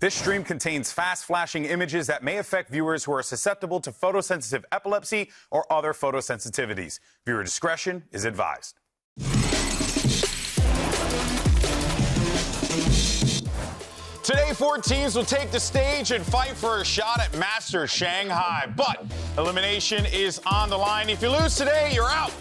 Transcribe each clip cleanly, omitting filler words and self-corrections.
This stream contains fast-flashing images that may affect viewers who are susceptible to photosensitive epilepsy or other photosensitivities. Viewer discretion is advised. Today, 4 teams will take the stage and fight for a shot at Master Shanghai. But elimination is on the line. If you lose today, you're out.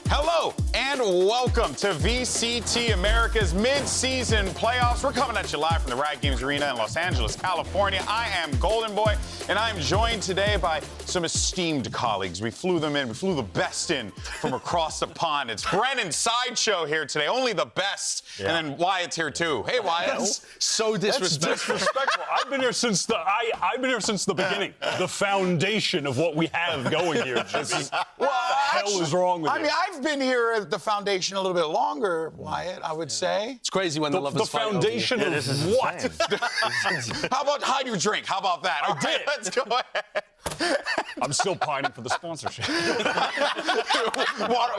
Hello and welcome to VCT Americas mid-season playoffs. We're coming at you live from the Riot Games Arena in Los Angeles, California. I am Golden Boy, and I'm joined today by some esteemed colleagues. We flew them in. We flew the best in from across the pond. It's Brennan Sideshow here today, only the best. Yeah. And then Wyatt's here too. Hey, Wyatt. That's so disrespectful. That's disrespectful. I've been here since the beginning. The foundation of what we have going here. What the hell is wrong with you? I mean, I've been here at the foundation a little bit longer, Wyatt, I would say. It's crazy when the lovers fight foundation over you. of what? How about hide your drink? How about that? I All did. right, let's go ahead. I'm still pining for the sponsorship.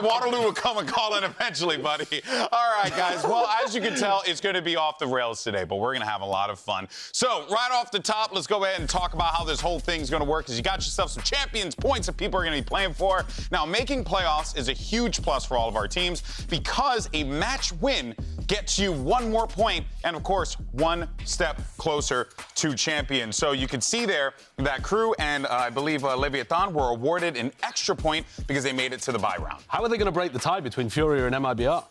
Waterloo will come and call in eventually, buddy. All right, guys. Well, as you can tell, it's going to be off the rails today, but we're going to have a lot of fun. So, right off the top, let's go ahead and talk about how this whole thing's going to work, because you got yourself some champions points that people are going to be playing for. Now, making playoffs is a huge plus for all of our teams, because a match win gets you 1 more point and, of course, 1 step closer to champion. So you can see there that Crew and I believe Leviathan were awarded an extra point because they made it to the bye round. How are they going to break the tie between Furia and MIBR?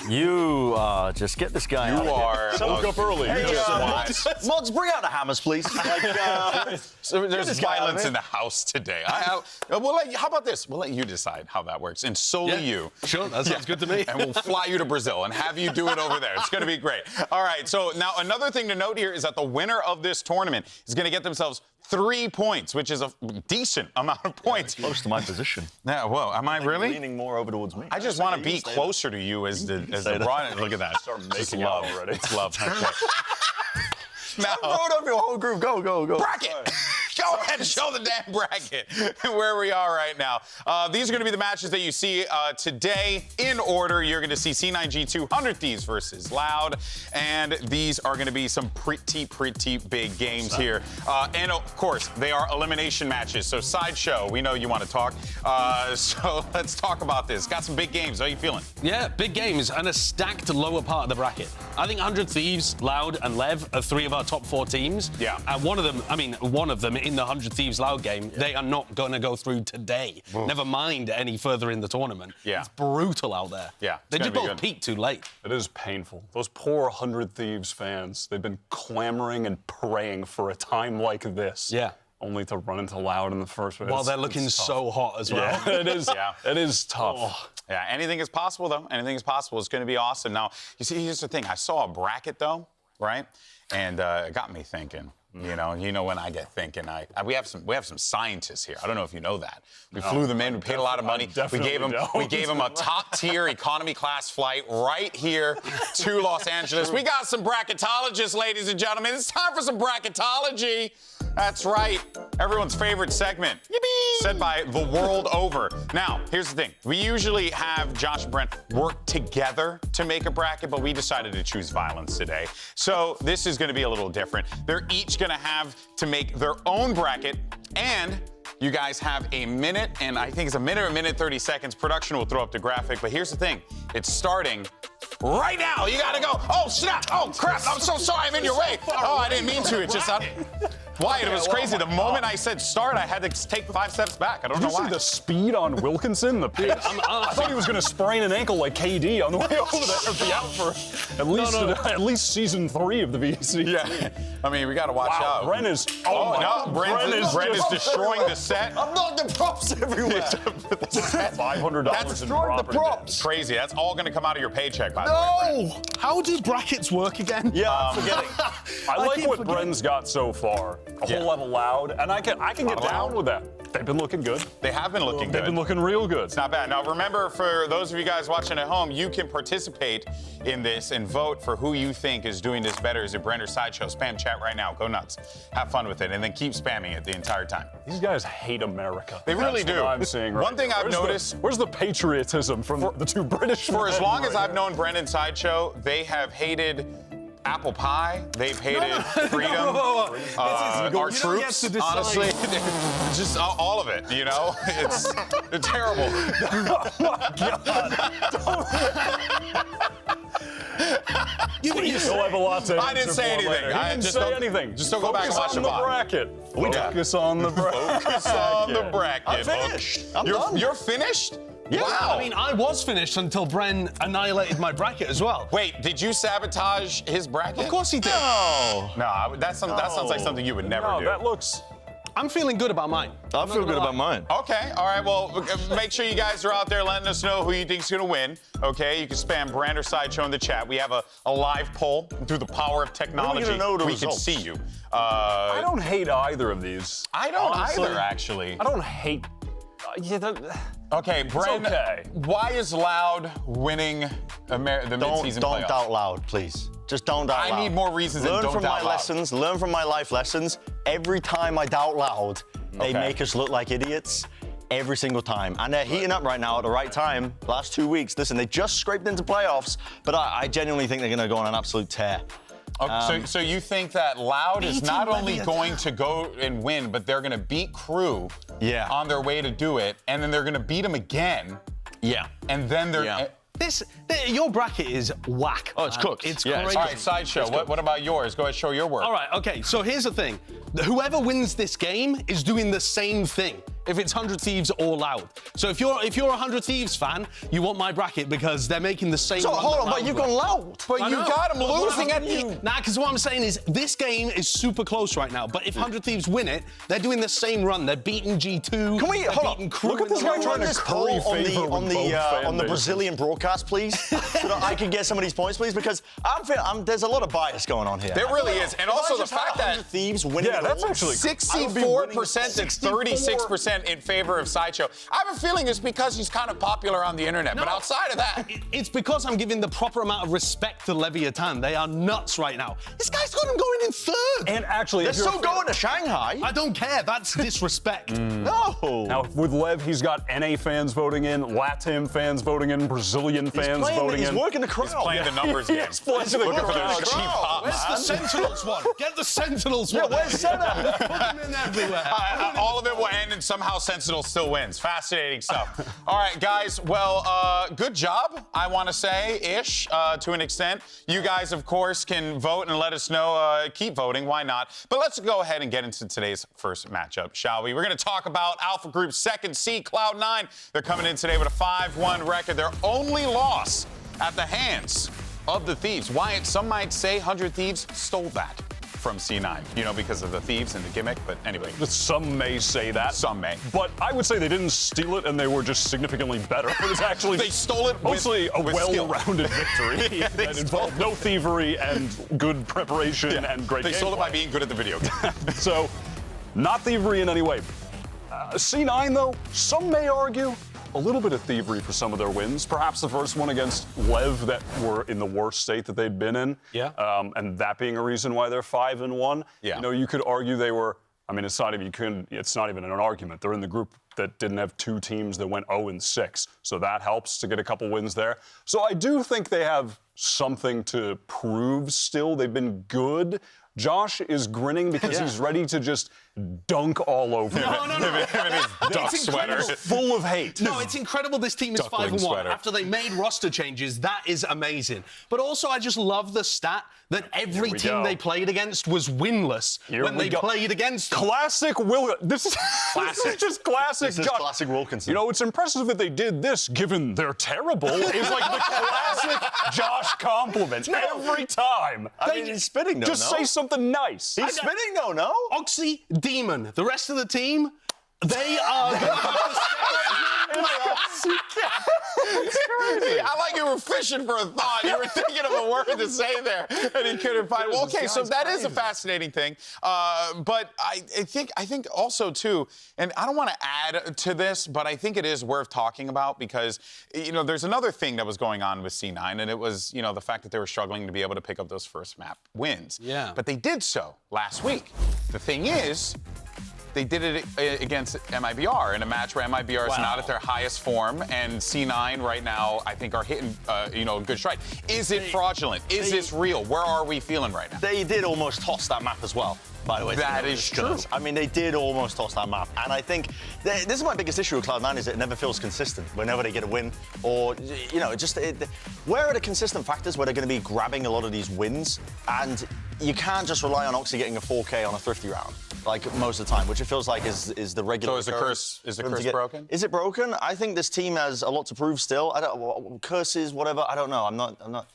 You just get this guy out. You are. Woke up early. Hey, You just Mods, bring out the hammers, please. So there's this guy violence out of in the house today. How about this? We'll let you decide how that works, and solely you. Sure, that sounds good to me. And we'll fly you to Brazil and have you do it over there. It's going to be great. All right, so now another thing to note here is that the winner of this tournament is going to get themselves 3 points, which is a decent amount of points. Close to my position. Yeah, whoa, am I really? Leaning more over towards me. I just want to be closer to you as the broad. Look at that. start It's making love. out already. It's love. Okay. Now, Load up your whole group. Go. bracket. Go ahead and show the damn bracket where we are right now. These are going to be the matches that you see today in order. You're going to see C9G2 100 Thieves versus Loud, and these are going to be some pretty big games here. And of course, they are elimination matches. So Sideshow, we know you want to talk. So let's talk about this. Got some big games. How are you feeling? Yeah, big games and a stacked lower part of the bracket. I think 100 Thieves, Loud, and Lev are 3 of our top 4 teams. Yeah. And one of them in the 100 Thieves Loud game, they are not going to go through today. Never mind any further in the tournament. Yeah. It's brutal out there. Yeah, They it's just gonna be both good. peaked too late. It is painful. Those poor 100 Thieves fans, they've been clamoring and praying for a time like this. Yeah. Only to run into Loud in the first place. While they're looking so hot as well. Yeah, it is. Yeah. It is tough. Oh. Yeah, anything is possible, though. Anything is possible. It's going to be awesome. Now, you see, here's the thing. I saw a bracket, though, right? And it got me thinking. You know when I get thinking, we have some scientists here. I don't know if you know that. We flew them in. We paid a lot of money. We gave them a top-tier economy class flight right here to Los Angeles. We got some bracketologists, ladies and gentlemen. It's time for some bracketology. That's right. Everyone's favorite segment. Yippee! Said by the world over. Now, here's the thing. We usually have Josh and Brent work together to make a bracket, but we decided to choose violence today. So this is going to be a little different. They're each going to have to make their own bracket, and you guys have a minute, and I think it's a minute 30 seconds. Production will throw up the graphic, but here's the thing. It's starting right now. You gotta go. Oh, snap. Oh, crap. I'm so sorry. I'm in your way. Oh, I didn't mean to. It just... Wyatt, it was crazy. The moment I said start, I had to take 5 steps back. I don't know why. Did you see the speed on Wilkinson? The pace? I thought he was going to sprain an ankle like KD on the way over there and be out for at least season 3 of the VCT. Yeah. I mean, we got to watch out. Bren is... Bren is destroying the set. I'm knocking the props everywhere. $500 That's in destroying the property props. crazy. That's all going to come out of your paycheck, by the way. No! How do brackets work again? Yeah, I'm forgetting. I like keep what forgetting. Bren's got so far. A whole lot of Loud, and I can get down with that. They've been looking good. They have been looking They've good. been looking real good. It's not bad. Now, remember, for those of you guys watching at home, you can participate in this and vote for who you think is doing this better. Is it Brent or Sideshow? Spam chat right now. Go nuts. Have fun with it, and then keep spamming it the entire time. These guys hate America. They really That's do. what I'm seeing right One thing now. I've noticed... Where's the patriotism from the 2 British For as men long right as I've now? known Brent and Sideshow, they have hated apple pie. They've hated freedom. Our You don't get troops, to decide. honestly, just all of it. You know, it's terrible. You'll have a lot to I didn't answer say for anything. later. I He didn't just say don't- anything. just don't go back and watch on the the VOD. bracket. Yeah. Focus on the bracket. Focus on the bracket. I'm finished. I'm done. You're finished? Yeah. Wow. I mean, I was finished until Bren annihilated my bracket as well. Wait, did you sabotage his bracket? Of course he did. No, that sounds like something you would never No, do. that looks. I'm feeling good about mine. I feel good about mine. Okay, all right, well, make sure you guys are out there letting us know who you think's gonna win, okay? You can spam Brand or Sideshow in the chat. We have a live poll through the power of technology. gonna know the we can results? see you. I don't hate either of these. I don't Honestly, either, actually. I don't hate. Okay, Brand, okay. why is Loud winning the mid-season Don't playoffs? doubt loud, please. Just don't doubt I loud. need more reasons than Learn don't from doubt my loud. lessons. Learn from my life lessons. Every time I doubt loud, they Okay. make us look like idiots. Every single time. And they're heating up right now at the right time. Last 2 weeks. Listen, they just scraped into playoffs, but I genuinely think they're going to go on an absolute tear. So you think that Loud is beating not only Leviathan. going to go and win, but they're going to beat Crew Yeah. on their way to do it, and then they're going to beat them again, Yeah. and then they're... Yeah. Your bracket is whack. Oh, it's man. cooked. It's Yeah, it's crazy. All right, Sideshow, what about yours? Go ahead, show your work. All right, okay, so here's the thing. Whoever wins this game is doing the same thing, if it's 100 Thieves or Loud. So if you're a 100 Thieves fan, you want my bracket because they're making the same So run hold that on, but Loud you've were. gone loud. But I you know. got them But what losing at happened to you? Nah, because what I'm saying is this game is super close right now. But if 100 Thieves win it, they're doing the same run. They're beating G2. Can we they're hold beating on? Crew Look at in this the guy long trying run. to This poll curry favor with both fan on the bases. Brazilian broadcast, please, so that I can get some of these points, please, because there's a lot of bias going on here. There really is. And If also I the just had fact that 100 Thieves winning Yeah, it that's all, actually- 64% and 36% in favor of Sideshow. I have a feeling it's because he's kind of popular on the internet. But No. outside of that, It's because I'm giving the proper amount of respect to Leviathan. They are nuts right now. This guy's got him going in third. And actually, they're if you're still going to Shanghai. I don't care. That's disrespect. No. Now, with Lev, he's got NA fans voting in, LATAM fans voting in, Brazilian fans voting He's in. working the crowd. he's playing the numbers game. He's playing the Looking for crowd. those cheap hops. Where's the Sentinels one? Get the Sentinels one. where's Senna? Put them in everywhere. All of it will end and somehow Sentinel still wins. Fascinating stuff. All right, guys. Well, good job, I want to say, ish, to an extent. You guys, of course, can vote and let us know. Keep voting. Why not? But let's go ahead and get into today's first matchup, shall we? We're going to talk about Alpha Group's second seed, Cloud9. They're coming in today with a 5-1 record. Their only loss at the hands of the Thieves. Wyatt, some might say 100 Thieves stole that from C9, because of the Thieves and the gimmick, but anyway. Some may say that. Some may. But I would say they didn't steal it, and they were just significantly better. It was actually They stole it with- mostly a with skill. well-rounded victory that involved no thievery and good preparation and great They stole it by gameplay. being good at the video game. So, not thievery in any way. C9, though, some may argue a little bit of thievery for some of their wins. Perhaps the first one against Lev that were in the worst state that they'd been in. Yeah. And that being a reason why they're 5-1. Yeah. You could argue they were. I mean, it's not even an argument. They're in the group that didn't have two teams that went 0-6. So that helps to get a couple wins there. So I do think they have something to prove still. They've been good. Josh is grinning because he's ready to just dunk all over No, him. no, no. Him and his duck It's sweater. incredible. Full of hate. No, it's incredible this team is Duckling 5-1. sweater. After they made roster changes, that is amazing. But also, I just love the stat that every we team go. they played against was winless Here when we they go. played against them. Classic Will. This is just classic This is Josh. classic Wilkinson. It's impressive that they did this, given they're terrible. It's like the classic Josh compliment every time. I mean, he's spinning, though, Just no? say something nice. He's spinning, though, no? Oxy, Demon. The rest of the team, they are going to have to step up. I like you were fishing for a thought. You were thinking of a word to say there, and he couldn't find. Well, okay, so that is a fascinating thing. But I think also too, and I don't want to add to this, but I think it is worth talking about because there's another thing that was going on with C9, and it was the fact that they were struggling to be able to pick up those first map wins. Yeah. But they did so last week. The thing is, they did it against MIBR in a match where MIBR is not at their highest form, and C9 right now, I think, are hitting, a good stride. Is it fraudulent? Is this real? Where are we feeling right now? They did almost toss that map as well, by the way. That is true. I mean, they did almost toss that map. And I think this is my biggest issue with Cloud9 is it never feels consistent whenever they get a win. Or, where are the consistent factors where they're going to be grabbing a lot of these wins? And you can't just rely on Oxy getting a 4K on a thrifty round, like most of the time, which it feels like is the regular. So is the curse broken? Is it broken? I think this team has a lot to prove still. Curses, whatever, I don't know. I'm not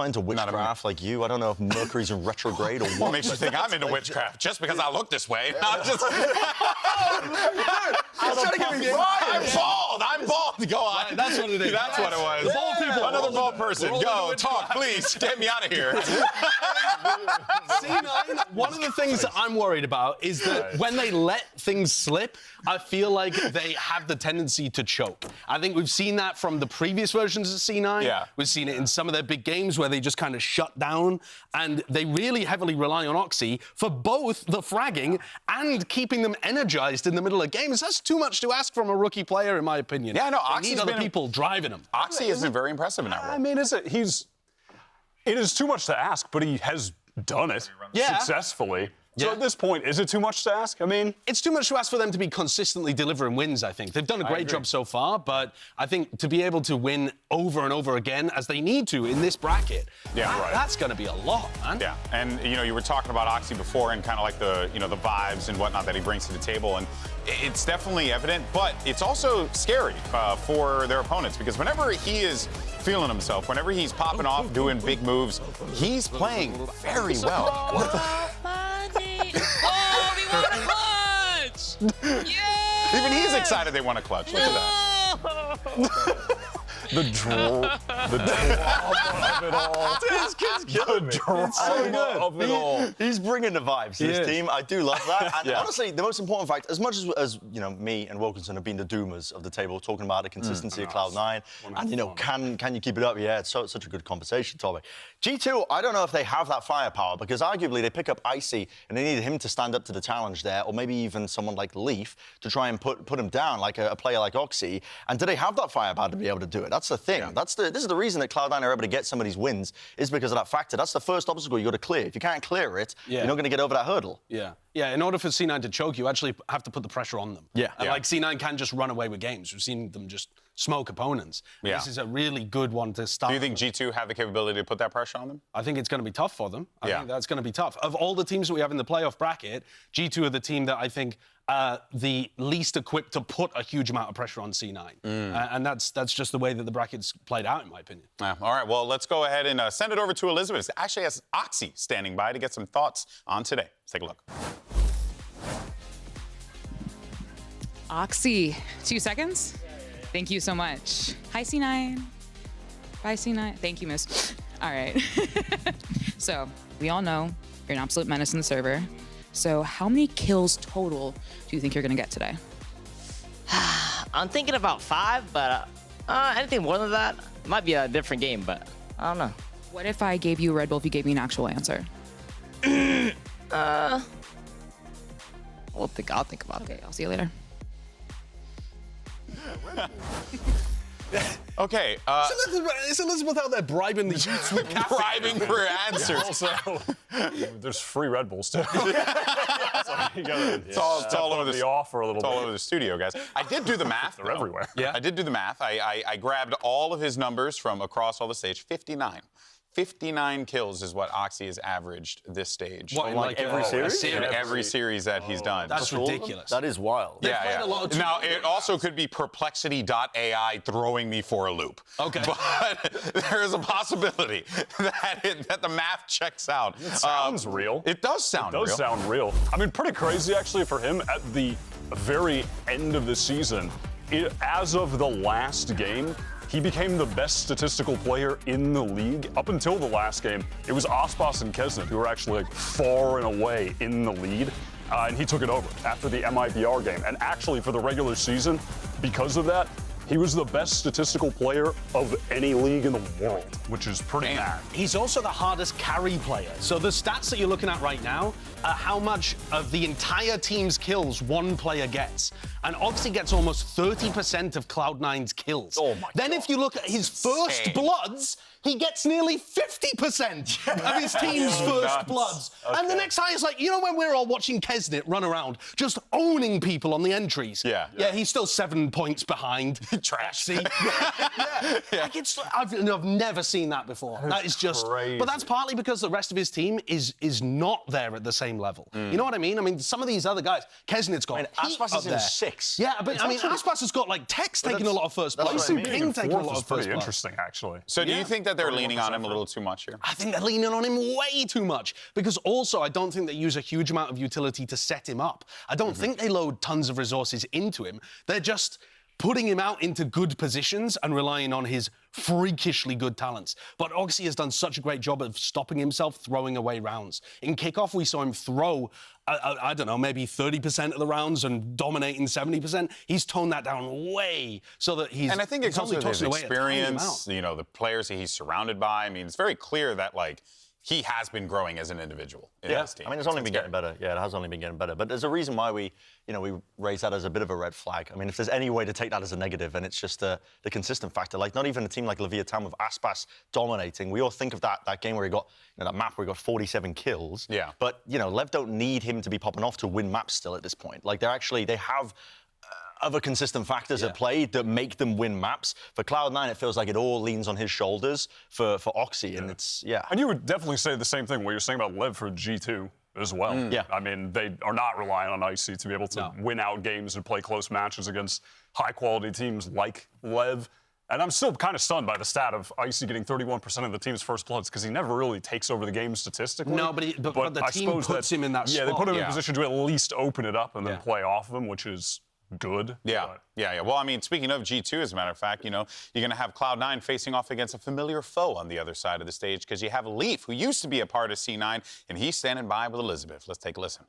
into witchcraft like you. I don't know if Mercury's in retrograde or what. What makes you think I'm into witchcraft? Just because I look this way. I'm just... I'm bald. Go on. That's what it is. That's what it was. The bald people. Another bald person. Go, talk, please. Get me out of here. C9, one of the things that I'm worried about is that when they let things slip, I feel like they have the tendency to choke. I think we've seen that from the previous versions of C9. Yeah. We've seen it in some of their big games where they just kind of shut down, and they really heavily rely on Oxy for both the fragging and keeping them energized in the middle of games. That's too much to ask from a rookie player, in my opinion. Yeah, no, they Oxy's need other been people driving them. Oxy has been very impressive in that role. I mean, it is too much to ask, but he has done it successfully. So at this point, is it too much to ask? I mean, it's too much to ask for them to be consistently delivering wins, I think. They've done a great job so far, but I think to be able to win over and over again, as they need to in this bracket, that's going to be a lot, man. Yeah, and you were talking about Oxy before and kind of like the the vibes and whatnot that he brings to the table, and it's definitely evident, but it's also scary for their opponents because whenever he is feeling himself, whenever he's popping off, doing big moves, he's playing very well. Oh, we want a clutch! Yeah! Even he's excited they want a clutch. Look at that. the drama of it all. This kid's killing me. It's so good. Of it all. He's bringing the vibes to this team. I do love that. And Yeah. honestly, the most important fact, as much as me and Wilkinson have been the doomers of the table, talking about the consistency of Cloud9, and can you keep it up? Yeah, it's such a good conversation topic. G2, I don't know if they have that firepower because arguably they pick up Icy and they needed him to stand up to the challenge there, or maybe even someone like Leaf to try and put him down, like a player like Oxy. And do they have that firepower to be able to do it? That's the thing. Yeah. This is the reason that Cloud9 are able to get some of these wins is because of that factor. That's the first obstacle you got to clear. If you can't clear it, you're not going to get over that hurdle. Yeah. Yeah, in order for C9 to choke, you actually have to put the pressure on them. Yeah. And like C9 can just run away with games. We've seen them just smoke opponents. Yeah. This is a really good one to start. Do you think G2 have the capability to put that pressure on them? I think it's going to be tough for them. I think that's going to be tough. Of all the teams that we have in the playoff bracket, G2 are the team that I think the least equipped to put a huge amount of pressure on C9. And that's just the way that the bracket's played out, in my opinion. All right, well, let's go ahead and send it over to Elizabeth. Actually has Oxy standing by to get some thoughts on today. Let's take a look. Oxy, 2 seconds? Thank you so much. Hi, C9. Bye, C9. Thank you, miss. All right. So, we all know you're an absolute menace in the server. So, how many kills total do you think you're going to get today? I'm thinking about 5, but anything more than that might be a different game, but I don't know. What if I gave you a Red Bull if you gave me an actual answer? I'll think about it. Okay, I'll see you later. Okay. Is Elizabeth out there bribing the youths with caffeine? Bribing for answers. Also, there's free Red Bulls too. It's all over the offer a little It's all bit. over the studio, guys. I did do the math. They're everywhere. Yeah. I did do the math. I grabbed all of his numbers from across all the stage. 59. 59 kills is what Oxy has averaged this stage. What, in Like every series? In every series that he's done. That's ridiculous. That is wild. Yeah. played a lot of Now, it also could be perplexity.ai throwing me for a loop. Okay. But there is a possibility that the math checks out. It sounds real. It does sound real. It does sound real. I mean, pretty crazy actually for him at the very end of the season. As of the last game, he became the best statistical player in the league. Up until the last game, it was Ospas and Kesnet who were actually like far and away in the lead. And he took it over after the MIBR game. And actually for the regular season, because of that, he was the best statistical player of any league in the world, which is pretty bad. He's also the hardest carry player. So the stats that you're looking at right now are how much of the entire team's kills one player gets. And Oxy gets almost 30% of Cloud9's kills. Oh my Then God. if you look at his first bloods, he gets nearly 50% of his team's first bloods. And the next high is like, you know when we're all watching Kesnit run around, just owning people on the entries? Yeah. Yeah, he's still 7 points behind. Trash. See? Like I've never seen that before. That is just crazy. But that's partly because the rest of his team is not there at the same level. You know what I mean? I mean, some of these other guys, Kesnit's got heat Aspas up is in there. 6. Yeah, but I mean, Aspas has got like Tex taking a lot of first that's place what I and mean. Ping taking a lot Fourth of is pretty first place. interesting, actually. So do you think that they're leaning on him a little too much here? I think they're leaning on him way too much because also I don't think they use a huge amount of utility to set him up. I don't think they load tons of resources into him. They're just putting him out into good positions and relying on his freakishly good talents. But Oxy has done such a great job of stopping himself throwing away rounds. In Kickoff, we saw him throw, I don't know, maybe 30% of the rounds and dominating 70%. He's toned that down way so that he's And I think it comes with his tossing away a tiny experience, amount. you know, the players that he's surrounded by. I mean, it's very clear that, like, he has been growing as an individual in this team. I mean, it's only been getting better. Yeah, it has only been getting better. But there's a reason why we raise that as a bit of a red flag. I mean, if there's any way to take that as a negative, and it's just the consistent factor. Like, not even a team like VALORANT with Aspas dominating. We all think of that game where he got, that map where he got 47 kills. Yeah. But, Lev don't need him to be popping off to win maps still at this point. Like, they have other consistent factors at play that make them win maps. For Cloud9, it feels like it all leans on his shoulders for Oxy, and it's, And you would definitely say the same thing what you're saying about Lev for G2 as well. Yeah. I mean, they are not relying on Icy to be able to win out games and play close matches against high-quality teams like Lev. And I'm still kind of stunned by the stat of Icy getting 31% of the team's first bloods because he never really takes over the game statistically. No, but the I team suppose puts him in that Yeah, spot. they put him in Yeah. a position to at least open it up and then Yeah. play off of him, which is good. Yeah. Well, I mean, speaking of G2, as a matter of fact, you're going to have Cloud9 facing off against a familiar foe on the other side of the stage because you have Leaf, who used to be a part of C9, and he's standing by with Elizabeth. Let's take a listen.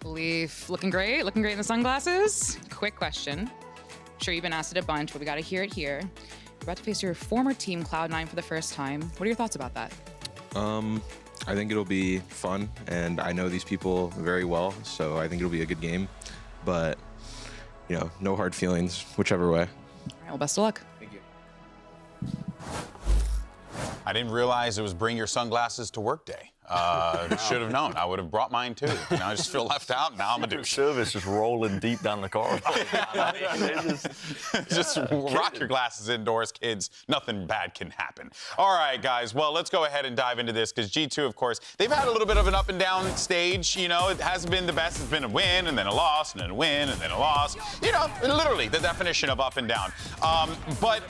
Leaf, looking great in the sunglasses. Quick question. I'm sure you've been asked it a bunch, but we got to hear it here. You're about to face your former team, Cloud9, for the first time. What are your thoughts about that? I think it'll be fun, and I know these people very well, so I think it'll be a good game. But, no hard feelings, whichever way. All right, well, best of luck. Thank you. I didn't realize it was bring your sunglasses to work day. Should have known. I would have brought mine too. Now I just feel left out. Now I'm a douche. service just rolling deep down the corridor. Just rock your glasses indoors, kids. Nothing bad can happen. All right, guys. Well, let's go ahead and dive into this because G2, of course, they've had a little bit of an up and down stage. It hasn't been the best. It's been a win and then a loss and then a win and then a loss. Literally the definition of up and down. But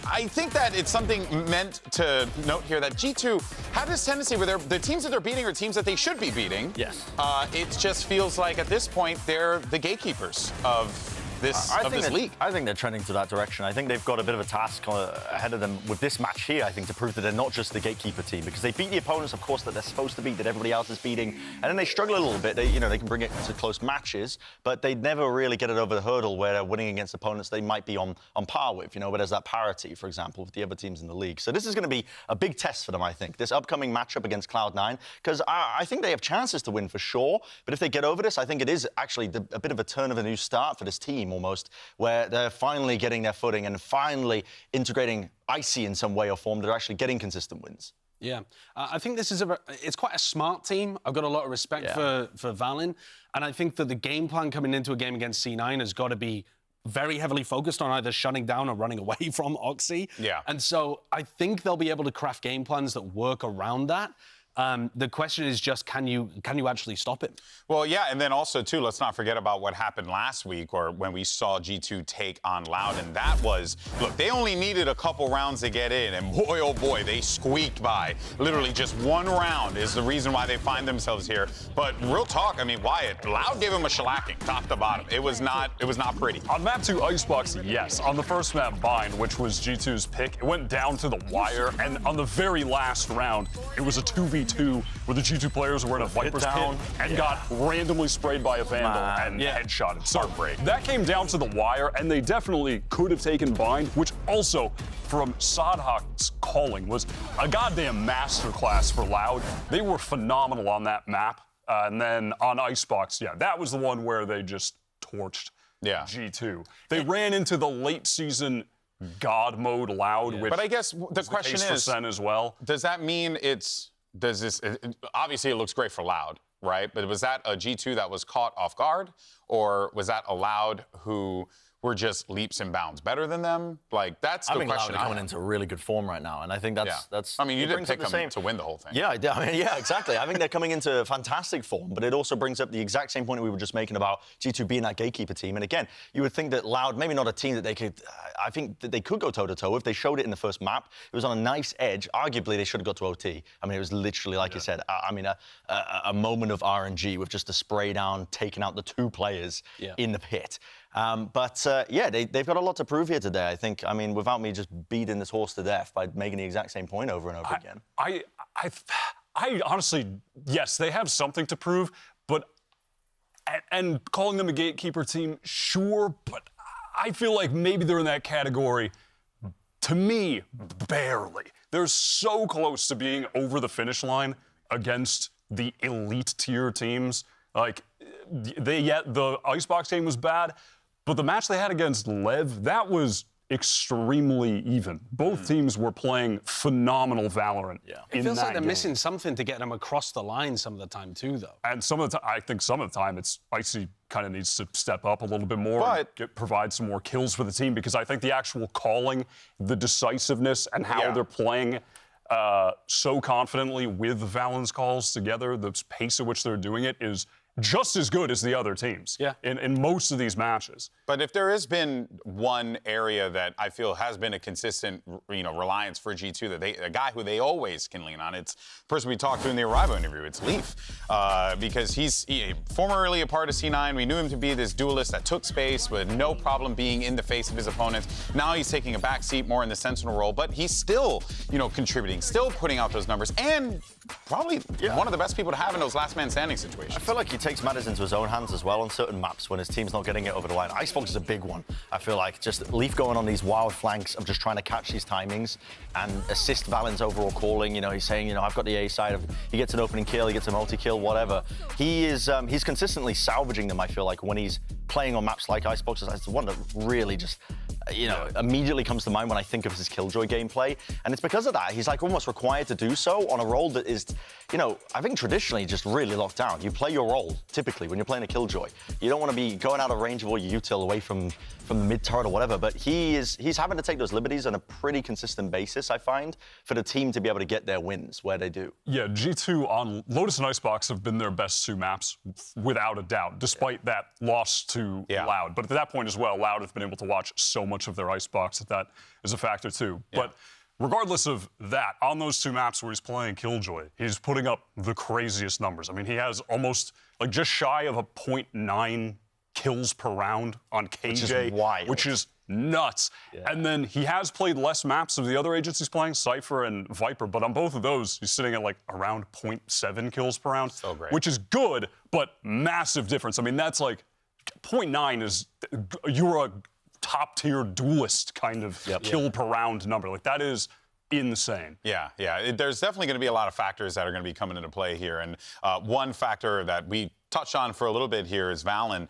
I think that it's something meant to note here that G2 have this tendency where the teams that they're beating are teams that they should be beating. Yes. It just feels like at this point they're the gatekeepers of this league. I think they're trending to that direction. I think they've got a bit of a task ahead of them with this match here, I think, to prove that they're not just the gatekeeper team, because they beat the opponents, of course, that they're supposed to beat, that everybody else is beating, and then they struggle a little bit. They can bring it to close matches, but they never really get it over the hurdle where they're winning against opponents they might be on par with, where there's that parity, for example, with the other teams in the league. So this is going to be a big test for them, I think, this upcoming matchup against Cloud9, because I think they have chances to win for sure, but if they get over this, I think it is actually a bit of a turn of a new start for this team, almost, where they're finally getting their footing and finally integrating Icy in some way or form. They're actually getting consistent wins. Yeah, I think this is it's quite a smart team. I've got a lot of respect for Valin, and I think that the game plan coming into a game against C9 has got to be very heavily focused on either shutting down or running away from Oxy. Yeah. And so I think they'll be able to craft game plans that work around that. The question is just, can you actually stop him? Well, yeah, and then also, too, let's not forget about what happened last week or when we saw G2 take on Loud, and that was, look, they only needed a couple rounds to get in, and boy, oh boy, they squeaked by. Literally just one round is the reason why they find themselves here. But real talk, I mean, Wyatt, Loud gave him a shellacking, top to bottom. It was not pretty. On map 2, Icebox, yes. On the first map, Bind, which was G2's pick, it went down to the wire, and on the very last round, it was a 2v2 1v2 where the G2 players were in a Viper's pit and got randomly sprayed by a Vandal and headshotted. So that came down to the wire, and they definitely could have taken Bind, which also, from Sadhak's calling, was a goddamn masterclass for Loud. They were phenomenal on that map. And then on Icebox, that was the one where they just torched G2. They ran into the late season God mode Loud, which but I guess the question is, as well. Does that mean obviously it looks great for Loud, right? But was that a G2 that was caught off guard, or was that a Loud who were just leaps and bounds better than them? Like, that's the question. I think Loud are coming into really good form right now, and I think that's. I mean, you didn't pick them to win the whole thing. Yeah, exactly. I think they're coming into fantastic form, but it also brings up the exact same point that we were just making about G2 being that gatekeeper team. And again, you would think that Loud, maybe not a team that they could. I think that they could go toe-to-toe if they showed it in the first map. It was on a nice edge. Arguably, they should have got to OT. I mean, it was literally, like you said, a moment of RNG with just a spray down, taking out the 2 players in the pit. They've got a lot to prove here today, I think. I mean, without me just beating this horse to death by making the exact same point over and over again. I honestly, yes, they have something to prove, but and calling them a gatekeeper team, sure, but I feel like maybe they're in that category. To me, barely. They're so close to being over the finish line against the elite tier teams. Like, the Icebox game was bad, but the match they had against Lev, that was extremely even. Both teams were playing phenomenal Valorant. It feels like they're missing something to get them across the line some of the time too, though. And I think some of the time it's Icy kind of needs to step up a little bit more and provide some more kills for the team, because I think the actual calling, the decisiveness, and how they're playing so confidently with Valen's calls together, the pace at which they're doing it is just as good as the other teams in most of these matches. But if there has been one area that I feel has been a consistent, reliance for G2, that a guy who they always can lean on, it's the person we talked to in the Arrival interview, it's Leaf. Because he's formerly a part of C9. We knew him to be this duelist that took space with no problem being in the face of his opponents. Now he's taking a back seat more in the Sentinel role, but he's still, contributing, still putting out those numbers, and probably one of the best people to have in those last man standing situations. I feel like he takes matters into his own hands as well on certain maps when his team's not getting it over the line. Icebox is a big one. I feel like just Leaf going on these wild flanks of just trying to catch these timings and assist Valen's overall calling. He's saying, I've got the A side of, he gets an opening kill, he gets a multi-kill, whatever. He's consistently salvaging them, I feel like, when he's playing on maps like Icebox. It's the one that really just, immediately comes to mind when I think of his Killjoy gameplay. And it's because of that. He's like almost required to do so on a role that is, I think traditionally just really locked down. You play your role, typically, when you're playing a Killjoy. You don't want to be going out of range of all your util away from the mid turret or whatever, but he's having to take those liberties on a pretty consistent basis, I find, for the team to be able to get their wins where they do. Yeah, G2 on Lotus and Icebox have been their best 2 maps, without a doubt, despite that loss to Loud. But at that point as well, Loud have been able to watch so much of their Icebox that is a factor too. But regardless of that, on those 2 maps where he's playing Killjoy, he's putting up the craziest numbers. I mean, he has almost, just shy of a 0.9 kills per round on KJ, which is wild. Which is nuts. And then he has played less maps of the other agents he's playing, Cypher and Viper, but on both of those, he's sitting at around 0.7 kills per round, so great. Which is good, but massive difference. I mean, that's 0.9 is, you're a top-tier duelist kind of kill per round number. That is insane. Yeah. There's definitely going to be a lot of factors that are going to be coming into play here. And one factor that we touched on for a little bit here is Valen.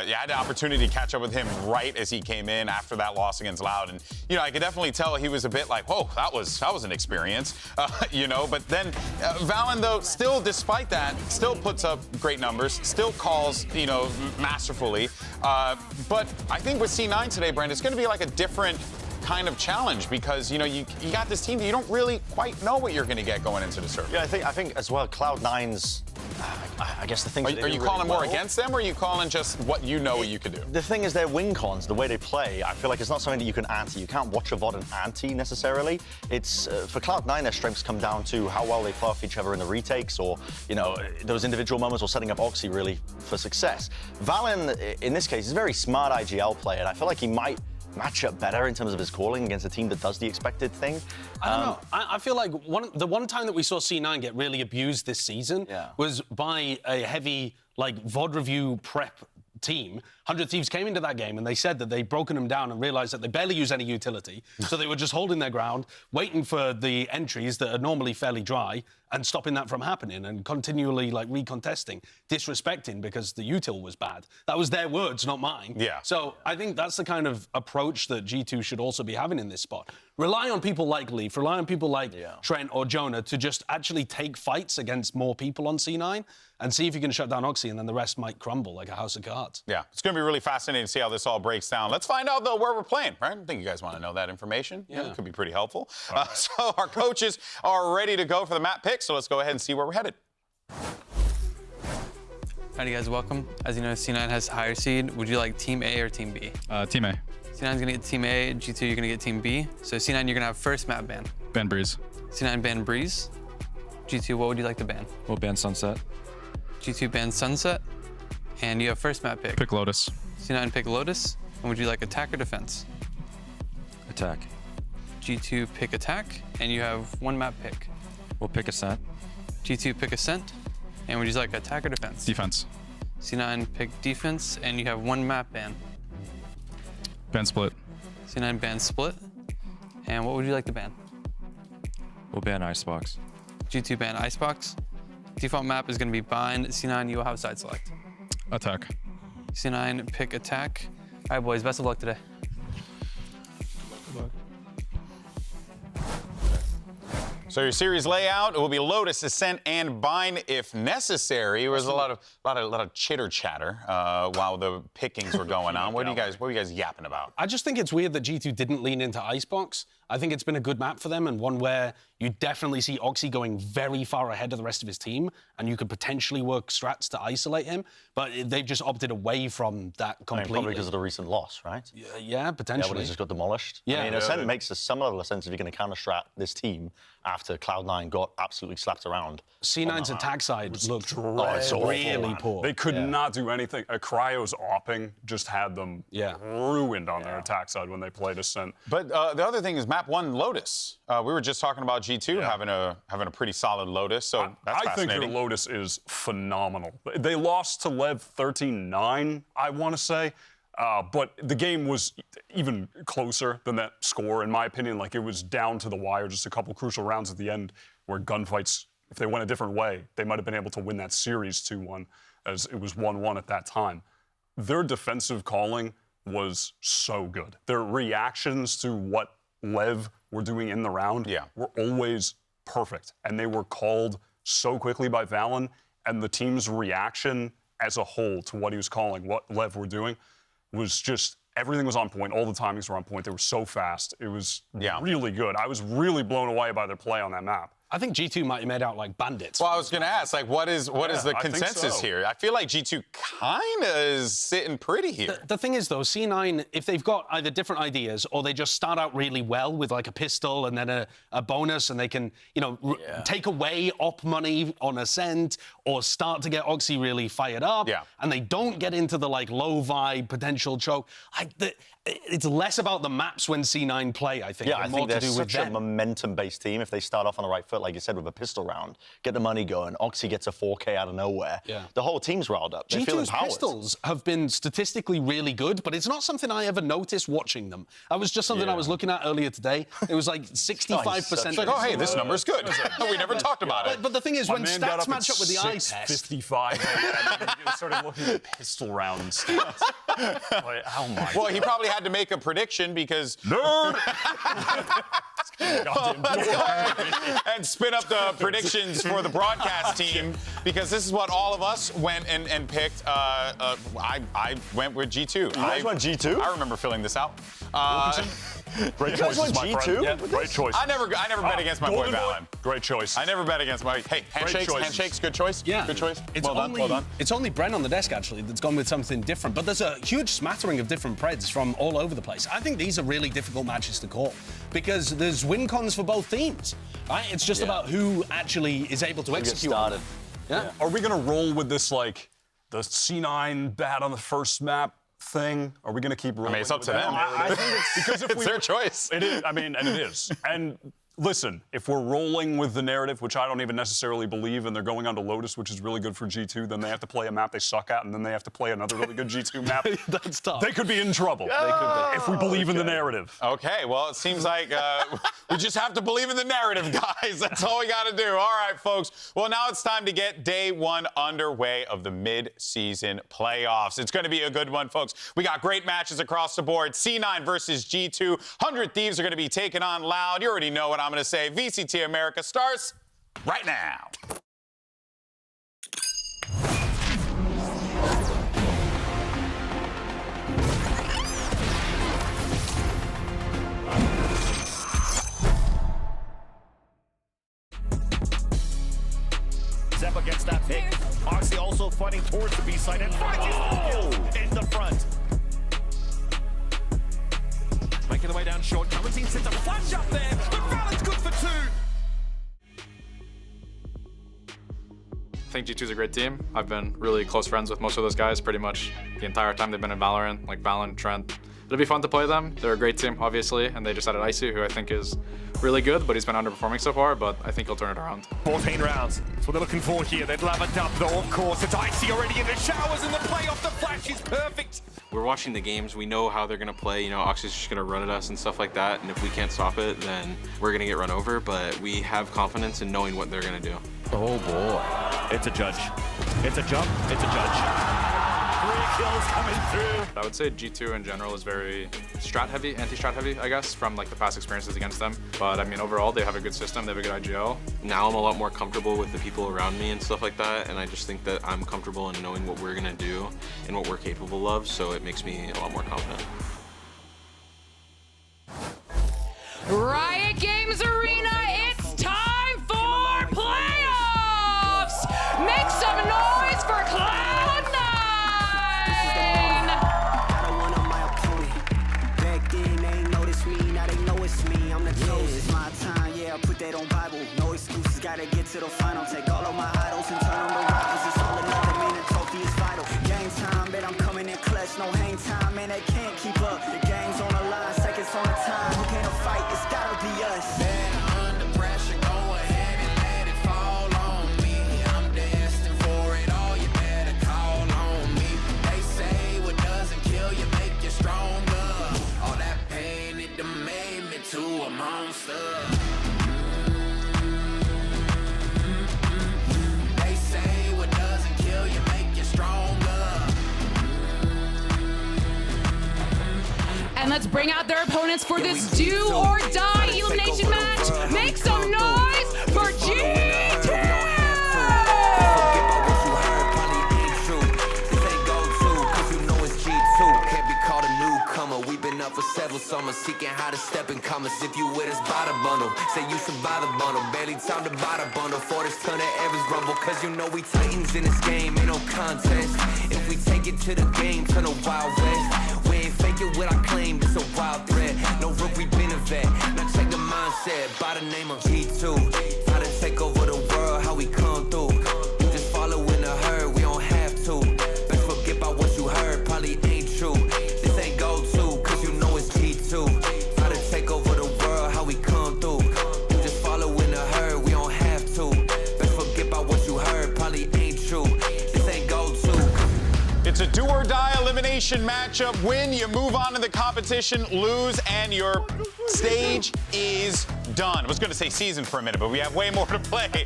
You had the opportunity to catch up with him right as he came in after that loss against Loud. And, I could definitely tell he was a bit like, whoa, that was an experience, But then Valen, though, still, despite that, still puts up great numbers, still calls, masterfully. But I think with C9 today, Brent, it's going to be a different kind of challenge, because you got this team that you don't really quite know what you're going to get going into the server. Yeah, I think as well, Cloud9's, I guess the thing. Are you calling more against them, or are you calling just what you could do? The thing is, their win cons, the way they play, I feel like it's not something that you can ante. You can't watch a VOD and ante necessarily. It's for Cloud9, their strengths come down to how well they play off each other in the retakes, or those individual moments, or setting up Oxy really for success. Valen, in this case, is a very smart IGL player, and I feel like he might matchup better in terms of his calling against a team that does the expected thing. I don't know. I feel like the one time that we saw C9 get really abused this season was by a heavy, like, VOD review prep team. 100 Thieves came into that game and they said that they'd broken them down and realized that they barely use any utility. So they were just holding their ground, waiting for the entries that are normally fairly dry and stopping that from happening and continually, like, recontesting, disrespecting because the util was bad. That was their words, not mine. Yeah. So I think that's the kind of approach that G2 should also be having in this spot. Rely on people like Leaf, rely on people like Trent or Jonah to just actually take fights against more people on C9 and see if you can shut down Oxy, and then the rest might crumble like a house of cards. Yeah, it's going to be really fascinating to see how this all breaks down. Let's find out, though, where we're playing, right? I think you guys want to know that information. Yeah. It could be pretty helpful. So our coaches are ready to go for the map pick, so let's go ahead and see where we're headed. Howdy, guys. Welcome. As you know, C9 has higher seed. Would you like Team A or Team B? Team A. C9's going to get Team A. G2, you're going to get Team B. So C9, you're going to have first map ban. Ban Breeze. C9 ban Breeze. G2, what would you like to ban? We'll ban Sunset. G2 ban Sunset. And you have first map pick. Pick Lotus. C9 pick Lotus. And would you like attack or defense? Attack. G2 pick attack. And you have one map pick. We'll pick Ascent. G2 pick Ascent. And would you like attack or defense? Defense. C9 pick defense. And you have one map ban. Ban Split. C9 ban Split. And what would you like to ban? We'll ban Icebox. G2 ban Icebox. Default map is going to be bind. C9, you will have side select. Attack. C9 pick attack. All right, boys, best of luck today. So your series layout, it will be Lotus, Ascent, and Bind if necessary. There was a lot of chitter chatter while the pickings were going on. What are you guys yapping about? I just think it's weird that G2 didn't lean into Icebox. I think it's been a good map for them and one where you definitely see Oxy going very far ahead of the rest of his team and you could potentially work strats to isolate him, but they've just opted away from that completely. Probably because of the recent loss, right? Yeah, potentially. Yeah, when he just got demolished. Yeah. I mean, Ascent makes some level of sense if you're going to counter-strat this team after Cloud9 got absolutely slapped around. C9's attack side looked awful, really poor. They could not do anything. Cryo's opping just had them ruined on their attack side when they played Ascent. But the other thing is map 1 Lotus. We were just talking about G2 having a pretty solid Lotus, so that's I think fascinating. their Lotus is phenomenal. They lost to Lev 13-9, I want to say. But the game was even closer than that score, in my opinion. Like, it was down to the wire, just a couple crucial rounds at the end where gunfights, if they went a different way, they might have been able to win that series 2-1, as it was 1-1 at that time. Their defensive calling was so good. Their reactions to what Lev were doing in the round were always perfect. And they were called so quickly by Valen, and the team's reaction as a whole to what he was calling, what Lev were doing, was just, everything was on point. All the timings were on point. They were so fast. It was really good. I was really blown away by their play on that map. I think G2 might have made out like bandits. Well, I was going to ask, like, what is the consensus here? I feel like G2 kind of is sitting pretty here. The thing is, though, C9, if they've got either different ideas or they just start out really well with like a pistol and then a bonus and they can, take away op money on Ascent or start to get Oxy really fired up and they don't get into the like low vibe potential choke, it's less about the maps when C9 play, I think. Yeah, I think they're such a momentum-based team. If they start off on the right foot, like you said, with a pistol round, get the money going, Oxy gets a 4K out of nowhere. Yeah. The whole team's riled up. They feel G2's empowered. pistols have been statistically really good, but it's not something I ever noticed watching them. That was just something I was looking at earlier today. It was like 65%. It's like, oh, hey, this number's good. We never talked about it. But the thing is, when stats match up with the eye test... 55. He started looking at pistol round stats. Like, oh my God. Well, he probably had to make a prediction because... Nerd! And spin up the predictions for the broadcast team because this is what all of us went and picked. I went with G2. You guys went G2? I remember filling this out. Great choices, my friend. Yeah, great choice. I never bet against my boy Valen. Great choice. I never bet against my... Hey, handshakes, good choice. Yeah. Good choice. Well done. It's only Bren on the desk, actually, that's gone with something different. But there's a huge smattering of different Preds from all over the place. I think these are really difficult matches to call because there's win cons for both teams, right? It's just about who actually is able to execute. Started. Yeah. Are we going to roll with this, like, the C9 bat on the first map thing? Are we going to keep rolling? I mean, it's up with to them. that? I think because if it's their choice. It is. I mean, and it is. And listen, if we're rolling with the narrative, which I don't even necessarily believe, and they're going on to Lotus, which is really good for G2, then they have to play a map they suck at, and then they have to play another really good G2 map. That's tough. They could be in trouble. They could be, if we believe in the narrative. Okay, well, it seems like we just have to believe in the narrative, guys. That's all we got to do. All right, folks. Well, now it's time to get day one underway of the mid-season playoffs. It's going to be a good one, folks. We got great matches across the board. C9 versus G2. 100 Thieves are going to be taking on Loud. You already know what I'm going to say. VCT Americas starts right now. Zeppa gets that pick. Oxy also fighting towards the B side and finds in the front. Making the way down short. Valentine sends a flash up there, but Valent's good for two. I think G2's a great team. I've been really close friends with most of those guys pretty much the entire time they've been in Valorant, like Valen, Trent. It'll be fun to play them. They're a great team, obviously, and they just added Icy, who I think is really good, but he's been underperforming so far, but I think he'll turn it around. 14 rounds. That's what they're looking for here. They'd love a dub, though, of course. It's Icy already in the showers, and the play off the flash is perfect. We're watching the games. We know how they're going to play. You know, Oxy's just going to run at us and stuff like that. And if we can't stop it, then we're going to get run over. But we have confidence in knowing what they're going to do. Oh, boy. It's a judge. It's a jump. It's a judge. 3 kills coming through. I would say G2 in general is very strat heavy, anti-strat heavy, I guess, from like the past experiences against them. But I mean, overall, they have a good system. They have a good IGL. Now I'm a lot more comfortable with the people around me and stuff like that. And I just think that I'm comfortable in knowing what we're going to do and what we're capable of. So it makes me a lot more confident. Riot Games Arena, it's time for playoffs! Make some noise for Cloud9! Back then they ain't noticed me, now they know it's me. I'm the chosen. It's my time, yeah, I put that on Bible. No excuses, gotta get to the final. Take all of my idols and turn them to rivals. It's all another man, the trophy is vital. Game time, bet I'm coming in clutch. No hang time, man, they can't keep up. The game's on the line, seconds on the time. Who can't fight? It's gotta be us. Under pressure, go ahead and let it fall on me. I'm destined for it all, you better call on me. They say what doesn't kill you make you stronger. All that pain, it done made me to a monster. They say what doesn't kill you make you stronger. And let's bring out their opponents for this do or die elimination match. Make some noise for G2! We've been up for several summers, seeking how to step in commas. If you with us, buy the bundle. Say you should buy the bundle. Barely time to buy the bundle. For this ton of errors rumble. Cause you know we titans in this game, ain't no contest. If we take it to the game, turn a wild west. We ain't faking what I claim, it's a wild threat. No rook, we been a vet. Now check the mindset, by the name of G2. How to take over the world, how we come through. You just follow in the herd, we don't have to. Best forget about what you heard, probably ain't true. This ain't go-to, cause you know it's G2. How to take over the world, how we come through. You just follow in the herd, we don't have to. Best forget about what you heard, probably ain't true. This ain't go-to. It's a do or die elimination matchup. Win, you move on to the competition. Lose, and your stage is done. I was going to say season for a minute, but we have way more to play.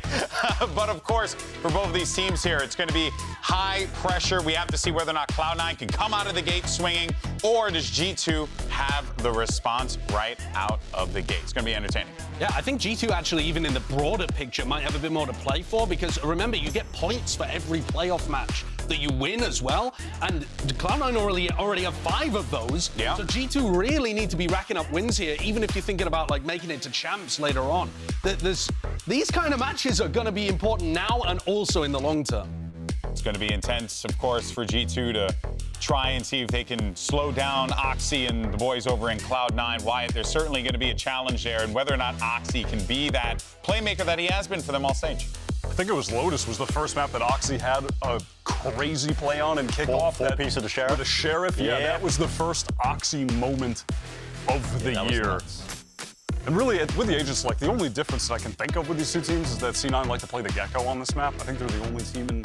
But of course, for both of these teams here, it's going to be high pressure. We have to see whether or not Cloud9 can come out of the gate swinging, or does G2 have the response right out of the gate? It's going to be entertaining. Yeah, I think G2 actually, even in the broader picture, might have a bit more to play for, because remember, you get points for every playoff match that you win as well, and Cloud9 already have 5 of those. Yeah. So G2 really need to be racking up wins here, even if you're thinking about like making it to champs later on. These kind of matches are going to be important now and also in the long term. It's going to be intense, of course, for G2 to try and see if they can slow down Oxy and the boys over in Cloud9. Wyatt, there's certainly going to be a challenge there, and whether or not Oxy can be that playmaker that he has been for them all stage. think it was Lotus was the first map that Oxy had a crazy play on and Kickoff. Four piece of the Sheriff. With the Sheriff, yeah, that was the first Oxy moment of the year. And really, with the agents, like, the only difference that I can think of with these two teams is that C9 like to play the Gecko on this map. I think they're the only team in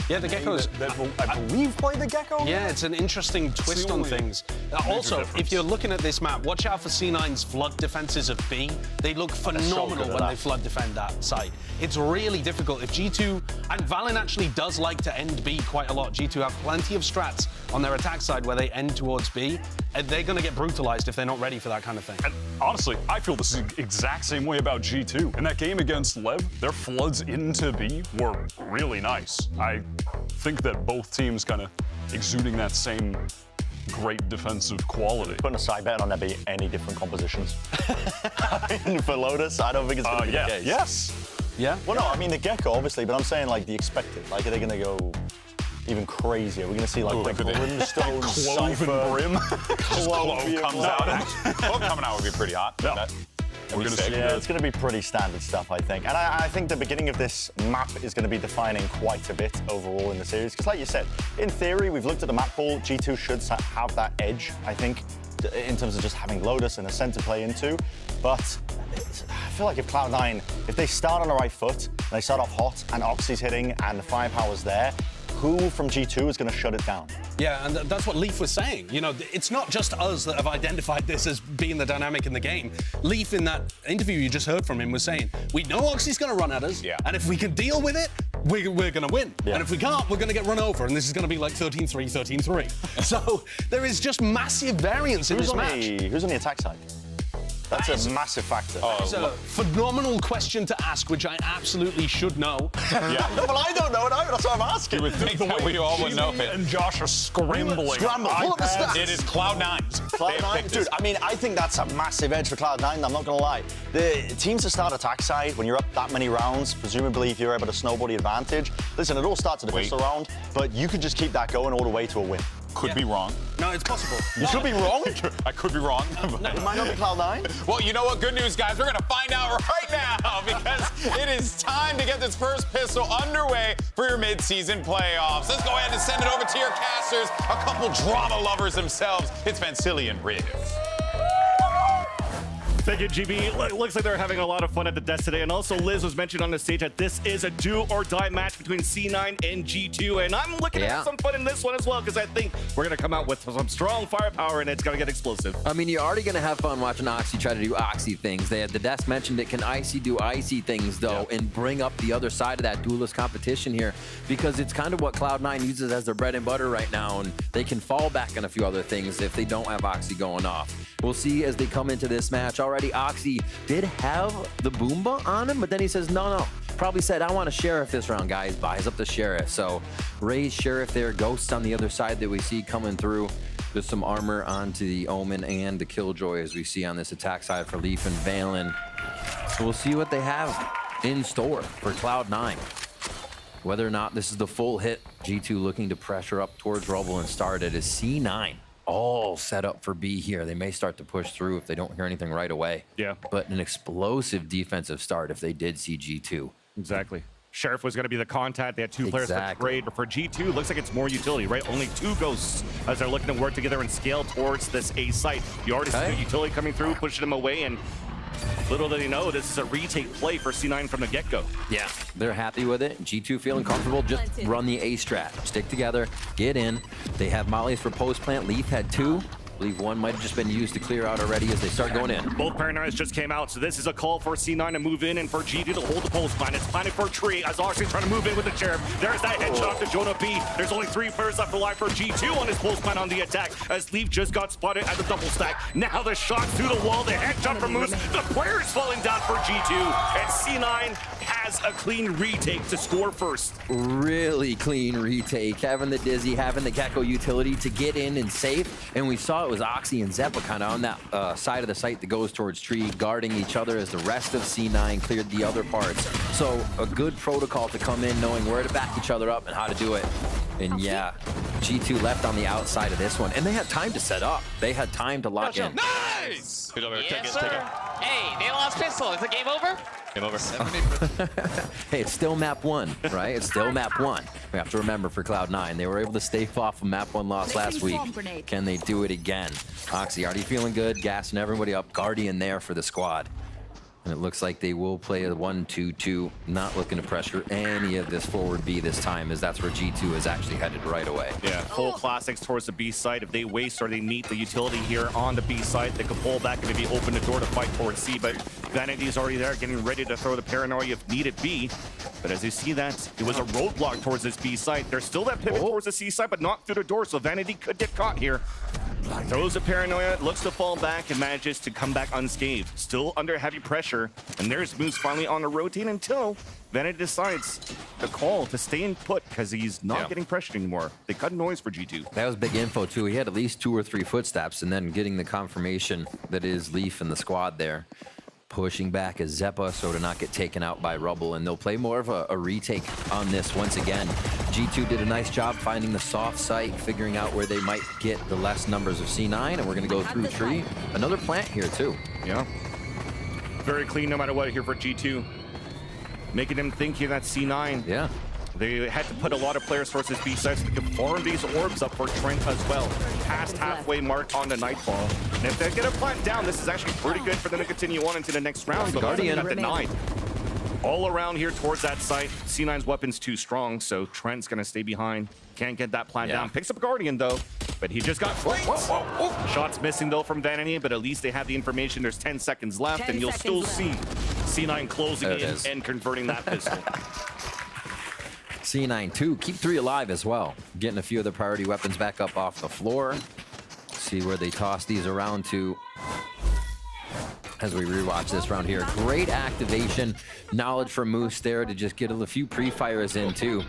Yeah, the Geckos. that will, I believe, play the Gecko. Yeah, it's an interesting twist on things. Also, if you're looking at this map, watch out for C9's flood defenses of B. They look phenomenal when they flood defend that site. It's really difficult. If G2, and Valen actually does like to end B quite a lot. G2 have plenty of strats on their attack side where they end towards B, and they're going to get brutalized if they're not ready for that kind of thing. And honestly, I feel the exact same way about G2. In that game against Lev, their floods into B were really nice. I think that both teams kind of exuding that same great defensive quality. Putting a side bet on there be any different compositions. I mean, for Lotus, I don't think it's going to be the case. Yes. Yeah? Well, no, I mean, the Gecko, obviously, but I'm saying, like, the expected. Like, are they going to go even crazier? We're going to see, like, the Brimstone, Cypher. Brim. Clove comes out. Clove coming out would be pretty hot. Yeah. We're gonna see it's going to be pretty standard stuff, I think. And I think the beginning of this map is going to be defining quite a bit overall in the series. Because like you said, in theory, we've looked at the map pool. G2 should have that edge, I think, in terms of just having Lotus and a center play into. But I feel like if Cloud9, if they start on the right foot, and they start off hot, and Oxy's hitting, and the firepower's there, who from G2 is going to shut it down? Yeah, and that's what Leaf was saying. You know, it's not just us that have identified this as being the dynamic in the game. Leaf, in that interview you just heard from him, was saying, we know Oxy's going to run at us, and if we can deal with it, we're going to win. Yeah. And if we can't, we're going to get run over, and this is going to be like 13-3, 13-3. So there is just massive variance in this match. Who's on the attack side? That's a massive factor. It's a phenomenal question to ask, which I absolutely should know. Yeah. No, well, I don't know it either. That's why I'm asking. You would think that we all would know it. And Josh are scrambling. Scramble. Pull up the stats. It is Cloud9. Cloud9, dude. I mean, I think that's a massive edge for Cloud9. I'm not gonna lie. The teams that start attack side, when you're up that many rounds, presumably if you're able to snowball the advantage. Listen, it all starts at the pistol round, but you could just keep that going all the way to a win. Could be wrong. No, it's possible. You could be wrong. I could be wrong. It might not be Cloud9. Well, you know what? Good news, guys. We're going to find out right now because it is time to get this first pistol underway for your mid-season playoffs. Let's go ahead and send it over to your casters, a couple drama lovers themselves. It's Vancilli and Riv. Thank you, GB. Looks like they're having a lot of fun at the desk today. And also, Liz was mentioned on the stage that this is a do-or-die match between C9 and G2. And I'm looking at some fun in this one as well, because I think we're going to come out with some strong firepower, and it's going to get explosive. I mean, you're already going to have fun watching Oxy try to do Oxy things. The desk mentioned it. Can Icy do Icy things, though, and bring up the other side of that duelist competition here? Because it's kind of what Cloud9 uses as their bread and butter right now, and they can fall back on a few other things if they don't have Oxy going off. We'll see as they come into this match. Already, Oxy did have the Boomba on him, but then he says, no. Probably said, I want a Sheriff this round, guys. Buys up the Sheriff. So, Ray's Sheriff there. Ghosts on the other side that we see coming through. There's some armor onto the Omen and the Killjoy as we see on this attack side for Leaf and Valen. So we'll see what they have in store for Cloud9. Whether or not this is the full hit, G2 looking to pressure up towards Rubble and start it as C9. All set up for B here. They may start to push through if they don't hear anything right away. Yeah. But an explosive defensive start if they did see G2. Exactly. Sheriff was going to be the contact. They had two players for trade. But for G2, looks like it's more utility, right? Only two ghosts as they're looking to work together and scale towards this A site. You already see the utility coming through, pushing them away, and little did he know, this is a retake play for C9 from the get-go. Yeah, they're happy with it. G2 feeling comfortable. Just run the A strat. Stick together, get in. They have mollies for post plant. Leaf had two. I believe one might have just been used to clear out already as they start going in. Both Paranoids just came out, so this is a call for C9 to move in and for G2 to hold the post plant. It's planted for a tree as Oxy's trying to move in with the Sheriff. There's that headshot to Jonah B. There's only 3 players left alive for G2 on his post plant on the attack as Leaf just got spotted at the double stack. Now the shot through the wall, the headshot from Moose. The player's falling down for G2, and C9 has a clean retake to score first. Really clean retake. Having the Dizzy, having the Gecko utility to get in and save. And we saw it was Oxy and Zeppa kind of on that side of the site that goes towards tree, guarding each other as the rest of C9 cleared the other parts. So a good protocol to come in knowing where to back each other up and how to do it. And yeah, G2 left on the outside of this one. And they had time to set up. They had time to lock in. Nice! Yes, sir. Hey, they lost pistol. Is the game over? Game over. Hey, it's still map 1, right? It's still map 1. We have to remember for Cloud9, they were able to stave off a map 1 loss last week. Can they do it again? Oxy already feeling good, gassing everybody up. Guardian there for the squad. And it looks like they will play a 1-2-2, not looking to pressure any of this forward B this time, as that's where G2 is actually headed right away. Yeah, full classics towards the B side. If they waste or they meet the utility here on the B side, they could pull back and maybe open the door to fight towards C. But Vanity's already there, getting ready to throw the paranoia if needed B. But as you see that, it was a roadblock towards this B side. There's still that pivot towards the C side, but not through the door, so Vanity could get caught here. Throws a paranoia, looks to fall back, and manages to come back unscathed. Still under heavy pressure, and there's Moose finally on the rotate until Vanity decides to call to stay in put because he's not getting pressured anymore. They cut noise for G2. That was big info too. He had at least 2 or 3 footsteps, and then getting the confirmation that it is Leaf in the squad there. Pushing back as Zeppa so to not get taken out by Rubble, and they'll play more of a retake on this once again. G2 did a nice job finding the soft site, figuring out where they might get the less numbers of C9, and we're going to go through tree. Another plant here too. Yeah. Very clean no matter what here for G2. Making them think here that C9. Yeah. They had to put a lot of players towards this B side so they could farm these orbs up for Trent as well. Past halfway mark on the Nightfall. And if they get a plant down, this is actually pretty good for them to continue on into the next round. But Guardian at the 9. All around here towards that site. C9's weapon's too strong, so Trent's gonna stay behind. Can't get that plant down. Picks up Guardian though, but he just got shots missing though from Vanity, but at least they have the information. There's 10 seconds left, and you'll still see C9 closing in and converting that pistol. C9 too, keep 3 alive as well. Getting a few of the priority weapons back up off the floor. See where they toss these around to as we rewatch this round here. Great activation, knowledge from Moose there to just get a few pre-fires in too.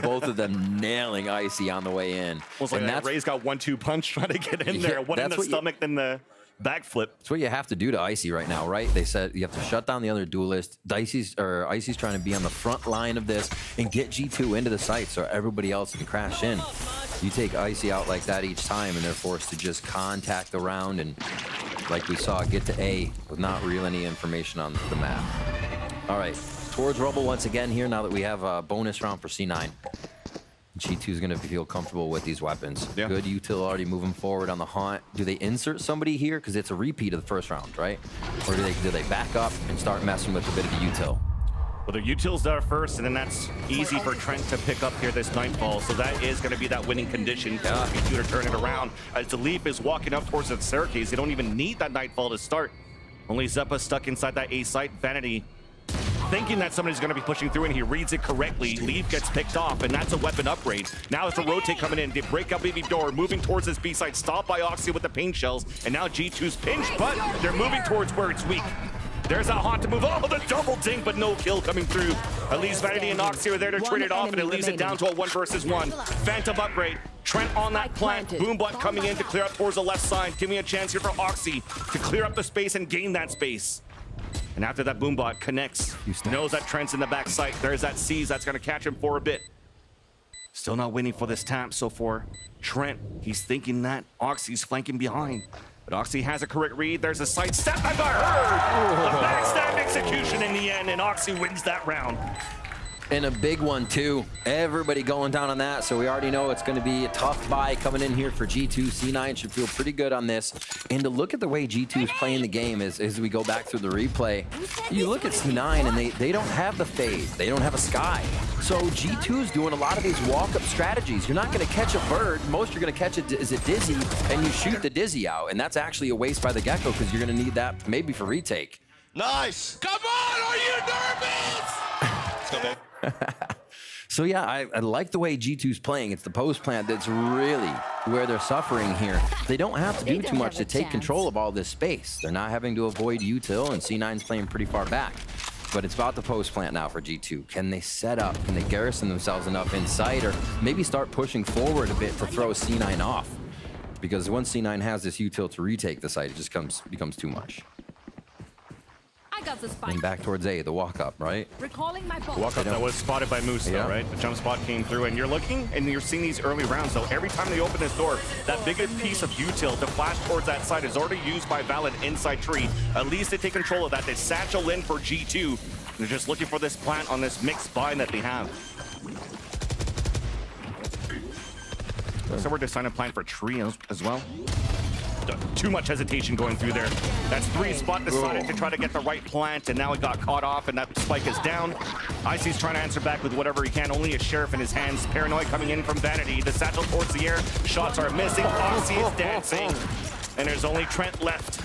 Both of them nailing Icy on the way in. Almost like that Ray's got 1-2 punch trying to get in there. One in the stomach, then the backflip. That's what you have to do to Icy right now, right? They said you have to shut down the other duelist. Icy's trying to be on the front line of this and get G2 into the site so everybody else can crash in. You take Icy out like that each time, and they're forced to just contact the round and, like we saw, get to A with not real any information on the map. All right, towards Rubble once again here now that we have a bonus round for C9. G2 is going to feel comfortable with these weapons. Good util already moving forward on the haunt. Do they insert somebody here? Because it's a repeat of the first round, right? Or do they back up and start messing with a bit of the util? Well, the util's there first, and then that's easy for Trent to pick up here this Nightfall. So that is going to be that winning condition for G2 to turn it around. As the Leaf is walking up towards the staircase, they don't even need that Nightfall to start. Only Zeppa stuck inside that A site. Vanity thinking that somebody's going to be pushing through, and he reads it correctly. Leaf gets picked off, and that's a weapon upgrade. Now it's a rotate coming in. They break up baby door, moving towards this B side, stopped by Oxy with the paint shells, and now G2's pinched, but they're moving towards where it's weak. There's that haunt to move. Oh, the double ding, but no kill coming through. At least Vanity and Oxy are there to trade it off, and it leaves it down to a 1 versus 1. Phantom upgrade. Trent on that plant. Boombot coming in to clear up towards the left side. Giving a chance here for Oxy to clear up the space and gain that space. And after that, Boombot connects. Knows that Trent's in the back sight. There's that C's that's going to catch him for a bit. Still not waiting for this tap. So for Trent, he's thinking that Oxy's flanking behind. But Oxy has a correct read. There's a side step by her. A backstab execution in the end, and Oxy wins that round. And a big one too. Everybody going down on that, so we already know it's going to be a tough buy coming in here for G2. C9 should feel pretty good on this. And to look at the way G2 is playing the game as we go back through the replay, you look at C9 and they don't have the fade. They don't have a sky. So G2 is doing a lot of these walk-up strategies. You're not going to catch a bird. Most you're going to catch is a dizzy, and you shoot the dizzy out. And that's actually a waste by the Gecko because you're going to need that maybe for retake. Nice. Come on, are you nervous? Let's go, babe. So yeah, I like the way G2's playing. It's the post plant that's really where they're suffering here. They don't have to do too much to take control of all this space. They're not having to avoid util, and C9's playing pretty far back. But it's about the post plant now for G2. Can they set up? Can they garrison themselves enough inside, or maybe start pushing forward a bit to throw C9 off? Because once C9 has this util to retake the site, it just becomes too much. And back towards A, the walk up, right? Recalling my Walk up that was spotted by Moose, though, right? The jump spot came through, and you're looking, and you're seeing these early rounds, though. Every time they open this door, that big piece of util to flash towards that side is already used by VALORANT inside tree. At least they take control of that. They satchel in for G2. They're just looking for this plant on this mixed bind that they have. So we're deciding to plant for tree as well. Too much hesitation going through there. That's 3 spot decided to try to get the right plant, and now it got caught off, and that spike is down. Icy's trying to answer back with whatever he can. Only a sheriff in his hands. Paranoid coming in from Vanity. The satchel towards the air. Shots are missing. Oxy is dancing. And there's only Trent left.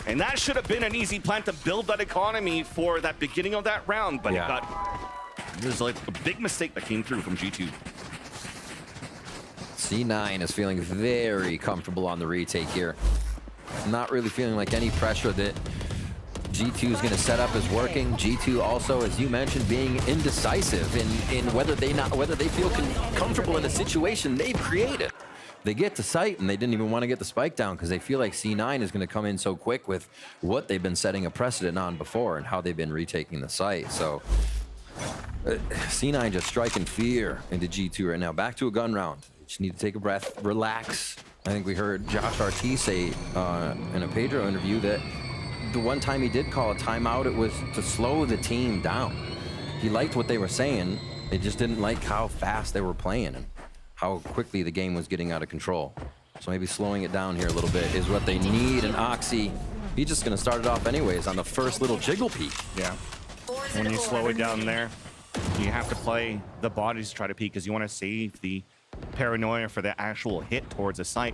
And that should have been an easy plant to build that economy for that beginning of that round, but it got... There's like a big mistake that came through from G2. C9 is feeling very comfortable on the retake here. Not really feeling like any pressure that G2 is going to set up is working. G2 also, as you mentioned, being indecisive in whether they feel comfortable in the situation they've created. They get to site and they didn't even want to get the spike down because they feel like C9 is going to come in so quick with what they've been setting a precedent on before and how they've been retaking the site. So C9 just striking fear into G2 right now. Back to a gun round. Just need to take a breath, relax. I think we heard Josh RT say in a Pedro interview that the one time he did call a timeout, it was to slow the team down. He liked what they were saying. They just didn't like how fast they were playing and how quickly the game was getting out of control. So maybe slowing it down here a little bit is what they need. And Oxy, he's just going to start it off anyways on the first little jiggle peek. Yeah. When you slow it down there, you have to play the bodies to try to peek because you want to save the paranoia for the actual hit towards the site.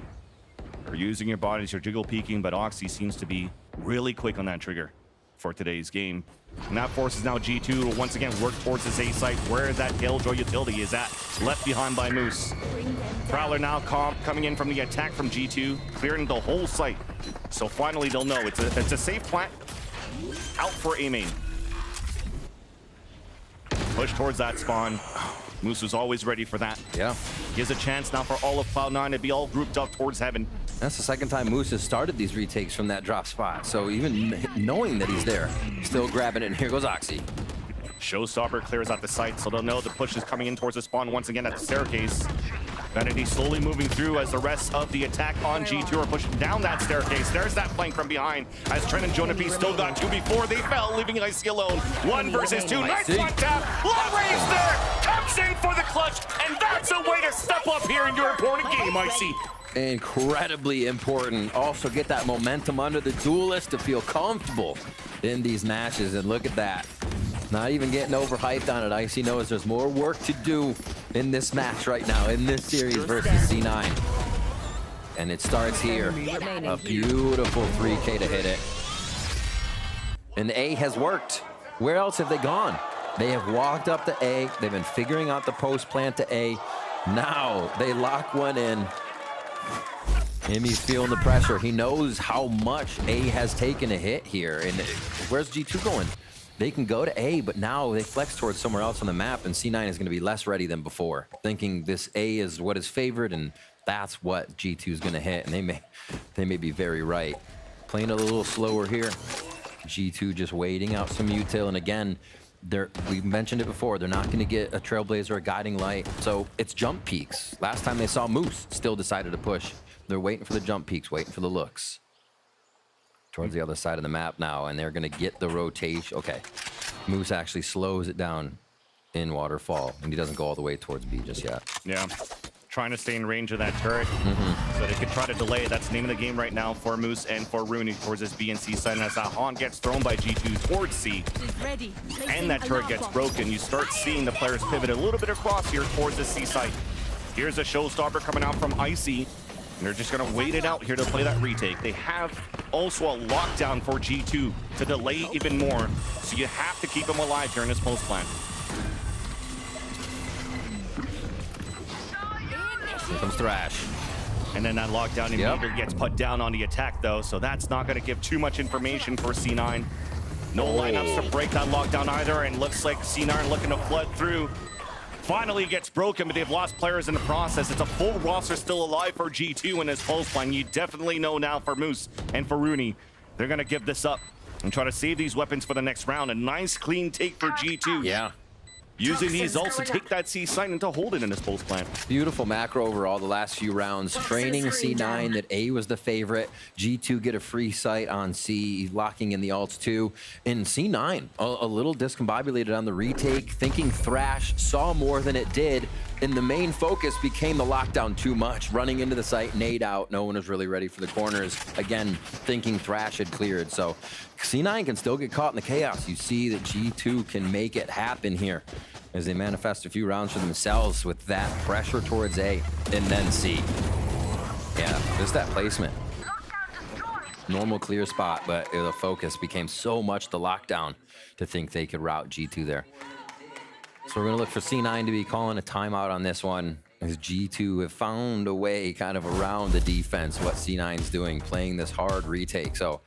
You're using your bodies, you're jiggle peeking, but Oxy seems to be really quick on that trigger for today's game. And that forces now G2 to once again work towards this A site where that Killjoy utility is at, left behind by Moose. Prowler now coming in from the attack from G2, clearing the whole site. So finally they'll know it's a safe plant out for A main. Push towards that spawn. Moose was always ready for that. Yeah. Gives a chance now for all of Cloud9 to be all grouped up towards heaven. That's the second time Moose has started these retakes from that drop spot. So even knowing that he's there, still grabbing it, and here goes Oxy. Showstopper clears out the site, so they'll know the push is coming in towards the spawn once again at the staircase. Vanity slowly moving through as the rest of the attack on G2 are pushing down that staircase. There's that flank from behind as Trent and Jonah P still got 2 before they fell, leaving Icy alone. 1 versus 2. Nice one tap. Long range there. Comes in for the clutch, and that's a way to step up here in your important game, Icy. Incredibly important. Also get that momentum under the duelist to feel comfortable in these matches. And look at that. Not even getting overhyped on it. Icy knows there's more work to do in this match right now, in this series versus C9. And it starts here. A beautiful 3K to hit it. And A has worked. Where else have they gone? They have walked up to A. They've been figuring out the post plant to A. Now they lock one in. He's feeling the pressure. He knows how much A has taken a hit here. And where's G2 going? They can go to A, but now they flex towards somewhere else on the map, and C9 is going to be less ready than before, thinking this A is what is favored, and that's what G2 is going to hit, and they may be very right. Playing a little slower here. G2 just waiting out some util, and again, we mentioned it before, they're not going to get a Trailblazer or a Guiding Light, so it's jump peaks. Last time they saw Moose, still decided to push. They're waiting for the jump peaks, waiting for the looks. Towards the other side of the map now, and they're going to get the rotation. Okay, Moose actually slows it down in Waterfall, and he doesn't go all the way towards B just yet. Yeah, trying to stay in range of that turret so they can try to delay it. That's the name of the game right now for Moose and for Rooney towards this B and C side. And as that Haunt gets thrown by G2 towards C, and that turret gets broken, you start seeing the players pivot a little bit across here towards the C site. Here's a showstopper coming out from Icy. And they're just going to wait it out here to play that retake. They have also a lockdown for G2 to delay even more. So you have to keep them alive here in this post plan. Here comes Thrash. And then that lockdown immediately gets put down on the attack, though. So that's not going to give too much information for C9. No lineups to break that lockdown either. And looks like C9 looking to flood through. Finally gets broken, but they've lost players in the process. It's a full roster still alive for G2 in this post line. You definitely know now for Moose and for Rooney, they're going to give this up. and try to save these weapons for the next round. A nice clean take for G2. Yeah. Using these ults to take that C site and to hold it in his post plan. Beautiful macro overall the last few rounds. Training C9 that A was the favorite. G2 get a free site on C, locking in the ults too. In C9, a little discombobulated on the retake, thinking Thrash saw more than it did. And the main focus became the lockdown too much. Running into the site, nade out. No one was really ready for the corners. Again, thinking Thrash had cleared. So C9 can still get caught in the chaos. You see that G2 can make it happen here as they manifest a few rounds for themselves with that pressure towards A and then C. Yeah, just that placement. Normal clear spot, but the focus became so much the lockdown to think they could route G2 there. So we're gonna look for C9 to be calling a timeout on this one as G2 have found a way kind of around the defense, what C9's doing, playing this hard retake. So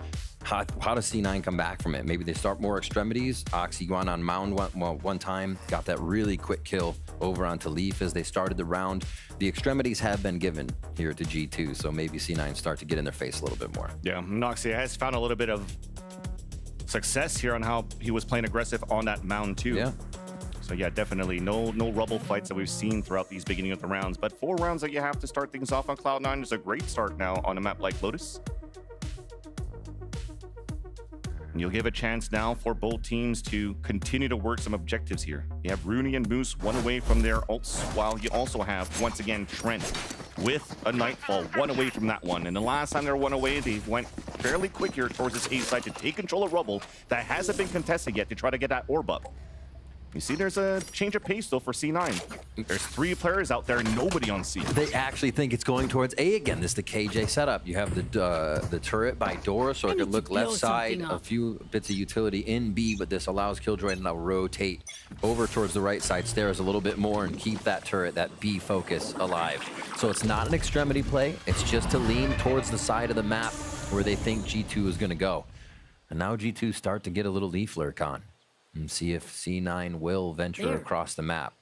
how does C9 come back from it? Maybe they start more extremities. Oxy went on Mound one time, got that really quick kill over onto Leaf as they started the round. The extremities have been given here to G2, so maybe C9 start to get in their face a little bit more. Yeah, Noxy has found a little bit of success here on how he was playing aggressive on that Mound too. Yeah. So yeah, definitely no rubble fights that we've seen throughout these beginning of the rounds. But 4 rounds that you have to start things off on Cloud9 is a great start now on a map like Lotus. And you'll give a chance now for both teams to continue to work some objectives here. You have Rooney and Moose 1 away from their ults, while you also have, once again, Trent with a Nightfall 1 away from that one. And the last time they were 1 away, they went fairly quick here towards this A side to take control of Rubble that hasn't been contested yet to try to get that orb up. You see, there's a change of pace, though, for C9. There's 3 players out there, nobody on C. They actually think it's going towards A again. This is the KJ setup. You have the turret by door, so it could look left side. A few bits of utility in B, but this allows Killjoy to now rotate over towards the right side stairs a little bit more and keep that turret, that B focus, alive. So it's not an extremity play. It's just to lean towards the side of the map where they think G2 is going to go. And now G2 start to get a little leaf lurk on. And see if C9 will venture across the map.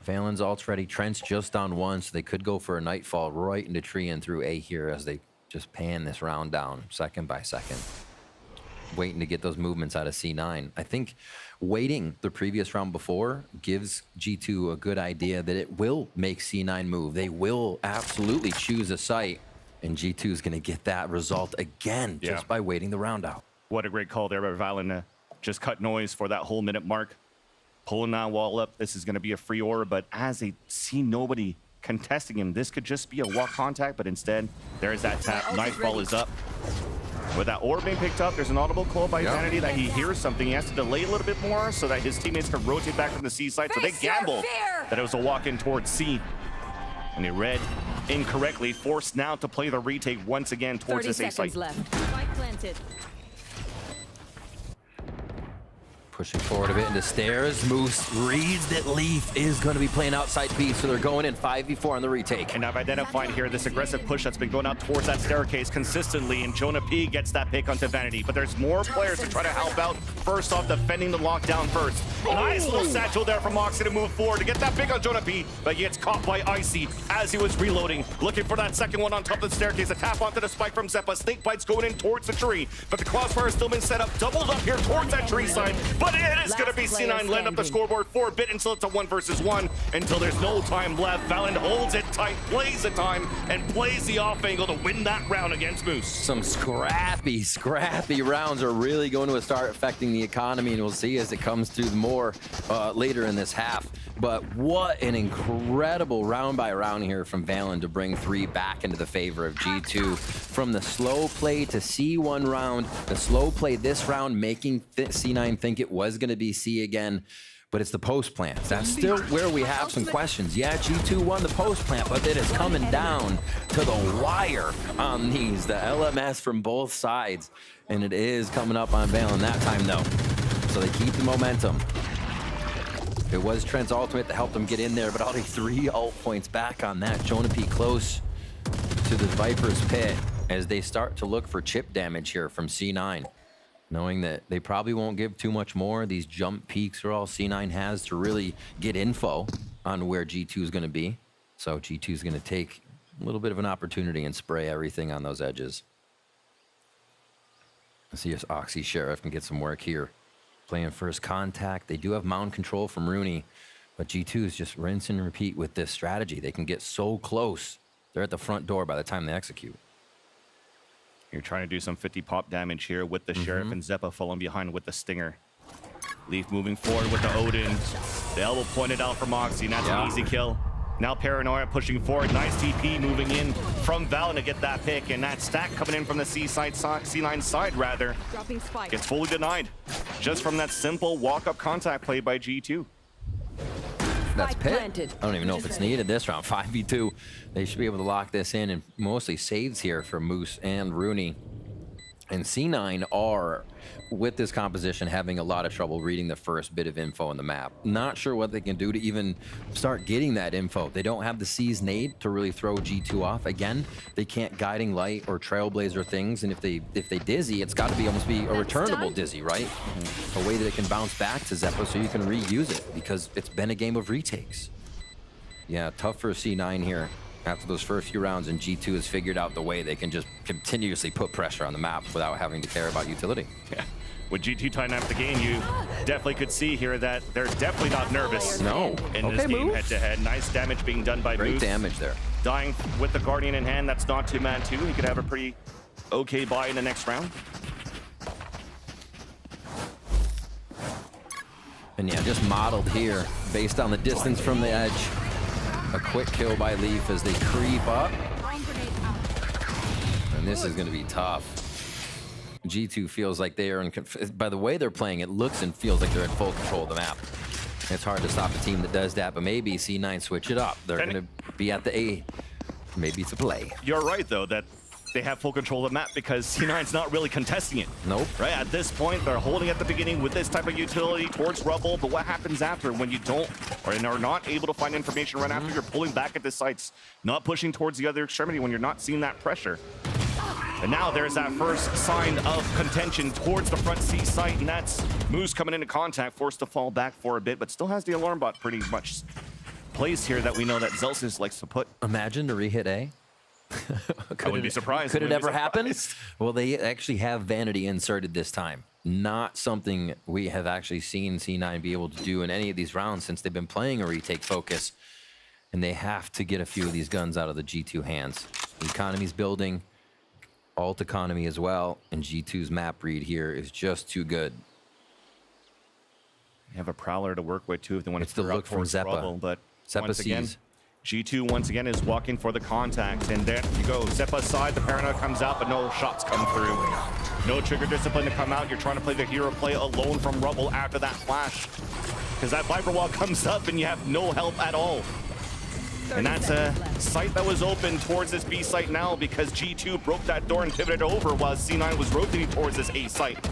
Valen's ult's ready. Trent's just on 1, so they could go for a Nightfall right into tree and through A here as they just pan this round down second by second. Waiting to get those movements out of C9. I think waiting the previous round before gives G2 a good idea that it will make C9 move. They will absolutely choose a site, and G2 is going to get that result again just by waiting the round out. What a great call there by Valen. Just cut noise for that whole minute mark. Pulling that wall up. This is going to be a free orb, but as they see nobody contesting him, this could just be a walk contact, but instead, there's that tap. Nightfall is up. With that orb being picked up, there's an audible call by Vanity that he hears something. He has to delay a little bit more so that his teammates can rotate back from the C side. So they gamble that it was a walk in towards C. And they read incorrectly, forced now to play the retake once again towards this A site. Spike planted. Pushing forward a bit into stairs. Moose reads that Leaf is going to be playing outside B, so they're going in 5v4 on the retake. And I've identified here this aggressive push that's been going out towards that staircase consistently, and Jonah P gets that pick onto Vanity. But there's more players to try to help out. First off, defending the lockdown first. Nice little satchel there from Moxie to move forward to get that pick on Jonah P, but he gets caught by Icy as he was reloading. Looking for that second one on top of the staircase. A tap onto the spike from Zeppa. Snake bites going in towards the tree, but the crossfire has still been set up, doubled up here towards that tree side. But it is going to be C9 land up the scoreboard for a bit until it's a 1 versus 1, until there's no time left. Valen holds it tight, plays the time, and plays the off angle to win that round against Moose. Some scrappy rounds are really going to start affecting the economy, and we'll see as it comes to more later in this half. But what an incredible round by round here from Valen to bring 3 back into the favor of G2. From the slow play to C1 round, the slow play this round making C9 think it was going to be C again, but it's the post plants. That's still where we have some questions. Yeah, G2 won the post plant, but it is coming down to the wire on these. The LMS from both sides, and it is coming up on Valen that time though. So they keep the momentum. It was Trent's ultimate that helped him get in there, but already 3 ult points back on that. Jonah P close to the Viper's pit as they start to look for chip damage here from C9. Knowing that they probably won't give too much more. These jump peaks are all C9 has to really get info on where G2 is going to be. So G2 is going to take a little bit of an opportunity and spray everything on those edges. Let's see if Oxy Sheriff can get some work here. Playing first contact. They do have mound control from Rooney, but G2 is just rinse and repeat with this strategy. They can get so close. They're at the front door by the time they execute. You're trying to do some 50 pop damage here with the Sheriff and Zeppa following behind with the Stinger. Leaf moving forward with the Odin. The elbow pointed out from Oxy, and that's an easy kill. Now Paranoia pushing forward. Nice TP moving in from Valen to get that pick, and that stack coming in from the C9 side rather. Gets fully denied just from that simple walk-up contact play by G2. That's Pit. I don't even know if it's needed this round. 5v2. They should be able to lock this in, and mostly saves here for Moose and Rooney. And C9 are, with this composition, having a lot of trouble reading the first bit of info on the map. Not sure what they can do to even start getting that info. They don't have the C's nade to really throw G2 off. Again, they can't Guiding Light or Trailblazer things, and if they dizzy, it's got to be almost be a returnable dizzy, right? A way that it can bounce back to Zeppo so you can reuse it, because it's been a game of retakes. Yeah, tough for C9 here. After those first few rounds, and G2 has figured out the way they can just continuously put pressure on the map without having to care about utility. Yeah. With G2 tying up the game, you definitely could see here that they're definitely not nervous. No. In this game head-to-head. Nice damage being done by Moose. Great damage there. Dying with the Guardian in hand. That's not 2-man 2. He could have a pretty okay buy in the next round. And yeah, just modeled here based on the distance from the edge. A quick kill by Leaf as they creep up. And this is going to be tough. G2 feels like they are in... By the way they're playing, it looks and feels like they're in full control of the map. It's hard to stop a team that does that, but maybe C9 switch it up. They're going to be at the A. Maybe it's a play. You're right, though, that they have full control of the map because C9's not really contesting it. Nope. Right, at this point, they're holding at the beginning with this type of utility towards Rubble, but what happens after when you don't or are not able to find information right after you're pulling back at the sites, not pushing towards the other extremity when you're not seeing that pressure? And now there's that first sign of contention towards the front C site, and that's Moose coming into contact, forced to fall back for a bit, but still has the alarm bot pretty much placed here that we know that Zelsis likes to put. Imagine to re-hit A. I wouldn't be surprised. Could it ever happen? Well, they actually have Vanity inserted this time. Not something we have actually seen C9 be able to do in any of these rounds since they've been playing a retake focus. And they have to get a few of these guns out of the G2 hands. The economy's building. Alt economy as well. And G2's map read here is just too good. You have a Prowler to work with, too, if they want to the look from Zeppa. Rubble, but Zeppa once again, sees. G2 once again is walking for the contact, and there you go. Zeppa's side, the Paranoia comes out, but no shots come through. No trigger discipline to come out. You're trying to play the hero play alone from Rubble after that flash. Because that Viper Wall comes up and you have no help at all. And that's a site that was open towards this B site now because G2 broke that door and pivoted over while C9 was rotating towards this A site.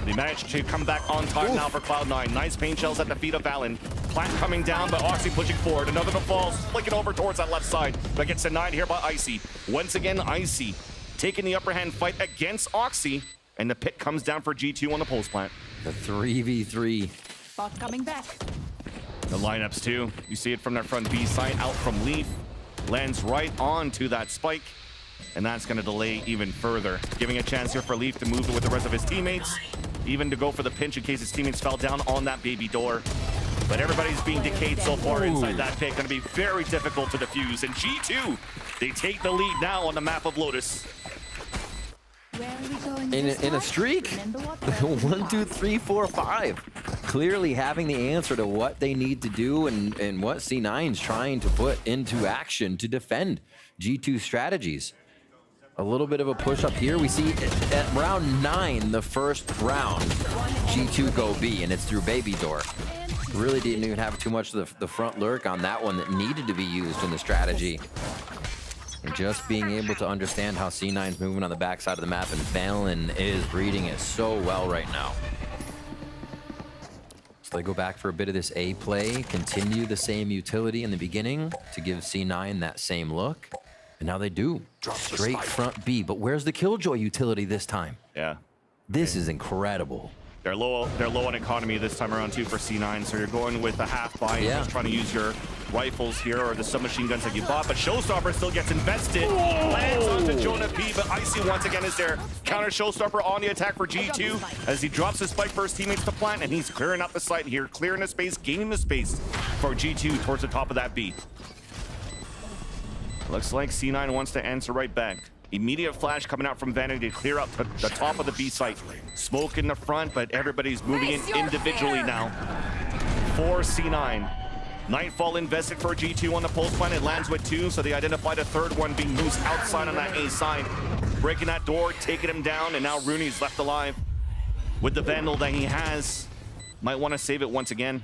They managed to come back on time now for Cloud9. Nice pain shells at the feet of Valen. Plant coming down, but Oxy pushing forward. Another to falls, flicking over towards that left side, but gets denied here by Icy. Once again, Icy taking the upper hand fight against Oxy, and the pit comes down for G2 on the pulse plant. The 3v3. Bot coming back. The lineups too. You see it from their front B site, out from Leaf. Lands right onto that spike, and that's going to delay even further. Giving a chance here for Leaf to move with the rest of his teammates, even to go for the pinch in case his teammates fell down on that baby door. But everybody's being decayed so far inside that pit. Going to be very difficult to defuse. And G2, they take the lead now on the map of Lotus. In a streak? 1, 2, 3, 4, 5. Clearly having the answer to what they need to do and what C9's trying to put into action to defend G2 strategies. A little bit of a push up here. We see at round 9, the first round, G2 go B, and it's through Baby Door. Really didn't even have too much of the front lurk on that one that needed to be used in the strategy. And just being able to understand how C9's moving on the backside of the map, and Valen is reading it so well right now. So they go back for a bit of this A play, continue the same utility in the beginning to give C9 that same look. And now they do. Straight front B, but where's the Killjoy utility this time? Yeah. This is incredible. They're low on economy this time around too for C9, so you're going with a half buy and just trying to use your rifles here or the submachine guns that you bought, but Showstopper still gets invested. Lands onto Jonah P, but Icy once again is there. Counter Showstopper on the attack for G2 as he drops his spike for his teammates to plant, and he's clearing up the site here, clearing the space, gaining the space for G2 towards the top of that B. Looks like C9 wants to answer right back. Immediate flash coming out from Vanity to clear up the top of the B site. Smoke in the front, but everybody's moving in individually now. For C9. Nightfall invested for G2 on the pulse plan. It lands with 2, so they identified a third one being Moose outside on that A side. Breaking that door, taking him down, and now Rooney's left alive. With the Vandal that he has, might want to save it once again.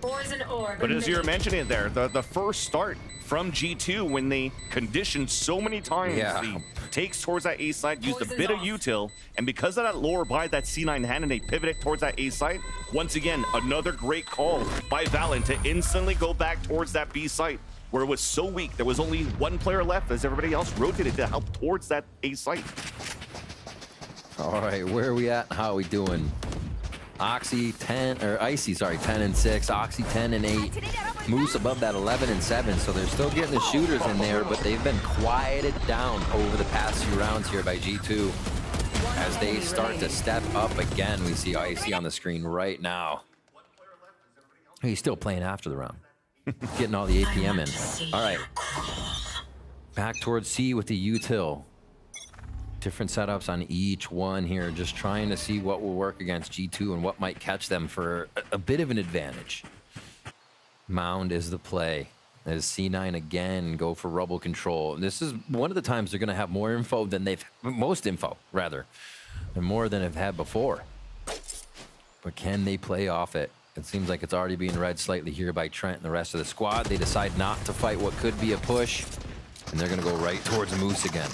But as you were mentioning it there, the first start from G2 when they conditioned so many times the takes towards that A side, used a bit of util, and because of that lower buy that C9 had and they pivoted towards that A side, once again, another great call by Valorant to instantly go back towards that B site where it was so weak. There was only one player left as everybody else rotated to help towards that A site. All right, where are we at? How are we doing? Icy, 10 and 6, Oxy 10 and 8, Moose above that 11 and 7, so they're still getting the shooters in there, but they've been quieted down over the past few rounds here by G2. As they start to step up again, we see Icy on the screen right now. He's still playing after the round, getting all the APM in. All right, back towards C with the util. Different setups on each one here, just trying to see what will work against G2 and what might catch them for a bit of an advantage. Mound is the play as C9 again go for rubble control. And this is one of the times they're going to have more info than most info rather, and more than they've had before. But can they play off it? It seems like it's already being read slightly here by Trent and the rest of the squad. They decide not to fight what could be a push, and they're going to go right towards Moose again.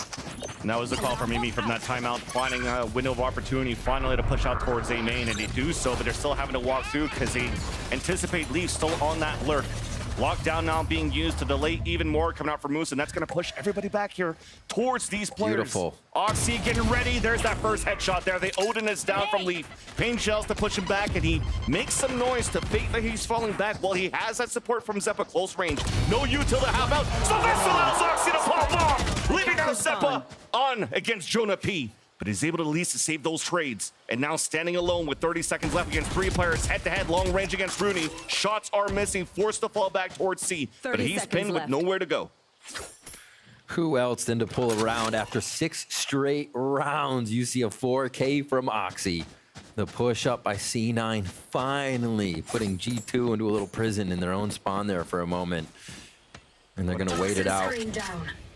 And that was the call for Mimi from that timeout, finding a window of opportunity finally to push out towards A main, and they do so, but they're still having to walk through because they anticipate Leaf still on that lurk. Lockdown now being used to delay even more coming out for Moose, and that's going to push everybody back here towards these players. Beautiful. Oxy getting ready. There's that first headshot there. The Odin is down from Leaf. Pain shells to push him back, and he makes some noise to fake that he's falling back while he has that support from Zeppa close range. No util to have out, so this allows Oxy to pop off, leaving out Zeppa on against Jonah P. But he's able to at least to save those trades. And now standing alone with 30 seconds left against 3 players, head-to-head, long range against Rooney. Shots are missing, forced to fall back towards C. But he's pinned with nowhere to go. Who else than to pull around after 6 straight rounds? You see a 4K from Oxy. The push up by C9 finally putting G2 into a little prison in their own spawn there for a moment. And they're gonna wait it out.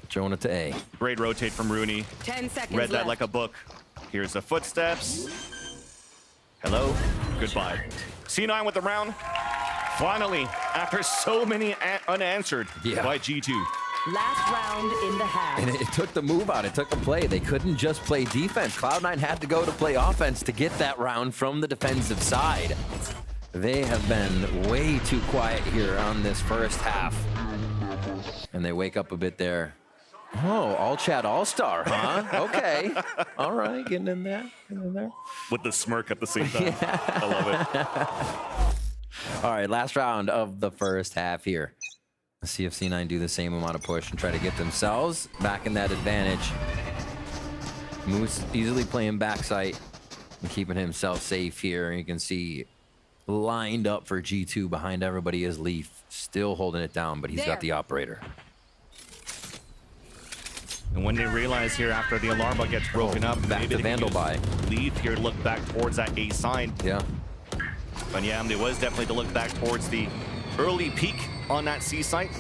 Jonah to A. Great rotate from Rooney. 10 seconds Read that left. like a book. Here's the footsteps. Hello, goodbye. C9 with the round. Finally, after so many unanswered by G2. Last round in the half. And it took the move out. It took a play. They couldn't just play defense. Cloud9 had to go to play offense to get that round from the defensive side. They have been way too quiet here on this first half. And they wake up a bit there. Oh, all chat all-star, huh? Okay. All right, getting in there. Getting in there. With the smirk at the same time. I love it. All right, last round of the first half here. Let's see if C9 do the same amount of push and try to get themselves back in that advantage. Moose easily playing backside and keeping himself safe here. You can see lined up for G2 behind everybody is Leaf. Still holding it down, but he's got the operator. And when they realize here after the alarm bug gets broken up, back to Vandal buy. Leaf here look back towards that A side. Yeah. But yeah, there was definitely to look back towards the early peak on that C site.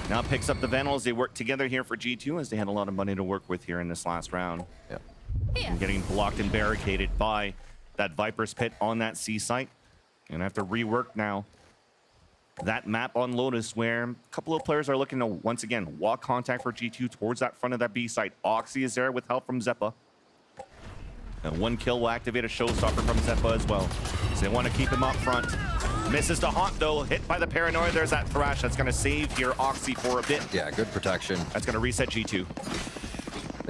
Now picks up the Vandals. They work together here for G2 as they had a lot of money to work with here in this last round. Yeah. And getting blocked and barricaded by that Viper's Pit on that C site. And have to rework now that map on Lotus where a couple of players are looking to once again walk contact for G2 towards that front of that B site. Oxy is there with help from Zeppa. And 1 kill will activate a showstopper from Zeppa as well. So they want to keep him up front. Misses to Haunt though, hit by the Paranoia. There's that Thrash that's going to save here Oxy for a bit. Yeah, good protection. That's going to reset G2.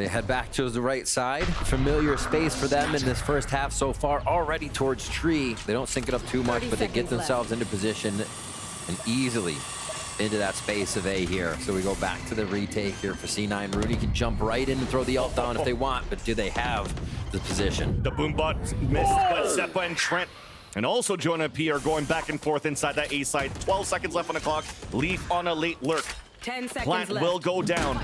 They head back to the right side. Familiar space for them in this first half so far, already towards tree. They don't sync it up too much, but they get themselves into position and easily into that space of A here. So we go back to the retake here for C9. Rudy can jump right in and throw the ult down if they want, but do they have the position? The boom bot missed, but Zeppa and Trent and also Jonah P are going back and forth inside that A side. 12 seconds left on the clock. Leaf on a late lurk. 10 seconds Plant left. will go down,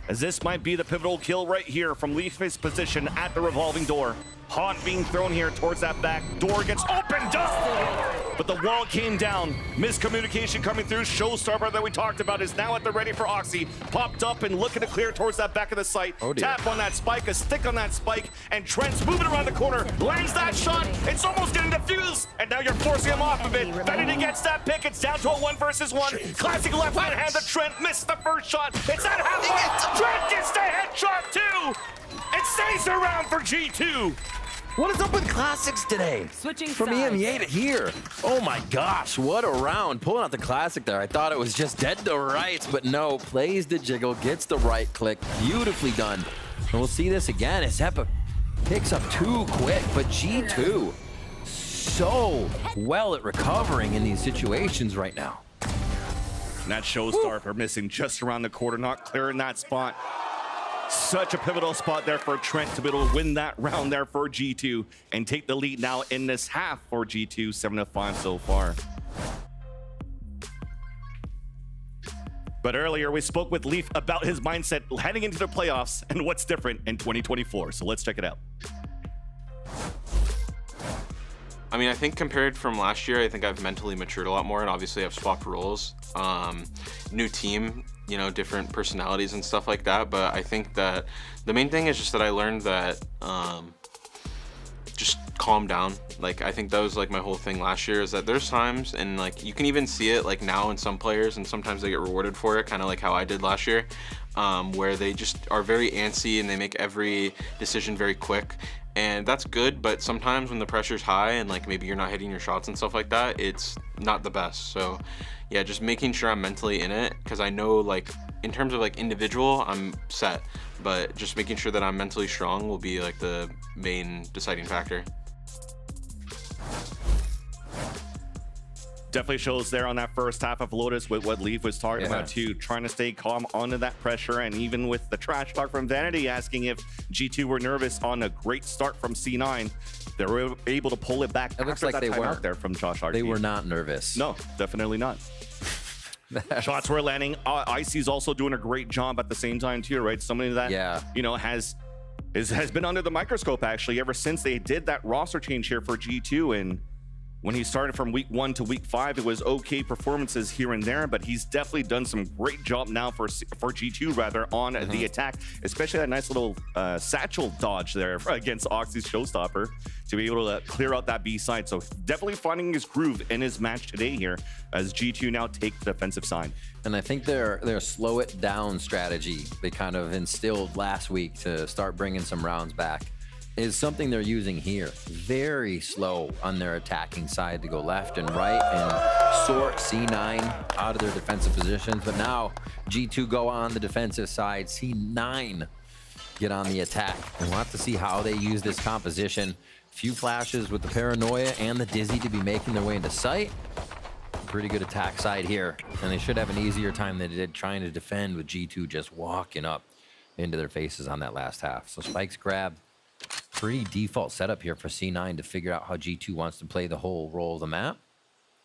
as this might be the pivotal kill right here from Leaf's position at the revolving door. Haunt being thrown here towards that back. Door gets opened up, but the wall came down. Miscommunication coming through. Showstopper that we talked about is now at the ready for Oxy. Popped up and looking to clear towards that back of the site. Oh dear. Tap on that spike, a stick on that spike, and Trent's moving around the corner. Lands that shot. It's almost getting defused, and now you're forcing him off of it. Vanity gets that pick. It's down to a 1 versus 1. Classic left hand to Trent. Missed the first shot. It's at half. Trent gets the headshot too. It stays around for G2. What is up with classics today? Switching From sides. EMEA to here. Oh my gosh, what a round. Pulling out the classic there. I thought it was just dead to rights, but no. Plays the jiggle, gets the right click. Beautifully done. And we'll see this again as Zeppa picks up too quick, but G2 so well at recovering in these situations right now. And that Showstopper missing just around the corner, not clearing that spot. Such a pivotal spot there for Trent to be able to win that round there for G2 and take the lead now in this half for G2, 7-5 so far. But earlier we spoke with Leaf about his mindset heading into the playoffs and what's different in 2024. So let's check it out. I mean, I think compared from last year, I think I've mentally matured a lot more, and obviously I've swapped roles. New team, you know, different personalities and stuff like that. But I think that the main thing is just that I learned that just calm down. Like, I think that was like my whole thing last year, is that there's times, and like you can even see it like now in some players, and sometimes they get rewarded for it, kind of like how I did last year, where they just are very antsy and they make every decision very quick. And that's good, but sometimes when the pressure's high and like maybe you're not hitting your shots and stuff like that, it's not the best. So yeah, just making sure I'm mentally in it, because I know like in terms of like individual, I'm set, but just making sure that I'm mentally strong will be like the main deciding factor. Definitely shows there on that first half of Lotus with what Leaf was talking about too, trying to stay calm under that pressure, and even with the trash talk from Vanity asking if G2 were nervous on a great start from C9, they were able to pull it back. It looks after like that they timeout weren't. there from Josh RT. They were not nervous. No, definitely not. Shots were landing. Icy's also doing a great job at the same time too, right? Somebody that you know has been under the microscope actually ever since they did that roster change here for G2. And when he started from week 1 to week 5, it was okay performances here and there, but he's definitely done some great job now for G2 rather on the attack, especially that nice little satchel dodge there against Oxy's Showstopper to be able to clear out that B side. So definitely finding his groove in his match today here as G2 now take the defensive side. And I think their slow it down strategy they kind of instilled last week to start bringing some rounds back is something they're using here. Very slow on their attacking side to go left and right and sort C9 out of their defensive positions. But now G2 go on the defensive side, C9 get on the attack. And we'll have to see how they use this composition. Few flashes with the paranoia and the dizzy to be making their way into sight. Pretty good attack side here. And they should have an easier time than they did trying to defend with G2 just walking up into their faces on that last half. So spikes grab. Pretty default setup here for C9 to figure out how G2 wants to play the whole role of the map.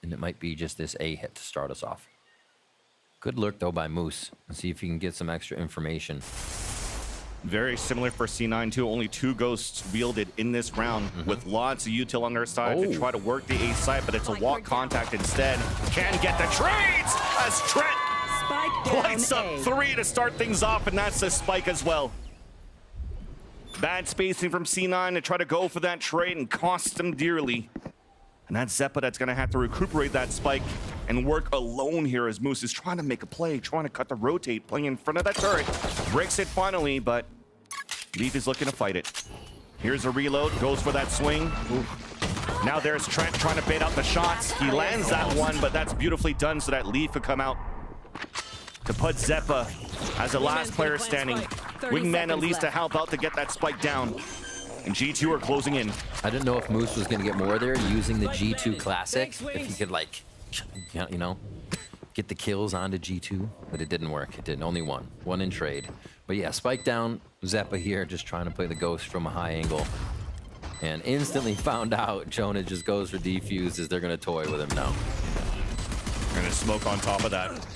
And it might be just this A hit to start us off. Good lurk though by Moose. And see if he can get some extra information. Very similar for C9 too. Only 2 ghosts wielded in this round with lots of util on their side to try to work the A side, but it's a walk contact instead. Can get the trades as Trent lights up 3 to start things off, and that's a spike as well. Bad spacing from C9 to try to go for that trade and cost them dearly. And that's Zeppa that's going to have to recuperate that spike and work alone here as Moose is trying to make a play, trying to cut the rotate, playing in front of that turret. Breaks it finally, but Leaf is looking to fight it. Here's a reload, goes for that swing. Oof. Now there's Trent trying to bait out the shots. He lands that one, but that's beautifully done so that Leaf could come out to put Zeppa as the last player standing Wingman at least to help out to get that spike down. And G2 are closing in. I didn't know if Moose was going to get more there using the G2 Classic. If he could, like, you know, get the kills onto G2. But it didn't work. It didn't. Only one. One in trade. But yeah, spike down. Zeppa here just trying to play the ghost from a high angle. And instantly found out Jonah just goes for defuse as they're going to toy with him now. Going to smoke on top of that.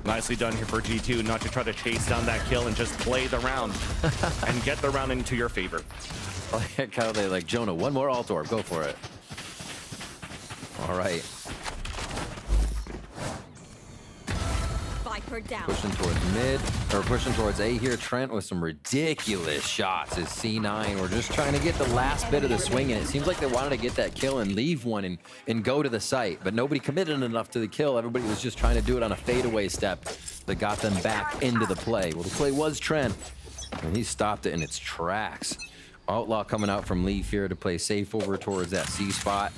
Nicely done here for G2, not to try to chase down that kill and just play the round and get the round into your favor. I like how they like, Jonah, one more alt orb, go for it. All right. Down. Pushing towards mid, or pushing towards A here. Trent with some ridiculous shots as C9. We're just trying to get the last bit of the swing, and it seems like they wanted to get that kill and leave one and go to the site, but nobody committed enough to the kill. Everybody was just trying to do it on a fadeaway step that got them back into the play. Well, the play was Trent, and he stopped it in its tracks. Outlaw coming out from Leaf here to play safe over towards that C spot.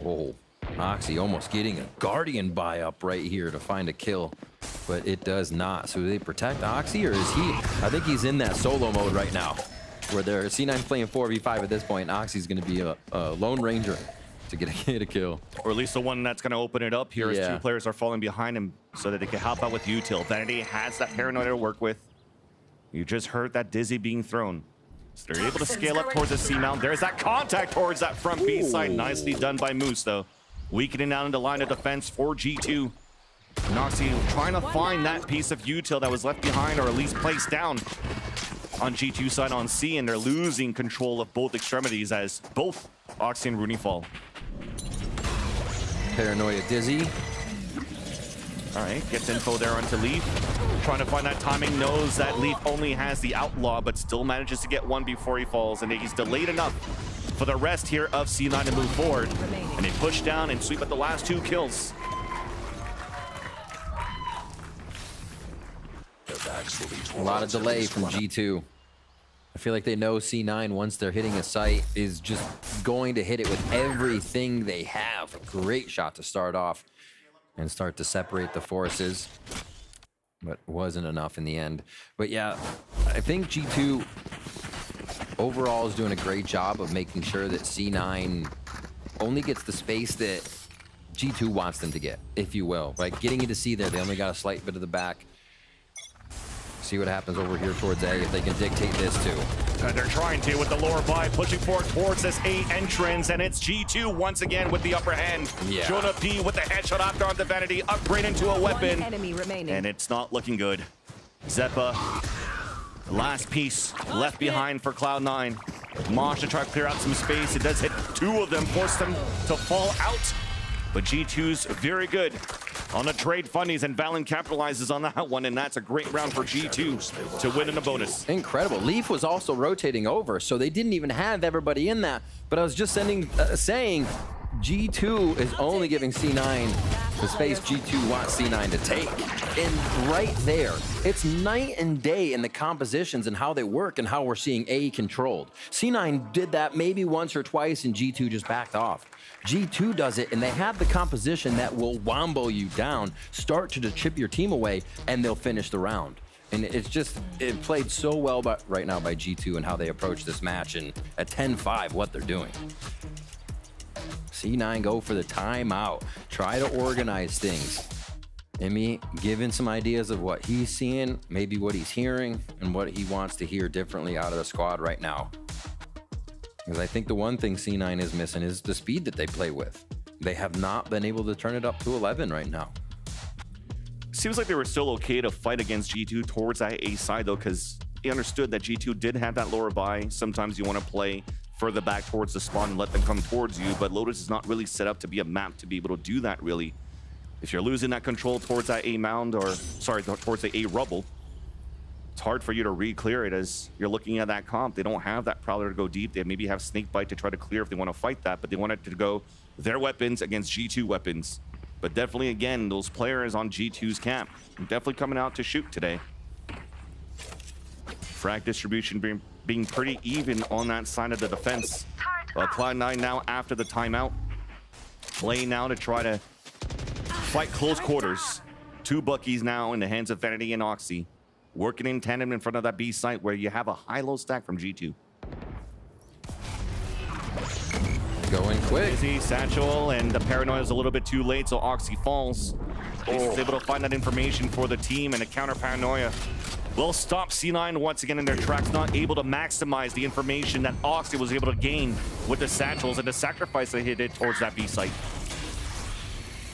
Oh, Oxy almost getting a Guardian buy up right here to find a kill, but it does not. So do they protect Oxy, or is he? I think he's in that solo mode right now, where they're C9's playing 4v5 at this point. And Oxy's going to be a Lone Ranger to get a kill, or at least the one that's going to open it up here. As two players are falling behind him, so that they can help out with util. Vanity has that paranoia to work with. You just heard that Dizzy being thrown. So they're able to scale up towards the C mount. There's that contact towards that front B side. Nicely done by Moose, though. Weakening down into line of defense for G2. Noxy trying to find that piece of util that was left behind, or at least placed down on G2 side on C, and they're losing control of both extremities as both Oxy and Rooney fall. Paranoia Dizzy. All right, gets info there onto Leaf. Trying to find that timing, knows that Leaf only has the Outlaw, but still manages to get one before he falls, and he's delayed enough for the rest here of C9 to move forward. And they push down and sweep at the last 2 kills. A lot of delay from G2. I feel like they know C9, once they're hitting a site, is just going to hit it with everything they have. A great shot to start off and start to separate the forces, but wasn't enough in the end. But yeah, I think G2 overall is doing a great job of making sure that C9 only gets the space that G2 wants them to get, if you will. Like getting into C there, they only got a slight bit of the back. See what happens over here towards A, if they can dictate this too. And they're trying to with the lower buy, pushing forward towards this A entrance, and it's G2 once again with the upper hand. Yeah. Jonah P with the headshot after on Vanity, upgrade into a weapon. Enemy remaining. And it's not looking good. Zeppa, the last piece left behind for Cloud9. Mosh to try to clear out some space. It does hit 2 of them, force them to fall out. But G2's very good on the trade funnies, and VALORANT capitalizes on that one, and that's a great round for G2 to win in a bonus. Incredible. Leaf was also rotating over, so they didn't even have everybody in that. But I was just saying G2 is only giving C9 the space G2 wants C9 to take. And right there, it's night and day in the compositions and how they work and how we're seeing A controlled. C9 did that maybe once or twice, and G2 just backed off. G2 does it, and they have the composition that will wombo you down, start to chip your team away, and they'll finish the round. And it's just, it played so well right now by G2 and how they approach this match, and at 10-5, what they're doing. C9 go for the timeout, try to organize things. Emmy giving some ideas of what he's seeing, maybe what he's hearing, and what he wants to hear differently out of the squad right now. Because I think the one thing C9 is missing is the speed that they play with. They have not been able to turn it up to 11 right now. Seems like they were still okay to fight against G2 towards that A side, though, because they understood that G2 did have that lower buy. Sometimes you want to play further back towards the spawn and let them come towards you, but Lotus is not really set up to be a map to be able to do that, really. If you're losing that control towards that A mound, or, sorry, towards the A rubble, it's hard for you to re-clear it as you're looking at that comp. They don't have that Prowler to go deep. They maybe have Snakebite to try to clear if they want to fight that, but they wanted to go their weapons against G2 weapons. But definitely, again, those players on G2's camp definitely coming out to shoot today. Frag distribution being pretty even on that side of the defense. Cloud9 now after the timeout, playing now to try to fight close quarters. 2 Buckies now in the hands of Vanity and Oxy. working in tandem in front of that B site where you have a high-low stack from G2. Going quick. Busy, Satchel, and the paranoia is a little bit too late, so Oxy falls. He's able to find that information for the team, and a counter paranoia will stop C9 once again in their tracks, not able to maximize the information that Oxy was able to gain with the Satchels and the sacrifice they hit it towards that B site.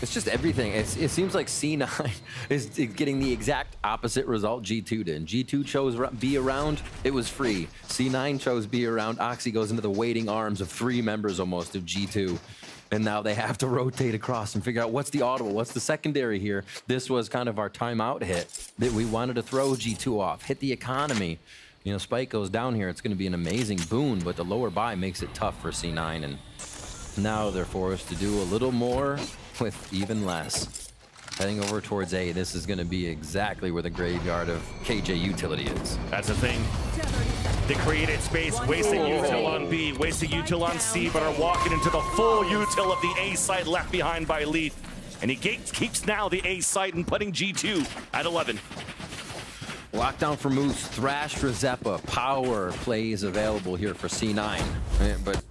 It's just everything. It seems like C9 is getting the exact opposite result G2 did. G2 chose B around, it was free. C9 chose B around, Oxy goes into the waiting arms of 3 members almost of G2. And now they have to rotate across and figure out what's the audible, what's the secondary here. This was kind of our timeout hit that we wanted to throw G2 off, hit the economy. You know, Spike goes down here, it's gonna be an amazing boon, but the lower buy makes it tough for C9, and now they're forced to do a little more with even less. Heading over towards A, this is going to be exactly where the graveyard of KJ utility is. That's the thing. They created space, wasting util on B, wasting util on C, but are walking into the full util of the A site left behind by Leaf. And he keeps now the A site and putting G2 at 11. Lockdown for Moose, Thrash for Zeppa, power plays available here for C9. But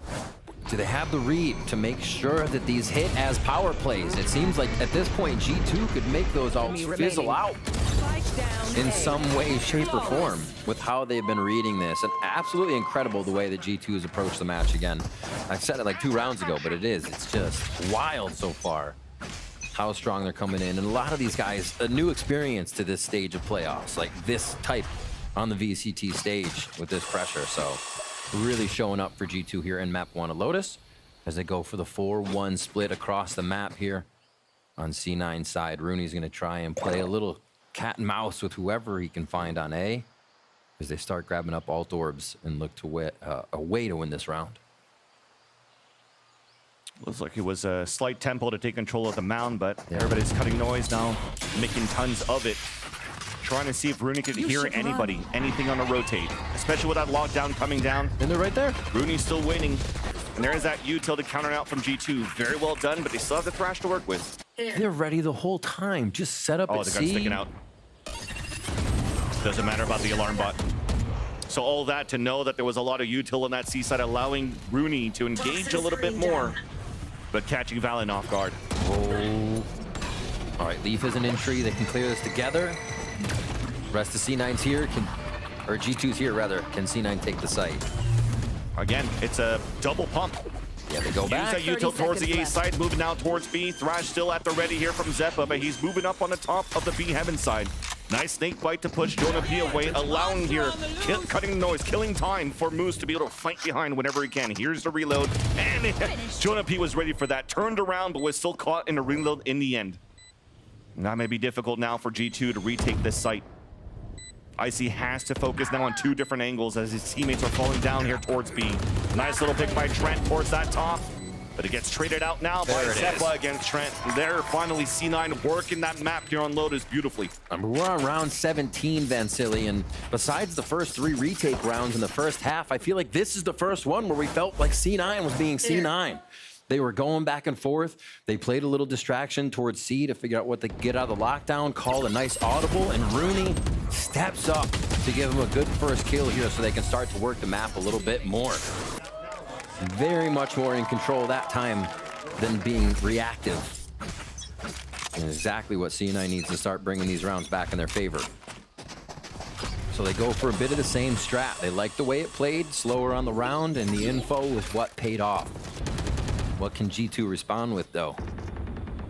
do they have the read to make sure that these hit as power plays? It seems like at this point, G2 could make those all fizzle out in some way, shape, or form with how they've been reading this. And absolutely incredible the way that G2 has approached the match again. I said it like 2 rounds ago, but it's just wild so far how strong they're coming in. And a lot of these guys, a new experience to this stage of playoffs, like this type on the VCT stage with this pressure. So really showing up for G2 here in map 1 of Lotus as they go for the 4-1 split across the map here on C9 side. Rooney's going to try and play a little cat and mouse with whoever he can find on A as they start grabbing up alt orbs and look to a way to win this round. Looks like it was a slight tempo to take control of the mound, but everybody's cutting noise now, making tons of it. Trying to see if Rooney could hear anybody, anything on the rotate, especially with that lockdown coming down. And they're right there. Rooney's still waiting. And there's that util to counter out from G2. Very well done, but they still have the Thrash to work with. They're ready the whole time. Just set up at the C. gun's sticking out. Doesn't matter about the alarm bot. So all that to know that there was a lot of util on that C side, allowing Rooney to engage a little bit more, but catching Valen off guard. Oh. All right, Leaf is an entry. They can clear this together. Rest of C9's here, or G2's here rather. Can C9 take the site? Again, it's a double pump. Yeah, they go back. Use that util towards the A side, moving now towards B. Thrash still at the ready here from Zeppa, but he's moving up on the top of the B heaven side. Nice snake bite to push Jonah P away, allowing here, cutting the noise, killing time for Moose to be able to fight behind whenever he can. Here's the reload, and Jonah P was ready for that. Turned around, but was still caught in a reload in the end. And that may be difficult now for G2 to retake this site. Icy has to focus now on 2 different angles as his teammates are falling down here towards B. Nice little pick by Trent towards that top, but it gets traded out now by Zeppa against Trent. There, finally, C9 working that map here on Lotus beautifully. We're on round 17, Vansili, and besides the first 3 retake rounds in the first half, I feel like this is the first one where we felt like C9 was being C9. They were going back and forth. They played a little distraction towards C to figure out what to get out of the lockdown, called a nice audible, and Rooney steps up to give him a good first kill here so they can start to work the map a little bit more. Very much more in control that time than being reactive. And exactly what C9 needs to start bringing these rounds back in their favor. So they go for a bit of the same strat. They like the way it played, slower on the round, and the info is what paid off. What can G2 respond with, though?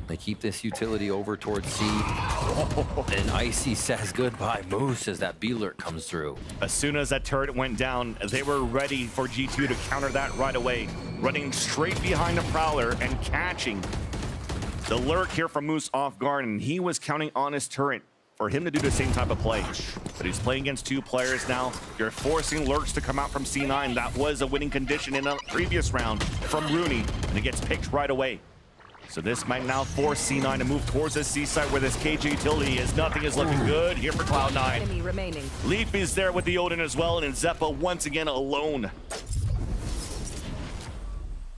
They keep this utility over towards C. And Icy says goodbye, Moose, as that B-lurk comes through. As soon as that turret went down, they were ready for G2 to counter that right away. Running straight behind the Prowler and catching the lurk here from Moose off guard. And he was counting on his turret for him to do the same type of play. But he's playing against 2 players now. You're forcing lurks to come out from C9. That was a winning condition in a previous round from Rooney, and it gets picked right away. So this might now force C9 to move towards this C site where this KJ utility is. Nothing is looking good here for Cloud9. Leaf is there with the Odin as well, and Zeppa once again alone.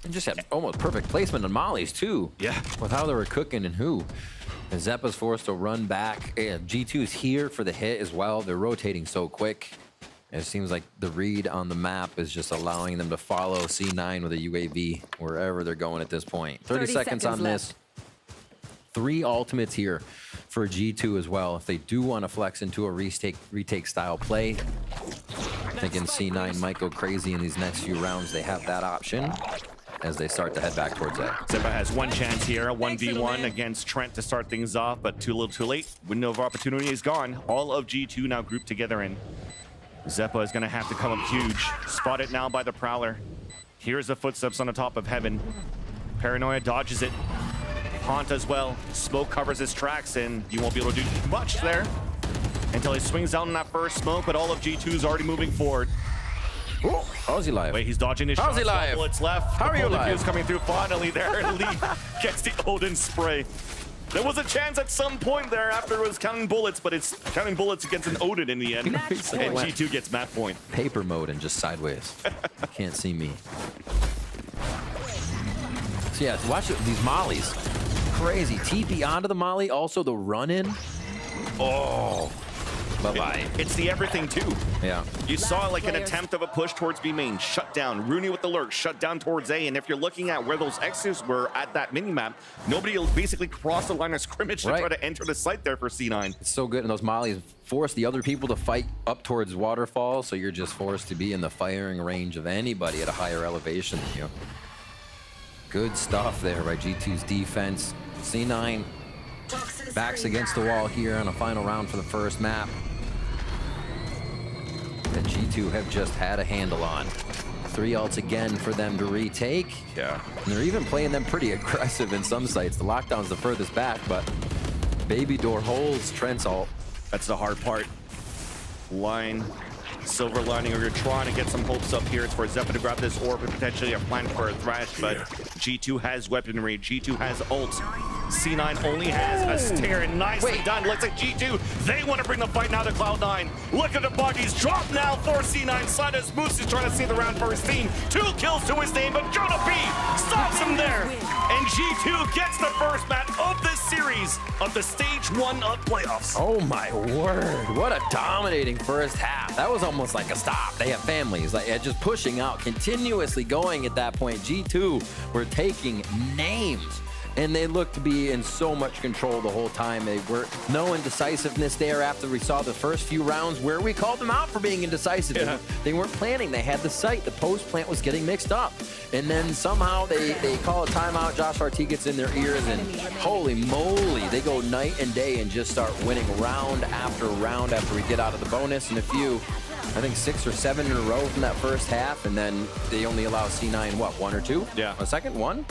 And just had almost perfect placement on mollies, too. Yeah. With how they were cooking and who. And Zeppa's forced to run back. Yeah, G2's here for the hit as well. They're rotating so quick. It seems like the read on the map is just allowing them to follow C9 with a UAV wherever they're going at this point. 30 seconds on this. 3 ultimates here for G2 as well. If they do want to flex into a retake style play, thinking C9 might go crazy in these next few rounds. They have that option as they start to head back towards A. Zeppa has one chance here, a 1v1 against Trent to start things off, but too little too late. Window of opportunity is gone. All of G2 now grouped together in. Zeppa is going to have to come up huge. Spotted now by the Prowler. Here's the footsteps on the top of heaven. Paranoia dodges it. Haunt as well. Smoke covers his tracks, and you won't be able to do much there until he swings down in that first smoke, but all of G2 is already moving forward. Ooh, how's he live? Wait, he's dodging his How's shots. he live? Bullets left. How are you live? Fuse coming through finally there, and Lee gets the Odin spray. There was a chance at some point there after it was counting bullets, but it's counting bullets against an Odin in the end. And G2 gets map point. Paper mode and just sideways. Can't see me. So yeah, watch it, these mollies. Crazy. TP onto the molly, also the run-in. Oh. Bye-bye. It's the everything too. Yeah. You saw like an attempt of a push towards B main, shut down. Rooney with the lurk, shut down towards A. And if you're looking at where those X's were at that minimap, nobody will basically cross the line of scrimmage to try to enter the site there for C9. It's so good, and those mollies force the other people to fight up towards waterfall, so you're just forced to be in the firing range of anybody at a higher elevation than you. Good stuff there by G2's defense. C9 backs against the wall here on a final round for the first map that G2 have just had a handle on. 3 ults again for them to retake. Yeah. And they're even playing them pretty aggressive in some sites. The lockdown's the furthest back, but Baby Door holds Trent's ult. That's the hard part. Line, silver lining, or you're trying to get some hopes up here. It's for Zeppa to grab this orb and potentially a plan for a thrash, but G2 has weaponry, G2 has ult. C9 only has a stare, and nicely done. Looks like G2, they want to bring the fight now to Cloud9. Look at the bodies drop now for C9. Sidas Moose is trying to see the round for his team. 2 kills to his name, but Jonah B stops him there. And G2 gets the first match of this series of the stage 1 of playoffs. Oh my word, what a dominating first half. That was almost like a stop. They have families, like just pushing out, continuously going at that point. G2 were taking names, and they looked to be in so much control the whole time. They were no indecisiveness there after we saw the first few rounds where we called them out for being indecisive. Yeah. They weren't planning. They had the sight. The post plant was getting mixed up. And then somehow they call a timeout. Josh RT gets in their ears, and holy moly, they go night and day and just start winning round after we get out of the bonus. And a few, I think 6 or 7 in a row from that first half, and then they only allow C9, what, 1 or 2? Yeah. A second? 1?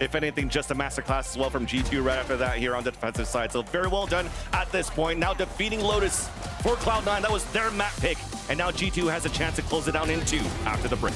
If anything, just a masterclass as well from G2 right after that here on the defensive side. So very well done at this point. Now defeating Lotus for Cloud9. That was their map pick. And now G2 has a chance to close it down in 2 after the break.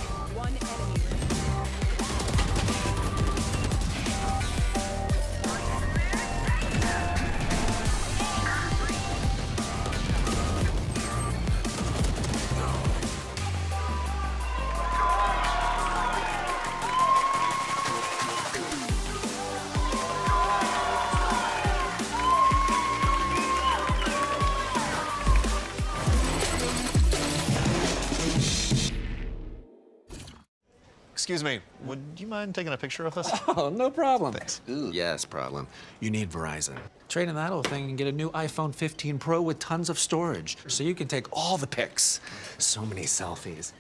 Excuse me, would you mind taking a picture of us? Oh, no problem. Thanks. Yes, problem. You need Verizon. Trade in that old thing and get a new iPhone 15 Pro with tons of storage, so you can take all the pics. So many selfies.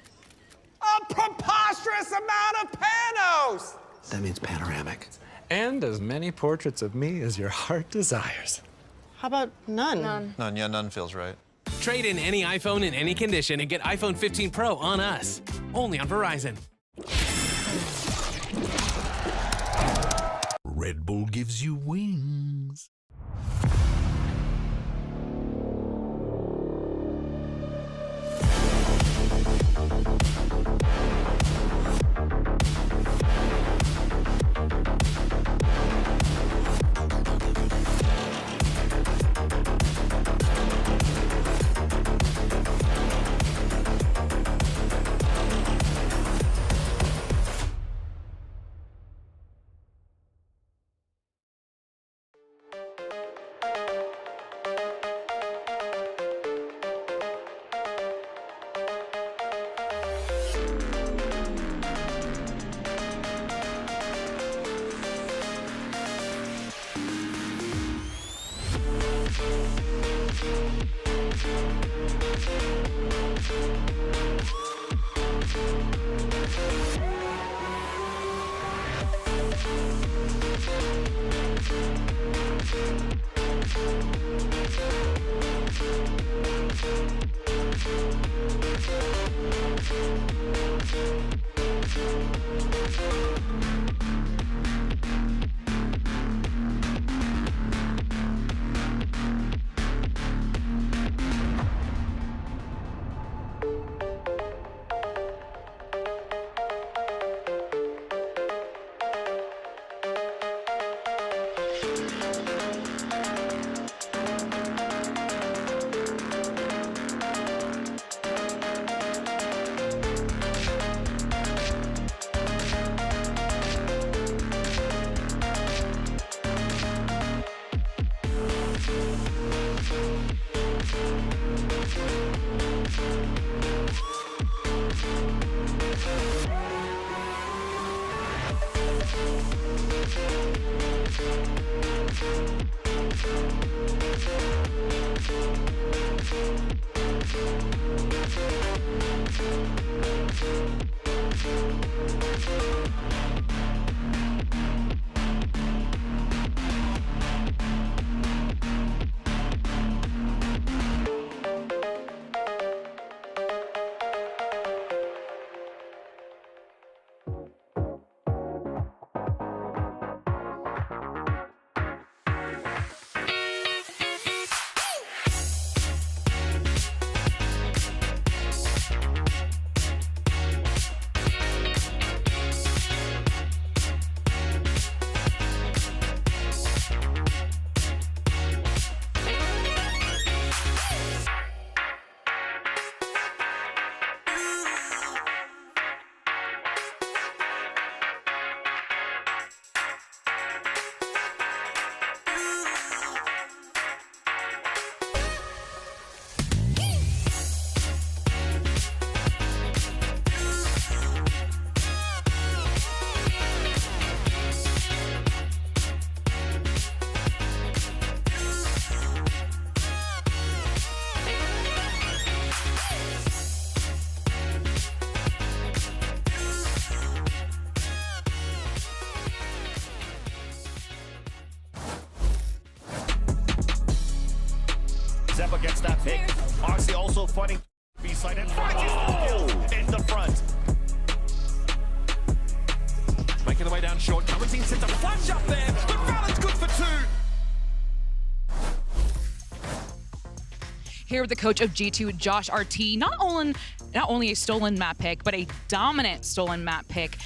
A preposterous amount of panos! That means panoramic. And as many portraits of me as your heart desires. How about none? None, yeah, none feels right. Trade in any iPhone in any condition and get iPhone 15 Pro on us. Only on Verizon. Red Bull gives you wings. Zeppa gets that pick. Oxy also fighting B-side and finds in the front. Making the way down short. Valentine sends a flash up there, but Valent's good for two. Here with the coach of G2, Josh RT, not only a stolen map pick, but a dominant stolen map pick.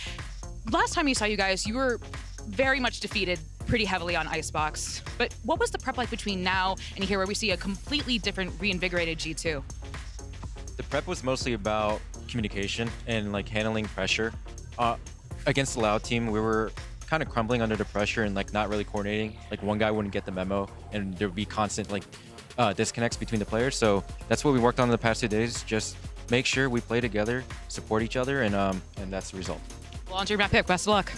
Last time we saw you guys, you were very much defeated pretty heavily on Icebox. But what was the prep like between now and here, where we see a completely different, reinvigorated G2? The prep was mostly about communication and like handling pressure. Against the Loud team, we were kind of crumbling under the pressure and like not really coordinating. Like one guy wouldn't get the memo, and there would be constant like disconnects between the players. So that's what we worked on in the past 2 days. Just make sure we play together, support each other, and that's the result. Well, on to your map pick. Best of luck.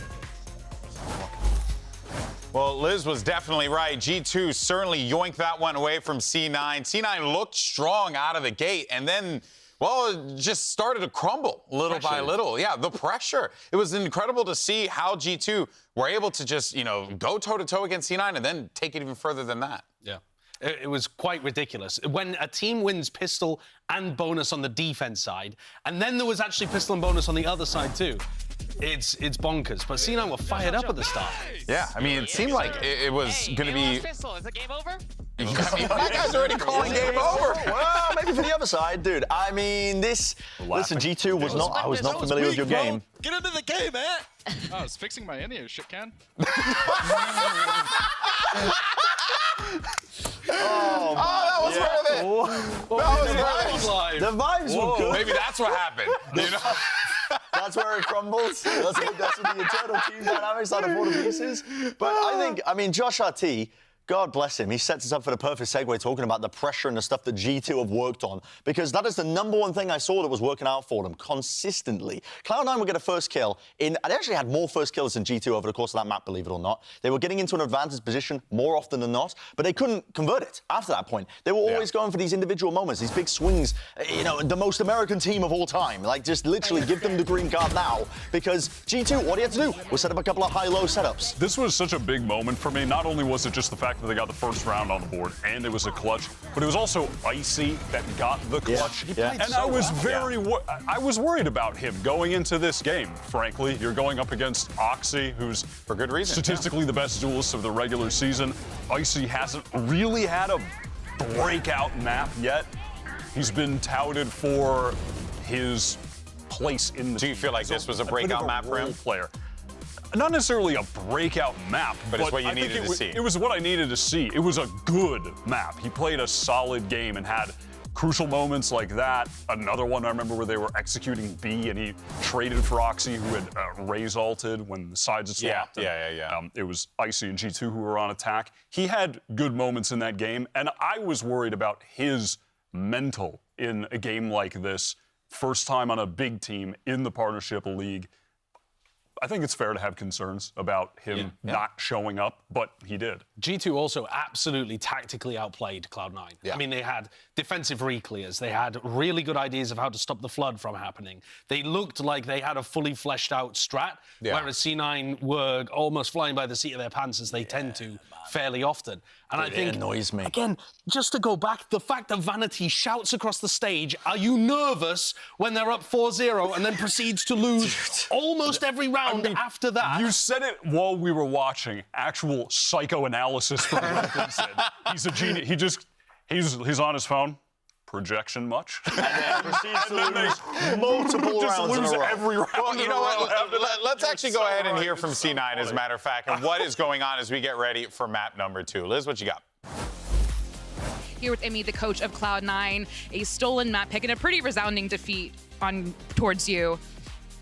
Well, Liz was definitely right. G2 certainly yoinked that one away from C9. C9 looked strong out of the gate, and then, well, it just started to crumble little by little. Yeah, the pressure. It was incredible to see how G2 were able to just, go toe-to-toe against C9 and then take it even further than that. Yeah. It was quite ridiculous. When a team wins pistol and bonus on the defense side, and then there was actually pistol and bonus on the other side too, it's bonkers. But C9 were fired up at the start. Yeah, I mean, it seemed like it was going to be... Pistol. Is it game over? That guy's already calling game over. Well, maybe for the other side, dude. I mean, listen, G2 was not. I was not familiar with your game. Get into the game, man. I was fixing my India shit can. Oh, that was worth it. That was nice. The vibes were good. Maybe that's what happened. That's where it crumbles. That's what the internal team dynamics out of all the pieces. But I mean, Josh RT God bless him. He sets us up for the perfect segue talking about the pressure and the stuff that G2 have worked on, because that is the #1 thing I saw that was working out for them consistently. Cloud9 would get a first kill they actually had more first kills than G2 over the course of that map, believe it or not. They were getting into an advantage position more often than not, but they couldn't convert it after that point. They were always going for these individual moments, these big swings, you know, the most American team of all time. Like, just literally give them the green card now, because G2, what he had to do was set up a couple of high-low setups. This was such a big moment for me. Not only was it just the fact that they got the first round on the board and it was a clutch, but it was also Icy that got the clutch. And I was I was worried about him going into this game, frankly. You're going up against Oxy, who's for good reason statistically the best duelist of the regular season. Icy hasn't really had a breakout map yet. He's been touted for his place in the Do you feel like this was a breakout map for him? Player. Not necessarily a breakout map, but it's what you needed to see. It was what I needed to see. It was a good map. He played a solid game and had crucial moments like that. Another one I remember where they were executing B and he traded for Oxy, who had Raze-ulted when the sides had swapped. It was Icy and G2 who were on attack. He had good moments in that game, and I was worried about his mental in a game like this. First time on a big team in the partnership league. I think it's fair to have concerns about him not showing up, but he did. G2 also absolutely tactically outplayed Cloud9. I mean, they had defensive re-clears. They had really good ideas of how to stop the flood from happening. They looked like they had a fully fleshed out strat, whereas C9 were almost flying by the seat of their pants, as they tend to fairly often. And I think, it annoys me. Again, just to go back, the fact that Vanity shouts across the stage, "Are you nervous?" when they're up 4-0 and then proceeds to lose almost every round after that. You said it while we were watching. Actual psychoanalysis from Wilkinson. He's a genius. He's on his phone. Projection much? And then proceeds to lose multiple rounds in a row. Every round. Well, you know what? Let's actually go ahead and hear from C9, as a matter of fact, and what is going on as we get ready for map #2. Liz, what you got? Here with Emmy, the coach of Cloud9, a stolen map pick and a pretty resounding defeat towards you.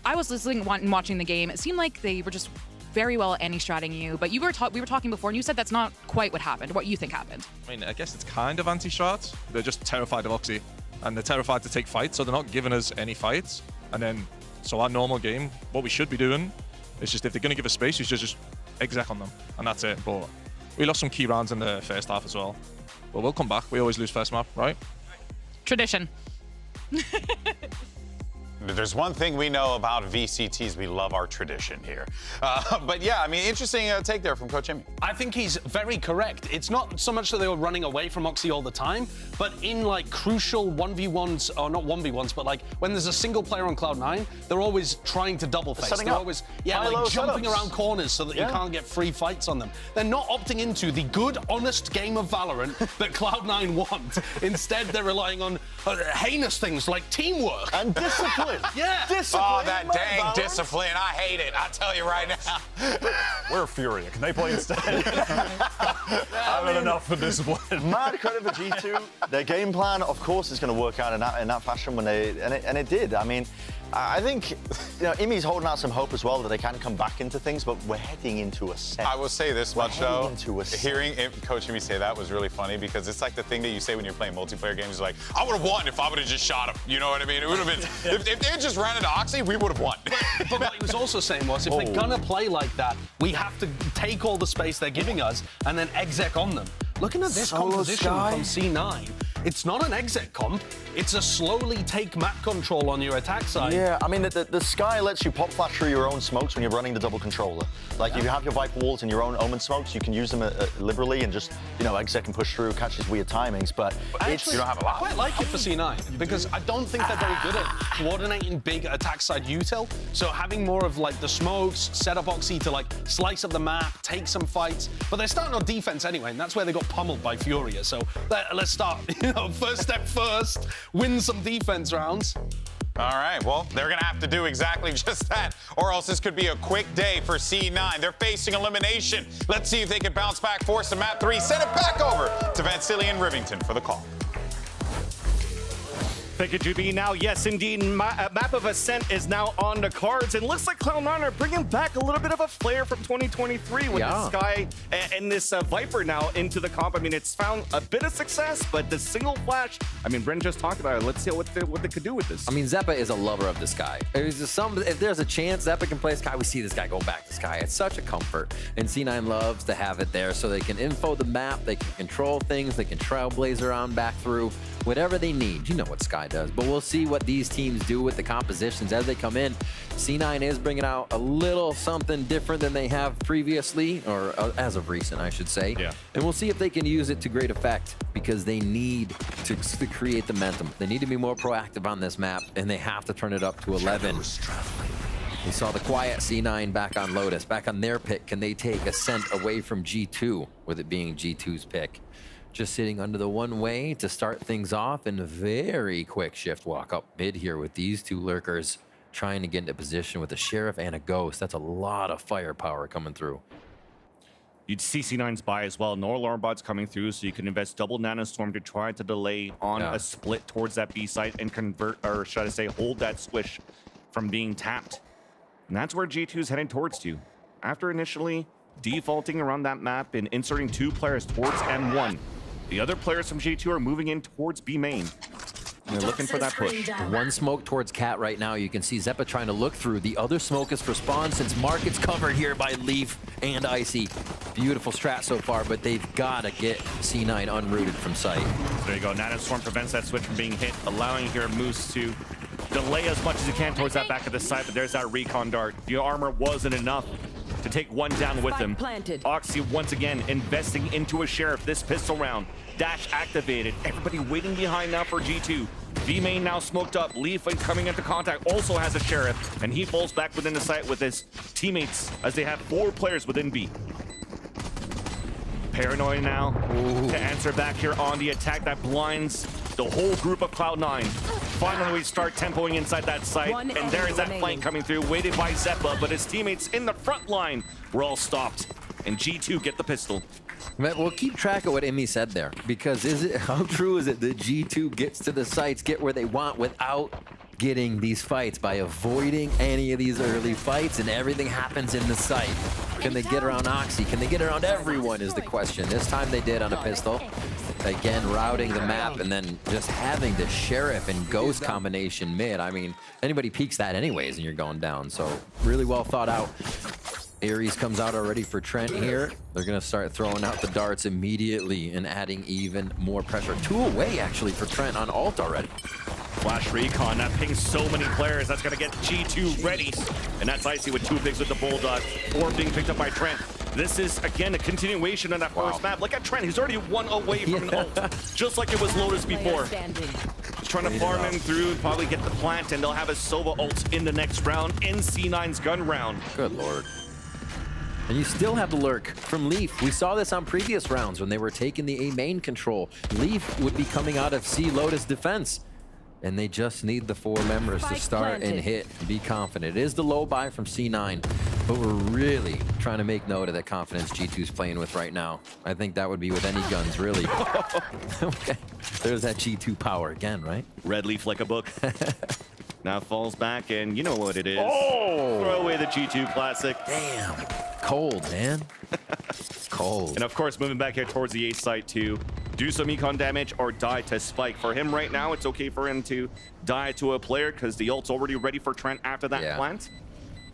I was listening and watching the game. It seemed like they were just very well anti-stratting you, but we were talking before, and you said that's not quite what happened. What you think happened? I mean, I guess it's kind of anti-strat. They're just terrified of Oxy, and they're terrified to take fights, so they're not giving us any fights. And then, so our normal game, what we should be doing is just, if they're going to give us space, you should just exec on them, and that's it. But we lost some key rounds in the first half as well. But we'll come back. We always lose first map, right? Tradition. There's one thing we know about VCTs. We love our tradition here. But yeah, I mean, interesting take there from Coach Emmy. I think he's very correct. It's not so much that they were running away from Oxy all the time, but in like crucial 1v1s, or not 1v1s, but like when there's a single player on Cloud9, they're always trying to double face. They're always, like jumping around corners so that you can't get free fights on them. They're not opting into the good, honest game of Valorant that Cloud9 want. Instead, they're relying on heinous things like teamwork. And discipline. Discipline. Oh, that dang discipline. I hate it. I tell you right now. We're Furia. Can they play instead? I've had enough of discipline. Mad credit for G2. Their game plan, of course, is going to work out in that fashion when and it did. I mean, I think, you know, Imi's holding out some hope as well that they can come back into things, but we're heading into a set. I will say this much, though. Hearing Coach Imi say that was really funny, because it's like the thing that you say when you're playing multiplayer games, like, I would have won if I would have just shot him. You know what I mean? It would have been, if they had just ran into Oxy, we would have won. But what he was also saying was, if they're gonna play like that, we have to take all the space they're giving us and then exec on them. Looking at this composition from C9, it's not an exec comp, it's a slowly take map control on your attack side. Yeah, I mean, the Sky lets you pop flash through your own smokes when you're running the double controller. Like, if you have your Viper walls and your own Omen smokes, you can use them liberally and just, you know, exec and push through, catch these weird timings, but actually, you don't have a lot. I quite like it for C9, because I don't think they're very good at coordinating big attack side util, so having more of, like, the smokes, set up Oxy to, like, slice up the map, take some fights, but they're starting on defense anyway, and that's where they got pummeled by Furia, so let's start, you know, first step first, win some defense rounds. All right, well, they're going to have to do exactly just that, or else this could be a quick day for C9. They're facing elimination. Let's see if they can bounce back, force to map 3, send it back over to Vansili and Rivington for the call. Thank you, GB. Now, yes, indeed, Map of Ascent is now on the cards, and looks like Cloud9 are bringing back a little bit of a flair from 2023 with the Sky and this Viper now into the comp. I mean, it's found a bit of success, but the single flash, I mean, Bren just talked about it. Let's see what they could do with this. I mean, Zeppa is a lover of the Sky. If there's a chance Zeppa can play Sky, we see this guy go back to Sky. It's such a comfort, and C9 loves to have it there so they can info the map, they can control things, they can trailblaze around back through, whatever they need. You know what Sky does, but we'll see what these teams do with the compositions as they come in. C9 is bringing out a little something different than they have previously, or as of recent, I should say. Yeah. And we'll see if they can use it to great effect, because they need to create the momentum. They need to be more proactive on this map, and they have to turn it up to 11. We saw the quiet C9 back on Lotus, back on their pick. Can they take Ascent away from G2, with it being G2's pick? Just sitting under the one way to start things off, and a very quick shift walk up mid here with these two lurkers trying to get into position with a Sheriff and a Ghost. That's a lot of firepower coming through. You'd see C9's buy as well. No alarm bots coming through, so you can invest double Nanostorm to try to delay on a split towards that B site and convert, or should I say, hold that squish from being tapped. And that's where G2's heading towards to. After initially defaulting around that map and inserting 2 players towards M1, the other players from G2 are moving in towards B main. And they're looking for that push. One smoke towards Cat right now. You can see Zeppa trying to look through. The other smoke is for Spawn, since Market's covered here by Leaf and Icy. Beautiful strat so far, but they've got to get C9 unrooted from sight. There you go. Nanostorm prevents that switch from being hit, allowing here Moose to delay as much as he can towards that back of the side, but there's that recon dart. The armor wasn't enough to take one down with him. Oxy once again investing into a Sheriff this pistol round. Dash activated. Everybody waiting behind now for G2. B main now smoked up. Leaf coming into contact also has a Sheriff, and he falls back within the site with his teammates as they have 4 players within B. Paranoid now to answer back here on the attack that blinds the whole group of Cloud9. Finally, we start tempoing inside that site, and there is that flank coming through, weighted by Zeppa, but his teammates in the front line were all stopped, and G2 get the pistol. We'll keep track of what Emmy said there, because how true is it that G2 gets to the sites, get where they want without getting these fights, by avoiding any of these early fights, and everything happens in the site? Can they get around Oxy? Can they get around everyone is the question. This time they did on a pistol. Again, routing the map, and then just having the Sheriff and Ghost combination mid. I mean, anybody peeks that anyways, and you're going down. So really well thought out. Ares comes out already for Trent here. They're going to start throwing out the darts immediately and adding even more pressure. 2 away, actually, for Trent on ult already. Flash recon, that pings so many players. That's going to get G2 ready. And that's Icy with 2 pigs with the Bulldog. 4 being picked up by Trent. This is, again, a continuation of that first map. Look at Trent. He's already 1 away from an ult, just like it was Lotus before. Just trying to farm him through, probably get the plant, and they'll have a Sova ult in the next round, in C9's gun round. Good lord. And you still have the lurk from Leaf. We saw this on previous rounds when they were taking the A main control. Leaf would be coming out of C Lotus defense. And they just need the 4 members to start and hit and be confident. It is the low buy from C9, but we're really trying to make note of the confidence G2's playing with right now. I think that would be with any guns, really. Okay. There's that G2 power again, right? Red Leaf like a book. Now falls back, and you know what it is. Oh! Throw away the G2 classic. Damn. Cold, man. Cold. And of course, moving back here towards the A site to do some econ damage or die to Spike. For him right now, it's okay for him to die to a player because the ult's already ready for Trent after that plant.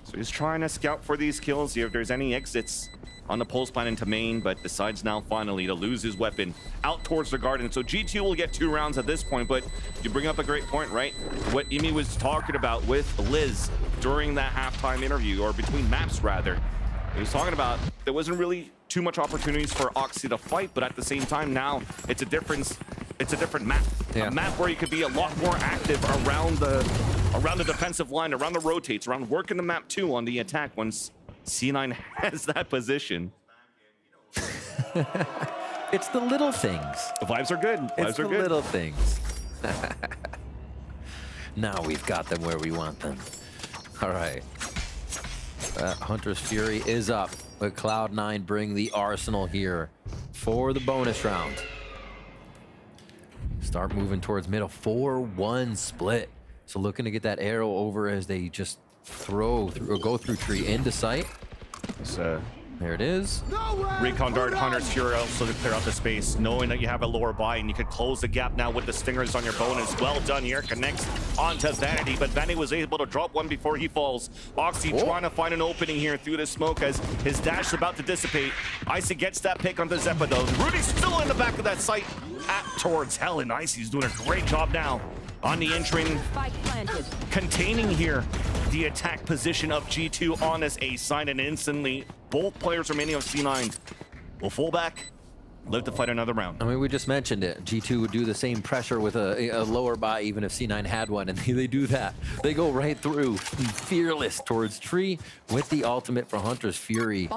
So he's trying to scout for these kills, see if there's any exits on the pulse plan into main, but decides now finally to lose his weapon out towards the garden. So G2 will get 2 rounds at this point, but you bring up a great point, right? What Imi was talking about with Liz during that halftime interview, or between maps rather. He was talking about there wasn't really too much opportunities for Oxy to fight, but at the same time now it's a different map. A map where you could be a lot more active around the defensive line, around the rotates, around working the map too on the attack once C9 has that position. It's the little things. The vibes are good. It's the little things. Now we've got them where we want them. All right. Hunter's Fury is up, but Cloud9 bring the arsenal here for the bonus round. start moving towards middle. 4-1 split. So looking to get that arrow over as they just throw through or go through tree into sight. There it is. Recon Dart, Hunter's Fury also to clear out the space, knowing that you have a lower buy and you could close the gap now with the stingers on your bonus. Well done here. Connects onto Vanity, but Vanity was able to drop one before he falls. Oxy trying to find an opening here through the smoke as his dash is about to dissipate. Icy gets that pick onto Zeppa though. Rudy's still in the back of that site towards Hell, and Icy's doing a great job now on the entering, containing here the attack position of G2 on this A side, and instantly both players remaining of C9 will fall back, live to fight another round. I mean, we just mentioned it. G2 would do the same pressure with a lower buy even if C9 had one, and they do that. They go right through, fearless towards tree with the ultimate for Hunter's Fury.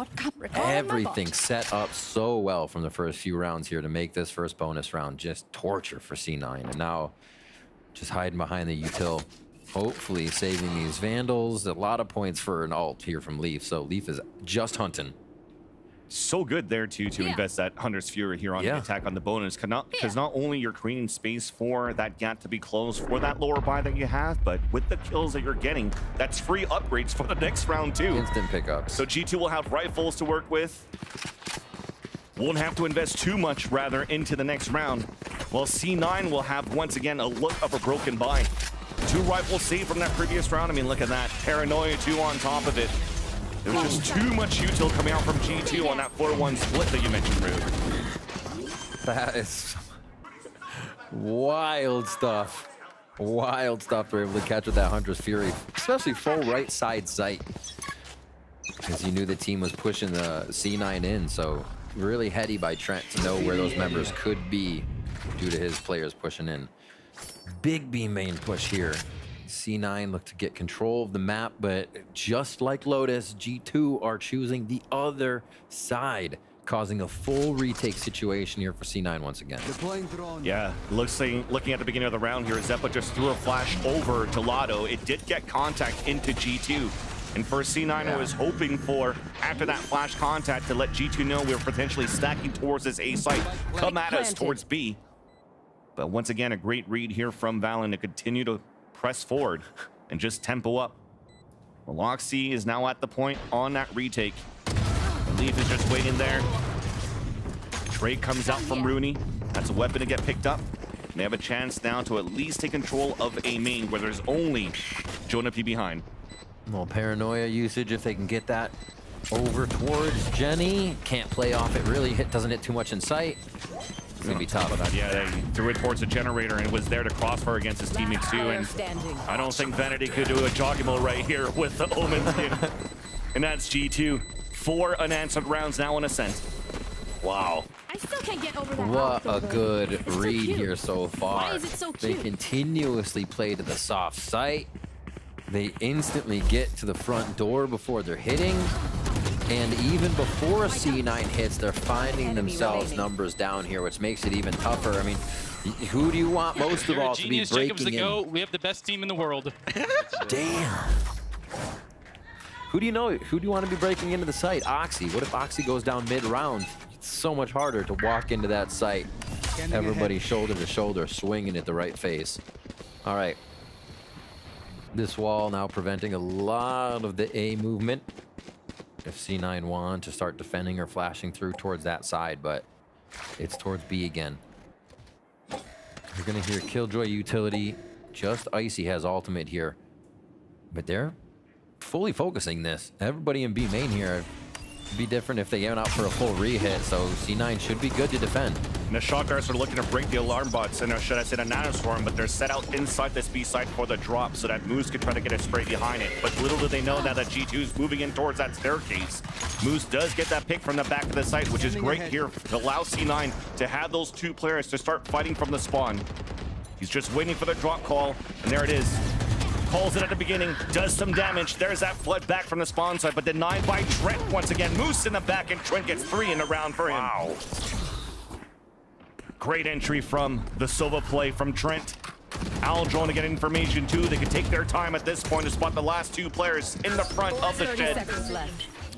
Everything set up so well from the first few rounds here to make this first bonus round just torture for C9, and now just hiding behind the util. Hopefully saving these Vandals. A lot of points for an ult here from Leaf, so Leaf is just hunting. So good there too to invest that Hunter's Fury here on the attack on the bonus, because not only you're creating space for that gap to be closed for that lower buy that you have, but with the kills that you're getting, that's free upgrades for the next round too. Instant pickups. So G2 will have rifles to work with. Won't have to invest too much rather into the next round. While C9 will have once again a look of a broken buy. 2 rifles saved from that previous round. I mean, look at that. Paranoia 2 on top of it. There's just too much util coming out from G2 on that 4-1 split that you mentioned, Rude. That is wild stuff. Wild stuff they're able to catch with that Hunter's Fury, especially full right side sight. Because you knew the team was pushing the C9 in, so really heady by Trent to know where those members could be due to his players pushing in. Big B main push here. C9 look to get control of the map, but just like Lotus, G2 are choosing the other side, causing a full retake situation here for C9 once again. Yeah, looking at the beginning of the round here, Zeppa just threw a flash over to Lotto. It did get contact into G2. And for C9 was hoping for, after that flash contact, to let G2 know we were potentially stacking towards this A site, come at us towards B. But once again, a great read here from Valen to continue to press forward and just tempo up. Meloxy is now at the point on that retake. Leaf is just waiting there. Trade comes out from Rooney. That's a weapon to get picked up. They have a chance now to at least take control of A main, where there's only Jonah P behind. Well, paranoia usage if they can get that over towards Jenny. Can't play off it really. Doesn't hit too much in sight. It's gonna be tough. Yeah, they threw it towards the generator and was there to crossfire against his teammates too. And I don't think Vanity could do a joggable right here with the Omen skin. And that's G2. 4 unanswered rounds now on Ascent. Wow. I still can't get over that. What a good read so here so far. Why is it so They cute? continuously play to the soft site. They instantly get to the front door before they're hitting. And even before C9 hits, they're finding themselves numbers down here, which makes it even tougher. I mean, who do you want most of all to be breaking in? We have the best team in the world. Damn. Who do you know? Who do you want to be breaking into the site? Oxy. What if Oxy goes down mid-round? It's so much harder to walk into that site. Everybody shoulder to shoulder, swinging at the right face. All right. This wall now preventing a lot of the A movement. If C9 want to start defending or flashing through towards that side, but it's towards B again. You're gonna hear Killjoy utility. Just Icy has ultimate here, but they're fully focusing this. Everybody in B main here. It'd be different if they went out for a full re-hit, so C9 should be good to defend. And the shot guards are looking to break the alarm bots, and should I say the nanoswarm, but they're set out inside this B site for the drop so that Moose could try to get a spray behind it. But little do they know now that G2 is moving in towards that staircase. Moose does get that pick from the back of the site, which is great here to allow C9 to have those 2 players to start fighting from the spawn. He's just waiting for the drop call, and there it is. Calls it at the beginning, does some damage. There's that flood back from the spawn side, but denied by Trent once again. Moose in the back, and Trent gets 3 in the round for him. Wow. Great entry from the Silva play from Trent. Aldrone to get information too. They can take their time at this point to spot the last 2 players in the front of the shed.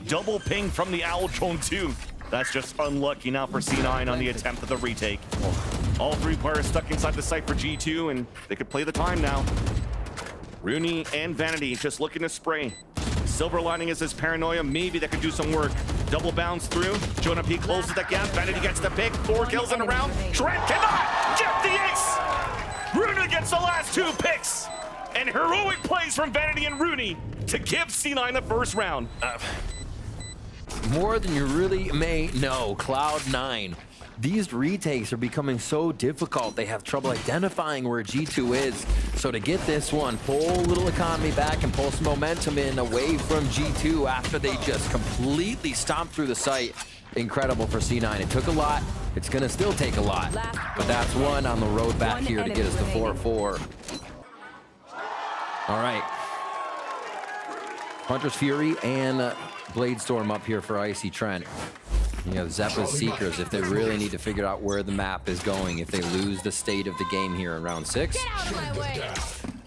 Double ping from the Aldrone too. That's just unlucky now for C9 on the attempt of the retake. All three players stuck inside the site for G2, and they could play the time now. Rooney and Vanity just looking to spray. Silver lining is his paranoia. Maybe that could do some work. Double bounce through. Jonah P closes the gap. Vanity gets the pick. 4 kills in a round. Trent cannot get the ace. Rooney gets the last 2 picks. And heroic plays from Vanity and Rooney to give C9 the first round. More than you really may know, Cloud9. These retakes are becoming so difficult. They have trouble identifying where G2 is. So to get this one, pull a little economy back and pull some momentum in away from G2 after they just completely stomped through the site. Incredible for C9. It took a lot. It's going to still take a lot. But that's one on the road back here to get us to 4-4. All right. Hunter's Fury and Bladestorm up here for Icy Trent. You have Zeppa's Seekers if they really need to figure out where the map is going, if they lose the state of the game here in round 6.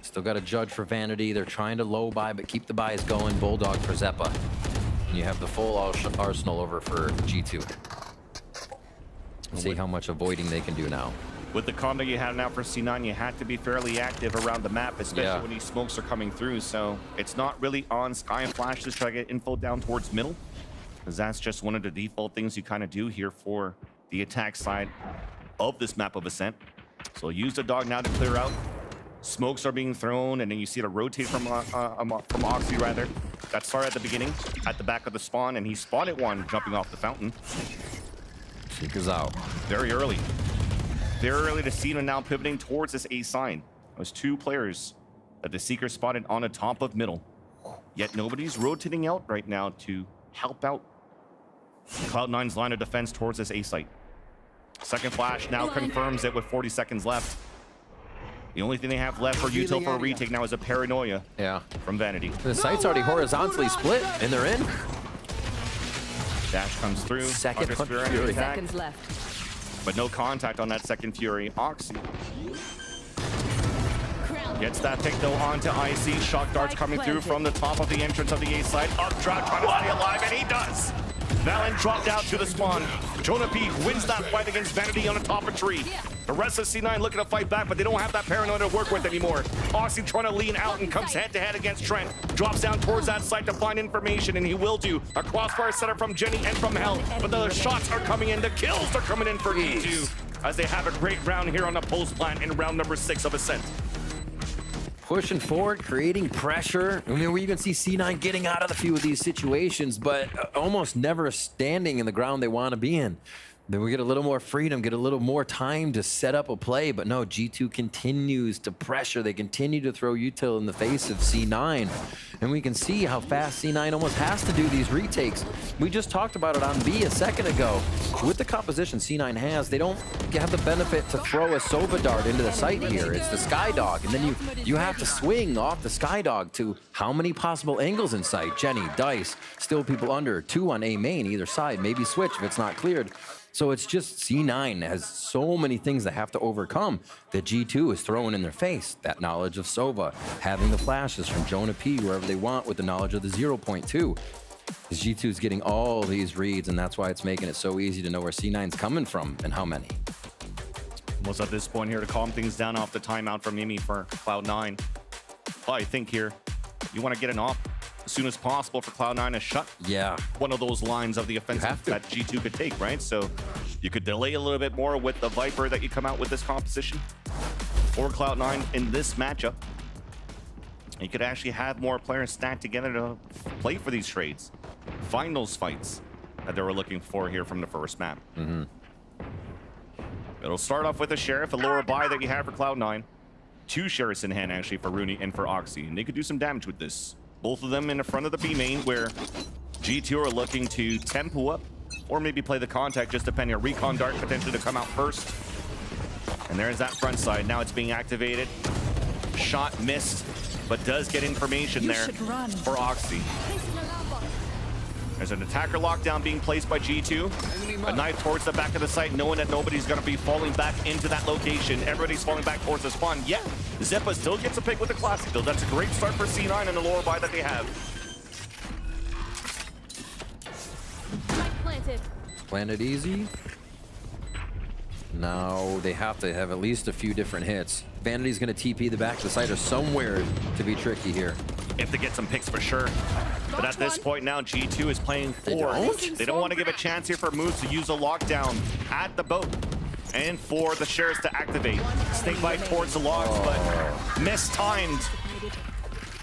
Still got a judge for Vanity. They're trying to low buy, but keep the buys going. Bulldog for Zeppa. And you have the full arsenal over for G2. See how much avoiding they can do now. With the combo you have now for C9, you have to be fairly active around the map, especially when these smokes are coming through. So it's not really on Sky and Flash to try to get info down towards middle, because that's just one of the default things you kind of do here for the attack side of this map of Ascent. So use the dog now to clear out. Smokes are being thrown, and then you see it rotate from Oxy, rather. That started at the beginning, at the back of the spawn, and he spotted one jumping off the fountain. Seekers out. Very early. Very early to see them now pivoting towards this A sign. Those 2 players that the Seeker spotted on the top of middle. Yet nobody's rotating out right now to help out Cloud9's line of defense towards this A site. Second flash now confirms it with 40 seconds left. The only thing they have left for Util for a retake now is a paranoia from Vanity. The site's already horizontally split, and they're in. Dash comes through. Second Fury. Seconds left. But no contact on that second Fury. Oxy gets that pick though onto Icy. Shock darts coming through from the top of the entrance of the A side. Updraft trying to stay alive, and he does. Valen dropped out to the spawn. Jonah P wins that fight against Vanity on the top of tree. The rest of C9 looking to fight back, but they don't have that paranoia to work with anymore. Oxy trying to lean out and comes head-to-head against Trent. Drops down towards that site to find information, and he will do. A crossfire setup from Jenny and from Hell, but the shots are coming in. The kills are coming in for E2 as they have a great round here on the post plant in round number 6 of Ascent. Pushing forward, creating pressure. I mean, we even see C9 getting out of a few of these situations, but almost never standing in the ground they want to be in. Then we get a little more freedom, get a little more time to set up a play, but no, G2 continues to pressure. They continue to throw Util in the face of C9, and we can see how fast C9 almost has to do these retakes. We just talked about it on B a second ago. With the composition C9 has, they don't have the benefit to throw a Sova dart into the site here. It's the Sky Dog, and then you have to swing off the Sky Dog to how many possible angles in sight? Jenny, Dice, still people under, 2 on A main either side, maybe switch if it's not cleared. So it's just C9 has so many things they have to overcome that G2 is throwing in their face. That knowledge of Sova, having the flashes from Jonah P wherever they want with the knowledge of the 0.2. Because G2 is getting all these reads, and that's why it's making it so easy to know where C9's coming from and how many. Almost at this point here to calm things down off the timeout from Mimi for Cloud9. Well, I think here you want to get an off as soon as possible for Cloud9 to shut one of those lines of the offensive that G2 could take, right? So you could delay a little bit more with the Viper that you come out with this composition for Cloud9 in this matchup. You could actually have more players stacked together to play for these trades, find those fights that they were looking for here from the first map. It'll start off with a Sheriff, a lower buy that you have for Cloud9. 2 Sheriffs in hand actually for Rooney and for Oxy, and they could do some damage with this. Both of them in the front of the B main, where G2 are looking to tempo up or maybe play the contact, just depending on recon dart potentially to come out first. And there's that front side. Now it's being activated. Shot missed, but does get information there for Oxy. There's an attacker lockdown being placed by G2. A knife towards the back of the site, knowing that nobody's going to be falling back into that location. Everybody's falling back towards the spawn. Yeah, Zeppa still gets a pick with the classic, though. That's a great start for C9 and the lower buy that they have. Planted easy. Now they have to have at least a few different hits. Vanity's going to TP the back of the site or somewhere to be tricky here. If they get some picks for sure. But at this point now, G2 is playing 4. They don't want to give a chance here for Moose to use a lockdown at the boat. And for the shares to activate. Snake bite towards the logs, but mistimed.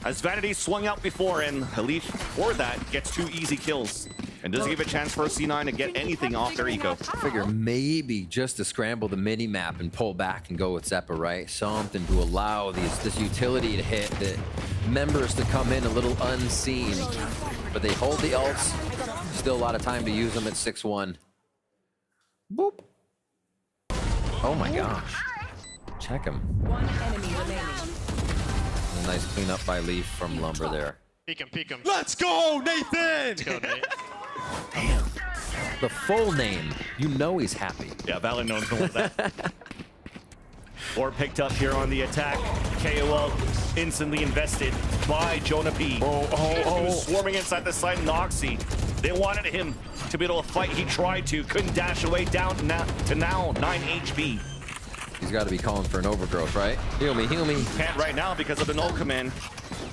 As Vanity swung out before, and Halif, for that, gets 2 easy kills. And doesn't give a chance for C9 to get anything off their eco. I figure maybe just to scramble the mini-map and pull back and go with Zeppa, right? Something to allow this utility to hit, the members to come in a little unseen. But they hold the ults. Still a lot of time to use them at 6-1. Boop. Oh my gosh. Check him. One enemy remaining. A nice cleanup by Leaf from Lumber there. Peek him. Let's go, Nathan! Let's go, Nate. Damn. The full name. You know he's happy. Yeah, Valor knows more of that. Or picked up here on the attack. KOL instantly invested by Jonah P. Who's swarming inside the site. Noxy. They wanted him to be able to fight. He tried to. Couldn't dash away down to now 9 HP. He's got to be calling for an overgrowth, right? Heal me, heal me. Can't right now because of the null command.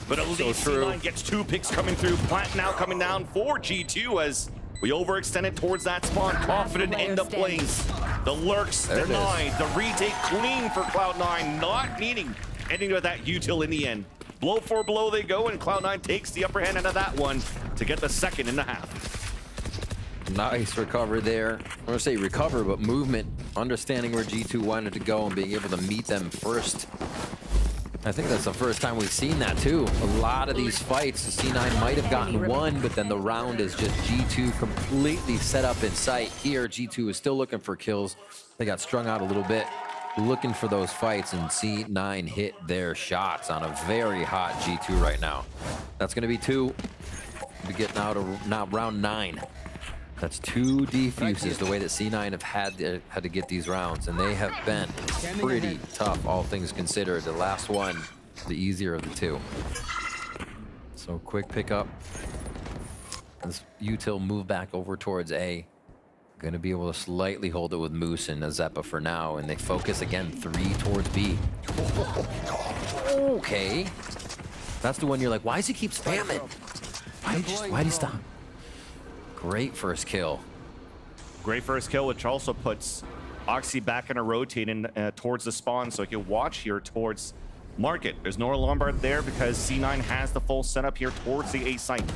But at least C9 gets 2 picks coming through. Plant now coming down for G2 as we overextended towards that spawn. Confident in the plays. The lurks denied. The retake clean for Cloud9. Not needing any of that util in the end. Blow for blow they go, and Cloud9 takes the upper hand out of that one to get the second in the half. Nice recover there. I want to say recover, but movement. Understanding where G2 wanted to go and being able to meet them first. I think that's the first time we've seen that too. A lot of these fights, C9 might have gotten one, but then the round is just G2 completely set up in sight. Here, G2 is still looking for kills. They got strung out a little bit, looking for those fights, and C9 hit their shots on a very hot G2 right now. That's going to be 2. We get now to round 9. That's 2 defuses the way that C9 have had to get these rounds, and they have been pretty tough, all things considered. The last one, the easier of the 2. So quick pickup. This util move back over towards A. Gonna be able to slightly hold it with Moose and Zeppa for now, and they focus again 3 towards B. Okay. That's the one you're like, why does he keep spamming? Why'd he stop? Great first kill. Great first kill, which also puts Oxy back in a rotating towards the spawn, so he can watch here towards Market. There's no Lombard there because C9 has the full setup here towards the A site.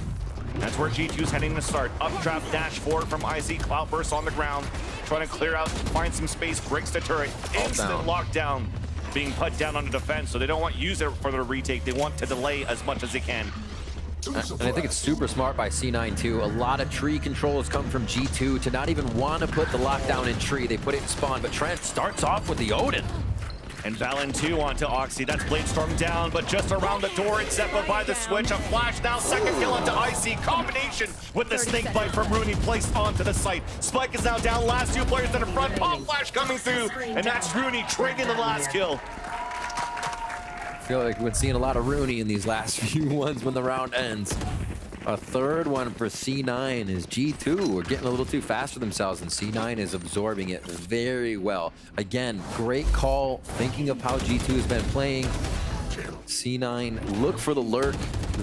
That's where G2's heading to start. Updraft dash forward from IC. Cloudburst on the ground, trying to clear out, find some space, breaks the turret. Instant lockdown being put down on the defense, so they don't want to use it for the retake. They want to delay as much as they can. And I think it's super smart by C9 too. A lot of tree control has come from G2 to not even want to put the lockdown in tree. They put it in spawn, but Trent starts off with the Odin. And Valen 2 onto Oxy. That's Bladestorm down, but just around the door, it's Zeppa by the switch. A flash now, second kill into IC. Combination with the snake bite from Rooney placed onto the site. Spike is now down, last 2 players in the front. Pop flash coming through, and that's Rooney triggering the last kill. I feel like we've been seeing a lot of Rooney in these last few ones when the round ends. A third one for C9 is G2. We're getting a little too fast for themselves, and C9 is absorbing it very well. Again, great call, thinking of how G2 has been playing. C9 look for the lurk,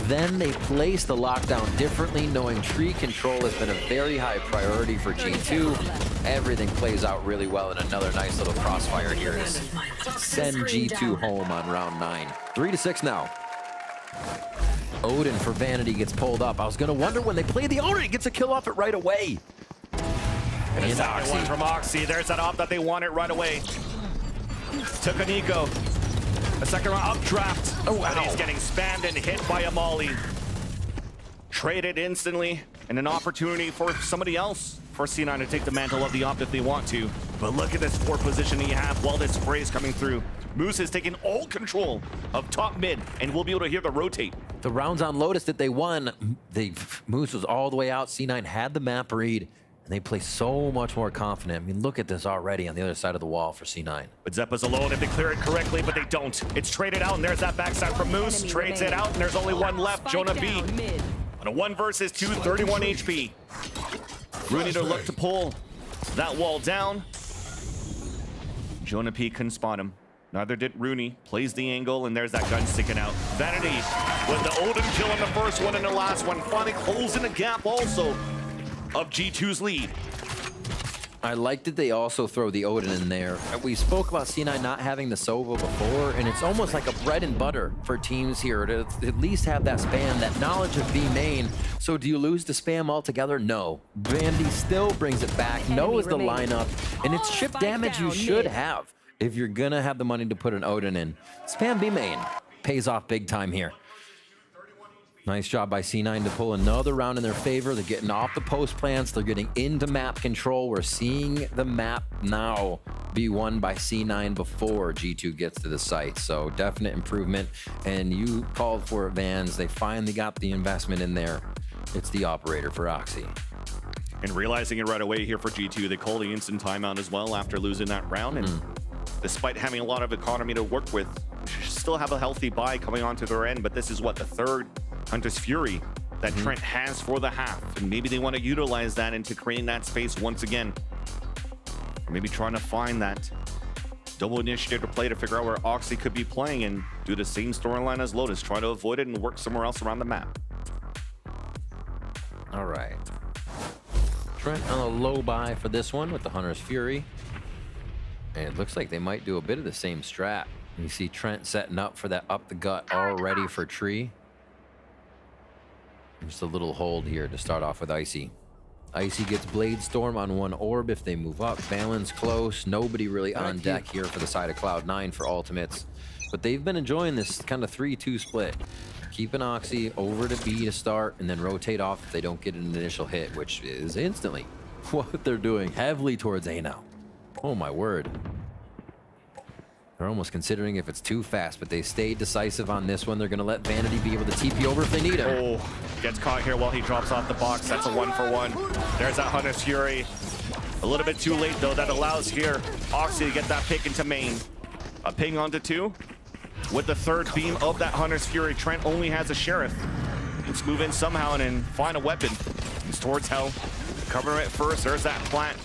then they place the lockdown differently, knowing tree control has been a very high priority for G2. Everything plays out really well, and another nice little crossfire here to send G2 home on round 9. 3-6 now. Odin for Vanity gets pulled up. I was gonna wonder when they play the Odin, he gets a kill off it right away. And Oxy. One from Oxy. There's that op that they wanted right away. Took an eco. A second round updraft. Oh, wow. And he's getting spammed and hit by a molly. Traded instantly, and an opportunity for somebody else for C9 to take the mantle of the op if they want to. But look at this 4 position he has while this spray is coming through. Moose has taken all control of top mid, and we'll be able to hear the rotate. The rounds on Lotus that they won, Moose was all the way out. C9 had the map read, and they play so much more confident. I mean, look at this already on the other side of the wall for C9. But Zeppa's alone if they clear it correctly, but they don't. It's traded out, and there's that backside from Moose. Trades it out, and there's only one left, Jonah B. On a 1 versus 2, 31 HP. Rooney to look to pull that wall down. Jonah P couldn't spot him. Neither did Rooney. Plays the angle, and there's that gun sticking out. Vanity with the Odin kill in the first one and the last one. Finally closing the gap also of G2's lead. I like that they also throw the Odin in there. We spoke about C9 not having the Sova before, and it's almost like a bread and butter for teams here to at least have that spam, that knowledge of B main. So do you lose the spam altogether? No. Vandy still brings it back, knows the lineup, and it's chip damage you should have if you're gonna have the money to put an Odin in. Spam B main pays off big time here. Nice job by C9 to pull another round in their favor. They're getting off the post plants. They're getting into map control. We're seeing the map now be won by C9 before G2 gets to the site. So definite improvement. And you called for it, Vans. They finally got the investment in there. It's the operator for Oxy. And realizing it right away here for G2, they call the instant timeout as well after losing that round. And despite having a lot of economy to work with, still have a healthy buy coming onto their end. But this is what, the third Hunter's Fury that Trent has for the half. And maybe they want to utilize that into creating that space once again. Or maybe trying to find that double initiative to play to figure out where Oxy could be playing and do the same storyline as Lotus. Try to avoid it and work somewhere else around the map. All right. Trent on a low buy for this one with the Hunter's Fury. And it looks like they might do a bit of the same strat. You see Trent setting up for that up the gut already for Tree. Just a little hold here to start off with Icy. Icy gets Blade Storm on one orb if they move up. Valen's close. Nobody really on deck here for the side of Cloud9 for ultimates. But they've been enjoying this kind of 3-2 split. Keeping Oxy over to B to start and then rotate off if they don't get an initial hit, which is instantly what they're doing heavily towards A now. Oh my word. They're almost considering if it's too fast, but they stayed decisive on this one. They're going to let Vanity be able to TP over if they need him. Oh, gets caught here while he drops off the box. That's a 1-for-1. There's that Hunter's Fury. A little bit too late, though. That allows here Oxy to get that pick into main. A ping onto 2. With the third beam of that Hunter's Fury, Trent only has a Sheriff. Let's move in somehow and then find a weapon. He's towards Hell. Covering it first. There's that plant,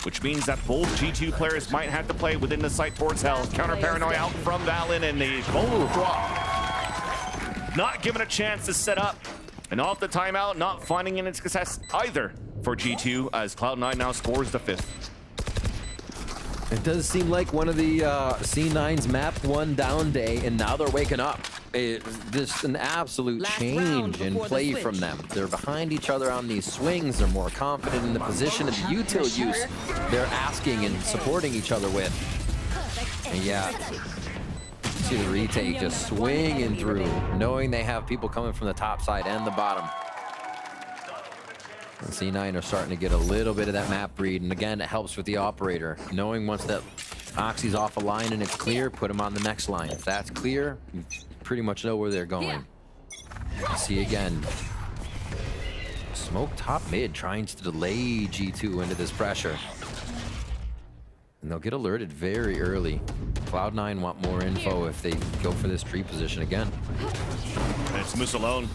which means that both G2 players might have to play within the site towards Hell. Counter paranoia out from Valen, and the not given a chance to set up. And off the timeout, not finding any success either for G2 as Cloud9 now scores the 5th. It does seem like one of the C9's map 1 down day, and now they're waking up. Just an absolute change in play from them. They're behind each other on these swings. They're more confident in the position and the util use they're asking and supporting each other with. And yeah, see the retake just swinging through, knowing they have people coming from the top side and the bottom. And C9 are starting to get a little bit of that map read, and again, it helps with the operator. Knowing once that Oxy's off a line and it's clear, put him on the next line. If that's clear, you pretty much know where they're going. See again. Smoke top mid trying to delay G2 into this pressure. And they'll get alerted very early. Cloud9 want more info if they go for this tree position again. And it's Moose alone.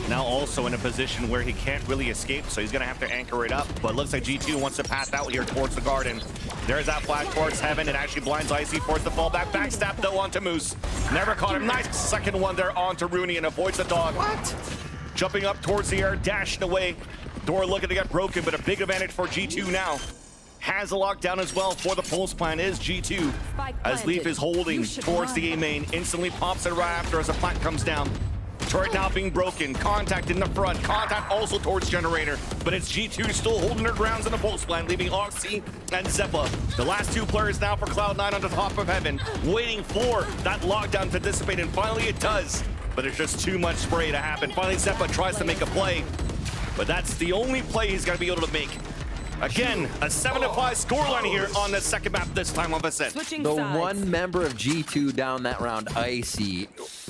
Now also in a position where he can't really escape, so he's gonna have to anchor it up. But it looks like G2 wants to pass out here towards the garden. There's that flash towards Heaven. It actually blinds Icy, forced the fall back. Backstab though onto Moose. Never caught him. Nice second one there onto Rooney and avoids the dog. What? Jumping up towards the air, dashing away. Door looking to get broken, but a big advantage for G2 now. Has a lockdown as well for the pulse plan is G2. As Leaf is holding towards the A main, instantly pops it right after as the plant comes down. Turret now being broken, contact in the front, contact also towards Generator, but it's G2 still holding their grounds in the pulse plan, leaving Oxy and Zeppa. The last 2 players now for Cloud9 on the top of Heaven, waiting for that lockdown to dissipate, and finally it does. But there's just too much spray to happen. Finally Zeppa tries to make a play, but that's the only play he's gonna be able to make. Again, a 7-5 scoreline here on the second map this time on Vicent. The one member of G2 down that round, Icy,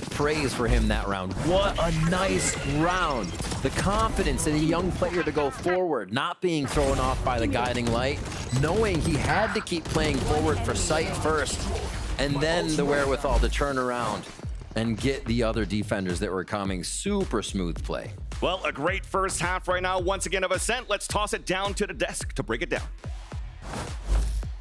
praise for him that round. What a nice round. The confidence in a young player to go forward, not being thrown off by the guiding light, knowing he had to keep playing forward for sight first, and then the wherewithal to turn around and get the other defenders that were coming. Super smooth play. Well, a great first half right now, once again, of Ascent. Let's toss it down to the desk to break it down.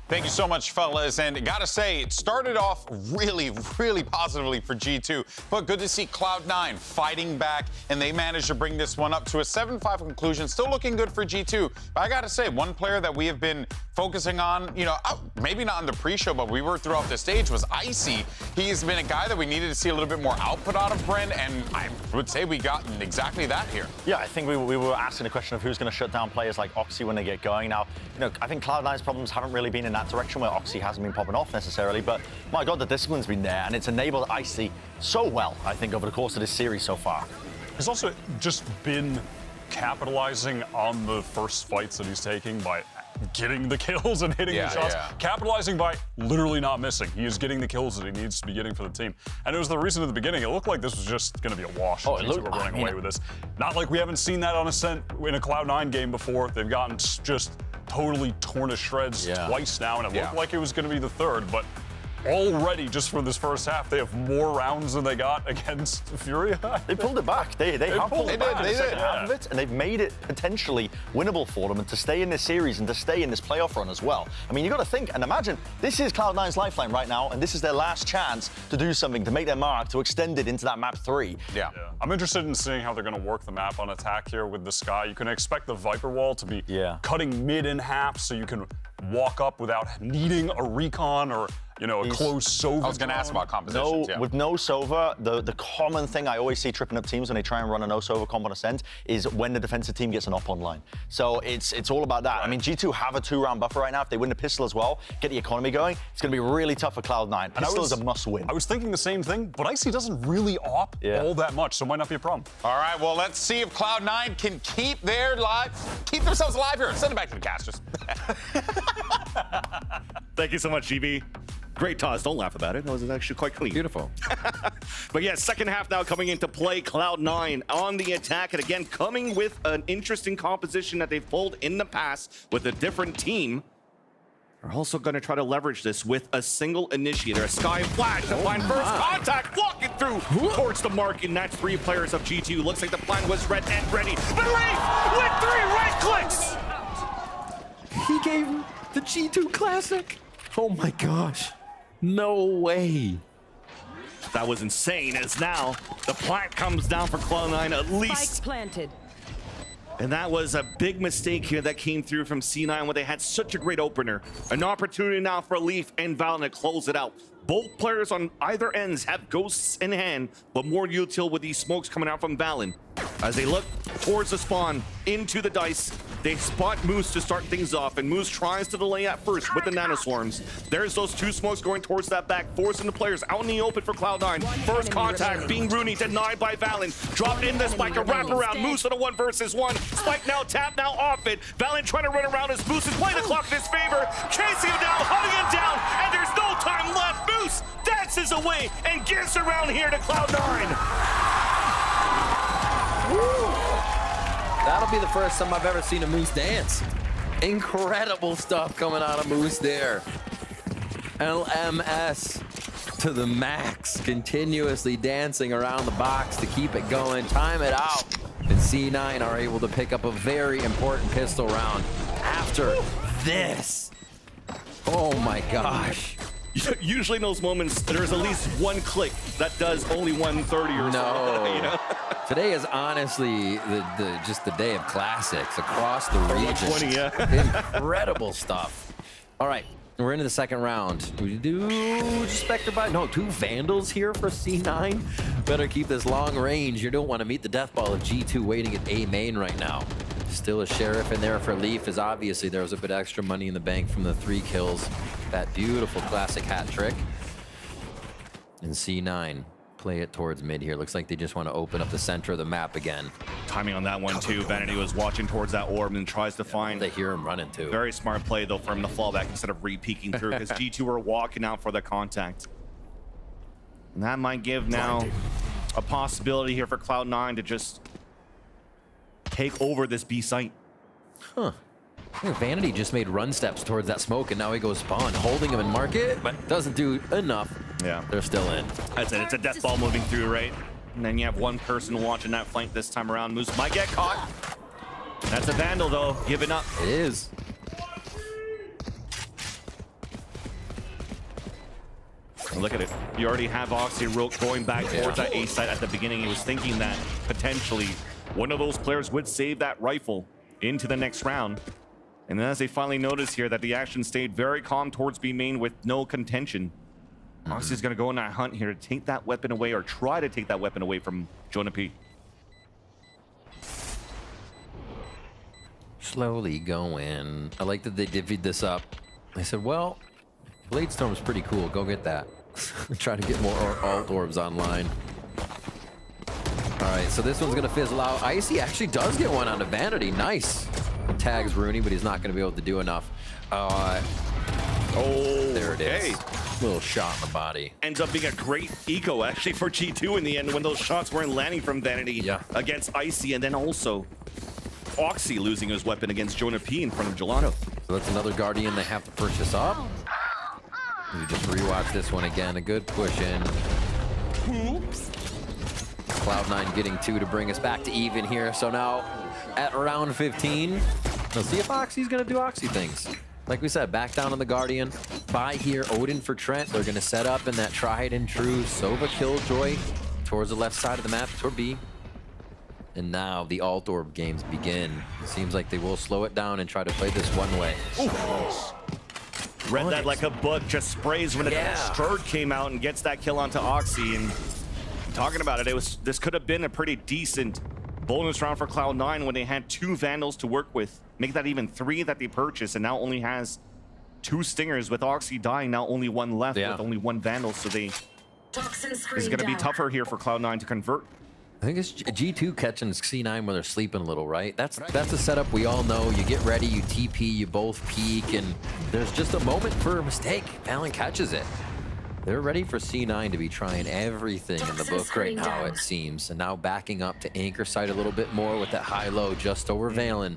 Thank you so much, fellas. And gotta say, it started off really, really positively for G2, but good to see Cloud9 fighting back, and they managed to bring this one up to a 7-5 conclusion. Still looking good for G2. But I gotta say, one player that we have been focusing on, you know, maybe not in the pre-show, but we were throughout the stage, was Icy. He's been a guy that we needed to see a little bit more output out of Bren, and I would say we got exactly that here. Yeah, I think we were asking the question of who's going to shut down players like Oxy when they get going. Now, you know, I think Cloud9's problems haven't really been in that direction where Oxy hasn't been popping off necessarily, but my God, the discipline's been there, and it's enabled Icy so well, I think, over the course of this series so far. He's also just been capitalizing on the first fights that he's taking by getting the kills and hitting the shots, capitalizing by literally not missing. He is getting the kills that he needs to be getting for the team. And it was the reason at the beginning, it looked like this was just going to be a wash. Oh, it looked, were running away with this. Not like we haven't seen that on Ascent in a Cloud9 game before. They've gotten just totally torn to shreds twice now, and it looked like it was going to be the third, but already, just for this first half, they have more rounds than they got against Furia. They pulled it back. They have pulled it back in the second half of Yeah. it, and they've made it potentially winnable for them, and to stay in this series and to stay in this playoff run as well. I mean, you got to think and imagine, this is Cloud9's lifeline right now, and this is their last chance to do something, to make their mark, to extend it into that map 3. Yeah. I'm interested in seeing how they're going to work the map on attack here with the Sky. You can expect the Viper wall to be cutting mid in half, so you can walk up without needing a recon or, you know, a close Sova. I was going to ask about compositions. With no Sova, the common thing I always see tripping up teams when they try and run a no Sova comp on Ascent is when the defensive team gets an op online. So it's all about that. I mean, G2 have a 2-round buffer right now. If they win the pistol as well, get the economy going, it's going to be really tough for Cloud9. Pistol is a must-win. I was thinking the same thing, but Icy doesn't really op all that much, so it might not be a problem. All right, well, let's see if Cloud9 can keep themselves alive here. Send it back to the casters. Thank you so much, GB. Great toss. Don't laugh about it. That was actually quite clean. Beautiful. But yeah, second half now coming into play. Cloud9 on the attack. And again, coming with an interesting composition that they've pulled in the past with a different team. They're also going to try to leverage this with a single initiator. A Sky Flash to find first contact. Walking through towards the mark. And that's 3 players of G2. Looks like the plan was red and ready. Belief with 3 right clicks. He gave him the G2 Classic. Oh my gosh. No way. That was insane, as now the plant comes down for Cloud9 at least. Spike planted. And that was a big mistake here that came through from C9 when they had such a great opener. An opportunity now for Leaf and Valen to close it out. Both players on either ends have ghosts in hand, but more util with these smokes coming out from Valen. As they look towards the spawn, into the dice, they spot Moose to start things off, and Moose tries to delay at first with the nanoswarms. There's those 2 smokes going towards that back, forcing the players out in the open for Cloud9. First contact being Rooney, denied by Valen. Dropped in the Spike, a wraparound. Moose on a 1 versus 1. Spike now tapped, now off it. Valen trying to run around as Moose is playing the clock in his favor. Chasing him down, hunting him down, and there's no time left. Moose dances away and gives around here to Cloud9. That'll be the first time I've ever seen a Moose dance. Incredible stuff coming out of Moose there. LMS to the max, continuously dancing around the box to keep it going, time it out. And C9 are able to pick up a very important pistol round after this. Oh my gosh. Usually in those moments, there's at least 1 click that does only 130 or so. You know? Today is honestly just the day of classics across the region. 120, yeah. Incredible stuff. All right, we're into the second round. We do Spectre by 2 Vandals here for C9. Better keep this long range. You don't want to meet the death ball of G2 waiting at A main right now. Still a Sheriff in there for Leaf, as obviously there was a bit extra money in the bank from the 3 kills. That beautiful classic hat trick. And C9 play it towards mid here. Looks like they just want to open up the center of the map again. Timing on that one too. Vanity was watching towards that orb and tries to find. They hear him running too. Very smart play though for him to fall back instead of re-peeking through, because G2 are walking out for the contact. And that might give now a possibility here for Cloud9 to just take over this B site. Huh. I think Vanity just made run steps towards that smoke, and now he goes spawn, holding him in market, but doesn't do enough. Yeah. They're still in. That's it. It's a death ball moving through, right? And then you have 1 person watching that flank this time around. Moose might get caught. That's a Vandal, though. Giving up. It is. And look at it. You already have Oxy going back towards that A site at the beginning. He was thinking that potentially one of those players would save that rifle into the next round. And then as they finally notice here that the action stayed very calm towards B main with no contention, Oxy's going to go on that hunt here to take that weapon away, or try to take that weapon away from Jonah P. Slowly going. I like that they divvied this up. They said, well, Bladestorm's pretty cool. Go get that. Try to get more alt orbs online. All right, so this one's going to fizzle out. Icy actually does get one onto Vanity. Nice. Tags Rooney, but he's not going to be able to do enough. There it is. Little shot in the body. Ends up being a great eco, actually, for G2 in the end when those shots weren't landing from Vanity against Icy, and then also Oxy losing his weapon against Jonah P in front of Gelato. So that's another Guardian they have to purchase up. We just rewatch this one again. A good push in. Oops. Cloud9 getting 2 to bring us back to even here. So now at round 15, let's see if Oxy's going to do Oxy things. Like we said, back down on the Guardian. Buy here, Odin for Trent. They're going to set up in that tried and true Sova Killjoy towards the left side of the map, toward B. And now the alt orb games begin. It seems like they will slow it down and try to play this one way. Read that like a book, just sprays when a Strode came out and gets that kill onto Oxy. And talking about it, this could have been a pretty decent bonus round for Cloud9 when they had 2 Vandals to work with. Make that even 3 that they purchased, and now only has 2 Stingers with Oxy dying, now only 1 left with only 1 Vandal. So it's going to be tougher here for Cloud9 to convert. I think it's G2 catching C9 when they're sleeping a little, right? That's a setup we all know. You get ready, you TP, you both peek, and there's just a moment for a mistake. Valen catches it. They're ready for C9 to be trying everything in the book right now, it seems. And now backing up to anchor site a little bit more with that high-low just over Valen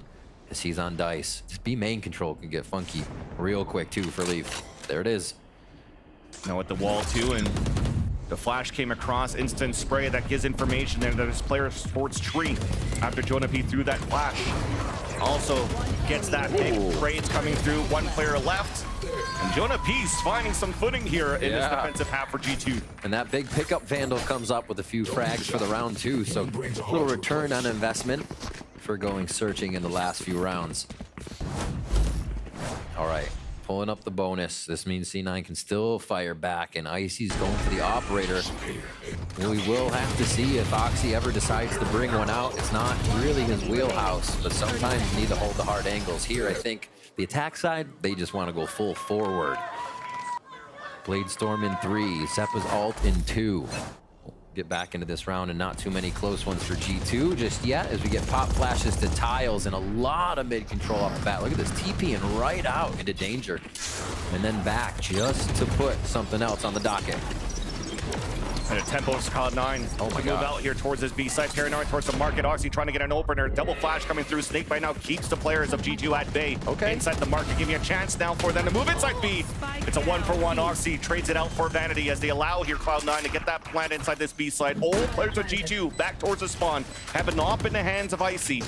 as he's on dice. This B main control can get funky real quick, too, for Leaf. There it is. Now at the wall, too, and the flash came across, instant spray that gives information that there's players towards tree after Jonah P threw that flash. Also gets that big trades coming through, 1 player left. And Jonah P's finding some footing here in this defensive half for G2. And that big pickup Vandal comes up with a few frags for the round 2, so a little return on investment for going searching in the last few rounds. All right. Pulling up the bonus. This means C9 can still fire back, and Icy's going for the operator. We will have to see if Oxy ever decides to bring one out. It's not really his wheelhouse, but sometimes you need to hold the hard angles. Here, I think the attack side, they just want to go full forward. Bladestorm in 3, Seppa's ult in 2. Get back into this round, and not too many close ones for G2 just yet as we get pop flashes to tiles and a lot of mid control off the bat. Look at this, TPing right out into danger and then back just to put something else on the docket. And a Tempos Cloud9. Oh my move God. out here towards this B side. Paranoid towards the market. Oxy trying to get an opener. Double flash coming through. Snake by now keeps the players of G2 at bay. Okay. Inside the market, giving a chance now for them to move inside B. It's a 1-for-1. Oxy trades it out for Vanity as they allow here Cloud9 to get that plant inside this B side. All players of G2 back towards the spawn. Have an op in the hands of Icy.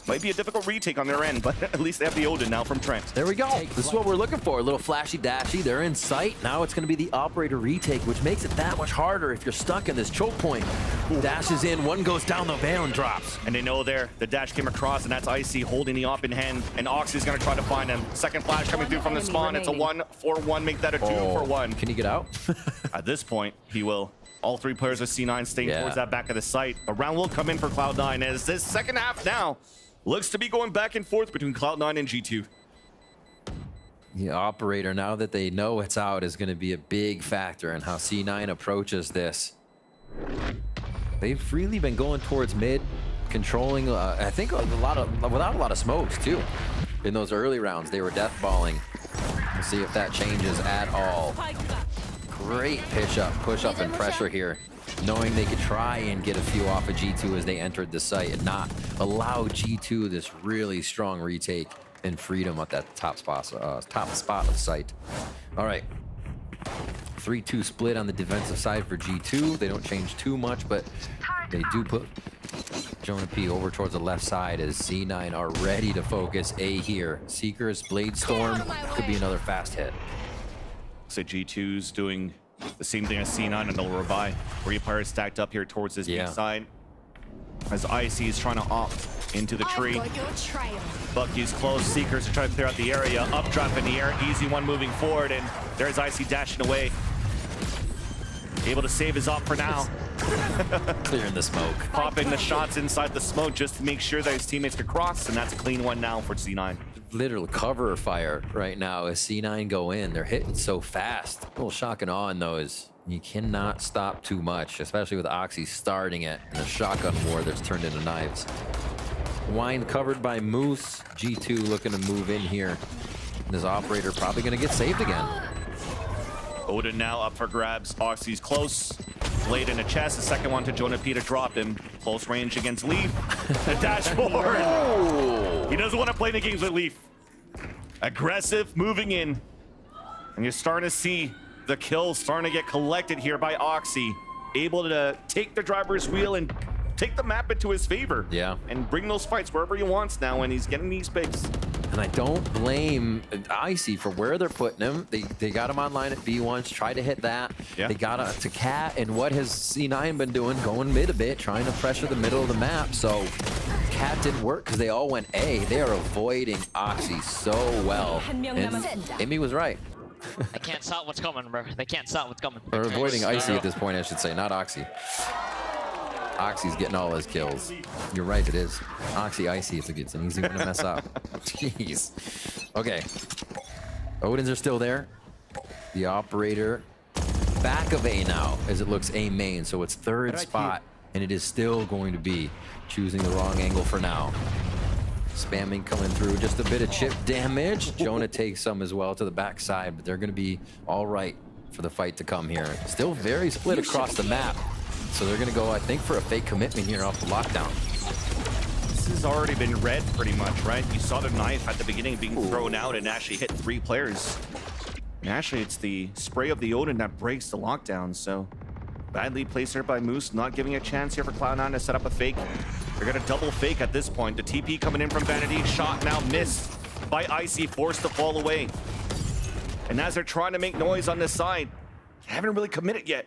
Might be a difficult retake on their end, but at least they have the Odin now from Trent. There we go. This is what we're looking for. A little flashy dashy. They're in sight. Now it's going to be the operator retake, which makes it that much harder if you're stuck in this choke point. Dashes in, one goes down, the Valen drops. And they know there, the dash came across, and that's Icy holding the op in hand, and Oxy's going to try to find him. Second flash coming through from the spawn. It's a 1-for-1, make that a 2-for-1. Can he get out? At this point, he will. All 3 players of C9 staying towards that back of the site. A round will come in for Cloud9 as this second half now looks to be going back and forth between Cloud9 and G2. The operator, now that they know it's out, is going to be a big factor in how C9 approaches this. They've really been going towards mid, controlling, I think, without a lot of smokes, too. In those early rounds, they were deathballing. We'll see if that changes at all. Great push up and pressure here, knowing they could try and get a few off of G2 as they entered the site and not allow G2 this really strong retake and freedom at that top spot of site. All right, 3-2 split on the defensive side for G2. They don't change too much, but they do put Jonah P over towards the left side as C9 are ready to focus A here. Seekers, Bladestorm, could be another fast hit. So G2's doing The same thing as C9 and they'll revive. 3 players stacked up here towards this big side. As IC is trying to opt into the tree. Bucky's close. Seekers are trying to clear out the area. Updraft in the air. Easy one moving forward. And there's IC dashing away. Able to save his op for now. Clearing the smoke. Popping the shots inside the smoke just to make sure that his teammates could cross. And that's a clean one now for C9. Literal cover fire right now as C9 go in. They're hitting so fast. A little shock and awe in those. You cannot stop too much, especially with Oxy starting it in a shotgun war that's turned into knives. Wine covered by Moose. G2 looking to move in here. And his operator probably going to get saved again. Odin now up for grabs. Oxy's close. Blade in the chest. The second one to Jonah P to drop him. Close range against Leaf. The dashboard. Oh. He doesn't want to play the games with Leaf. Aggressive, moving in. And you're starting to see the kills starting to get collected here by Oxy. Able to take the driver's wheel and take the map into his favor. Yeah. And bring those fights wherever he wants now when he's getting these picks. And I don't blame Icy for where they're putting him. They got him online at B once, try to hit that. Yeah. They got to Cat, and what has C9 been doing? Going mid a bit, trying to pressure the middle of the map. So Cat didn't work because they all went A. They are avoiding Oxy so well. And Amy was right. They can't stop what's coming, bro. They can't stop what's coming. They're avoiding Icy at this point, I should say, not Oxy. Oxy's getting all his kills. You're right, it is. Oxy, Icy, it's an easy one to mess up. Jeez. Okay. Odins are still there. The operator back of A now, as it looks A main, so it's third spot, and it is still going to be choosing the wrong angle for now. Spamming coming through, just a bit of chip damage. Jonah takes some as well to the backside, but they're going to be all right for the fight to come here. Still very split across the map. So they're going to go, I think, for a fake commitment here off the lockdown. This has already been read pretty much, right? You saw the knife at the beginning being thrown out and actually hit 3 players. And actually, it's the spray of the Odin that breaks the lockdown, so badly placed there by Moose, not giving a chance here for Cloud9 to set up a fake. They're going to double fake at this point. The TP coming in from Vanity, shot now missed by Icy, forced to fall away. And as they're trying to make noise on this side, they haven't really committed yet.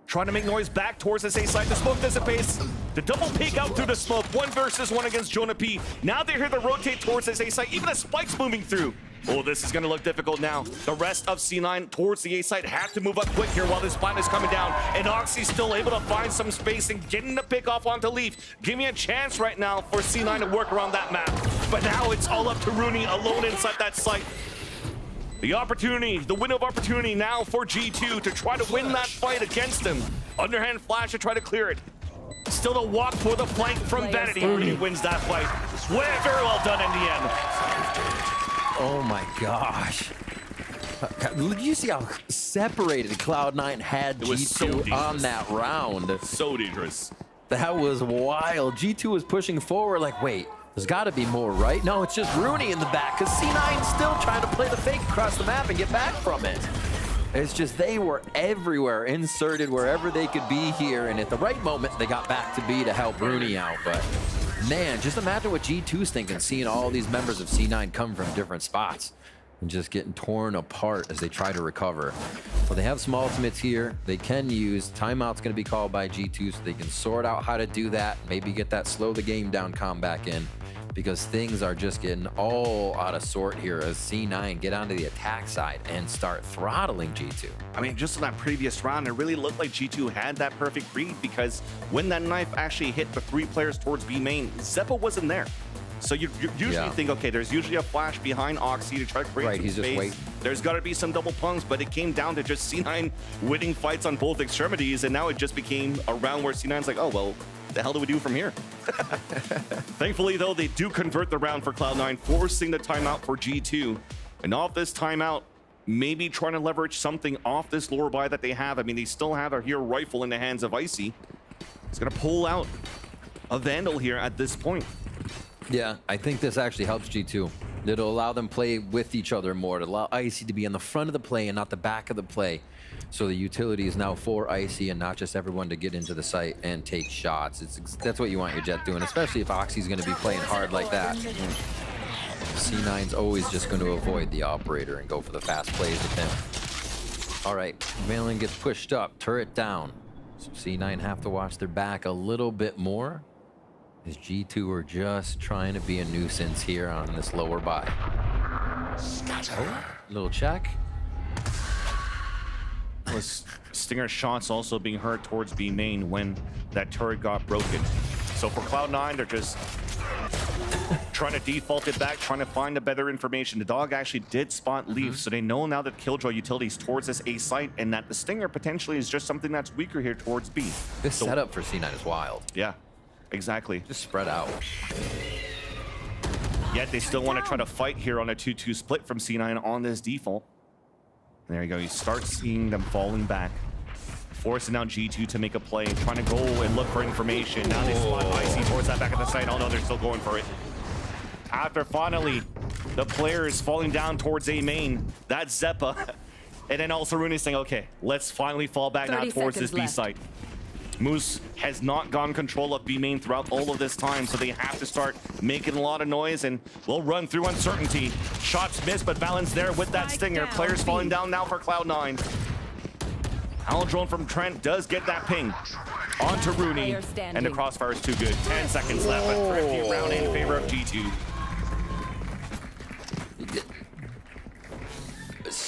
Trying to make noise back towards this A side. The smoke dissipates. The double peek out through the smoke. 1 versus 1 against Jonah P. Now they're here to rotate towards this A side. Even a spike's moving through. Oh, this is going to look difficult now. The rest of C9 towards the A side have to move up quick here while this plan is coming down. And Oxy's still able to find some space and getting the pick off onto Leaf. Give me a chance right now for C9 to work around that map. But now it's all up to Rooney alone inside that site. The opportunity, the window of opportunity now for G2 to try to win that fight against him. Underhand flash to try to clear it. Still to walk for the flank from Vanity. Rooney wins that fight. Very well done in the end. Oh my gosh. Did you see how separated Cloud9 had G2 on that round? So dangerous. That was wild. G2 was pushing forward like, wait, there's got to be more, right? No, it's just Rooney in the back because C9's still trying to play the fake across the map and get back from it. It's just they were everywhere, inserted wherever they could be here, and at the right moment, they got back to B to help Rooney out. But man, just imagine what G2's thinking, seeing all these members of C9 come from different spots and just getting torn apart as they try to recover. Well, they have some ultimates here. They can use. Timeout's going to be called by G2, so they can sort out how to do that. Maybe get that slow the game down comp back in, because things are just getting all out of sort here as C9 get onto the attack side and start throttling G2. I mean, just in that previous round, it really looked like G2 had that perfect read, because when that knife actually hit the 3 players towards B main, Zeppo wasn't there. So you usually think, okay, there's usually a flash behind Oxy to try to create some space. Just wait. There's got to be some double punks, but it came down to just C9 winning fights on both extremities, and now it just became a round where C9's like, oh, well, the hell do we do from here? Thankfully, though, they do convert the round for Cloud9, forcing the timeout for G2. And off this timeout, maybe trying to leverage something off this lower buy that they have. I mean, they still have a hero rifle in the hands of Icy. He's going to pull out a Vandal here at this point. Yeah, I think this actually helps G2. It'll allow them play with each other more. It'll allow Icy to be in the front of the play and not the back of the play. So the utility is now for Icy and not just everyone to get into the site and take shots. That's what you want your Jet doing, especially if Oxy's going to be playing hard like that. C9's always just going to avoid the operator and go for the fast plays with him. All right, VALORANT gets pushed up, turret down. So C9 have to watch their back a little bit more, as G2 are just trying to be a nuisance here on this lower buy. Oh, little check. Was Stinger shots also being heard towards B main when that turret got broken. So for Cloud9, they're just trying to default it back, trying to find a better information. The dog actually did spot Leaf, so they know now that Killjoy utilities towards this A site, and that the Stinger potentially is just something that's weaker here towards B. This setup for C9 is wild. Yeah, exactly. Just spread out. Yet they still want to try to fight here on a 2-2 split from C9 on this default. And there you go, you start seeing them falling back, forcing out G2 to make a play, trying to go and look for information. Now they spot Icy towards that back of the site. Oh no, they're still going for it. After finally the players falling down towards A main, that's Zeppa. And then also Rooney saying, okay, let's finally fall back now towards this B site. Moose has not gotten control of B main throughout all of this time, so they have to start making a lot of noise, and we'll run through uncertainty. Shots missed, but Valent's there with that Stinger. Players falling down now for Cloud9. Owl drone from Trent does get that ping onto Rooney, and the crossfire is too good. 10 seconds left, a thrifty round in favor of G2.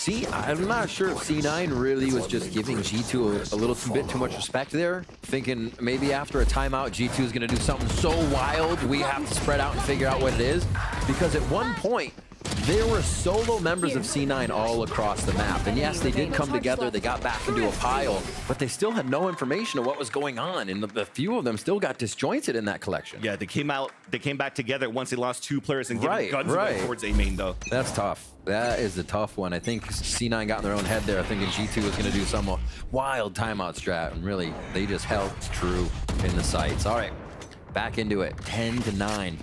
I'm not sure if C9 really was just giving G2 a little bit too much respect there, thinking maybe after a timeout, G2 is going to do something so wild, we have to spread out and figure out what it is. Because at one point, there were solo members of C9 all across the map. And yes, they did come together, they got back into a pile, but they still had no information of what was going on. And the few of them still got disjointed in that collection. Yeah, they came back together once they lost 2 players and getting guns away towards A main though. That's tough. That is a tough one. I think C9 got in their own head there, thinking G2 was going to do some wild timeout strat, and really, they just held true in the sights. All right, back into it, 10-9.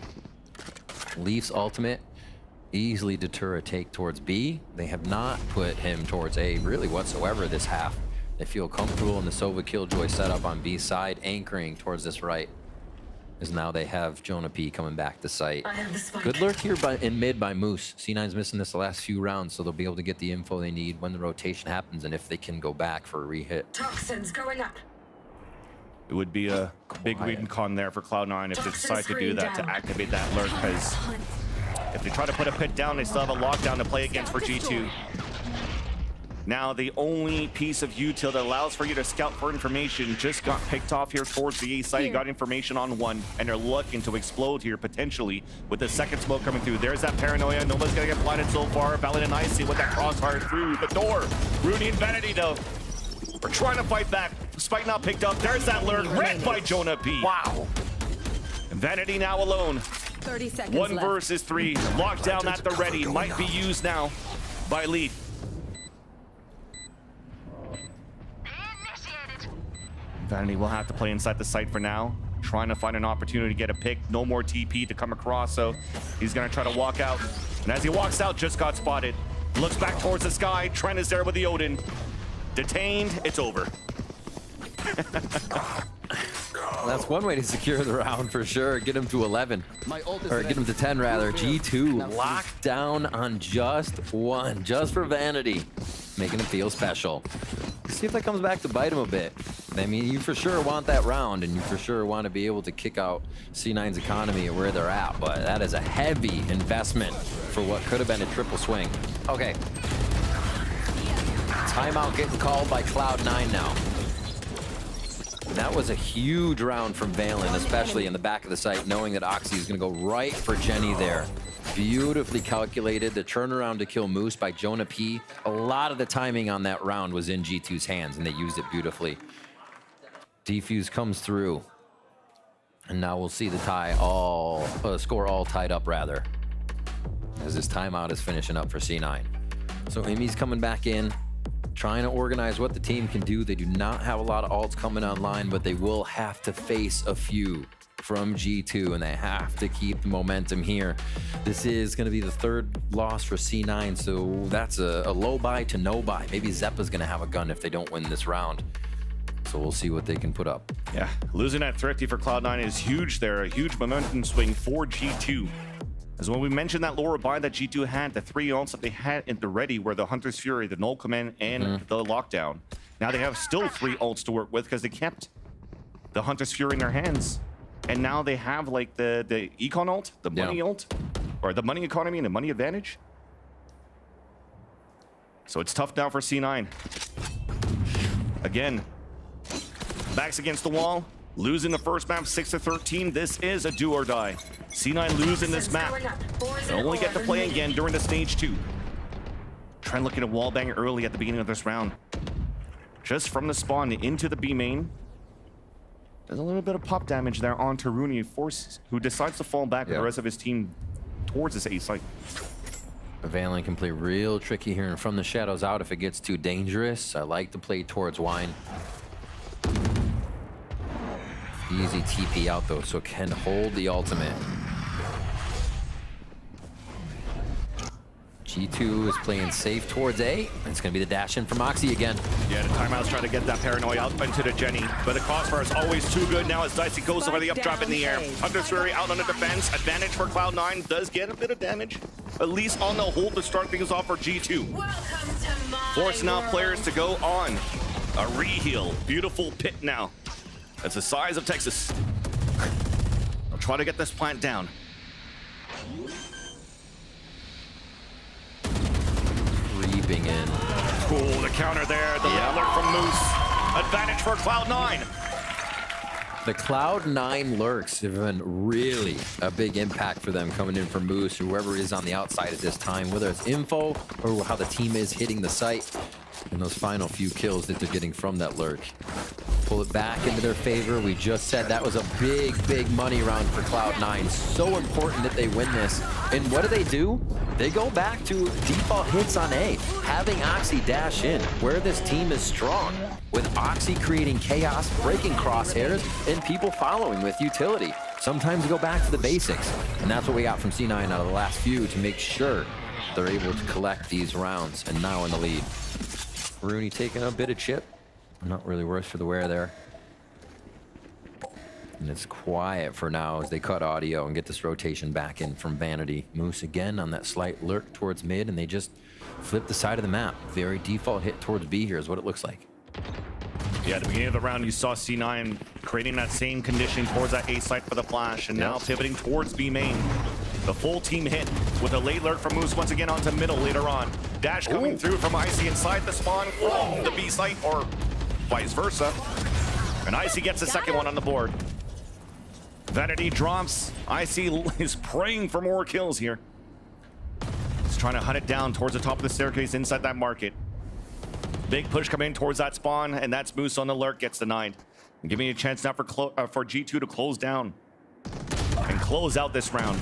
Leaf's ultimate easily deter a take towards B. They have not put him towards A really whatsoever this half. They feel comfortable in the Sova Killjoy setup on B side, anchoring towards this right. As now they have Jonah P coming back to site. Good lurk here in mid by Moose. C9's missing this the last few rounds, so they'll be able to get the info they need when the rotation happens and if they can go back for a re-hit. Toxins going up. It would be a big win con there for Cloud9 if they decide to do that, to activate that lurk, because if they try to put a pit down, they still have a lockdown to play against for G2. Now, the only piece of util that allows for you to scout for information just got picked off here towards the A site. You got information on one, and they're looking to explode here potentially with the second smoke coming through. There's that paranoia. Nobody's gonna get blinded so far. Valent and Icy with that crossfire through the door. Rudy and Vanity, though, are trying to fight back. Spike not picked up. There's that lurk, read by Jonah P. Wow. And Vanity now alone. 30 seconds 1 left. versus 3. Lockdown at the ready. Might be used now by Leaf. Vanity will have to play inside the site for now. Trying to find an opportunity to get a pick. No more TP to come across, so he's going to try to walk out. And as he walks out, just got spotted. Looks back towards the sky. Trent is there with the Odin. Detained. It's over. That's one way to secure the round for sure. Get him to 11. Or get him to 10 rather. G2 locked down on just 1. Just for Vanity. Making him feel special. See if that comes back to bite him a bit. I mean, you for sure want that round, and you for sure want to be able to kick out C9's economy and where they're at, but that is a heavy investment for what could have been a triple swing. Okay. Timeout getting called by Cloud9 now. That was a huge round from VALORANT, especially in the back of the site, knowing that Oxy is going to go right for Jenny there. Beautifully calculated. The turnaround to kill Moose by Jonah P. A lot of the timing on that round was in G2's hands, and they used it beautifully. Defuse comes through. And now we'll see the score all tied up, rather, as this timeout is finishing up for C9. So Amy's coming back in, trying to organize what the team can do. They do not have a lot of ults coming online, but they will have to face a few from G2, and they have to keep the momentum here. This is going to be the 3rd loss for C9, so that's a low buy to no buy. Maybe Zeppa's going to have a gun if they don't win this round. So we'll see what they can put up. Yeah, losing that Thrifty for Cloud9 is huge there. A huge momentum swing for G2. As when we mentioned that lower buy that G2 had, the 3 ults that they had in the ready were the Hunter's Fury, the Null Command, and the Lockdown. Now they have still 3 ults to work with because they kept the Hunter's Fury in their hands. And now they have like the Econ ult, the Money ult, or the Money Economy and the Money Advantage. So it's tough now for C9. Again, backs against the wall. Losing the first map 6-13. This is a do or die. C9 losing this map. They only get to play again during the stage 2. Trent looking to wallbang early at the beginning of this round. Just from the spawn into the B main. There's a little bit of pop damage there onto Rooney, who decides to fall back with the rest of his team towards this A site. VALORANT can play real tricky here and from the shadows out if it gets too dangerous. I like to play towards wine. Easy TP out though, so can hold the ultimate. G2 is playing safe towards A. It's going to be the dash in from Moxie again. Yeah, the timeout's trying to get that paranoia out into the Jenny. But the crossbar is always too good now as Dicey goes over the updrap in the air. Hunter's Fury out on the defense. Advantage for Cloud9. Does get a bit of damage. At least on the hold to start things off for G2. Force now players to go on a reheal. Beautiful pit now. That's the size of Texas. I'll try to get this plant down. Creeping in. Cool, the counter there. The alert from Moose. Advantage for Cloud9. The Cloud9 lurks have been really a big impact for them coming in from Moose, whoever is on the outside at this time, whether it's info or how the team is hitting the site and those final few kills that they're getting from that lurk. Pull it back into their favor. We just said that was a big, big money round for Cloud9. So important that they win this. And what do? They go back to default hits on A, having Oxy dash in, where this team is strong, with Oxy creating chaos, breaking crosshairs, and people following with utility. Sometimes you go back to the basics, and that's what we got from C9 out of the last few to make sure they're able to collect these rounds, and now in the lead. Rooney taking a bit of chip. Not really worse for the wear there. And it's quiet for now as they cut audio and get this rotation back in from Vanity. Moose again on that slight lurk towards mid, and they just flip the side of the map. Very default hit towards B here is what it looks like. Yeah, at the beginning of the round, you saw C9 creating that same condition towards that A site for the flash, and now pivoting towards B main. The full team hit with a late lurk from Moose once again onto middle later on. Dash coming through from Icy inside the spawn from the B site, or vice versa. And Icy gets the second one on the board. Vanity drops. Icy is praying for more kills here. He's trying to hunt it down towards the top of the staircase inside that market. Big push coming in towards that spawn, and that's Moose on the lurk, gets denied. And giving a chance now for G2 to close down and close out this round.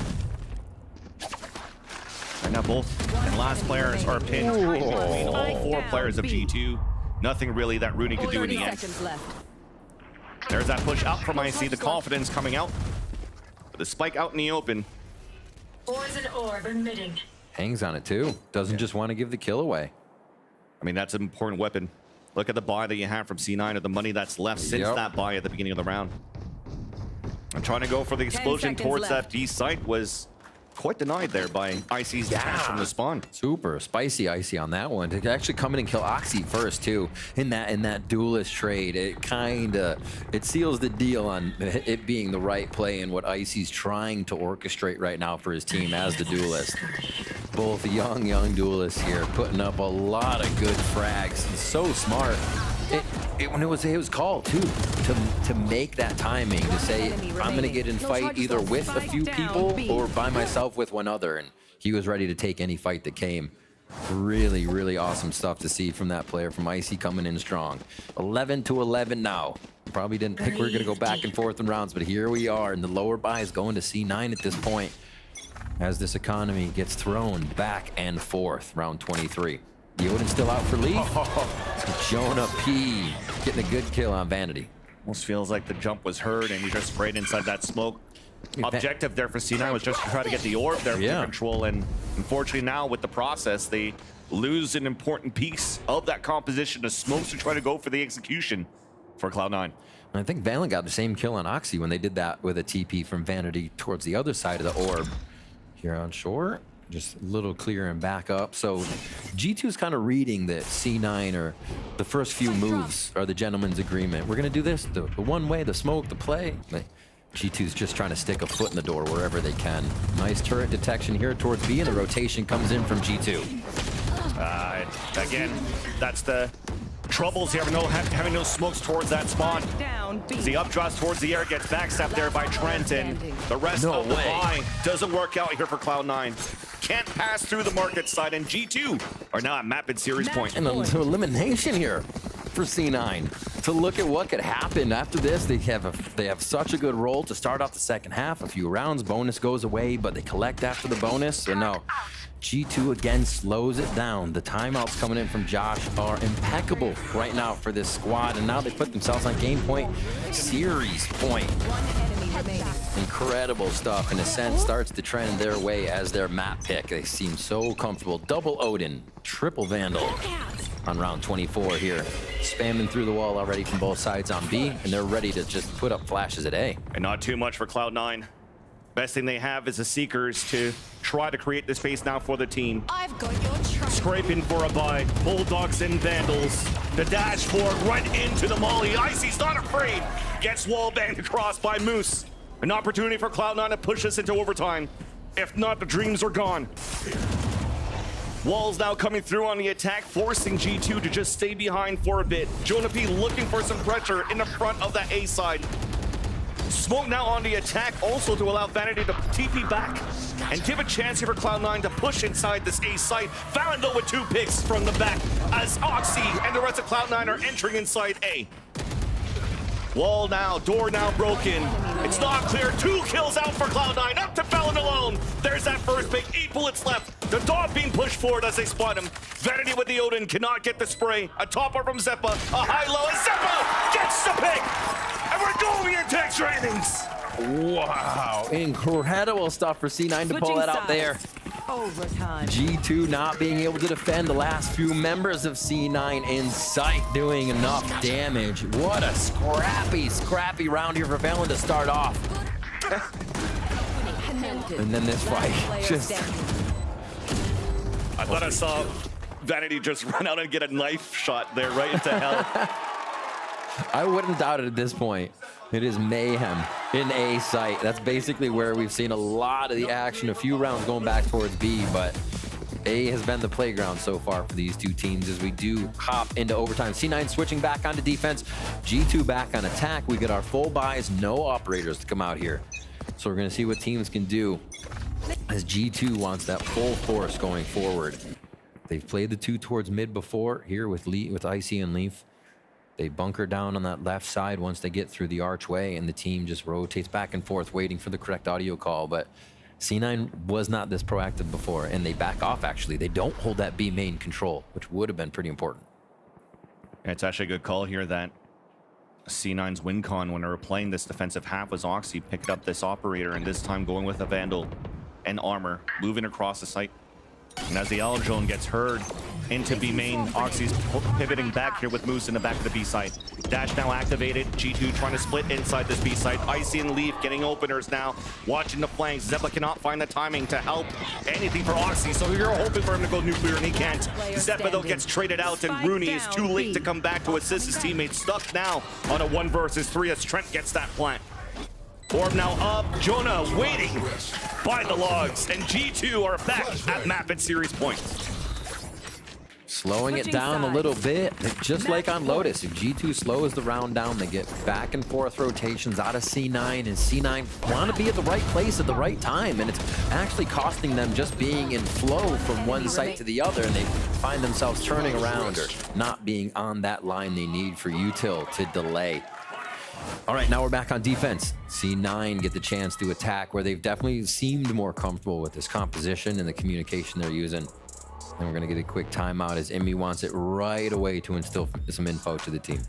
Right now, both and last players are pinned between all 4 players of G2. Nothing really that Rooney could do in the end. There's that push out from Icy, the confidence coming out. The spike out in the open. Poison orb emitting. Hangs on it too. Doesn't just want to give the kill away. I mean, that's an important weapon. Look at the buy that you have from C9 or the money that's left since that buy at the beginning of the round. I'm trying to go for the explosion towards that B site was quite denied there by Icy's dash from the spawn. Super spicy Icy on that one. To actually come in and kill Oxy first too. In that duelist trade, it seals the deal on it being the right play and what Icy's trying to orchestrate right now for his team as the duelist. Both young duelists here putting up a lot of good frags. So smart. When it was called too to make that timing to say I'm gonna get in fight either with a few people or by myself with one other, and he was ready to take any fight that came. Really awesome stuff to see from that player from Icy coming in strong. 11-11 now. Probably didn't think we were gonna go back and forth in rounds, but here we are, and the lower buy is going to C9 at this point as this economy gets thrown back and forth. Round 23. The Odin's still out for Leaf. Jonah P getting a good kill on Vanity. Almost feels like the jump was heard and he just sprayed inside that smoke. Objective there for C9 was just to try to get the orb there for control, and unfortunately now with the process, they lose an important piece of that composition of smokes to try to go for the execution for Cloud9. I think VALORANT got the same kill on Oxy when they did that with a TP from Vanity towards the other side of the orb. here on shore. Just a little clear and back up. So G2 is kind of reading that C9 or the first few moves are the gentleman's agreement. We're going to do this the one way, the smoke, the play. G2's just trying to stick a foot in the door wherever they can. Nice turret detection here towards B, and the rotation comes in from G2. Again, that's the troubles here, having no smokes towards that spawn. As the updraws towards the air gets backstabbed there by Trent, and the rest of the buy doesn't work out here for Cloud9. Can't pass through the market side, and G2 are now at map and series point. And elimination here for C9 to look at what could happen after this. They have such a good roll to start off the second half. A few rounds, bonus goes away, but they collect after the bonus. So no, G2 again slows it down. The timeouts coming in from Josh are impeccable right now for this squad, and now they put themselves on game point, series point. Incredible stuff. In a sense, starts to trend their way as their map pick. They seem so comfortable. Double Odin, triple Vandal on round 24 here. Spamming through the wall already from both sides on B, and they're ready to just put up flashes at A. And not too much for Cloud9. Best thing they have is the Seekers to try to create the space now for the team. I've got your track. Scraping for a buy. Bulldogs and Vandals. The dash forward right into the molly. Icy's not afraid. Gets wall banged across by Moose. An opportunity for Cloud9 to push us into overtime. If not, the dreams are gone. Walls now coming through on the attack, forcing G2 to just stay behind for a bit. Jonah P looking for some pressure in the front of that A side. Smoke now on the attack, also to allow Vanity to TP back and give a chance here for Cloud9 to push inside this A site. VALORANT though with 2 picks from the back as Oxy and the rest of Cloud9 are entering inside A. Wall now, door now broken. It's not clear. 2 kills out for Cloud9. Up to VALORANT alone. There's that first pick. 8 bullets left. The dog being pushed forward as they spot him. Vanity with the Odin cannot get the spray. A topper from Zeppa. A high-low. And Zeppa gets the pick. And we're going into extra innings. Wow. Incredible stuff for C9 to pull that out there. Overtime. G2 not being able to defend the last few members of C9 in sight, doing enough damage. What a scrappy round here for VALORANT to start off. And then this fight just... I thought I saw Vanity just run out and get a knife shot there right into hell. I wouldn't doubt it at this point. It is mayhem in A site. That's basically where we've seen a lot of the action. A few rounds going back towards B, but A has been the playground so far for these two teams as we do hop into overtime. C9 switching back onto defense. G2 back on attack. We get our full buys, no operators to come out here. So we're going to see what teams can do as G2 wants that full force going forward. They've played the 2 towards mid before here with Icy and Leaf. They bunker down on that left side once they get through the archway, and the team just rotates back and forth waiting for the correct audio call. But C9 was not this proactive before, and they back off, actually. They don't hold that B main control, which would have been pretty important. Yeah, it's actually a good call here that C9's win con when they were playing this defensive half was Oxy picked up this operator, and this time going with a Vandal and armor, moving across the site. And as the L drone gets heard into B main, Oxy's pivoting back here with Moose in the back of the B site. Dash now activated. G2 trying to split inside this B site. Icy and Leaf getting openers now, watching the flanks. Zeppa cannot find the timing to help anything for Oxy, so you're hoping for him to go nuclear, and he can't. Zeppa though gets traded out, and Rooney is too late to come back to assist his teammates. Stuck now on a 1 versus 3 as Trent gets that plant. Orb now up, Jonah waiting by the logs, and G2 are back at map and series point. Slowing it down a little bit, just like on Lotus. If G2 slows the round down, they get back and forth rotations out of C9, and C9 want to be at the right place at the right time, and it's actually costing them just being in flow from one site to the other, and they find themselves turning around or not being on that line they need for util to delay. All right, now we're back on defense. C9 get the chance to attack where they've definitely seemed more comfortable with this composition and the communication they're using. And we're going to get a quick timeout as Emmy wants it right away to instill some info to the team.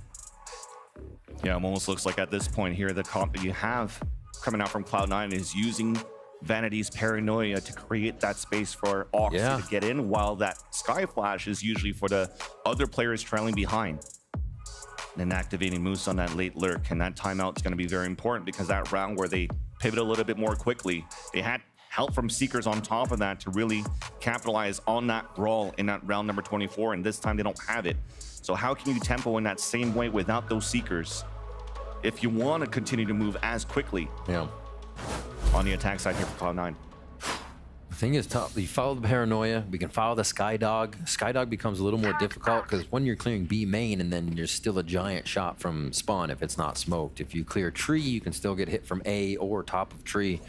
Yeah, it almost looks like at this point here, the comp that you have coming out from Cloud9 is using Vanity's paranoia to create that space for Oxy to get in, while that Sky Flash is usually for the other players trailing behind. And activating Moose on that late lurk, and that timeout is going to be very important because that round where they pivot a little bit more quickly, they had help from Seekers on top of that to really capitalize on that brawl in that round number 24, and this time they don't have it. So how can you tempo in that same way without those Seekers if you want to continue to move as quickly on the attack side here for Cloud9? The thing is tough. You follow the paranoia. We can follow the Skydog. Skydog becomes a little more difficult because when you're clearing B main and then there's still a giant shot from spawn if it's not smoked. If you clear tree, you can still get hit from A or top of tree.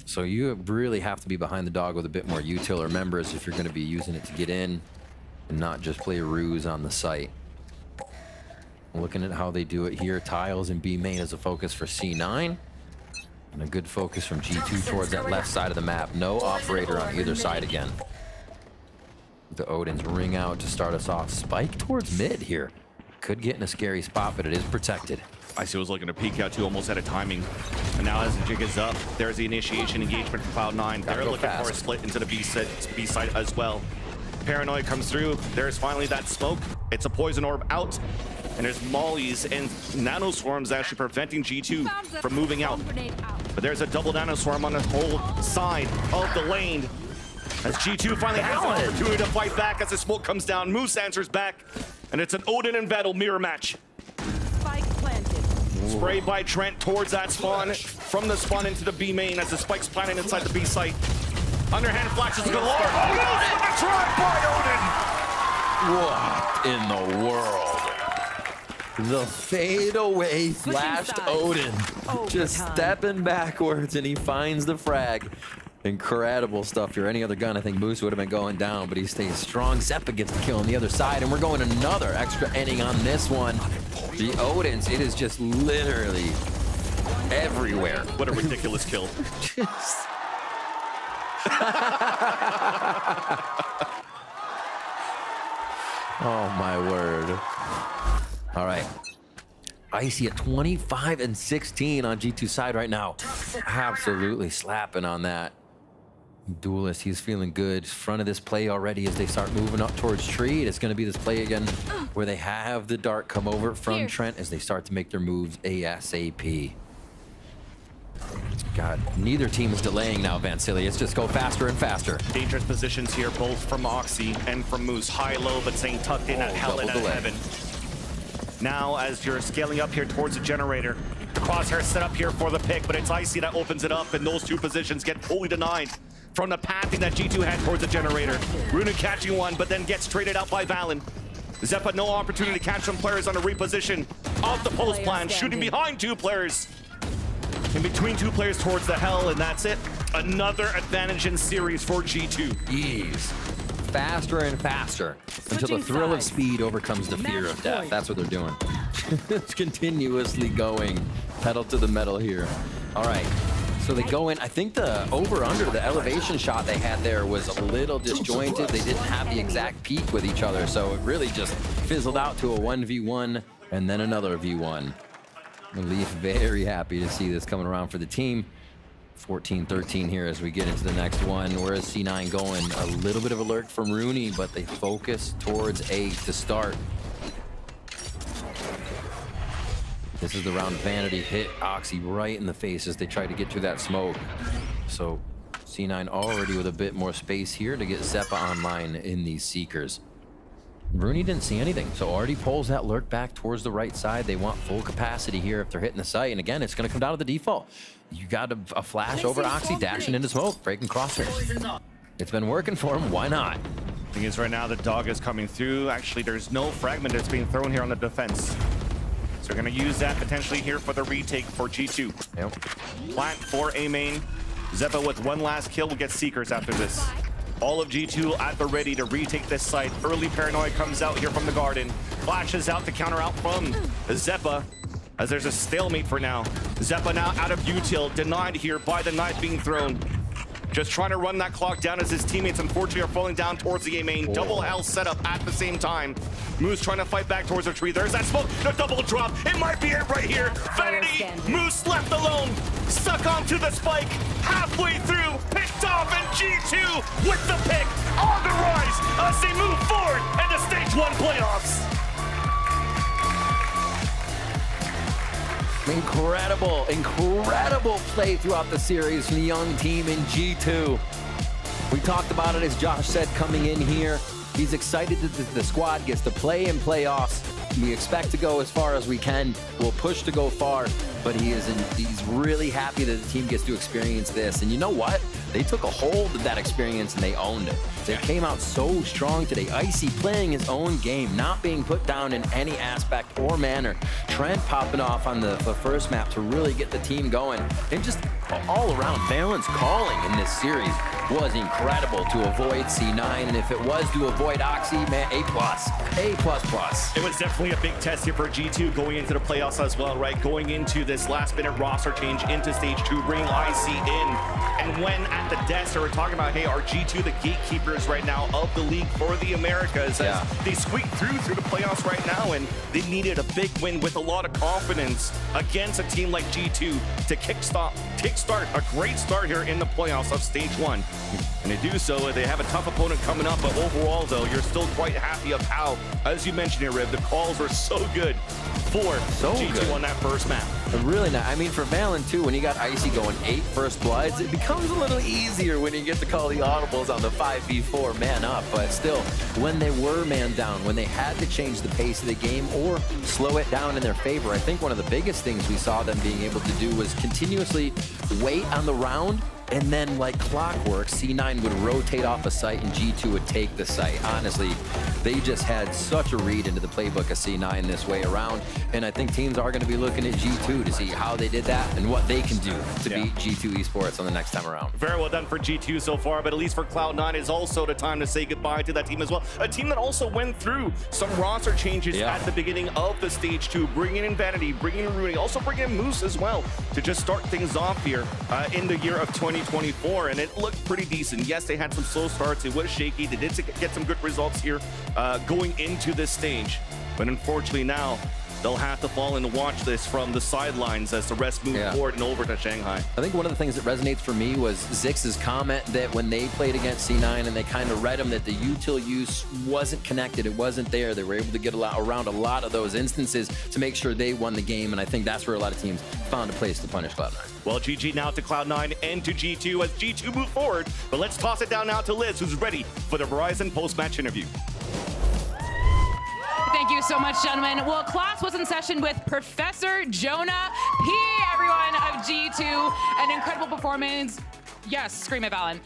So you really have to be behind the dog with a bit more util or members if you're going to be using it to get in and not just play a ruse on the site. Looking at how they do it here, tiles and B main as a focus for C9. And a good focus from G2 towards that left side of the map. No operator on either side again. The Odins ring out to start us off. Spike towards mid here. Could get in a scary spot, but it is protected. Icy was looking to peek out too, almost out of timing. And now as the jig is up, there's the initiation engagement from Cloud9. They're looking for a split into the B side as well. Paranoia comes through. There's finally that smoke. It's a poison orb out. And there's mollies and nanoswarms actually preventing G2 from moving out. But there's a double nanoswarm on the whole side of the lane. As G2 finally has an opportunity to fight back as the smoke comes down. Moose answers back. And it's an Odin and Vettel mirror match. Spike planted. Spray by Trent towards that spawn. From the spawn into the B main as the spike's planted inside the B site. Underhand flashes galore. Odin with the try by What Odin. in the world? The fadeaway flashed Odin. Just stepping backwards and he finds the frag. Incredible stuff here. Any other gun, I think Moose would have been going down, but he stays strong. Zeppa gets the kill on the other side, and we're going another extra inning on this one. The Odins, it is just literally everywhere. What a ridiculous kill. Oh my word. All right. Icy at 25 and 16 on G2 side right now. Absolutely slapping on that. Duelist, he's feeling good. Front of this play already as they start moving up towards tree. It's going to be this play again where they have the dart come over from Trent as they start to make their moves ASAP. God, neither team is delaying now, Vansilius. Just go faster and faster. Dangerous positions here, both from Oxy and from Moose. High-low, but staying tucked in at hell and at heaven. Now, as you're scaling up here towards the generator, the crosshair set up here for the pick, but it's Icy that opens it up, and those two positions get fully denied from the pathing that G2 had towards the generator. Runa catching one, but then gets traded out by Valen. Zeppa, no opportunity to catch some players on a reposition off the post plan, shooting behind two players. In between two players towards the hell, and that's it. Another advantage in series for G2. Ease. Faster and faster until the thrill of speed overcomes the fear of death. That's what they're doing. It's continuously going pedal to the metal here. All right, so they go in. I think the over-under, the elevation shot they had there was a little disjointed. They didn't have the exact peak with each other, so it really just fizzled out to a 1v1 and then another v1. Leaf very happy to see this coming around for the team. 14-13 here as we get into the next one. Whereas C9 going a little bit of alert from Rooney, but they focus towards A to start. This is the round Vanity hit Oxy right in the face as they try to get through that smoke. So C9 already with a bit more space here to get Zeppa online in these Seekers. Rooney didn't see anything, so already pulls that lurk back towards the right side. They want full capacity here if they're hitting the site. And again, it's going to come down to the default. You got a flash over Oxy, dashing into smoke, breaking crosshairs. It's been working for him. Why not? Thing is, right now the dog is coming through. Actually, there's no fragment that's being thrown here on the defense. So they're going to use that potentially here for the retake for G2. Yep. Plant for A main. Zeppa with one last kill will get Seekers after this. All of G2 at the ready to retake this site. Early Paranoia comes out here from the garden. Flashes out to counter out from Zeppa, as there's a stalemate for now. Zeppa now out of util, denied here by the knife being thrown. Just trying to run that clock down as his teammates unfortunately are falling down towards the A main. Double hell set up at the same time. Moose trying to fight back towards the tree. There's that smoke, the double drop. It might be it right here. Vanity, Moose left alone. Stuck onto the spike. Halfway through, picked off, and G2 with the pick on the rise as they move forward into stage 1 playoffs. Incredible play throughout the series from the young team in G2. We talked about it, as Josh said, coming in here. He's excited that the squad gets to play in playoffs. We expect to go as far as we can. We'll push to go far, but he's really happy that the team gets to experience this. And you know what? They took a hold of that experience and they owned it. They came out so strong today. Icy playing his own game, not being put down in any aspect or manner. Trent popping off on the first map to really get the team going. And just all around, Valorant's calling in this series was incredible to avoid C9. And if it was to avoid Oxy, man, A+. A++. It was definitely a big test here for G2 going into the playoffs as well, right? Going into this last-minute roster change into Stage 2, bringing Icy in. And when at the desk, they were talking about, hey, are G2 the gatekeepers right now of the league for the Americas? As they squeaked through the playoffs right now, and they needed a big win with a lot of confidence against a team like G2 to kickstart a great start here in the playoffs of Stage 1. And to do so, they have a tough opponent coming up, but overall, though, you're still quite happy of how, as you mentioned here, Riv, the calls were so good for G2 on that first map. Really nice. I mean, for Valen, too, when you got Icy going 8 first bloods, it becomes a little easier when you get to call the audibles on the 5v4 man up. But still, when they were man down, when they had to change the pace of the game or slow it down in their favor, I think one of the biggest things we saw them being able to do was continuously wait on the round. And then, like clockwork, C9 would rotate off a site and G2 would take the site. Honestly, they just had such a read into the playbook of C9 this way around. And I think teams are going to be looking at G2 to see how they did that and what they can do to beat G2 Esports on the next time around. Very well done for G2 so far, but at least for Cloud9 is also the time to say goodbye to that team as well. A team that also went through some roster changes at the beginning of the Stage 2, bringing in Vanity, bringing in Rooney, also bringing in Moose as well to just start things off here in the year of 2024, and it looked pretty decent. Yes, they had some slow starts. It was shaky. They did get some good results here going into this stage, but unfortunately now they'll have to fall into watch this from the sidelines as the rest move forward and over to Shanghai. I think one of the things that resonates for me was Zix's comment that when they played against C9 and they kind of read him that the util use wasn't connected, it wasn't there. They were able to get around a lot of those instances to make sure they won the game, and I think that's where a lot of teams found a place to punish Cloud9. Well, GG now to Cloud9 and to G2 as G2 move forward, but let's toss it down now to Liz, who's ready for the Verizon post-match interview. Thank you so much, gentlemen. Well, class was in session with Professor Jonah P, everyone, of G2. An incredible performance. Yes, scream at Valen.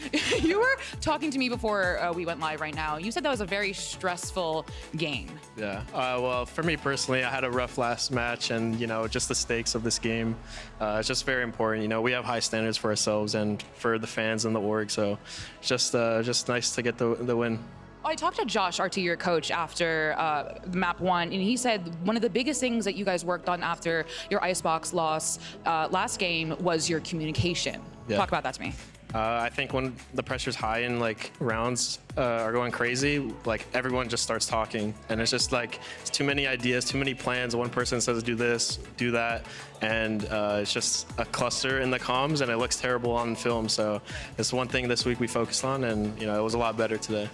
You were talking to me before we went live right now. You said that was a very stressful game. Yeah, well, for me personally, I had a rough last match, and, you know, just the stakes of this game, it's just very important. You know, we have high standards for ourselves and for the fans and the org, so just nice to get the win. I talked to Josh, RT, your coach, after map 1, and he said one of the biggest things that you guys worked on after your Icebox loss last game was your communication. Talk about that to me. I think when the pressure's high and like rounds are going crazy, like everyone just starts talking, and it's just like it's too many ideas, too many plans. One person says do this, do that, and it's just a cluster in the comms, and it looks terrible on film. So it's one thing this week we focused on, and you know it was a lot better today.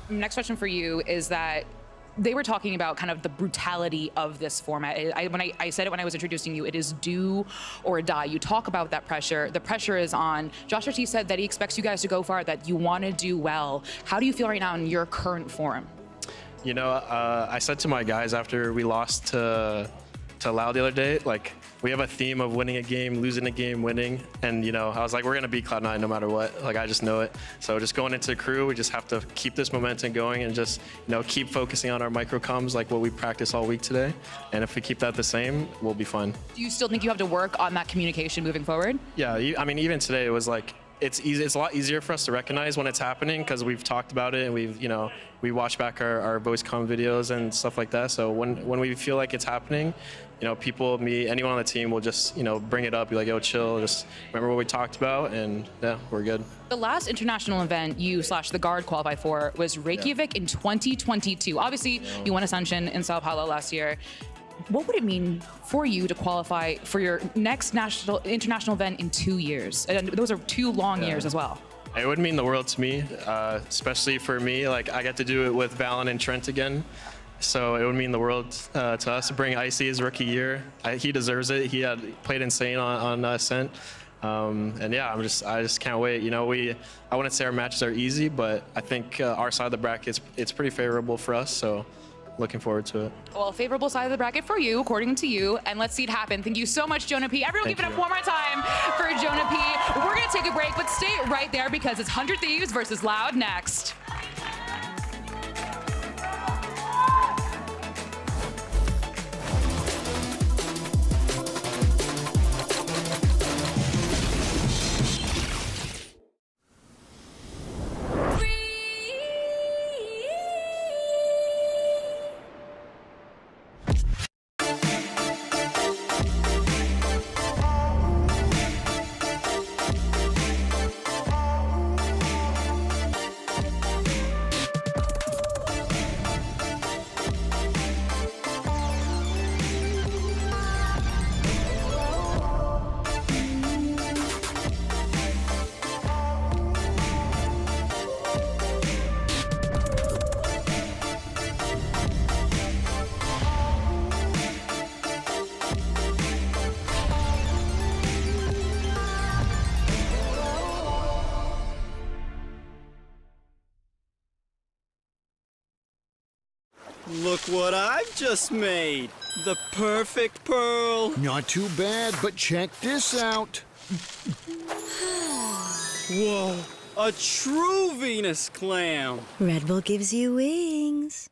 Next question for you is that they were talking about kind of the brutality of this format. I said it when I was introducing you, it is do or die. You talk about that pressure. The pressure is on. Josh RT said that he expects you guys to go far, that you want to do well. How do you feel right now in your current form? You know, I said to my guys after we lost to Loud the other day, like, we have a theme of winning a game, losing a game, winning. And, you know, I was like, we're going to beat Cloud9 no matter what. Like, I just know it. So just going into the crew, we just have to keep this momentum going and just, you know, keep focusing on our micro comms like what we practiced all week today. And if we keep that the same, we'll be fine. Do you still think you have to work on that communication moving forward? Yeah, I mean, even today, it was like, it's easy. It's a lot easier for us to recognize when it's happening because we've talked about it and we've, you know, we watch back our voice comm videos and stuff like that. So when we feel like it's happening, you know, people, me, anyone on the team will just, you know, bring it up, be like, yo, chill, just remember what we talked about, and yeah, we're good. The last international event you/the Guard qualified for was Reykjavik in 2022. Obviously, you won Ascension in Sao Paulo last year. What would it mean for you to qualify for your next international event in 2 years? And those are 2 long years as well. It would mean the world to me, especially for me. Like, I get to do it with Valen and Trent again. So it would mean the world to us to bring Icy his rookie year. He deserves it. He had played insane on Ascent. And yeah, I just can't wait. You know, I wouldn't say our matches are easy, but I think our side of the bracket, it's pretty favorable for us. So looking forward to it. Well, favorable side of the bracket for you, according to you, and let's see it happen. Thank you so much, Jonah P. Everyone give it up one more time for Jonah P. We're gonna take a break, but stay right there because it's 100 Thieves versus Loud next. Look what I've just made. The perfect pearl. Not too bad, but check this out. Whoa, a true Venus clam. Red Bull gives you wings.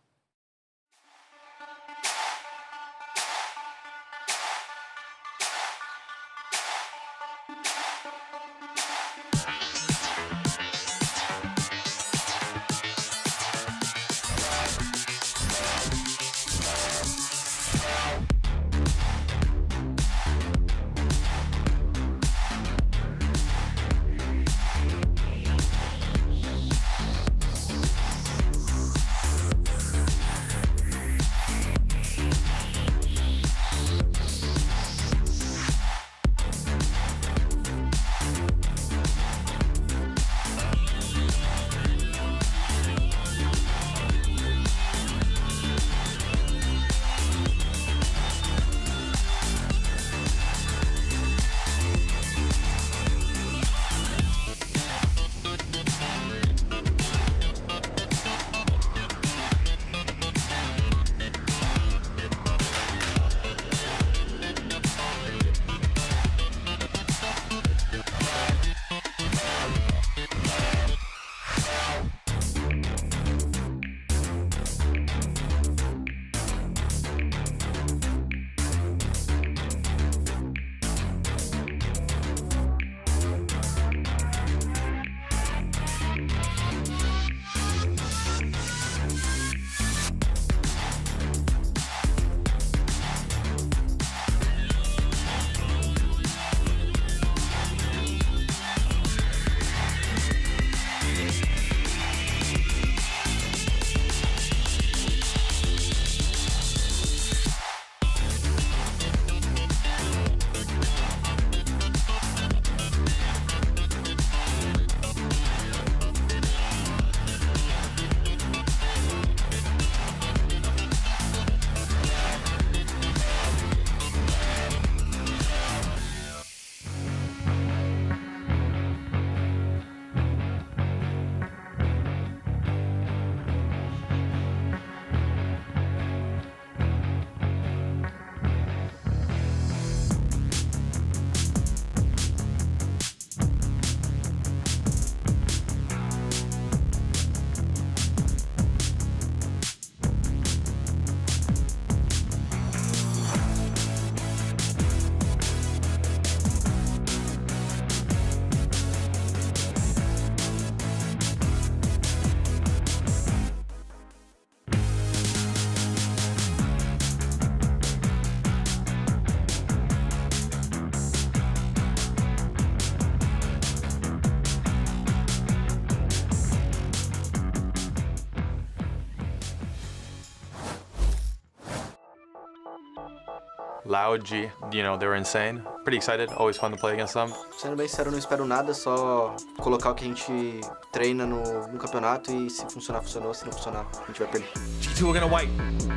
Loud, G, you know, they were insane. Pretty excited, always fun to play against them. Sendo bem sincero, eu não espero nada, só colocar o que a gente treina no campeonato e se funcionar, funcionou, se não funcionar, a gente vai perder. G2 are gonna wait.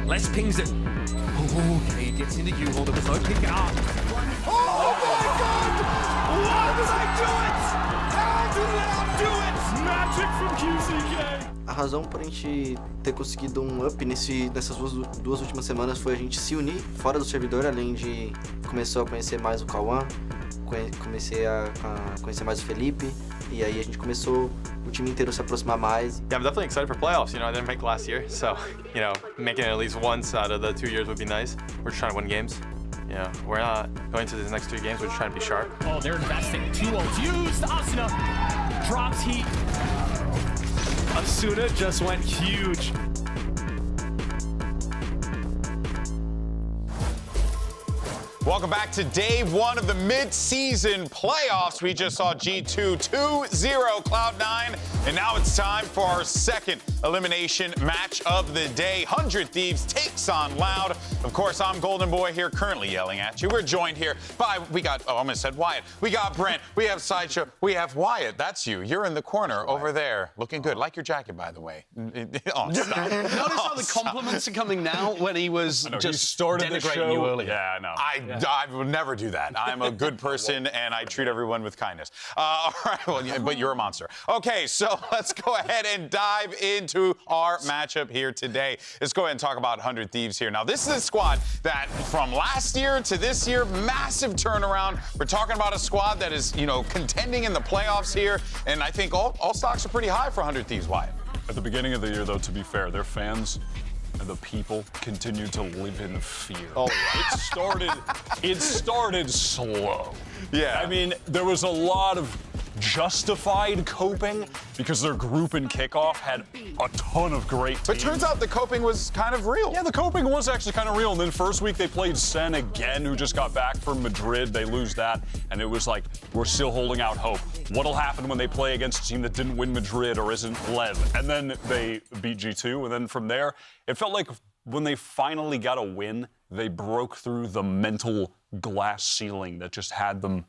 Les pings it. Okay, he gets into U-hold, it was no kick out. Oh my God! Why did I do it? How did I do it? Magic from QCK. A razão por a gente ter conseguido um up nessas duas últimas semanas foi a gente se unir fora do servidor, além de começou a conhecer mais o Cauã, comecei a conhecer mais o Felipe, e aí a gente começou o time inteiro se aproximar mais. Yeah, I'm definitely excited for playoffs. You know, I didn't make last year, so, you know, making it at least once out of the 2 years would be nice. We're just trying to win games. Yeah, we're not going to these next 2 games, we're just trying to be sharp. Oh, they're investing. 2 ults used. Asuna drops heat. Asuna just went huge. Welcome back to day 1 of the mid-season playoffs. We just saw G2 2-0 Cloud9, and now it's time for our second elimination match of the day. 100 Thieves takes on Loud. Of course, I'm Golden Boy here, currently yelling at you. We're joined here by, I almost said Wyatt. We got Brent, we have Sideshow, we have Wyatt. That's you. You're in the corner over there, looking good. Like your jacket, by the way. Oh, stop. Notice how the compliments are coming now when he was just started the denigrating show. you earlier. Yeah, I know. I would never do that. I'm a good person, and I treat everyone with kindness. All right, well, yeah, but you're a monster. Okay, so let's go ahead and dive into our matchup here today. Let's go ahead and talk about 100 Thieves here. Now, this is a squad that, from last year to this year, massive turnaround. We're talking about a squad that is, you know, contending in the playoffs here, and I think all stocks are pretty high for 100 Thieves, Wyatt. At the beginning of the year, though, to be fair, their fans and the people continue to live in fear. Oh, it started slow. Yeah. I mean, there was a lot of justified coping because their group in Kickoff had a ton of great teams. But turns out the coping was kind of real. Yeah, the coping was actually kind of real. And then first week they played Sen again, who just got back from Madrid. They lose that, and it was like, we're still holding out hope. What'll happen when they play against a team that didn't win Madrid or isn't Lev? And then they beat G2, and then from there, it felt like when they finally got a win, they broke through the mental glass ceiling that just had them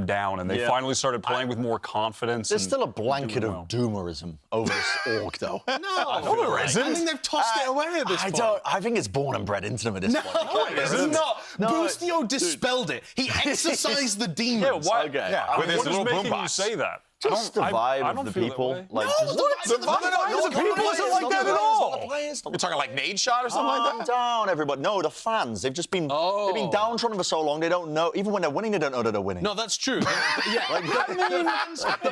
down, and they finally started playing with more confidence. There's still a blanket of doomerism over this org, though. No, there isn't. I think they've tossed it away at this point. I think it's born and bred into them at this point. No, it's not. Boostio dispelled it. He exercised the demons. Yeah, with his little boombox. You say that? Just the vibe of the people. Like, the vibe of the people isn't like that at all. You're talking like Nade Shot or something like that? Down, everybody. No, the fans. They've just been they've been downtrodden for so long. They don't know. Even when they're winning, they don't know that they're winning. No, that's true. The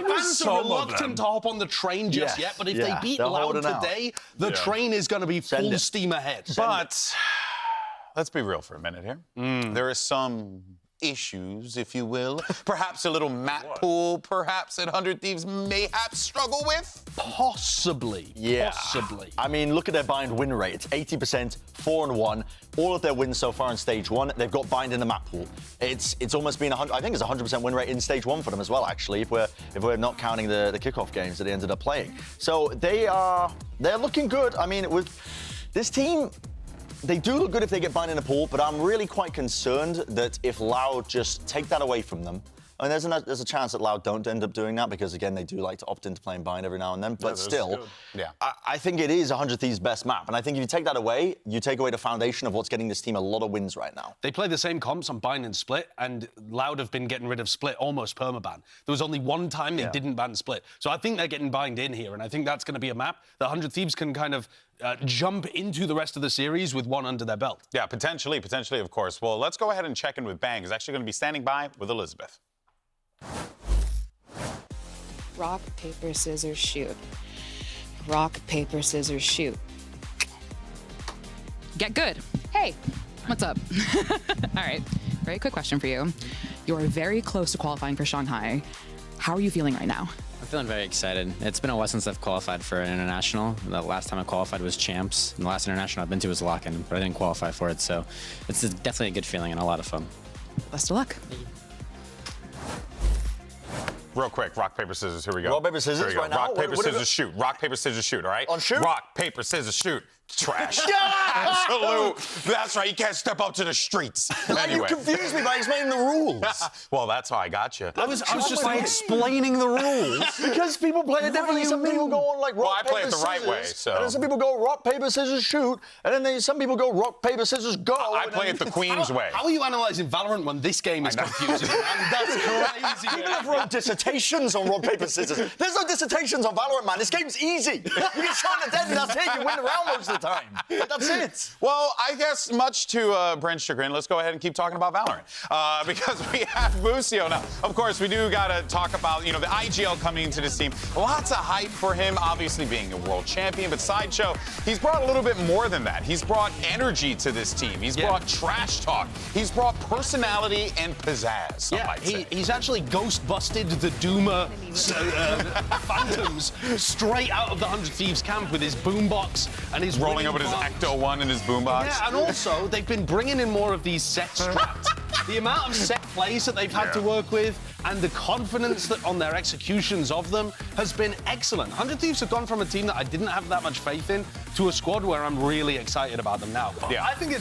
fans are reluctant to hop on the train just yet. But if they beat Loud today, the train is going to be full steam ahead. But let's be real for a minute here. There is some issues, if you will. Perhaps a little map pool, perhaps that 100 Thieves mayhaps struggle with? Possibly. Yeah. Possibly. I mean, look at their bind win rate. It's 80%, 4-1. All of their wins so far in stage 1, they've got bind in the map pool. It's almost been 100. I think it's 100% win rate in stage 1 for them as well, actually, if we're not counting the kickoff games that they ended up playing. So they're looking good. I mean, with this team, they do look good if they get bind in a pool, but I'm really quite concerned that if Loud just take that away from them, I mean, there's a chance that Loud don't end up doing that because, again, they do like to opt into playing bind every now and then. But still, I think it is 100 Thieves' best map. And I think if you take that away, you take away the foundation of what's getting this team a lot of wins right now. They play the same comps on bind and split, and Loud have been getting rid of split almost permaban. There was only one time they didn't ban split. So I think they're getting bind in here, and I think that's going to be a map that 100 Thieves can kind of jump into the rest of the series with one under their belt. Yeah, potentially, of course. Well, let's go ahead and check in with Bang. He's actually going to be standing by with Elizabeth. Rock, paper, scissors, shoot. Rock, paper, scissors, shoot. Get good. Hey, what's up? All right, very quick question for you. You're very close to qualifying for Shanghai. How are you feeling right now? I'm feeling very excited. It's been a while since I've qualified for an international. The last time I qualified was Champs, and the last international I've been to was Lock-In, but I didn't qualify for it, so it's definitely a good feeling and a lot of fun. Best of luck. Real quick, rock, paper, scissors, here we go. Rock, paper, scissors right now? Rock, paper, scissors, shoot. Rock, paper, scissors, shoot, all right? On shoot? Rock, paper, scissors, shoot. trash. Absolute. That's right. You can't step out to the streets. Anyway. You confused me by explaining the rules. Well, that's how I got you. I was just explaining the rules. Because people play it differently. Some people go on like rock, I play paper, it the right scissors, way, so. And then some people go rock, paper, scissors, shoot. And then some people go rock, paper, scissors, go. I play it the Queen's way. How are you analysing Valorant when this game is confusing? That's crazy. People have wrote dissertations on rock, paper, scissors. There's no dissertations on Valorant, man. This game's easy. You get shot in the head and that's it. You win the round most of the time. That's it. Well, I guess much to Brent's chagrin, let's go ahead and keep talking about Valorant. Because we have Busio now. Of course, we do got to talk about, the IGL coming into this team. Lots of hype for him, obviously being a world champion. But Sideshow, he's brought a little bit more than that. He's brought energy to this team. He's brought trash talk. He's brought personality and pizzazz. He's actually ghost busted the Doomer Phantoms straight out of the 100 Thieves camp with his boombox and his rolling up with his Ecto 1 and his boombox. Yeah, and also they've been bringing in more of these set strats. The amount of set plays that they've had to work with and the confidence that on their executions of them has been excellent. 100 Thieves have gone from a team that I didn't have that much faith in to a squad where I'm really excited about them now. Yeah. I think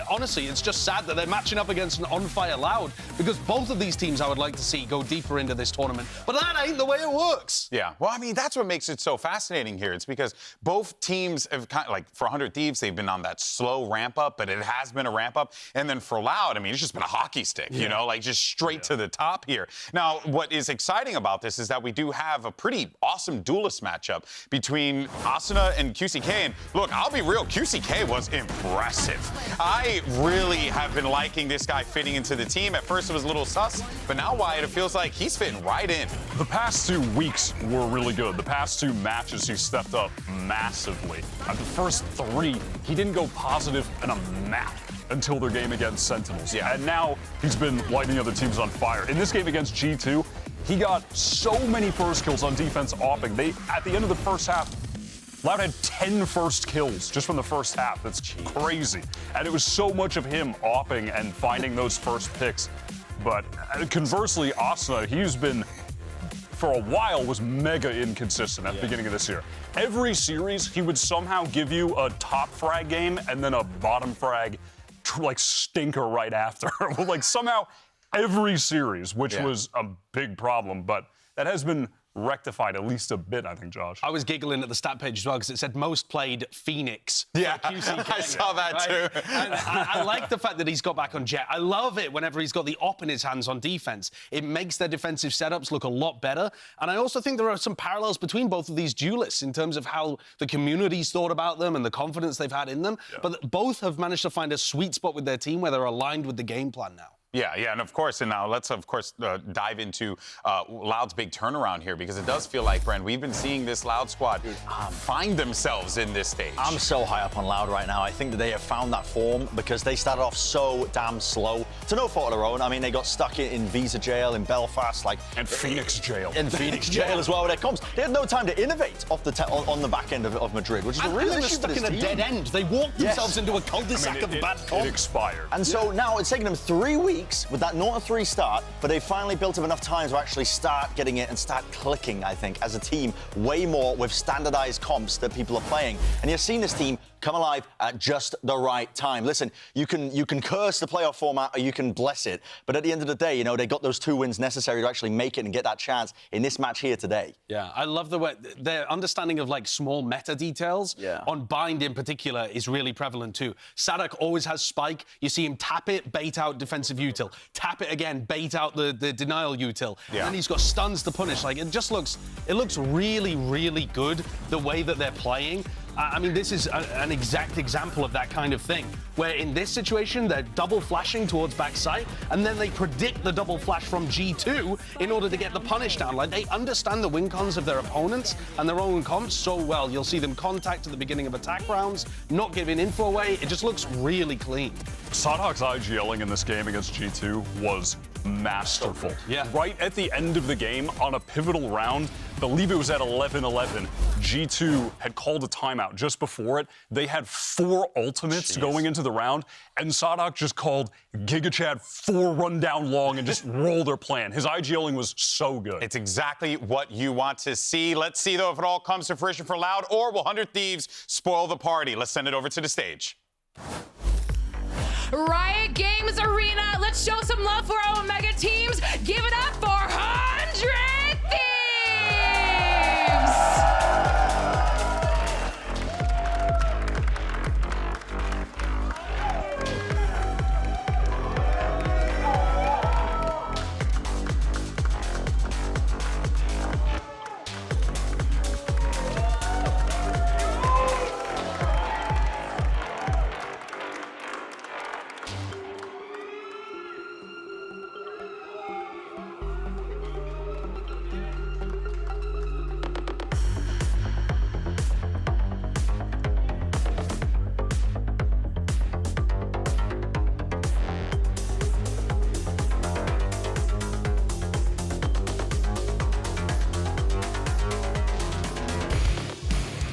honestly, it's just sad that they're matching up against an on-fire Loud because both of these teams I would like to see go deeper into this tournament. But that ain't the way it works. Yeah, well, I mean, that's what makes it so fascinating here. It's because both teams have kind of, like, for 100 Thieves, they've been on that slow ramp up, but it has been a ramp up. And then for Loud, I mean, it's just been a hockey stick, like just straight to the top here. Now, what is exciting about this is that we do have a pretty awesome duelist matchup between Asuna and QCK. And look, I'll be real, QCK was impressive. I really have been liking this guy fitting into the team. At first it was a little sus, but now, Wyatt, it feels like he's fitting right in. The past 2 weeks were really good. The past 2 matches, he stepped up massively. At the first 3, he didn't go positive in a map until their game against Sentinels. Yeah. And now he's been lighting other teams on fire. In this game against G2, he got so many first kills on defense offing. At the end of the first half, Loud had 10 first kills just from the first half. That's crazy. And it was so much of him offing and finding those first picks. But conversely, Asuna, he's been, for a while, was mega inconsistent at the beginning of this year. Every series, he would somehow give you a top frag game and then a bottom frag, like, stinker right after. Like, somehow, every series, which was a big problem. But that has been rectified at least a bit, I think, Josh. I was giggling at the stat page as well because it said most played Phoenix. Yeah, I saw that too. And I like the fact that he's got back on Jet. I love it whenever he's got the op in his hands on defense. It makes their defensive setups look a lot better. And I also think there are some parallels between both of these duelists in terms of how the community's thought about them and the confidence they've had in them. Yeah. But both have managed to find a sweet spot with their team where they're aligned with the game plan now. Yeah, and of course, and now let's, of course, dive into Loud's big turnaround here because it does feel like, Brent, we've been seeing this Loud squad find themselves in this stage. I'm so high up on Loud right now. I think that they have found that form because they started off so damn slow. To no fault of their own. I mean, they got stuck in visa jail in Belfast, and Phoenix jail. And Phoenix jail as well with their comps. They had no time to innovate off on the back end of Madrid, which is a real issue. They were stuck in a dead end. They walked themselves into a cul-de-sac of bad comp. It expired. And so now it's taken them 3 weeks with that 0-3 start, but they finally built up enough time to actually start getting it and start clicking, I think, as a team, way more with standardized comps that people are playing. And you're seeing this team come alive at just the right time. Listen, you can curse the playoff format or you can bless it, but at the end of the day, they got those 2 wins necessary to actually make it and get that chance in this match here today. Yeah, I love the way their understanding of like small meta details on Bind in particular is really prevalent too. Sadak always has Spike. You see him tap it, bait out defensive util, tap it again, bait out the denial util. And then he's got stuns to punish. Like it looks really, really good the way that they're playing. I mean, this is an exact example of that kind of thing, where in this situation, they're double flashing towards backside, and then they predict the double flash from G2 in order to get the punish down. Like, they understand the win cons of their opponents and their own comps so well. You'll see them contact at the beginning of attack rounds, not giving info away. It just looks really clean. Sadhawk's IGLing in this game against G2 was masterful. Yeah. Right at the end of the game, on a pivotal round, believe it was at 11-11, G2 had called a timeout just before it. They had 4 ultimates going into the round, and Sadak just called Giga Chad 4 rundown long and just rolled their plan. His IGLing was so good. It's exactly what you want to see. Let's see, though, if it all comes to fruition for Loud, or will 100 Thieves spoil the party? Let's send it over to the stage. Riot Games Arena, let's show some love for our mega teams. Give it up for 100 Thieves!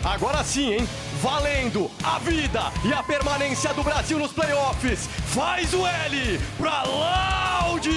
Agora sim, hein? Valendo a vida e a permanência do Brasil nos playoffs. Faz o L pra Loud!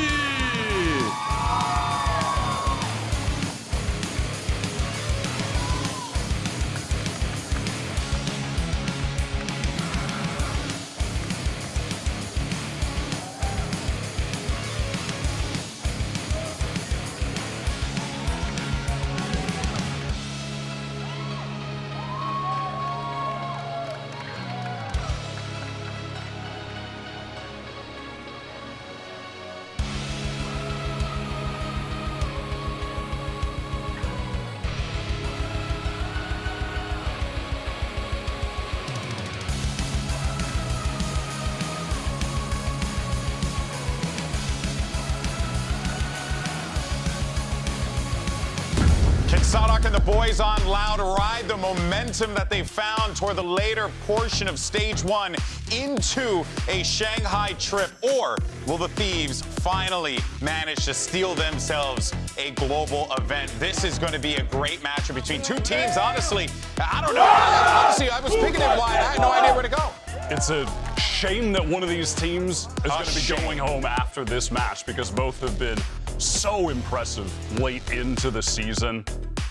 Sadak and the boys on Loud ride the momentum that they found toward the later portion of Stage 1 into a Shanghai trip? Or will the Thieves finally manage to steal themselves a global event? This is going to be a great matchup between two teams. Honestly, I don't know. Honestly, I was picking it wide. I had no idea where to go. It's a shame that one of these teams is going to be going home after this match, because both have been so impressive late into the season.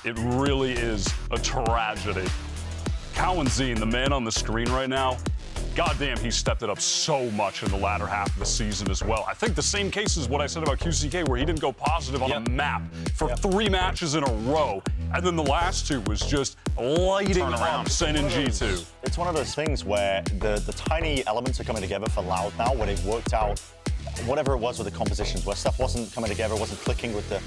It really is a tragedy. Cowan Zine, the man on the screen right now, goddamn, he stepped it up so much in the latter half of the season as well. I think the same case is what I said about QCK, where he didn't go positive on a map for 3 matches in a row. And then the last 2 was just lighting up Sen and G2. It's one of those things where the tiny elements are coming together for Loud now, where they've worked out whatever it was with the compositions, where stuff wasn't coming together, wasn't clicking with the,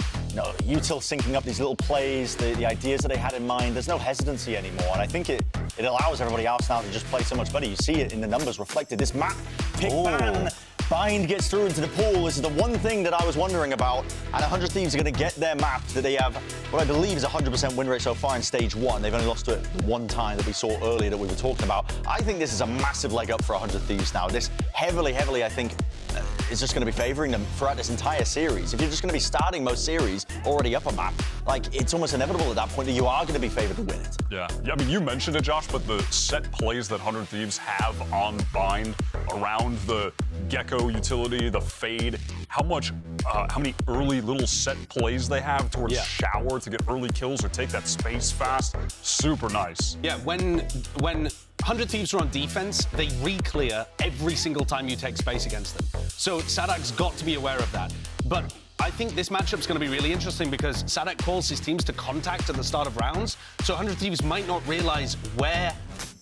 util syncing up these little plays, the ideas that they had in mind. There's no hesitancy anymore, and I think it allows everybody else now to just play so much better. You see it in the numbers reflected. This map, pick ban, Bind gets through into the pool. This is the one thing that I was wondering about, and 100 Thieves are going to get their map that they have, what I believe is 100% win rate so far in Stage 1. They've only lost to it one time that we saw earlier that we were talking about. I think this is a massive leg up for 100 Thieves now. This heavily, I think, is just going to be favoring them throughout this entire series. If you're just going to be starting most series already up a map, like, it's almost inevitable at that point that you are going to be favored to win it. Yeah, I mean, you mentioned it, Josh, but the set plays that 100 Thieves have on Bind around the Gecko utility, the fade, how many early little set plays they have towards Shower to get early kills or take that space fast. Super nice. Yeah, when 100 Thieves are on defense, they re-clear every single time you take space against them. So Sadak's got to be aware of that. But I think this matchup's going to be really interesting because Sadak calls his teams to contact at the start of rounds, so 100 Thieves might not realize where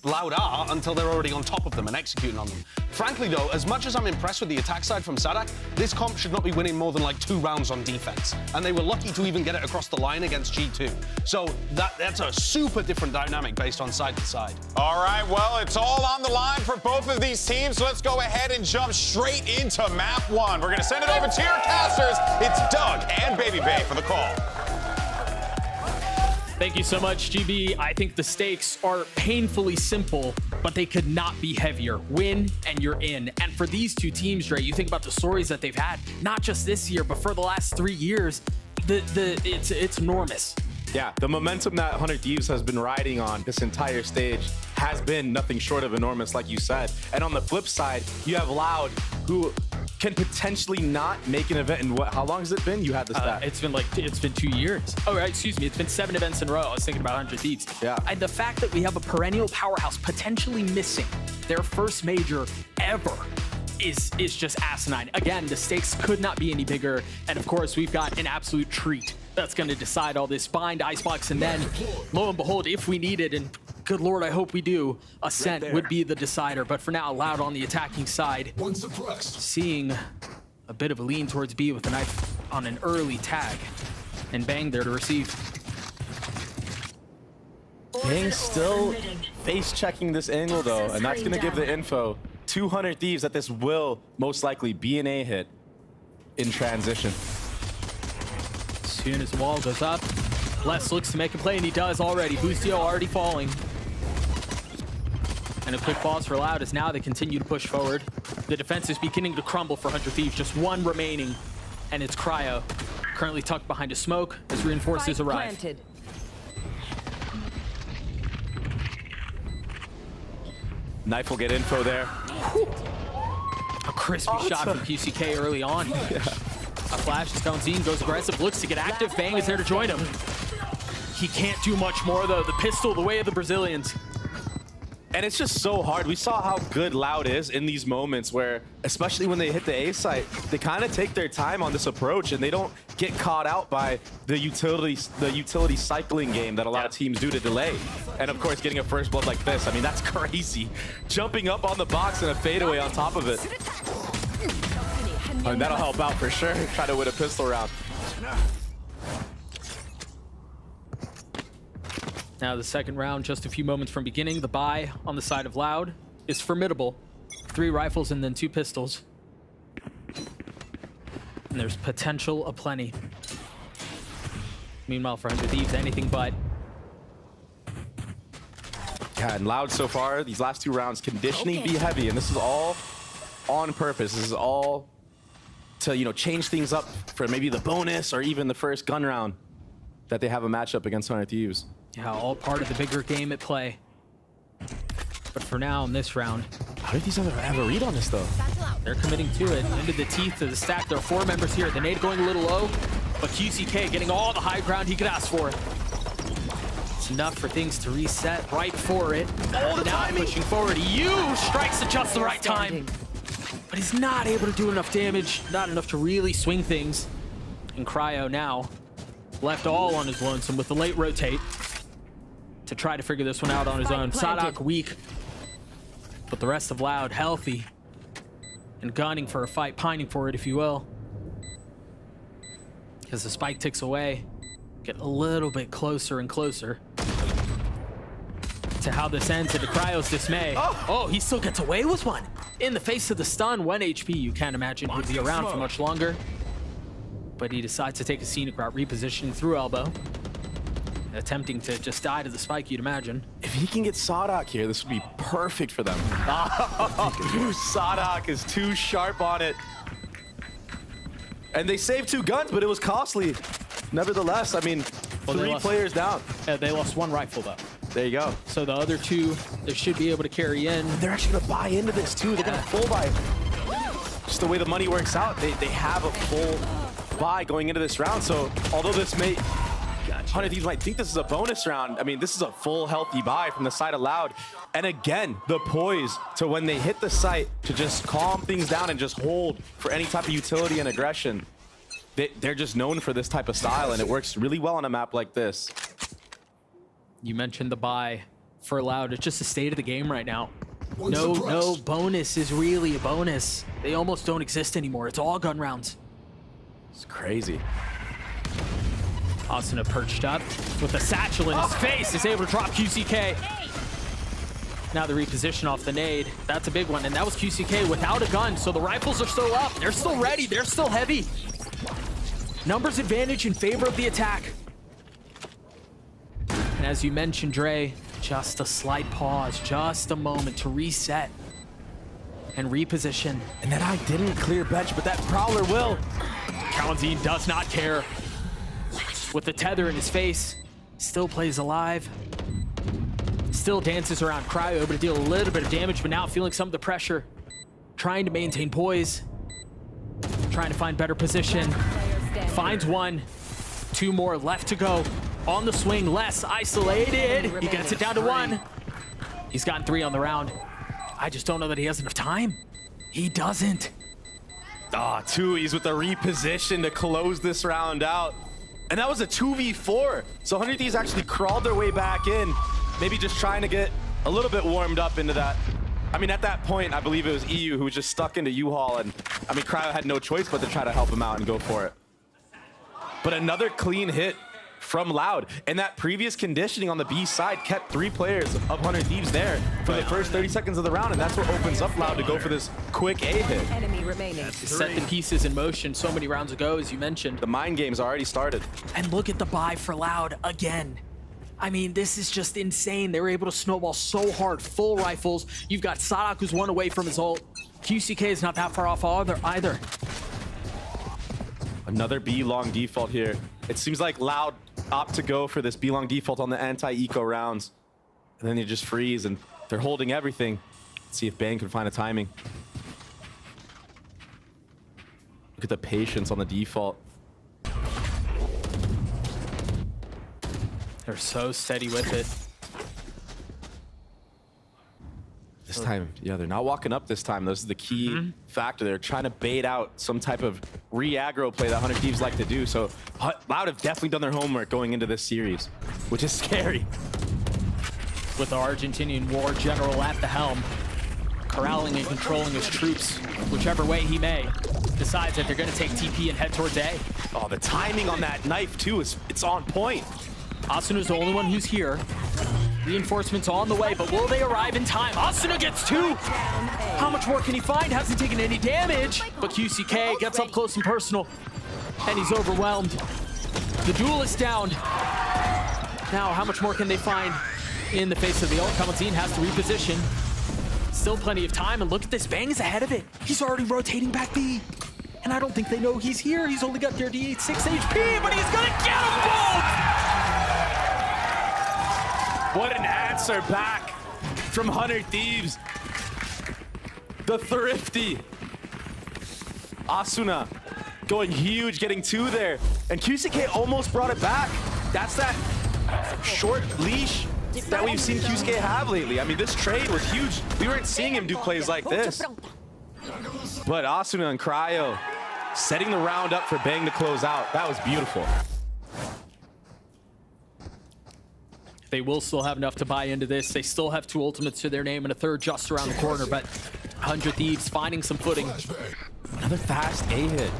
Loud are until they're already on top of them and executing on them. Frankly, though, as much as I'm impressed with the attack side from Sadak, this comp should not be winning more than like 2 rounds on defense. And they were lucky to even get it across the line against G2. So that's a super different dynamic based on side to side. All right, well, it's all on the line for both of these teams. Let's go ahead and jump straight into map 1. We're going to send it over to your casters. It's Doug and Baby Bay for the call. Thank you so much, GB. I think the stakes are painfully simple, but they could not be heavier. Win and you're in. And for these two teams, Dre, you think about the stories that they've had, not just this year, but for the last 3 years, it's enormous. Yeah, the momentum that 100 Thieves has been riding on this entire stage has been nothing short of enormous, like you said. And on the flip side, you have Loud, who can potentially not make an event in how long has it been? You had the stat. It's been 2 years. Oh, right, excuse me. It's been 7 events in a row. I was thinking about 100 Thieves. Yeah. And the fact that we have a perennial powerhouse potentially missing their first major ever is just asinine. Again, the stakes could not be any bigger. And of course, we've got an absolute treat that's going to decide all this. Bind, Icebox, and then, lo and behold, if we need it, and good Lord, I hope we do, Ascent would be the decider. But for now, Loud on the attacking side. Seeing a bit of a lean towards B with a knife on an early tag. And Bang there to receive. Bang still face checking this angle though, and that's gonna give the info. 200 Thieves that this will most likely be an A hit in transition. As soon as the wall goes up, Les looks to make a play, and he does already. Boostio already falling. And a quick pause for Loud as now they continue to push forward. The defense is beginning to crumble for 100 Thieves. Just one remaining, and it's Cryo. Currently tucked behind a smoke as reinforcements arrive. Planted. Knife will get info there. A crispy shot from QCK early on. Yeah. A flash, Scounzine goes aggressive, looks to get active. Bang is there to join him. He can't do much more though. The pistol, the way of the Brazilians. And it's just so hard. We saw how good Loud is in these moments where, especially when they hit the A site, they kind of take their time on this approach and they don't get caught out by the utility cycling game that a lot of teams do to delay. And of course, getting a first blood like this, I mean, that's crazy. Jumping up on the box and a fadeaway on top of it. I mean, that'll help out for sure. Try to win a pistol round. Now the second round, just a few moments from beginning. The buy on the side of Loud is formidable. 3 rifles and then 2 pistols. And there's potential aplenty. Meanwhile, for 100 Thieves, anything but. Yeah, and Loud so far, these last 2 rounds, conditioning be heavy, and this is all on purpose. This is all to, you know, change things up for maybe the bonus or even the first gun round that they have a matchup against 100 Thieves. Yeah, all part of the bigger game at play. But for now, in this round, how did these have a read on this though? They're committing to it. Into the teeth of the stack. There are 4 members here. The nade going a little low, but QCK getting all the high ground he could ask for. It's enough for things to reset right for it. Oh, now pushing forward. EU strikes at just the right time. But he's not able to do enough damage. Not enough to really swing things. And Cryo now left all on his lonesome with the late rotate to try to figure this one out on his own. Sadak weak, but the rest of Loud healthy and gunning for a fight, pining for it, if you will. As the spike ticks away, get a little bit closer and closer to how this ends, into Cryo's dismay. Oh, he still gets away with one. In the face of the stun, 1 HP, you can't imagine he'd be around for much longer. But he decides to take a scenic route, repositioning through elbow. Attempting to just die to the spike, you'd imagine. If he can get Sadak here, this would be perfect for them. Sadak is too sharp on it. And they saved 2 guns, but it was costly. Nevertheless, I mean, 3 players down. Yeah, they lost 1 rifle, though. There you go. So the other 2, they should be able to carry in. They're actually going to buy into this, too. They're going to full buy. Just the way the money works out, they have a full buy going into this round. So although this may... 100 Thieves might think this is a bonus round. I mean, this is a full healthy buy from the side of Loud. And again, the poise to when they hit the site to just calm things down and just hold for any type of utility and aggression. They're just known for this type of style, and it works really well on a map like this. You mentioned the buy for Loud. It's just the state of the game right now. No bonus is really a bonus. They almost don't exist anymore. It's all gun rounds. It's crazy. Asuna perched up with a satchel in his face, is able to drop QCK. Now the reposition off the nade. That's a big one, and that was QCK without a gun, so the rifles are still up. They're still ready. They're still heavy. Numbers advantage in favor of the attack. And as you mentioned, Dre, just a slight pause, just a moment to reset and reposition. And that I didn't clear bench, but that Prowler will. Kalanzine does not care. With the tether in his face, Still plays alive. Still dances around Cryo, able to deal a little bit of damage, but now feeling some of the pressure. Trying to maintain poise. Trying to find better position. Finds one. 2 more left to go. On the swing, less isolated. He gets it down to 1. He's gotten 3 on the round. I just don't know that he has enough time. He doesn't. Ah, Tui's with the reposition to close this round out. And that was a 2v4. So 100 Thieves actually crawled their way back in. Maybe just trying to get a little bit warmed up into that. I mean, at that point, I believe it was EU who was just stuck into U-Haul. And I mean, Cryo had no choice but to try to help him out and go for it. But another clean hit from Loud. And that previous conditioning on the B side kept 3 players of 100 Thieves there for the first 30 seconds of the round. And that's what opens up Loud to go for this quick A hit. Enemy remaining. Set the pieces in motion so many rounds ago, as you mentioned. The mind game's already started. And look at the buy for Loud again. I mean, this is just insane. They were able to snowball so hard. Full rifles. You've got Sadak, who's 1 away from his ult. QCK is not that far off either. Another B long default here. It seems like Loud opt to go for this B long default on the anti-eco rounds. And then they just freeze and they're holding everything. Let's see if Bang can find a timing. Look at the patience on the default. They're so steady with it. This time, yeah, they're not walking up this time. This is the key factor. They're trying to bait out some type of re-aggro play that 100 Thieves like to do. So Loud have definitely done their homework going into this series, which is scary. With the Argentinian war general at the helm, corralling and controlling his troops, whichever way he may, decides that they're going to take TP and head towards A. Oh, the timing on that knife, too, it's on point. Asuna's the only one who's here. Reinforcements on the way, but will they arrive in time? Asuna gets 2! How much more can he find? Hasn't taken any damage, but QCK gets up close and personal, and he's overwhelmed. The duel is down. Now, how much more can they find in the face of the ult? Kamazine has to reposition. Still plenty of time, and look at this. Bang is ahead of it. He's already rotating back B. And I don't think they know he's here. He's only got 38, 6 HP, but he's gonna get them both! What an answer back from 100 Thieves. The thrifty Asuna going huge, getting 2 there. And QCK almost brought it back. That's that short leash that we've seen QCK have lately. I mean, this trade was huge. We weren't seeing him do plays like this. But Asuna and Cryo setting the round up for Bang to close out. That was beautiful. They will still have enough to buy into this. They still have 2 ultimates to their name and a 3rd just around the corner, but 100 Thieves finding some footing. Another fast A hit.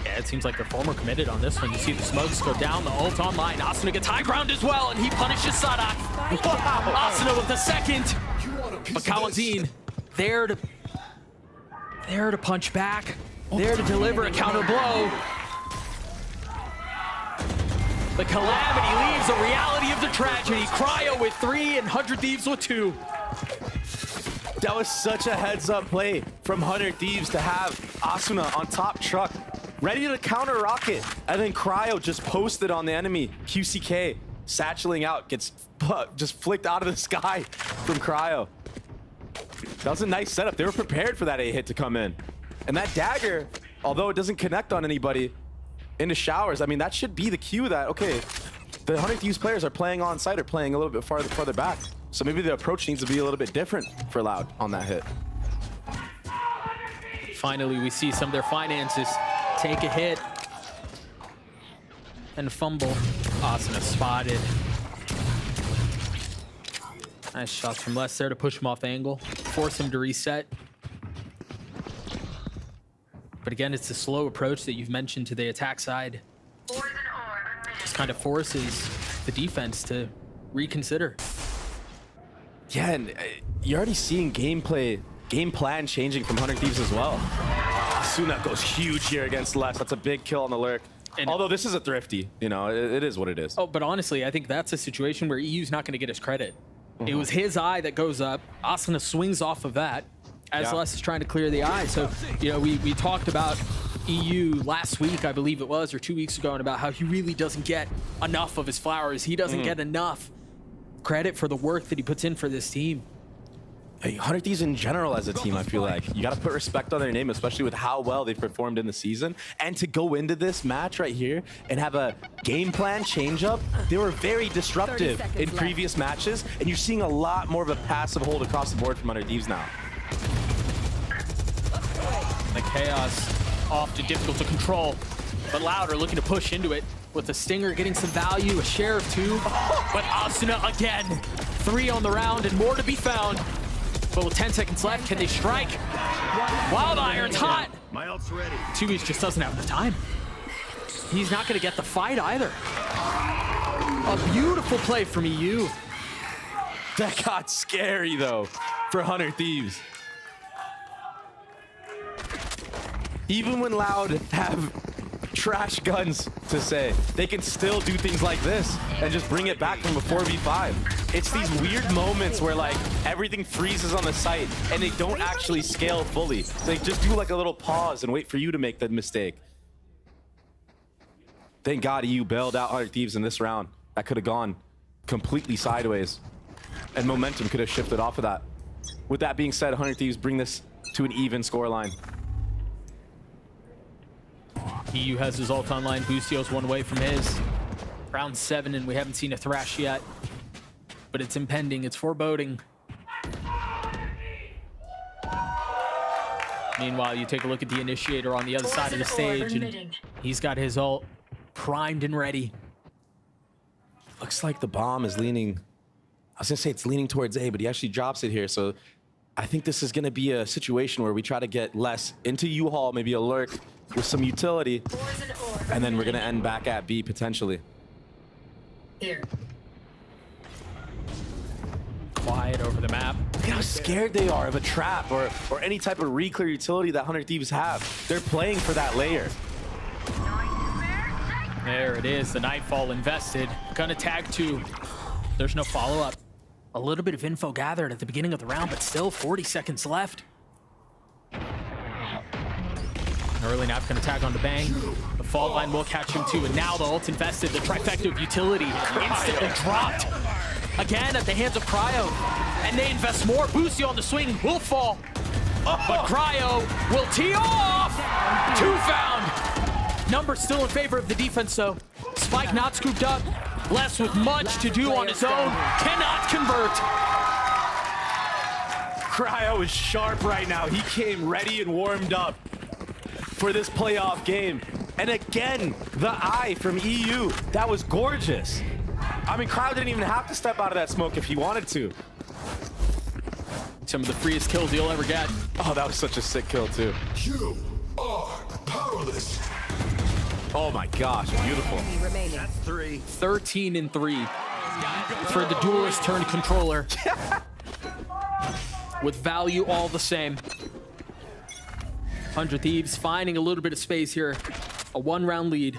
Yeah, it seems like they're far more committed on this one. You see the smokes go down, the ult online. Asuna gets high ground as well, and he punishes Sadak. Wow. Asuna with the 2nd. But Kamazine there to punch back, there to deliver a counter blow. The calamity leaves the reality of the tragedy. Cryo with 3 and 100 Thieves with 2. That was such a heads-up play from 100 Thieves to have Asuna on top truck, ready to counter rocket, and then Cryo just posted on the enemy. QCK satcheling out, gets just flicked out of the sky from Cryo. That was a nice setup. They were prepared for that A hit to come in. And that dagger, although it doesn't connect on anybody, into showers, I mean, that should be the cue that, okay, the 100 Thieves players are playing on site or playing a little bit farther back. So maybe the approach needs to be a little bit different for Loud on that hit. Finally, we see some of their finances take a hit and fumble. Asuna spotted. Nice shots from Les there to push him off angle, force him to reset. But again, it's the slow approach that you've mentioned to the attack side. Just kind of forces the defense to reconsider. Yeah, and you're already seeing game plan changing from 100 Thieves as well. Asuna goes huge here against Les. That's a big kill on the lurk. And although this is a thrifty, you know, it is what it is. Oh, but honestly, I think that's a situation where EU's not going to get his credit. It was his eye that goes up. Asuna swings off of that. as Les is trying to clear the eye. So, you know, we talked about EU last week, I believe it was, or 2 weeks ago, and about how he really doesn't get enough of his flowers. He doesn't get enough credit for the work that he puts in for this team. Hey, 100 Thieves in general as a team, I feel like. You got to put respect on their name, especially with how well they've performed in the season. And to go into this match right here and have a game plan change up, they were very disruptive in previous matches, and you're seeing a lot more of a passive hold across the board from 100 Thieves now. The chaos often difficult to control, but Loud are looking to push into it with the Stinger getting some value, a share of 2. But Asuna again, 3 on the round and more to be found. But with 10 seconds left, can they strike? Wild Iron's hot. My ult's ready. 2East just doesn't have the time. He's not going to get the fight either. A beautiful play from EU. That got scary though for 100 Thieves. Even when Loud have trash guns to say, they can still do things like this and just bring it back from a 4v5. It's these weird moments where like everything freezes on the site and they don't actually scale fully. They just do like a little pause and wait for you to make the mistake. Thank God EU bailed out 100 Thieves in this round. That could have gone completely sideways and momentum could have shifted off of that. With that being said, 100 Thieves bring this to an even scoreline. EU has his ult online. Boostio's one away from his. Round 7, and we haven't seen a Thrash yet. But it's impending. It's foreboding. Meanwhile, you take a look at the Initiator on the other side of the stage, and he's got his ult primed and ready. Looks like the bomb is leaning... I was going to say it's leaning towards A, but he actually drops it here. So I think this is going to be a situation where we try to get less into U-Haul, maybe a lurk with some utility, and then we're going to end back at B potentially. Here. Quiet over the map. Look at how scared they are of a trap or any type of re-clear utility that 100 Thieves have. They're playing for that layer. There it is, the Nightfall invested. Gonna tag 2. There's no follow-up. A little bit of info gathered at the beginning of the round, but still 40 seconds left. Early Nap gonna tag on the Bang. The fault line will catch him too, and now the ult invested, the trifecta of utility instantly dropped. Again at the hands of Cryo, and they invest more. Boostio on the swing will fall, but Cryo will tee off. 2 found. Numbers still in favor of the defense though. Spike not scooped up. Les with much to do on his own, cannot convert. Cryo is sharp right now. He came ready and warmed up for this playoff game. And again, the eye from EU. That was gorgeous. I mean, Cryo didn't even have to step out of that smoke if he wanted to. Some of the freest kills you'll ever get. Oh, that was such a sick kill too. You are powerless. Oh my gosh, beautiful. That's 3. 13 and 3 for the duelist turned controller. With value all the same. 100 Thieves finding a little bit of space here. A 1-round lead.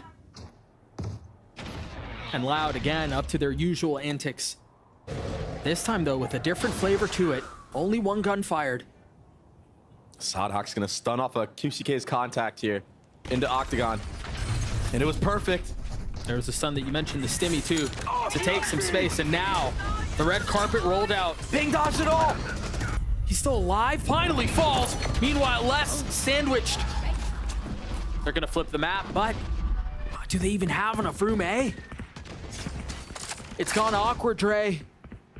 And Loud again up to their usual antics. This time though with a different flavor to it. Only 1 gun fired. Sadhawk's gonna stun off a QCK's contact here into Octagon. And it was perfect. There was the stun that you mentioned, the Stimmy too, to take some space. And now the red carpet rolled out. Ping dodged it all. He's still alive, finally falls. Meanwhile, Les sandwiched. They're gonna flip the map, but do they even have enough room, eh? It's gone awkward, Dre.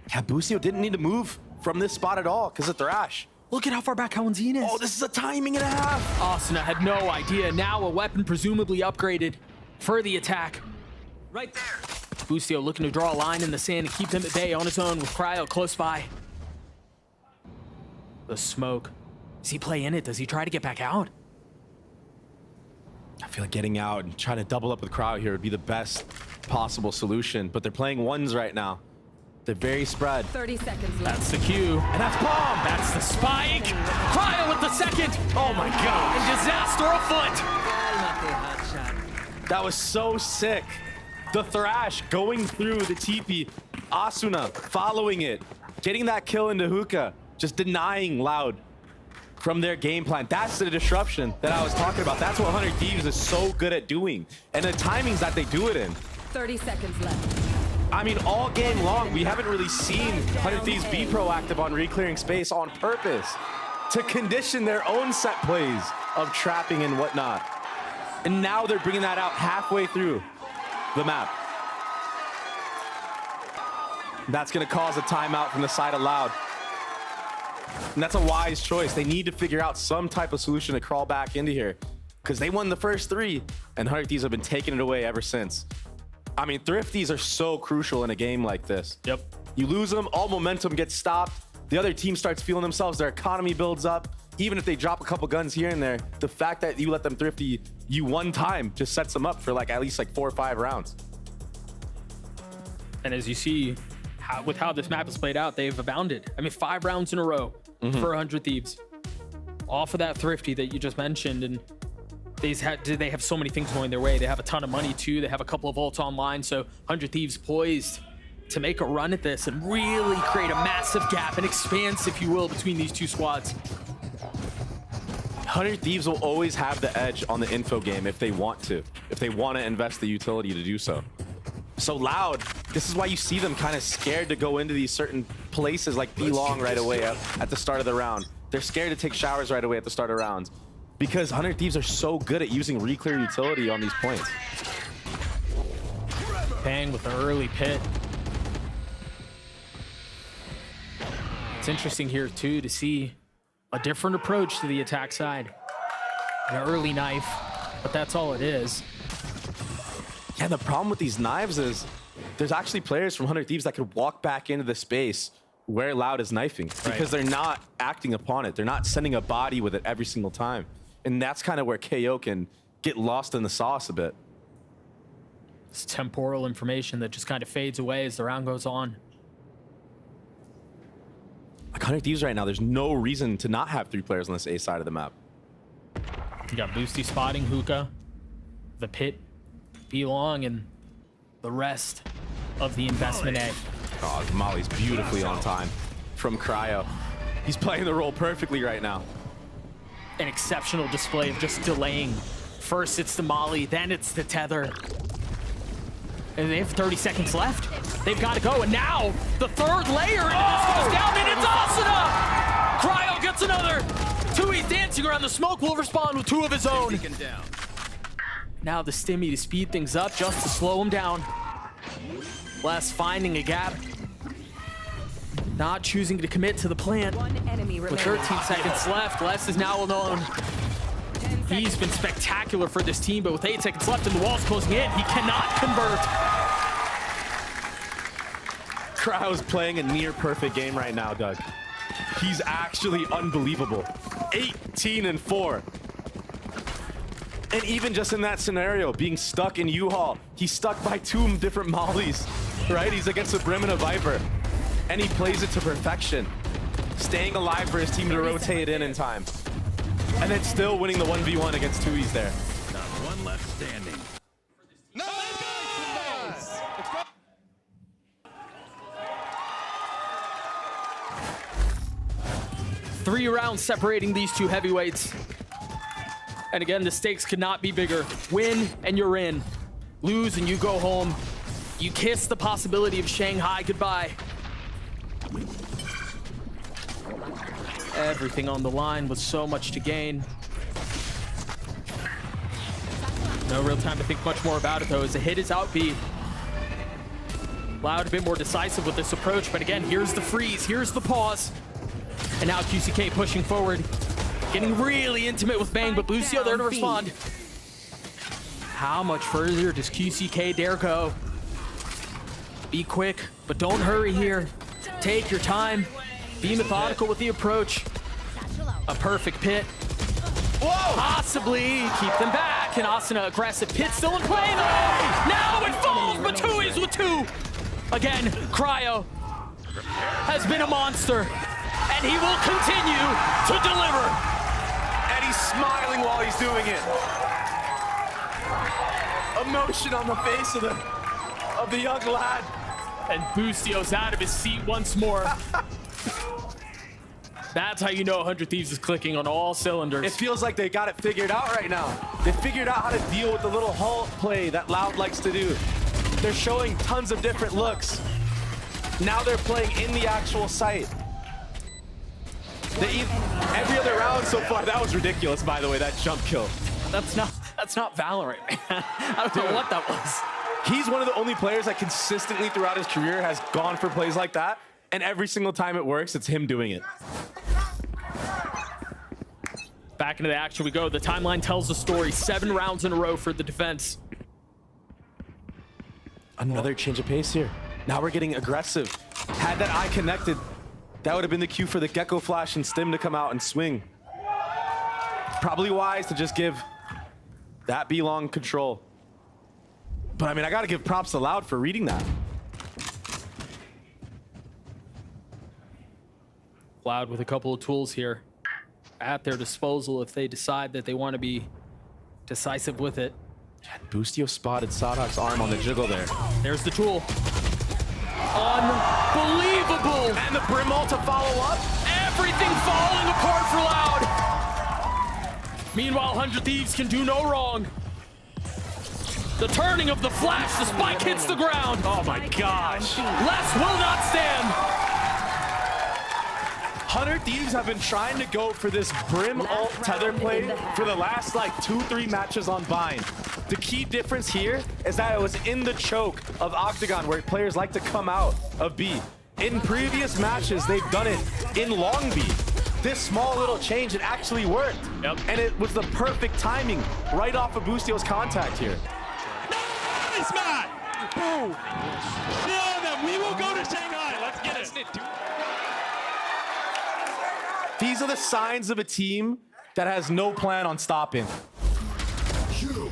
Yeah, Boostio didn't need to move from this spot at all because of Thrash. Look at how far back Kawanzin is. Oh, this is a timing and a half. Asuna had no idea. Now a weapon presumably upgraded for the attack. Right there. Boostio looking to draw a line in the sand and keep them at bay on his own with Cryo close by. The smoke. Does he play in it? Does he try to get back out? I feel like getting out and trying to double up with Cryo here would be the best possible solution, but they're playing 1s right now. They're very spread. 30 seconds left. That's the cue. And that's bomb. That's the spike. Cryo with the second. Oh my God. And disaster afoot. That was so sick. The Thrash going through the TP. Asuna following it. Getting that kill into Hookah. Just denying Loud. from their game plan. That's the disruption that I was talking about. That's what 100 Thieves is so good at doing. And the timings that they do it in. 30 seconds left. I mean, all game long, we haven't really seen 100 Thieves be proactive on reclearing space on purpose to condition their own set plays of trapping and whatnot. And now they're bringing that out halfway through the map. That's going to cause a timeout from the side of Loud. And that's a wise choice. They need to figure out some type of solution to crawl back into here because they won the first 3 and 100 Thieves have been taking it away ever since. I mean, Thrifties are so crucial in a game like this. Yep. You lose them, all momentum gets stopped. The other team starts feeling themselves. Their economy builds up. Even if they drop a couple guns here and there, the fact that you let them Thrifty you one time just sets them up for like at least like 4 or 5 rounds. And as you see, with how this map is played out, they've abounded. I mean, 5 rounds in a row for 100 Thieves. Off of that Thrifty that you just mentioned, and they have so many things going their way. They have a ton of money too. They have a couple of ults online, so 100 Thieves poised to make a run at this and really create a massive gap, an expanse, if you will, between these two squads. 100 Thieves will always have the edge on the info game if they want to invest the utility to do so. So Loud, this is why you see them kind of scared to go into these certain places like B-Long right away at the start of the round. They're scared to take showers right away at the start of rounds because 100 Thieves are so good at using reclear utility on these points. Bang with an early pit. It's interesting here too to see a different approach to the attack side. An early knife, but that's all it is. Yeah, the problem with these knives is there's actually players from 100 Thieves that could walk back into the space where Loud is knifing because they're not acting upon it. They're not sending a body with it every single time. And that's kind of where KO can get lost in the sauce a bit. It's temporal information that just kind of fades away as the round goes on. Like 100 Thieves right now, there's no reason to not have 3 players on this A side of the map. You got Boosty spotting Hookah, the pit, B-Long, and the rest of the investment A. Oh, Molly's beautifully on time from Cryo. He's playing the role perfectly right now. An exceptional display of just delaying. First it's the Molly, then it's the tether. And they have 30 seconds left. They've got to go, and now the 3rd layer into this goes down, and it's Asuna! Cryo gets another. Tui's dancing around the smoke, will respond with 2 of his own. Now the Stimmy to speed things up, just to slow him down. Les finding a gap. Not choosing to commit to the plant. With 13 seconds left, Les is now alone. He's been spectacular for this team, but with 8 seconds left and the walls closing in, he cannot convert. Cryo's playing a near perfect game right now, Doug. He's actually unbelievable. 18-4. And even just in that scenario, being stuck in U-Haul, he's stuck by 2 different mollies, right? He's against the Brim and a Viper, and he plays it to perfection, staying alive for his team to rotate in time, and then still winning the 1v1 against Tui's there. Not one left standing. Nice! 3 rounds separating these 2 heavyweights. And again, the stakes could not be bigger. Win and you're in. Lose and you go home. You kiss the possibility of Shanghai goodbye. Everything on the line with so much to gain. No real time to think much more about it though, as the hit is out B. Loud a bit more decisive with this approach, but again, here's the freeze, here's the pause. And now QCK pushing forward. Getting really intimate with Bang, but Lucio there to respond. How much further does QCK dare go? Be quick, but don't hurry here. Take your time. Be methodical with the approach. A perfect pit. Whoa! Possibly keep them back. And Asuna aggressive pit still in play though. Now it falls, but Tui's with 2. Again, Cryo has been a monster, and he will continue to deliver. And he's smiling while he's doing it. Emotion on the face of the young lad. And Boostio's out of his seat once more. That's how you know 100 Thieves is clicking on all cylinders. It feels like they got it figured out right now. They figured out how to deal with the little halt play that Loud likes to do. They're showing tons of different looks. Now they're playing in the actual site. Every other round so far, that was ridiculous, by the way, that jump kill. That's not Valorant, man. I don't know what that was. He's one of the only players that consistently throughout his career has gone for plays like that, and every single time it works, it's him doing it. Back into the action we go. The timeline tells the story. 7 rounds in a row for the defense. Another change of pace here. Now we're getting aggressive. Had that eye connected, that would have been the cue for the Gecko Flash and Stim to come out and swing. Probably wise to just give that B-Long control. But I mean, I gotta give props to Loud for reading that. Loud with a couple of tools here at their disposal if they decide that they want to be decisive with it. Boostio spotted Sadok's arm on the jiggle there. There's the tool. Unbelievable! And the Brim ult to follow up. Everything falling apart for Loud. Meanwhile, 100 Thieves can do no wrong. The turning of the flash, the spike hits the ground. Oh my gosh. Les will not stand. 100 Thieves have been trying to go for this Brim ult tether play for the last like 2-3 matches on Bind. The key difference here is that it was in the choke of Octagon where players like to come out of B. In previous matches, they've done it in long B. This small little change, it actually worked. Yep. And it was the perfect timing right off of Boostio's contact here. Nice, Matt! Boom! Show them, we will go to Shanghai. Let's get it. These are the signs of a team that has no plan on stopping.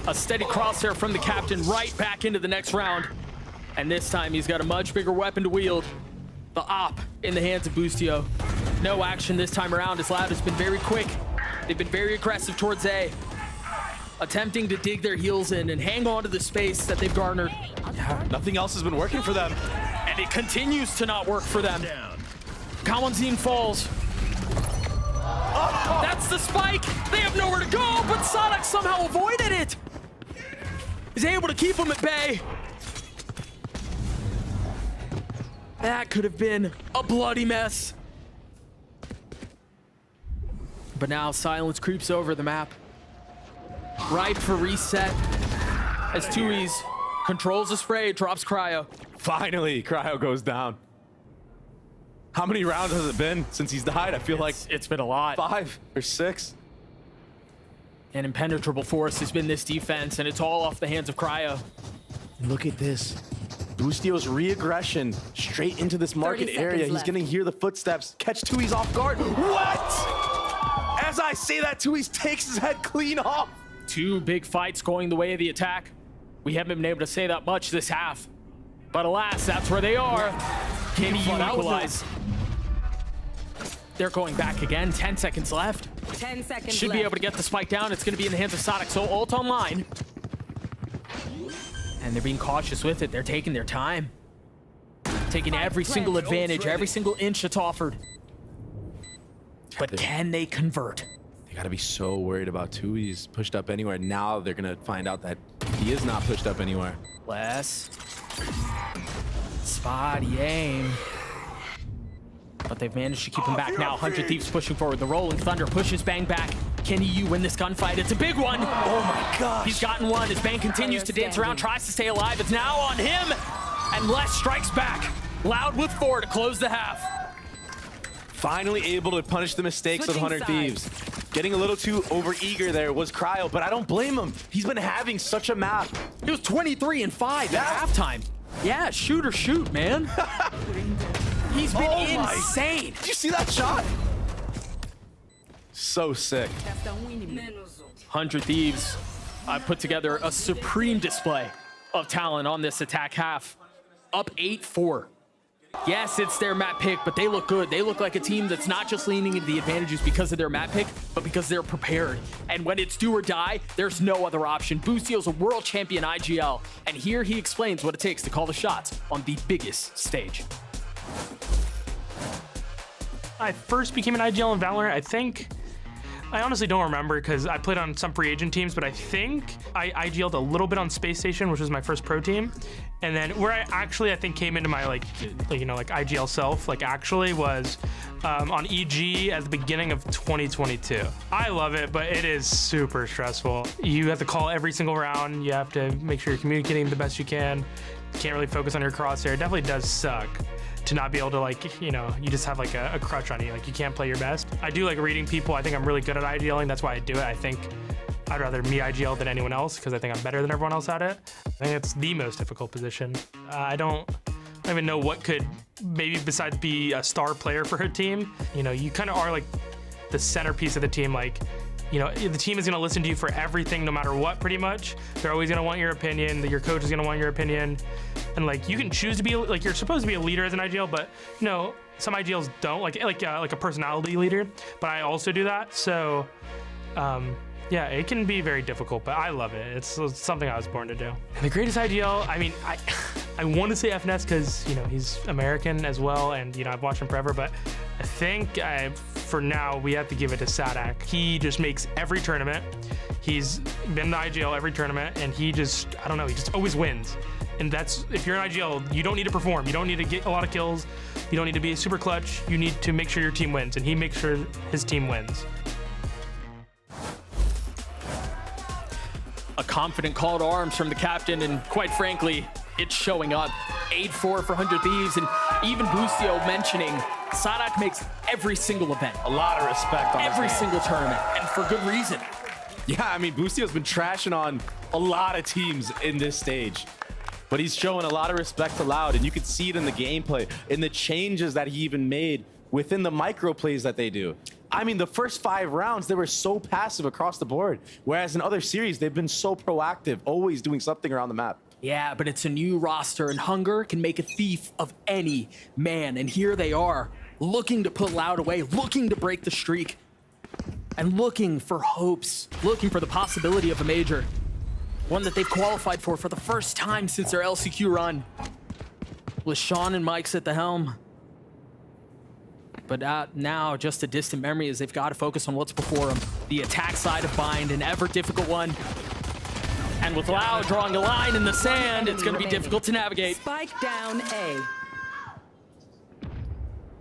A steady crosshair from the captain right back into the next round. And this time he's got a much bigger weapon to wield. The op in the hands of Boostio. No action this time around as Loud has been very quick. They've been very aggressive towards A. Attempting to dig their heels in and hang on to the space that they've garnered. Yeah, nothing else has been working for them. And it continues to not work for them. Kawanzin falls. Oh, that's the spike. They have nowhere to go, but Sadok somehow avoided it. He's able to keep him at bay. That could have been a bloody mess. But now silence creeps over the map. Ripe for reset as Tui's controls the spray, drops Cryo. Finally, Cryo goes down. How many rounds has it been since he's died? I feel like it's been a lot. 5 or 6. An impenetrable force has been this defense, and it's all off the hands of Cryo. Look at this. Boostio's re-aggression straight into this market area. He's gonna hear the footsteps, catch Tui's off guard. What? As I say that, Tui's takes his head clean off. 2 big fights going the way of the attack. We haven't been able to say that much this half. But alas, that's where they are. Can he equalize? They're going back again. 10 seconds left. 10 seconds Should be able to get the spike down. It's going to be in the hands of Sadok. So ult online. And they're being cautious with it. They're taking their time. Taking every single advantage, every single inch that's offered. But can they convert? They gotta be so worried about Tui's pushed up anywhere. Now they're gonna find out that he is not pushed up anywhere. Less. Spotty aim. But they've managed to keep him back now. 100 Thieves pushing forward. The Rolling Thunder pushes Bang back. Can you win this gunfight? It's a big one. Oh my gosh. He's gotten one as Bang continues to dance around, tries to stay alive. It's now on him. And Les strikes back. Loud with 4 to close the half. Finally able to punish the mistakes of 100 Thieves. Getting a little too overeager there was Cryo, but I don't blame him. He's been having such a map. He was 23 and 5 at halftime. Yeah, shoot or shoot, man. He's been insane. Did you see that shot? So sick. 100 Thieves. I put together a supreme display of talent on this attack half. Up 8-4. Yes, it's their map pick, but they look good. They look like a team that's not just leaning into the advantages because of their map pick, but because they're prepared. And when it's do or die, there's no other option. Boostio's a world champion IGL, and here he explains what it takes to call the shots on the biggest stage. I first became an IGL in Valorant, I honestly don't remember because I played on some free agent teams, but I think I IGL'd a little bit on Space Station, which was my first pro team. And then where I think came into my like IGL self, was on EG at the beginning of 2022. I love it, but it is super stressful. You have to call every single round. You have to make sure you're communicating the best you can. You can't really focus on your crosshair. It definitely does suck to not be able to you just have like a crutch on you. Like you can't play your best. I do like reading people. I think I'm really good at IGLing. That's why I do it. I think I'd rather me IGL than anyone else because I think I'm better than everyone else at it. I think it's the most difficult position. I don't even know what could, maybe besides be a star player for a team. You kind of are like the centerpiece of the team. The team is gonna listen to you for everything, no matter what, pretty much. They're always gonna want your opinion. Your coach is gonna want your opinion. And you can choose to be, you're supposed to be a leader as an IGL, but some IGLs don't, like a personality leader, but I also do that. So, yeah, it can be very difficult, but I love it. It's something I was born to do. And the greatest IGL, I want to say FNS because, he's American as well, and, I've watched him forever, but I think for now, we have to give it to Sadak. He just makes every tournament. He's been to IGL every tournament, and he just always wins. And if you're an IGL, you don't need to perform. You don't need to get a lot of kills. You don't need to be super clutch. You need to make sure your team wins, and he makes sure his team wins. A confident call to arms from the captain, and quite frankly, it's showing up. 8-4 for 100 Thieves, and even Bustio mentioning Sadak makes every single event. A lot of respect on every single tournament, and for good reason. Yeah, Bustio's been trashing on a lot of teams in this stage, but he's showing a lot of respect to Loud, and you can see it in the gameplay, in the changes that he even made within the micro plays that they do. The first 5 rounds, they were so passive across the board, whereas in other series, they've been so proactive, always doing something around the map. Yeah, but it's a new roster, and hunger can make a thief of any man. And here they are, looking to put Loud away, looking to break the streak, and looking for hopes, looking for the possibility of a major. One that they've qualified for the first time since their LCQ run. With Sean and Mike's at the helm. But now, just a distant memory as they've got to focus on what's before them. The attack side of Bind, an ever difficult one. And with Loud drawing a line in the sand, it's going to be difficult to navigate. Spike down A.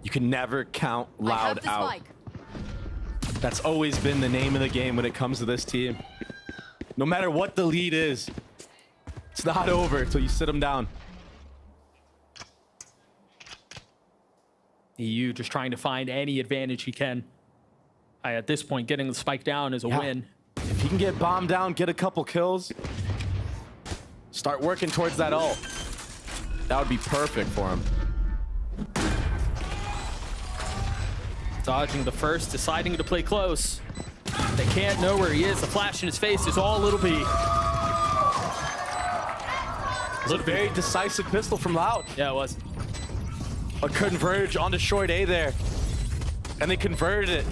You can never count Loud out. Spike. That's always been the name of the game when it comes to this team. No matter what the lead is, it's not over until you sit them down. EU just trying to find any advantage he can. At this point, getting the spike down is a win. If he can get bombed down, get a couple kills, start working towards that ult, that would be perfect for him. Dodging the first, deciding to play close. They can't know where he is. The flash in his face is all Little B. It's a very decisive pistol from Loud. Yeah, it was. A converge on the short A there. And they converted it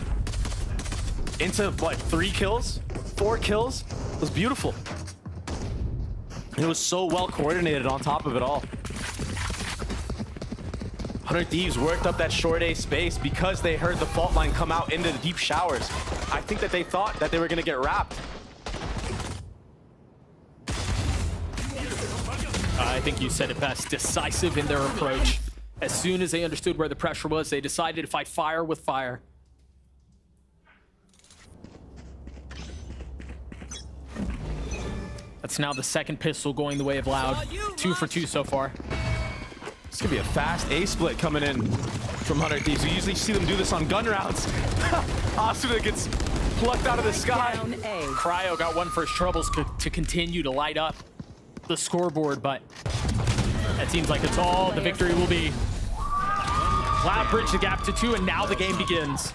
into, what, 3 kills? 4 kills? It was beautiful. It was so well coordinated on top of it all. 100 Thieves worked up that short A space because they heard the fault line come out into the deep showers. I think that they thought that they were going to get wrapped. I think you said it best. Decisive in their approach. As soon as they understood where the pressure was, they decided to fight fire with fire. That's now the second pistol going the way of Loud. 2 for 2 so far. It's gonna be a fast A split coming in from 100 Thieves. We usually see them do this on gun rounds. Asuna gets plucked out of the sky. Cryo got one for his troubles to continue to light up the scoreboard, but it seems like it's all the victory will be. Loud bridged the gap to 2, and now the game begins.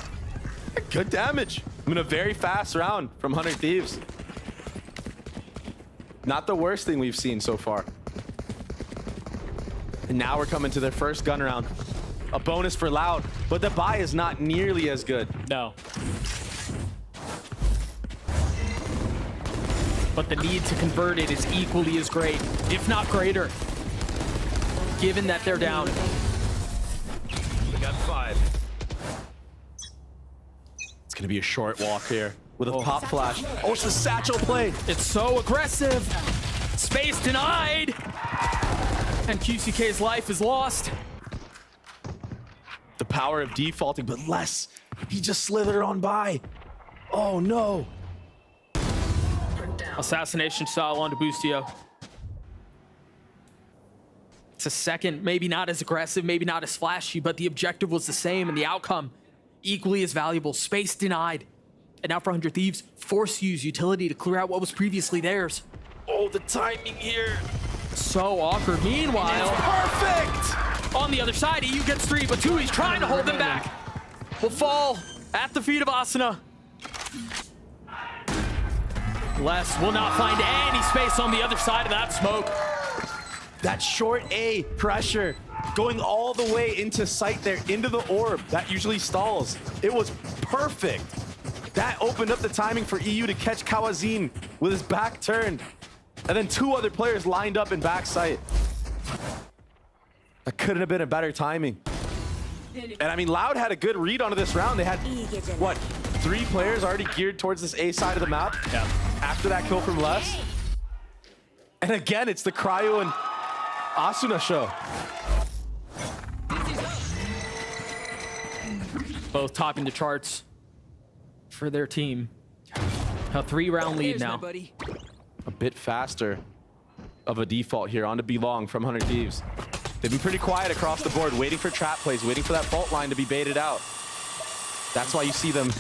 Good damage. A very fast round from 100 Thieves. Not the worst thing we've seen so far. And now we're coming to their first gun round. A bonus for Loud, but the buy is not nearly as good. No. But the need to convert it is equally as great, if not greater, given that they're down. We got 5. going to be a short walk here with a pop flash. Oh, it's the satchel play. It's so aggressive. Space denied. And QCK's life is lost. The power of defaulting, but less. He just slithered on by. Oh, no. Assassination style onto Boostio. It's a second, maybe not as aggressive, maybe not as flashy, but the objective was the same and the outcome equally as valuable. Space denied. And now for 100 Thieves, force use utility to clear out what was previously theirs. Oh, the timing here. So awkward. Meanwhile, perfect. On the other side, EU gets 3, but 2, he's trying to hold them back. Will fall at the feet of Asuna. Les will not find any space on the other side of that smoke. That short A pressure going all the way into sight there, into the orb. That usually stalls. It was perfect. That opened up the timing for EU to catch Kawazin with his back turned. And then 2 other players lined up in back sight. That couldn't have been a better timing. And I mean, Loud had a good read onto this round. They had, what, 3 players already geared towards this A side of the map? Yeah. After that kill from Les. And again, it's the Cryo and Asuna show. Both topping the charts for their team. A 3-round lead now. A bit faster of a default here onto Belong from 100 Thieves. They've been pretty quiet across the board, waiting for trap plays, waiting for that fault line to be baited out. That's why you see them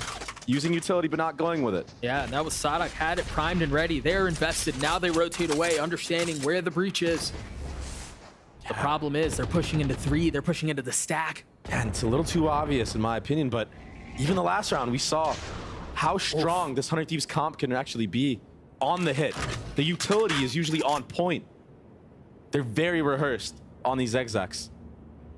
using utility but not going with it. Yeah, and that was Sadak had it primed and ready. They're invested. Now they rotate away, understanding where the breach is. The problem is they're pushing into 3. They're pushing into the stack. And it's a little too obvious in my opinion, but even the last round we saw how strong this 100 Thieves comp can actually be on the hit. The utility is usually on point. They're very rehearsed on these execs.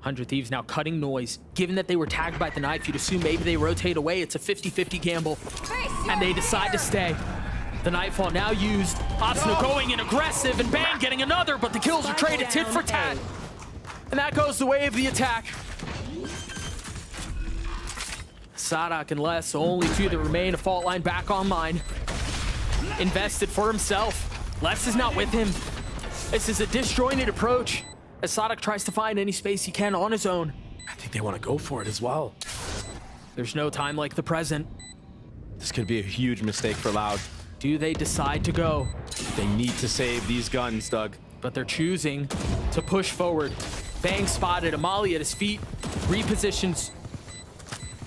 100 Thieves now cutting noise. Given that they were tagged by the knife, you'd assume maybe they rotate away. It's a 50-50 gamble. And they decide to stay. The Nightfall now used. Asuna going in aggressive, and Bang getting another, but the kills are traded tit for tat. And that goes the way of the attack. Sadak and Les, only 2 that remain. A fault line back online. Invested for himself. Les is not with him. This is a disjointed approach as Sadak tries to find any space he can on his own. I think they want to go for it as well. There's no time like the present. This could be a huge mistake for Loud. Do they decide to go? They need to save these guns, Doug. But they're choosing to push forward. Bang spotted, Amali at his feet, repositions.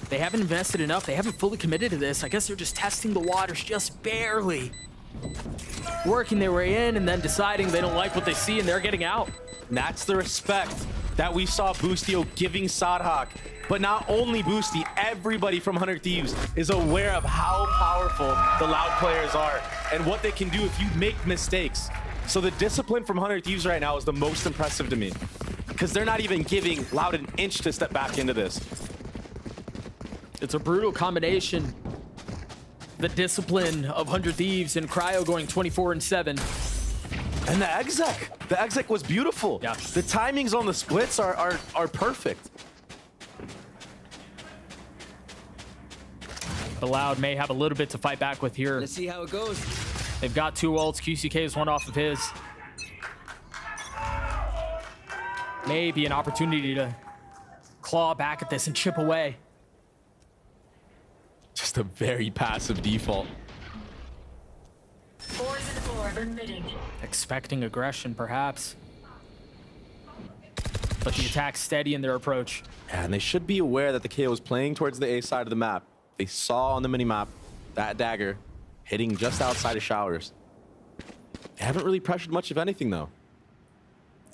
They haven't invested enough. They haven't fully committed to this. I guess they're just testing the waters just barely. Working their way in and then deciding they don't like what they see and they're getting out. And that's the respect that we saw Boostio giving Sadhak. But not only Boosty, everybody from 100 Thieves is aware of how powerful the Loud players are and what they can do if you make mistakes. So the discipline from 100 Thieves right now is the most impressive to me, because they're not even giving Loud an inch to step back into this. It's a brutal combination. The discipline of 100 Thieves and Cryo going 24-7. And the exec was beautiful. Yeah. The timings on the splits are perfect. The Loud may have a little bit to fight back with here. Let's see how it goes. They've got 2 ults. QCK is 1 off of his. Maybe an opportunity to claw back at this and chip away. Just a very passive default. Expecting aggression, perhaps. But the attack's steady in their approach. And they should be aware that the KO is playing towards the A side of the map. They saw on the minimap that dagger hitting just outside of showers. They haven't really pressured much of anything, though.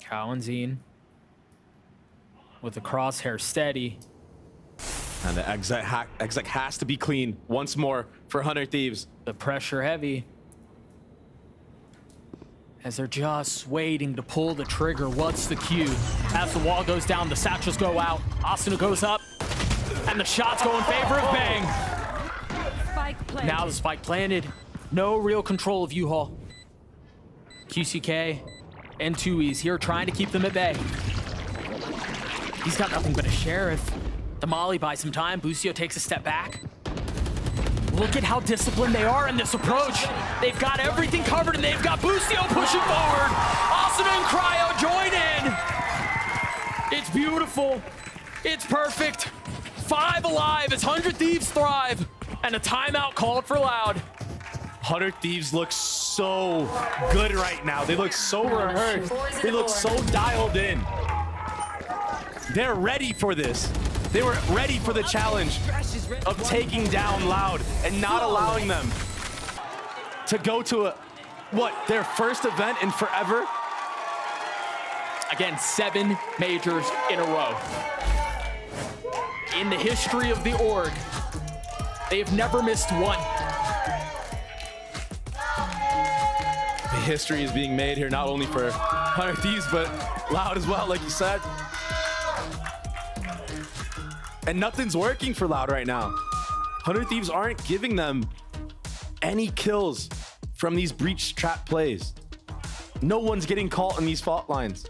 Kawazin with the crosshair steady. And the exec has to be clean once more for 100 Thieves. The pressure heavy. As they're just waiting to pull the trigger. What's the cue? As the wall goes down, the satchels go out. Asuna goes up. And the shots go in favor of Bang. Now the spike planted. No real control of U-Haul. QCK and Tui's here trying to keep them at bay. He's got nothing but a sheriff. The Molly buys some time. Boostio takes a step back. Look at how disciplined they are in this approach. They've got everything covered, and they've got Boostio pushing forward. Asuna and Cryo join in. It's beautiful. It's perfect. 5 alive as 100 Thieves thrive, and a timeout called for Loud. 100 Thieves look so good right now. They look so rehearsed. They look so dialed in. They're ready for this. They were ready for the challenge of taking down Loud and not allowing them to go to their first event in forever. Again, 7 majors in a row. In the history of the org, they have never missed one. The history is being made here, not only for 100 Thieves, but Loud as well, like you said. And nothing's working for Loud right now. 100 Thieves aren't giving them any kills from these breach trap plays. No one's getting caught in these fault lines.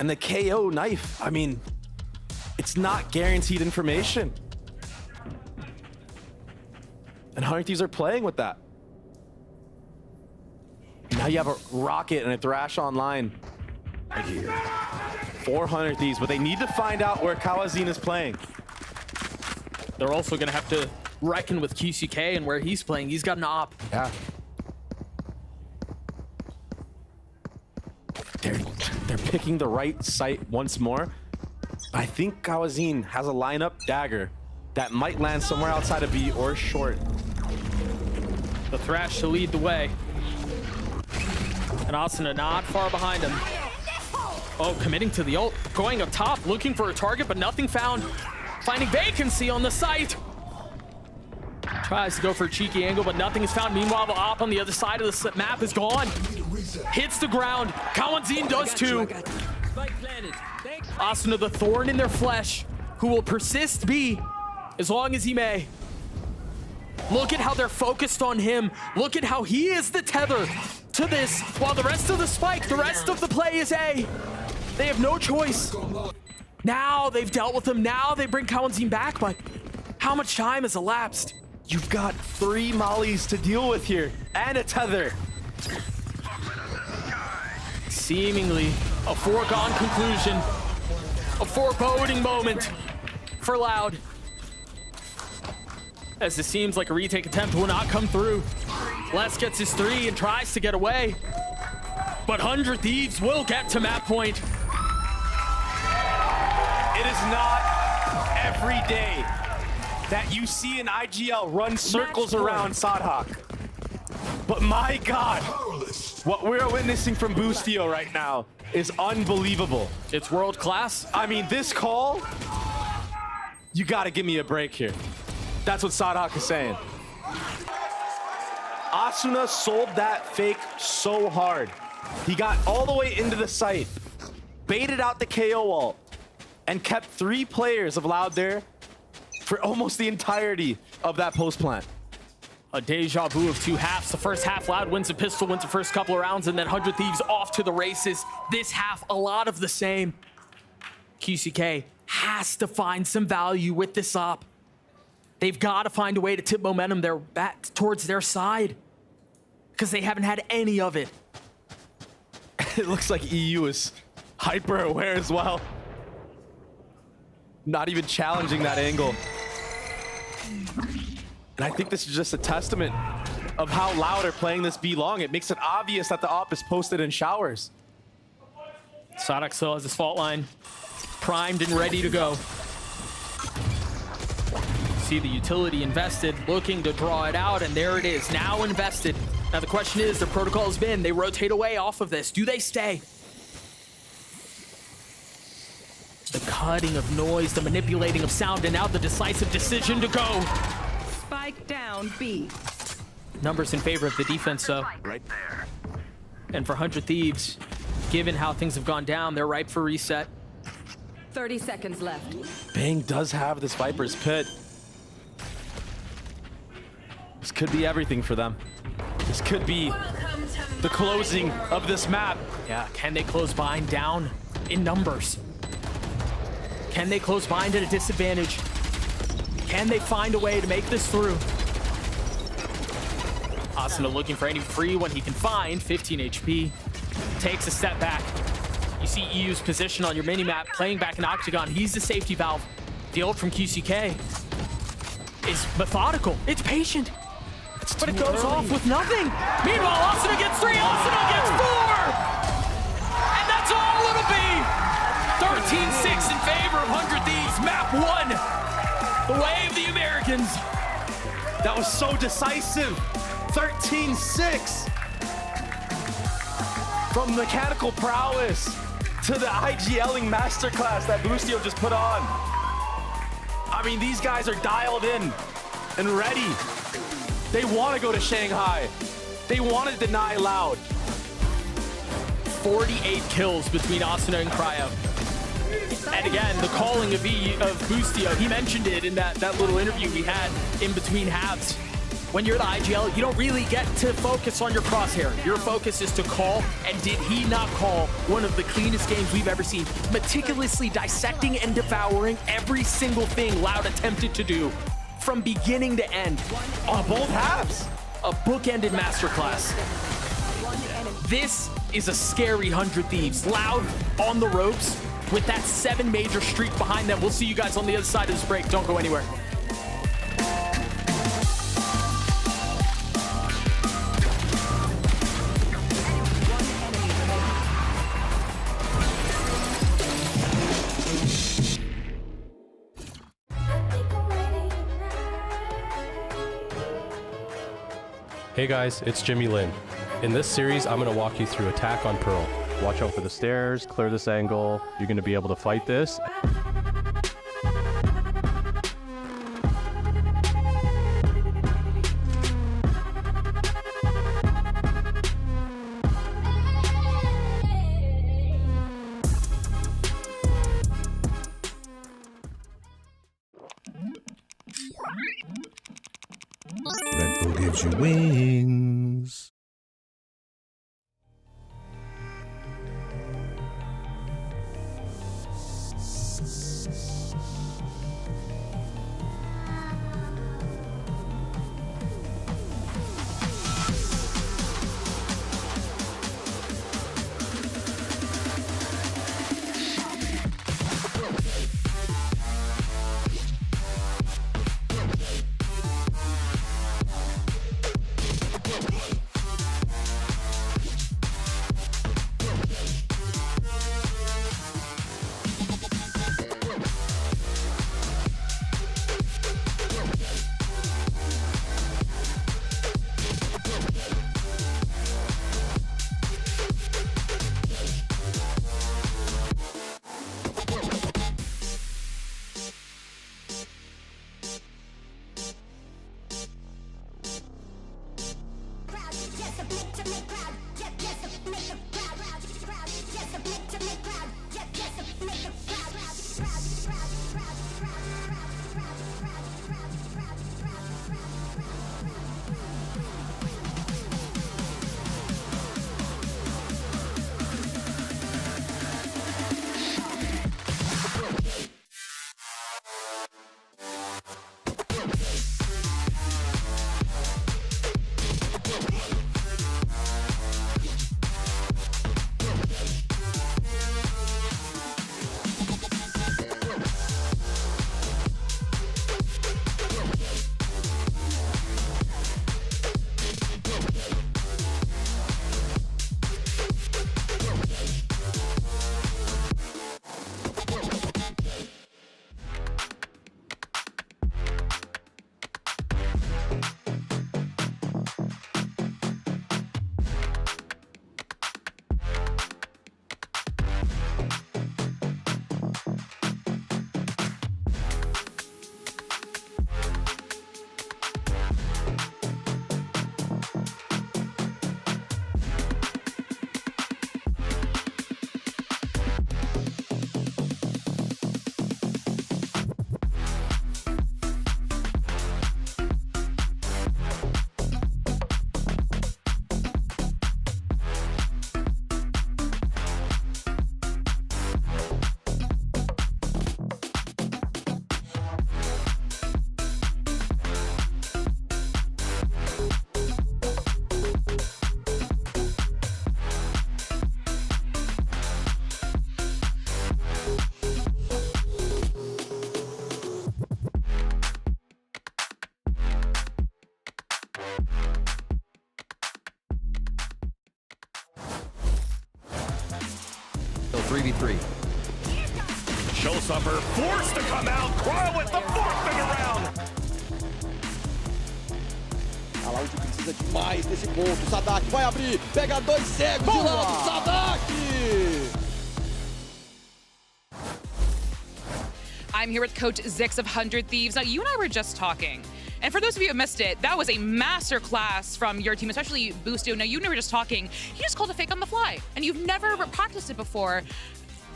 And the KO knife, I mean, it's not guaranteed information. And 100 Thieves are playing with that. Now you have a Rocket and a Thrash online right here. 400 Thieves, but they need to find out where Kawazin is playing. They're also going to have to reckon with QCK and where he's playing. He's got an op. Yeah. They're picking the right site once more. I think Kawazin has a lineup dagger that might land somewhere outside of B or short. The Thrash to lead the way. And Asuna not far behind him. Oh, committing to the ult. Going up top, looking for a target, but nothing found. Finding vacancy on the site. Tries to go for a cheeky angle, but nothing is found. Meanwhile, the op on the other side of the map is gone. Hits the ground. Kawazin does too. Asuna, the thorn in their flesh, who will persist B as long as he may. Look at how they're focused on him. Look at how he is the tether to this, while the rest of the spike, the rest of the play is A. They have no choice. Now they've dealt with him. Now they bring Kawazin back, but how much time has elapsed? You've got 3 mollies to deal with here and a tether. Seemingly a foregone conclusion. A foreboding moment for Loud. As it seems like a retake attempt will not come through. Les gets his 3 and tries to get away. But 100 Thieves will get to map point. It is not every day that you see an IGL run circles around Sadhak. But my God, what we're witnessing from Boostio right now is unbelievable. It's world class. I mean, this call, you gotta give me a break here. That's what Sadhak is saying. Asuna sold that fake so hard. He got all the way into the site, baited out the KO ult, and kept 3 players of Loud there for almost the entirety of that post plant. A deja vu of 2 halves. The first half, Loud wins a pistol, wins the first couple of rounds, and then 100 Thieves off to the races. This half, a lot of the same. QCK has to find some value with this op. They've got to find a way to tip momentum back towards their side, because they haven't had any of it. It looks like EU is hyper aware as well. Not even challenging that angle. And I think this is just a testament of how Loud are playing this B long. It makes it obvious that the op is posted in showers. Sadhak still has his fault line primed and ready to go. See the utility invested, looking to draw it out, and there it is, now invested. Now the question is, the protocol has been, they rotate away off of this. Do they stay? The cutting of noise, the manipulating of sound, and now the decisive decision to go. Spike down B. Numbers in favor of the defense, though. Right there. And for 100 Thieves, given how things have gone down, they're ripe for reset. 30 seconds left. Bang does have this Viper's Pit. This could be everything for them. This could be the closing of this map. Yeah, can they close Bind down in numbers? Can they close Bind at a disadvantage? Can they find a way to make this through? Asuna looking for any free one he can find. 15 HP. Takes a step back. You see EU's position on your minimap, playing back in Octagon. He's the safety valve. The ult from QCK is methodical. It's patient. But it goes off with nothing. Meanwhile, Asuna gets 3, Asuna gets 4! And that's all it'll be! 13-6 in favor of 100 Thieves. Map 1. The way of the Americans. That was so decisive. 13-6. From mechanical prowess to the IGLing masterclass that Boostio just put on. I mean, these guys are dialed in and ready. They want to go to Shanghai. They want to deny Loud. 48 kills between Asuna and Cryo. And again, the calling of Boostio, he mentioned it in that little interview we had in between halves. When you're the IGL, you don't really get to focus on your crosshair. Your focus is to call, and did he not call one of the cleanest games we've ever seen? Meticulously dissecting and devouring every single thing Loud attempted to do, from beginning to end, on both halves. A bookended masterclass. This is a scary 100 Thieves. Loud on the ropes with that 7 major streak behind them. We'll see you guys on the other side of this break. Don't go anywhere. Hey guys, it's Jimmy Lin. In this series, I'm going to walk you through attack on Pearl. Watch out for the stairs, clear this angle. You're going to be able to fight this. Red Bull gives you wings. 3v3. Showstopper forced to come out. Cryo with the fourth in a round. A Loud precisa demais desse ponto. Sadak vai abrir. Pega 2 cegos de lado. Sadak! I'm here with Coach Zix of 100 Thieves. Now, you and I were just talking. And for those of you who missed it, that was a master class from your team, especially Busto. Now, you and I were just talking. He just called a fake on the fly, and you've never practiced it before.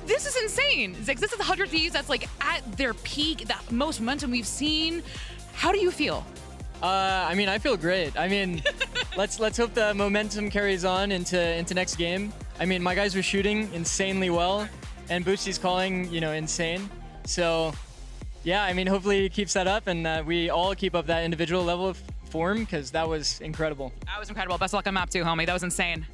This is insane. Zix, this is 100 Thieves that's like at their peak, the most momentum we've seen. How do you feel? I mean, I feel great. I mean, let's hope the momentum carries on into next game. I mean, my guys were shooting insanely well, and Boostie's calling, you know, insane. So, yeah, I mean, hopefully he keeps that up, and we all keep up that individual level of form, because that was incredible. That was incredible. Best of luck on map 2, homie. That was insane.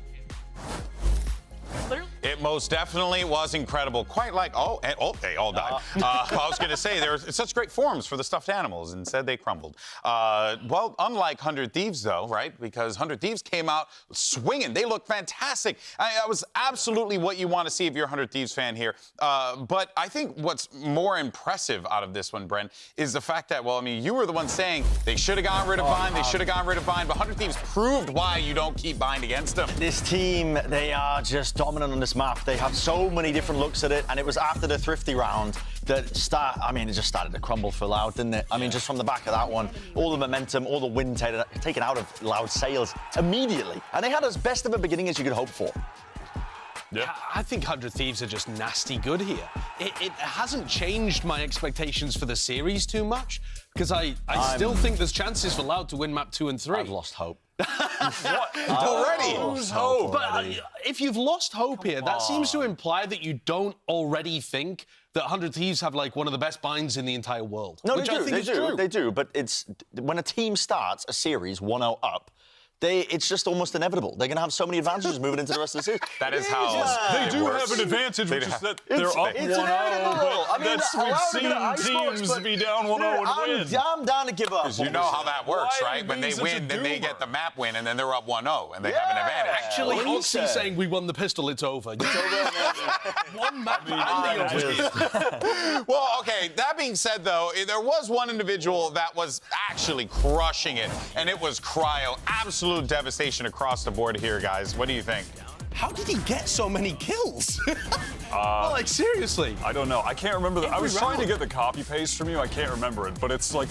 It most definitely was incredible. Quite like, they all died. I was going to say, there were such great forms for the stuffed animals. Instead, they crumbled. Well, unlike 100 Thieves, though, right? Because 100 Thieves came out swinging. They looked fantastic. That was absolutely what you want to see if you're a 100 Thieves fan here. But I think what's more impressive out of this one, Bren, is the fact that, well, I mean, you were the one saying they should have gotten rid of Bind, they should have gotten rid of Bind, but 100 Thieves proved why you don't keep Bind against them. This team, they are just dominant on this map. They have so many different looks at it, and it was after the Thrifty round that it just started to crumble for Loud, didn't it? I mean, just from the back of that one, all the momentum, all the wind taken out of Loud's sails immediately. And they had as best of a beginning as you could hope for. Yeah, I think 100 Thieves are just nasty good here. It hasn't changed my expectations for the series too much, because I still think there's chances for Loud to win map 2 and 3. I've lost hope. What? Already? Lose hope. But if you've lost hope here, that seems to imply that you don't already think that 100 Thieves have like one of the best binds in the entire world. No, which I think is true. They do, but it's when a team starts a series 1-0 up, it's just almost inevitable. They're going to have so many advantages moving into the rest of the series. That is how they do have an advantage, which is that they're up 1-0. We've seen teams be down 1-0 and win. I'm down to give up. Because you know how that works, right? When they win, then they get the map win, and then they're up 1-0, and they have an advantage. Actually, Oxy saying we won the pistol, it's over. It's over. One map Well, okay, that being said, though, there was one individual that was actually crushing it, and it was Cryo. Absolute devastation across the board here, guys. What do you think? How did he get so many kills? Like, seriously. I don't know. I can't remember. I was trying to get the copy paste from you. I can't remember it, but it's like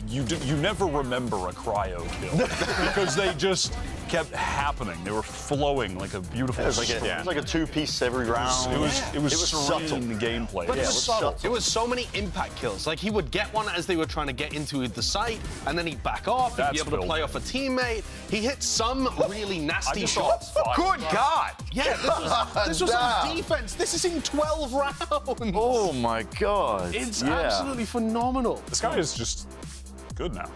you never remember a Cryo kill because they just kept happening. They were flowing like a beautiful. It was like a two-piece every round. It was serene subtle. gameplay. But it was subtle. It was so many impact kills. Like, he would get one as they were trying to get into the site, and then he'd back off. He'd be able to play off a teammate. He hit some really nasty shots. Good God! Yeah, this was on defense. This is in 12 rounds. Oh my God! It's absolutely phenomenal. This guy is just good now.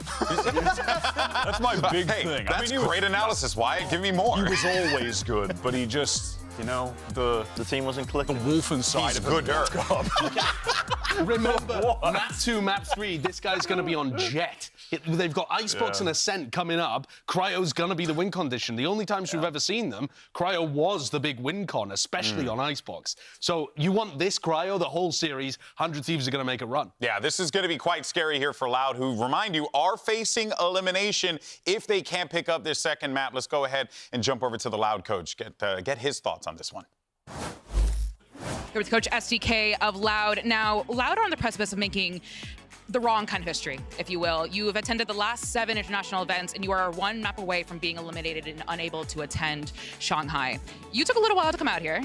That's my big thing. That's great analysis, Wyatt. Give me more. He was always good, but he just, you know, the team wasn't clicking. The wolf inside of him. Remember, map 2, map 3, this guy's going to be on Jet. They've got Icebox and Ascent coming up. Cryo's going to be the win condition. The only times we've ever seen them, Cryo was the big win con, especially on Icebox. So you want this Cryo, the whole series, 100 Thieves are going to make a run. Yeah, this is going to be quite scary here for Loud, who, remind you, are facing elimination if they can't pick up their second map. Let's go ahead and jump over to the Loud coach, get his thoughts on this one. Here with Coach SDK of Loud. Now, Loud are on the precipice of making the wrong kind of history, if you will. You have attended the last 7 international events, and you are 1 map away from being eliminated and unable to attend Shanghai. You took a little while to come out here.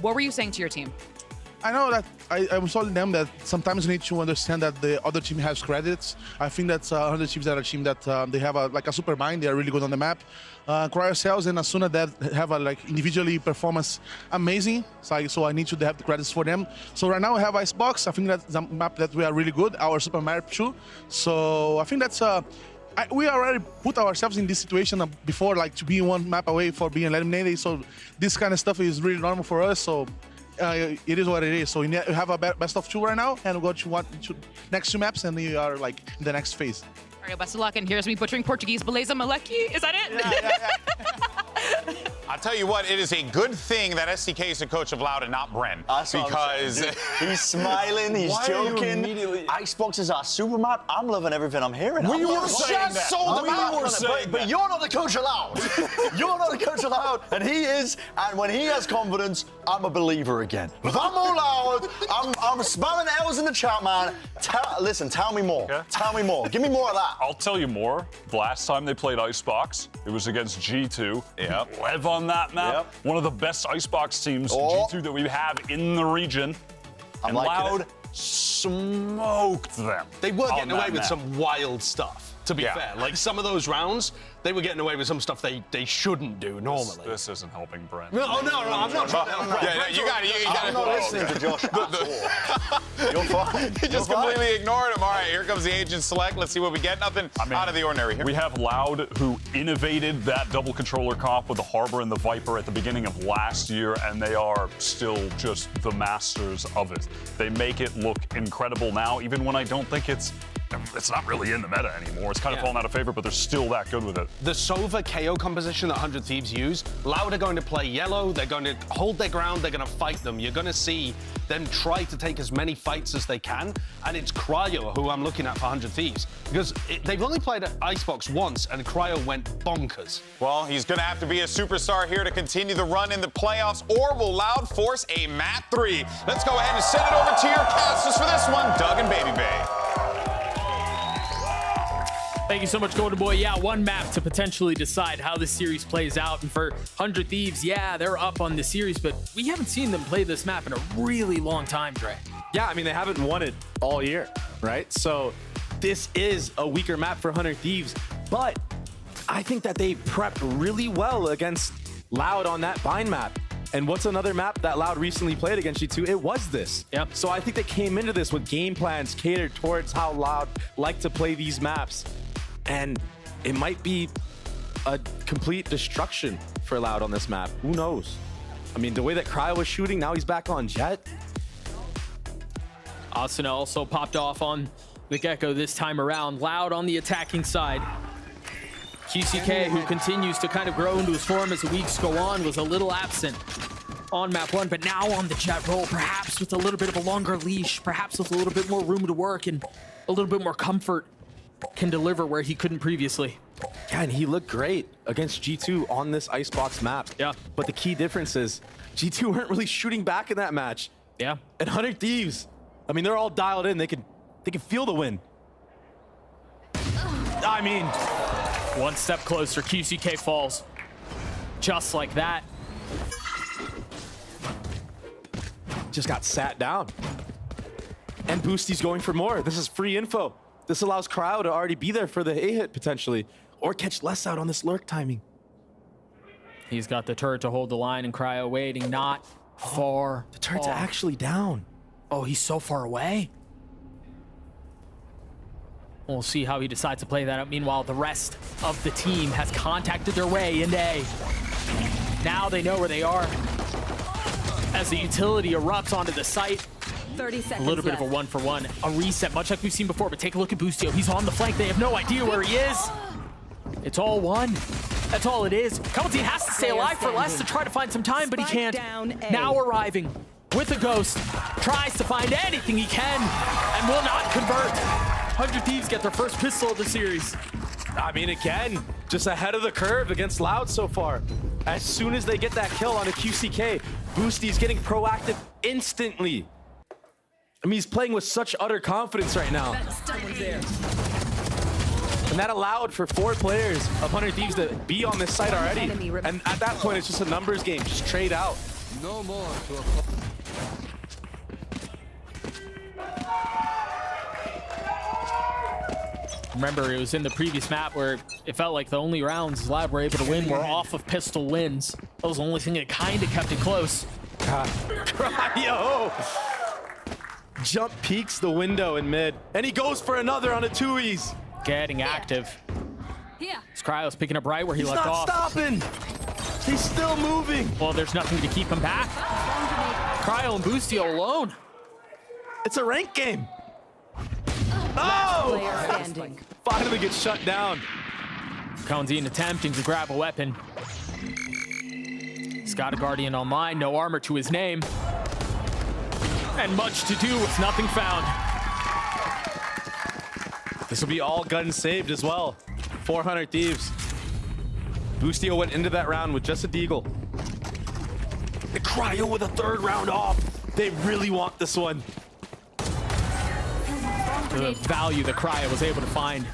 What were you saying to your team? I know that I'm telling them that sometimes you need to understand that the other team has credits. I think that's 100 Thieves are a team that they have like a super mind. They are really good on the map. Cryo Cells and Asuna that have a individually performance amazing. So I need to have the credits for them. So right now we have Icebox. I think that's a map that we are really good. Our super map too. So I think that's we already put ourselves in this situation before, like to be 1 map away for being eliminated. So this kind of stuff is really normal for us. So. It is what it is. So we have a best of 2 right now, and we'll go to next 2 maps, and we are like in the next phase. All right, best of luck. And here's me butchering Portuguese. Beleza Maleki. Is that it? Yeah. I'll tell you what, it is a good thing that SDK is the coach of Loud and not Bren. Because he's smiling, he's joking. Icebox is our super map. I'm loving everything I'm hearing. We were saying that. But you're not the coach of Loud. You're not the coach of Loud, and he is. And when he has confidence, I'm a believer again. Vamos Loud. I'm spamming L's in the chat, man. Listen, tell me more. Okay. Tell me more. Give me more of that. I'll tell you more. The last time they played Icebox, it was against G2. Yep. Live on that map. Yep. One of the best Icebox teams, G2, that we have in the region. And Loud smoked them. They were getting away with some wild stuff, to be fair. Like, some of those rounds, they were getting away with some stuff they shouldn't do normally. This isn't helping Brent. No, I'm not trying to help Brent. You got it. I'm not listening to Josh at all. You're fine. He just completely ignored him. All right, here comes the agent select. Let's see what we get. Nothing out of the ordinary here. We have Loud, who innovated that double controller comp with the Harbor and the Viper at the beginning of last year, and they are still just the masters of it. They make it look incredible now, even when I don't think it's not really in the meta anymore. It's kind of fallen out of favor, but they're still that good with it. The Sova KO composition that 100 Thieves use, Loud are going to play yellow, they're going to hold their ground, they're going to fight them. You're going to see them try to take as many fights as they can, and it's Cryo who I'm looking at for 100 Thieves, because they've only played Icebox once, and Cryo went bonkers. Well, he's going to have to be a superstar here to continue the run in the playoffs, or will Loud force a Mat 3? Let's go ahead and send it over to your casters for this one, Doug and Baby Bay. Thank you so much, Golden Boy. Yeah, one map to potentially decide how this series plays out. And for 100 Thieves, yeah, they're up on the series, but we haven't seen them play this map in a really long time, Dre. Yeah, I mean, they haven't won it all year, right? So this is a weaker map for 100 Thieves, but I think that they prepped really well against Loud on that Bind map. And what's another map that Loud recently played against G2? It was this. Yep. So I think they came into this with game plans catered towards how Loud like to play these maps. And it might be a complete destruction for Loud on this map. Who knows? I mean, the way that Cryo was shooting, now he's back on Jet. Asuna also popped off on the Gecko this time around. Loud on the attacking side. QCK, who continues to kind of grow into his form as the weeks go on, was a little absent on map 1, but now on the Jet role, perhaps with a little bit of a longer leash, perhaps with a little bit more room to work and a little bit more comfort, can deliver where he couldn't previously. Yeah, and he looked great against G2 on this Icebox map. Yeah. But the key difference is G2 weren't really shooting back in that match. Yeah. And 100 Thieves, I mean, they're all dialed in. They can feel the win. I mean, one step closer, QCK falls. Just like that. Just got sat down. And Boosty's going for more. This is free info. This allows Cryo to already be there for the A-hit, potentially, or catch less out on this lurk timing. He's got the turret to hold the line, and Cryo waiting not far. The turret's actually down. Oh, he's so far away. We'll see how he decides to play that out. Meanwhile, the rest of the team has contacted their way into A. Now they know where they are. As the utility erupts onto the site, 30 seconds a little bit of a 1-for-1, a reset, much like we've seen before, but take a look at Boostio. He's on the flank. They have no idea where he is. It's all one. That's all it is. Kamaldeen has to stay alive for less to try to find some time, but he can't. Now arriving with a ghost, tries to find anything he can, and will not convert. 100 Thieves get their first pistol of the series. I mean, again, just ahead of the curve against Loud so far. As soon as they get that kill on a QCK, Boosty's getting proactive instantly. I mean, he's playing with such utter confidence right now. And that allowed for 4 players of 100 Thieves to be on this site already. And at that point, it's just a numbers game. Just trade out. No more to a... Remember, it was in the previous map where it felt like the only rounds Loud were able to win were off of pistol wins. That was the only thing that kind of kept it close. Cryo! Jump peeks the window in mid, and he goes for another on a 2-ease. Getting active. As Cryo's picking up right where he left off. He's not stopping. He's still moving. Well, there's nothing to keep him back. Cryo and Boostio alone. It's a rank game. Oh! Finally gets shut down. Kamaldeen attempting to grab a weapon. got a Guardian online, no armor to his name. And much to do with nothing found. This will be all guns saved as well. 400 Thieves. Boostio went into that round with just a deagle. The Cryo with a 3rd round off. They really want this one. The value that Cryo was able to find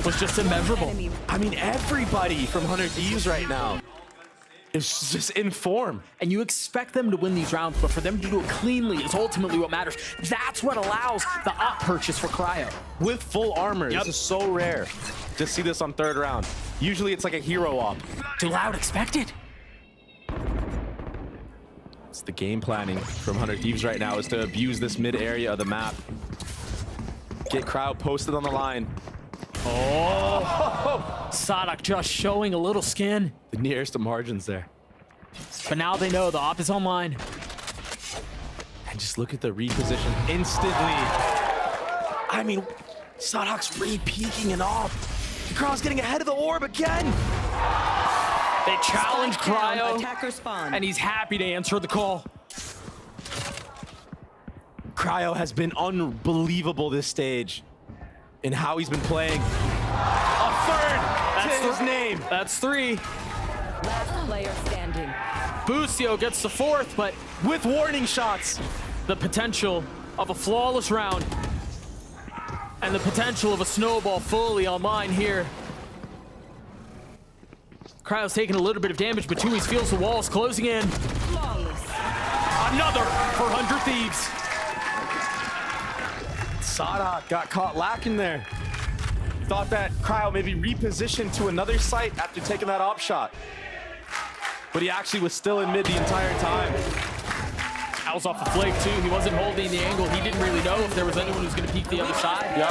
was just immeasurable. I mean, everybody from 100 Thieves right now is just in form. And you expect them to win these rounds, but for them to do it cleanly is ultimately what matters. That's what allows the up purchase for Cryo. With full armor. This is so rare to see this on 3rd round. Usually it's like a hero op. Do Loud expect it? It's the game planning from 100 Thieves right now is to abuse this mid area of the map. Get Crowd posted on the line. Oh, Sadak just showing a little skin. The nearest to margins there. But now they know the op is online. And just look at the reposition instantly. I mean, Sadak's re-peeking and off. Crowd's getting ahead of the orb again. They challenge Cryo, Attacker spawn. and he's happy to answer the call. Cryo has been unbelievable this stage in how he's been playing. A 3rd! That's his name. That's 3. Last player standing. Boostio gets the 4th, but with warning shots. The potential of a flawless round and the potential of a snowball fully online here. Cryo's taking a little bit of damage, but Tui's feels the walls closing in. Flawless. Another for 100 Thieves. Sadak got caught lacking there. Thought that Cryo maybe repositioned to another site after taking that op shot. But he actually was still in mid the entire time. That was off the flake too. He wasn't holding the angle. He didn't really know if there was anyone who's gonna peek the other side. Yep.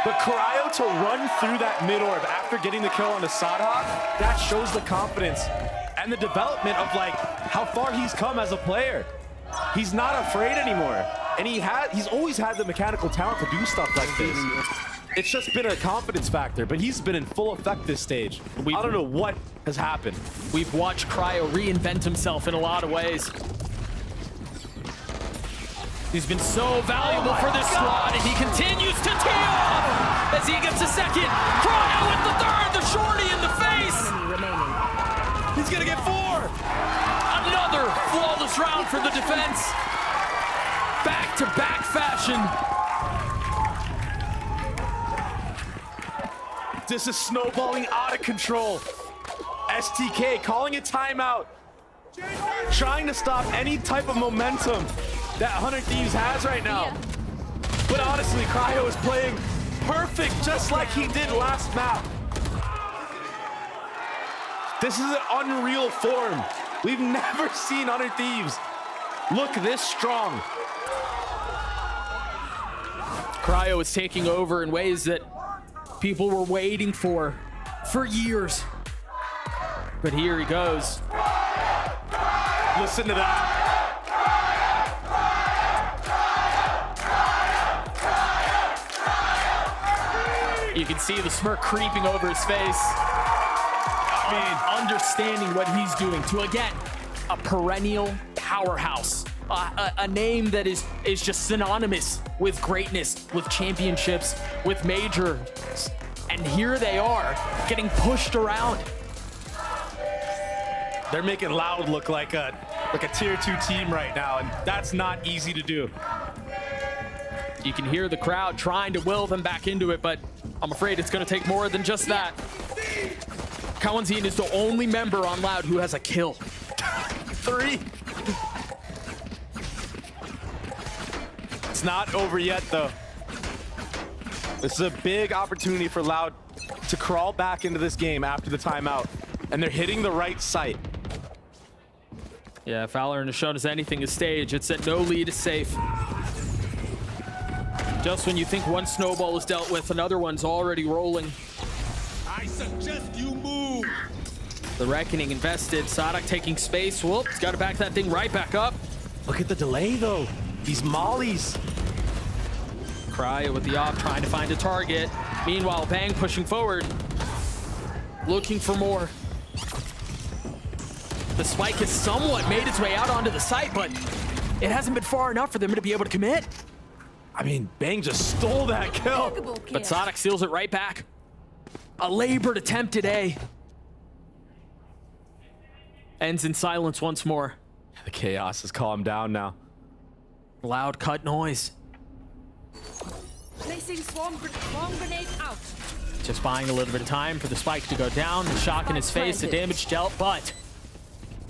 But Cryo to run through that mid orb after getting the kill on the Sadak, that shows the confidence and the development of like how far he's come as a player. He's not afraid anymore. And he's always had the mechanical talent to do stuff like this. It's just been a confidence factor, but he's been in full effect this stage. I don't know what has happened. We've watched Cryo reinvent himself in a lot of ways. He's been so valuable for this squad, and he continues to tee off as he gets a 2nd. Cryo with the 3rd, the shorty in the face. He's gonna get 4. Another flawless round for the defense. Back-to-back fashion. This is snowballing out of control. STK calling a timeout. Trying to stop any type of momentum that 100 Thieves has right now. But honestly, Cryo is playing perfect just like he did last map. This is an unreal form. We've never seen 100 Thieves look this strong. Cryo is taking over in ways that people were waiting for years. But here he goes. Listen to that. You can see the smirk creeping over his face. I mean, understanding what he's doing to, again, a perennial powerhouse. A name that is just synonymous with greatness, with championships, with majors. And here they are, getting pushed around. They're making Loud look like a tier 2 team right now, and that's not easy to do. You can hear the crowd trying to will them back into it, but I'm afraid it's going to take more than just that. Kawanzin is the only member on Loud who has a kill. 3. It's not over yet, though. This is a big opportunity for Loud to crawl back into this game after the timeout, and they're hitting the right site. Yeah, if VALORANT has shown us anything this stage, it's that no lead is safe. Just when you think one snowball is dealt with, another one's already rolling. I suggest you move. The Reckoning invested. Sadak taking space. Whoop, he's got to back that thing right back up. Look at the delay, though. These mollies. Cryo with the op trying to find a target. Meanwhile, Bang pushing forward. Looking for more. The spike has somewhat made its way out onto the site, but it hasn't been far enough for them to be able to commit. I mean, Bang just stole that kill. But Sonic steals it right back. A labored attempt today. Ends in silence once more. The chaos has calmed down now. Loud cut noise. Placing swarm grenade out. Just buying a little bit of time for the spike to go down. The shock in his face, the damage dealt, but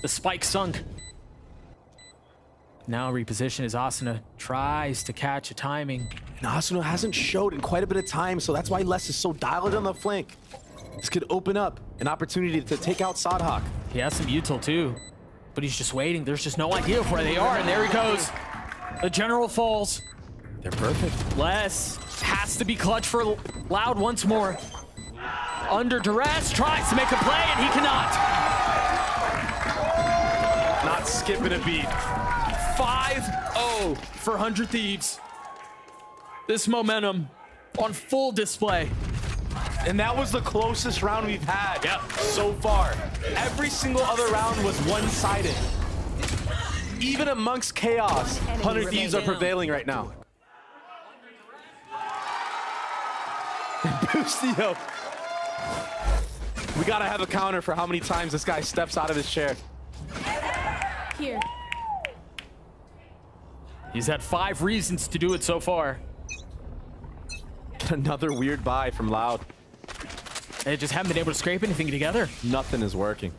the spike sunk. Now reposition as Asuna tries to catch a timing. And Asuna hasn't showed in quite a bit of time, so that's why Les is so dialed on the flank. This could open up an opportunity to take out Sadhak. He has some util too, but he's just waiting. There's just no idea of where they are, and there he goes. The general falls. They're perfect. Les has to be clutch for Loud once more. Under duress, tries to make a play, and he cannot. Not skipping a beat. 5-0 for 100 Thieves. This momentum on full display. And that was the closest round we've had so far. Every single other round was one-sided. Even amongst chaos, 100 Thieves are prevailing right now. Boostio. We gotta have a counter for how many times this guy steps out of his chair. Here. He's had 5 reasons to do it so far. Another weird buy from Loud. They just haven't been able to scrape anything together. Nothing is working.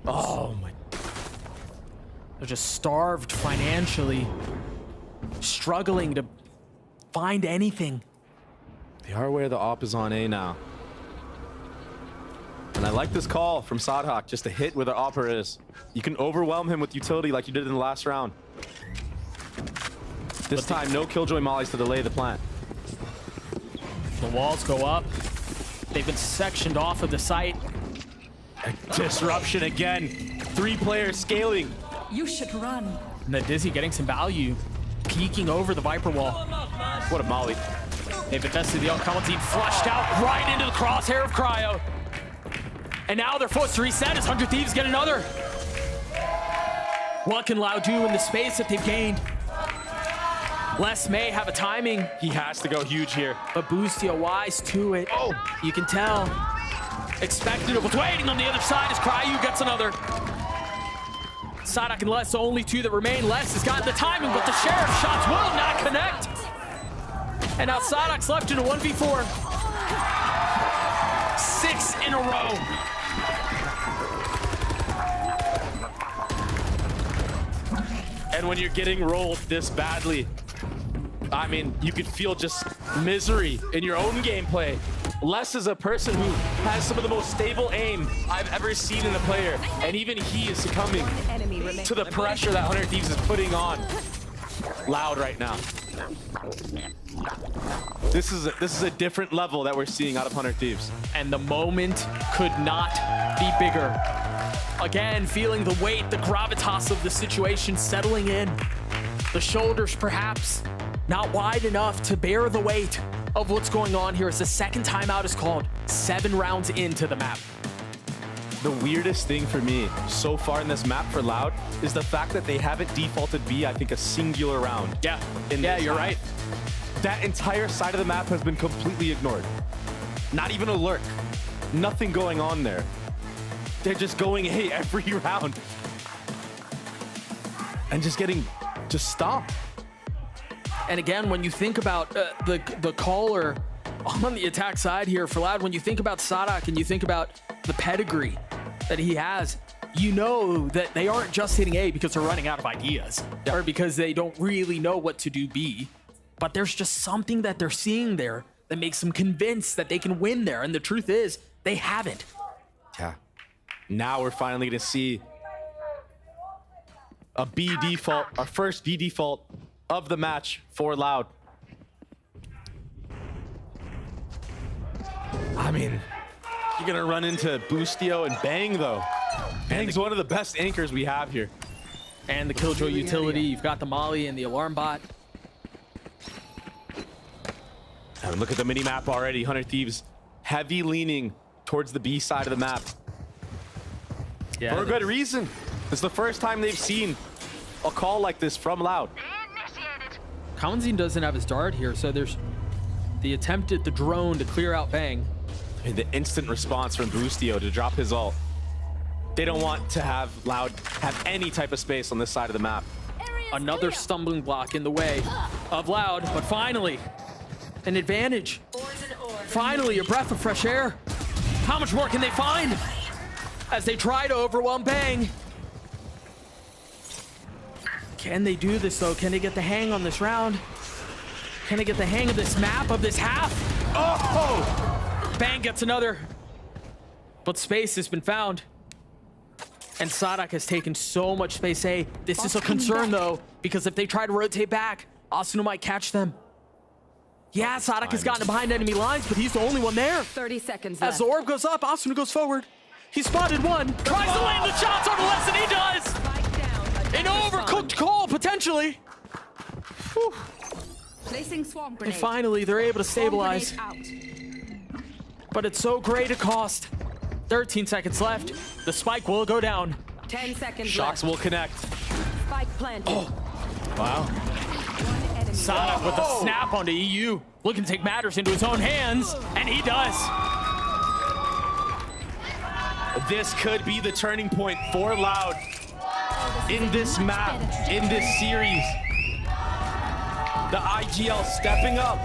Oh my. They're just starved financially. Struggling to find anything. They are aware the op is on A now. And I like this call from Sadhak, just to hit where the opera is. You can overwhelm him with utility like you did in the last round. This time, no Killjoy mollies to delay the plant. The walls go up. They've been sectioned off of the site. Disruption again. 3 players scaling. You should run. And the Dizzy getting some value. Peeking over the Viper wall. What a molly. They've invested the Alcala team flushed out right into the crosshair of Cryo. And now they're forced to reset as 100 Thieves get another. What can Loud do in the space that they've gained? Les may have a timing. He has to go huge here. But Boostio wise to it. Oh, you can tell. Expected it was waiting on the other side as Cryo gets another. Sadak and Les, the only 2 that remain. Les has gotten the timing, but the Sheriff shots will not connect. And now Sadak's left in a 1v4. 6 in a row. And when you're getting rolled this badly, I mean, you could feel just misery in your own gameplay. Les is a person who has some of the most stable aim I've ever seen in a player, and even he is succumbing to the pressure that 100 Thieves is putting on Loud right now. This is a different level that we're seeing out of 100 Thieves. And the moment could not be bigger. Again, feeling the weight, the gravitas of the situation settling in. The shoulders perhaps not wide enough to bear the weight of what's going on here as the second timeout is called 7 rounds into the map. The weirdest thing for me so far in this map for Loud is the fact that they haven't defaulted B, I think, a singular round. Yeah, you're right. That entire side of the map has been completely ignored. Not even a lurk. Nothing going on there. They're just going A every round. And just getting stomped. And again, when you think about the caller on the attack side here for Loud, when you think about Sadak and you think about the pedigree that he has, you know that they aren't just hitting A because they're running out of ideas or because they don't really know what to do B, but there's just something that they're seeing there that makes them convinced that they can win there. And the truth is, they haven't. Yeah. Now we're finally going to see a B default, our first B default of the match for Loud. I mean, you're going to run into Boostio and Bang, though. Bang's one of the best anchors we have here. And the Killjoy utility, you've got the Molly and the Alarm Bot. And look at the mini-map already. 100 Thieves heavy leaning towards the B side of the map. Yeah, for a good reason. It's the first time they've seen a call like this from Loud. Kawanzin doesn't have his dart here, so there's the attempt at the drone to clear out Bang. And the instant response from Boostio to drop his ult. They don't want to have Loud have any type of space on this side of the map. Another stumbling block in the way of Loud, but finally, an advantage. Finally, a breath of fresh air. How much more can they find as they try to overwhelm Bang? Can they do this, though? Can they get the hang on this round? Can they get the hang of this map, of this half? Oh! Bang gets another. But space has been found. And Sadak has taken so much space A. This is a concern, though, because if they try to rotate back, Asuna might catch them. Yeah, Sadak has gotten behind enemy lines, but he's the only one there. 30 seconds As the orb goes up, Asuna goes forward. He spotted one. Tries to land the shots on the left, and he does. An overcooked call, potentially. Whew. Placing swarm grenade. And finally, they're able to stabilize. But it's so great a cost. 13 seconds left. The spike will go down. 10 seconds Shocks will connect. Spike planted. Oh. Wow. Sadak with the snap onto EU. Looking to take matters into his own hands. And he does. This could be the turning point for Loud in this map, in this series. The IGL stepping up.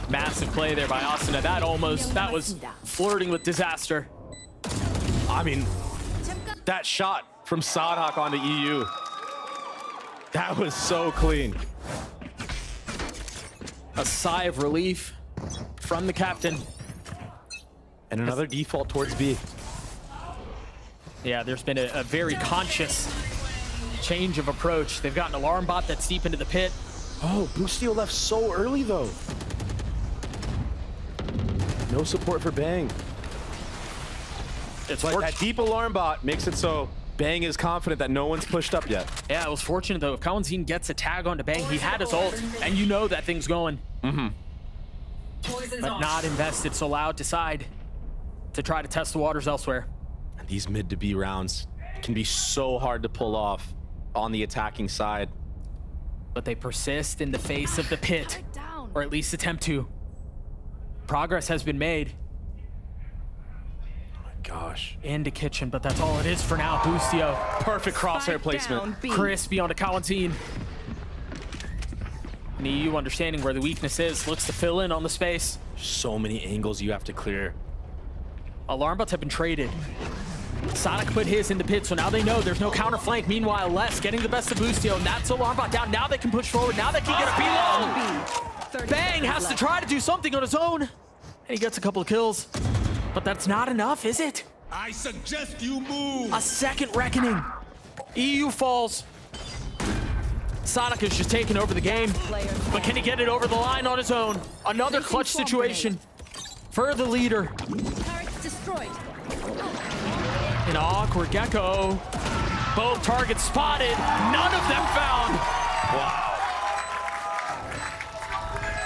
Massive play there by Asuna. That was flirting with disaster. I mean, that shot from Sadak onto EU. That was so clean. A sigh of relief from the captain. And another default towards B. Yeah, there's been a very conscious change of approach. They've got an alarm bot that's deep into the pit. Oh, Boostio left so early, though. No support for Bang. It's like that deep alarm bot makes it so Bang is confident that no one's pushed up yet. Yeah, it was fortunate, though. If Kawanzin gets a tag onto Bang, he had his ult, and you know that thing's going. Mm-hmm. But not invested, so Loud decide to try to test the waters elsewhere. And these mid to B rounds can be so hard to pull off on the attacking side. But they persist in the face of the pit, or at least attempt to. Progress has been made. Oh my gosh. Into kitchen, but that's all it is for now. Boostio. Perfect crosshair placement. Crispy onto Kawanzin. And EU, understanding where the weakness is, looks to fill in on the space. So many angles you have to clear. Alarm bots have been traded. Sonic put his in the pit, so now they know there's no counter flank. Meanwhile, Les getting the best of Boostio, and that's alarm bot down. Now they can push forward. Now they can get a below. Bang has to try to do something on his own. And he gets a couple of kills. But that's not enough, is it? I suggest you move. A second reckoning. EU falls. Sonic is just taking over the game. But can he get it over the line on his own? Another clutch situation for the leader. Destroyed. An awkward Gecko. Both targets spotted. None of them found. Wow.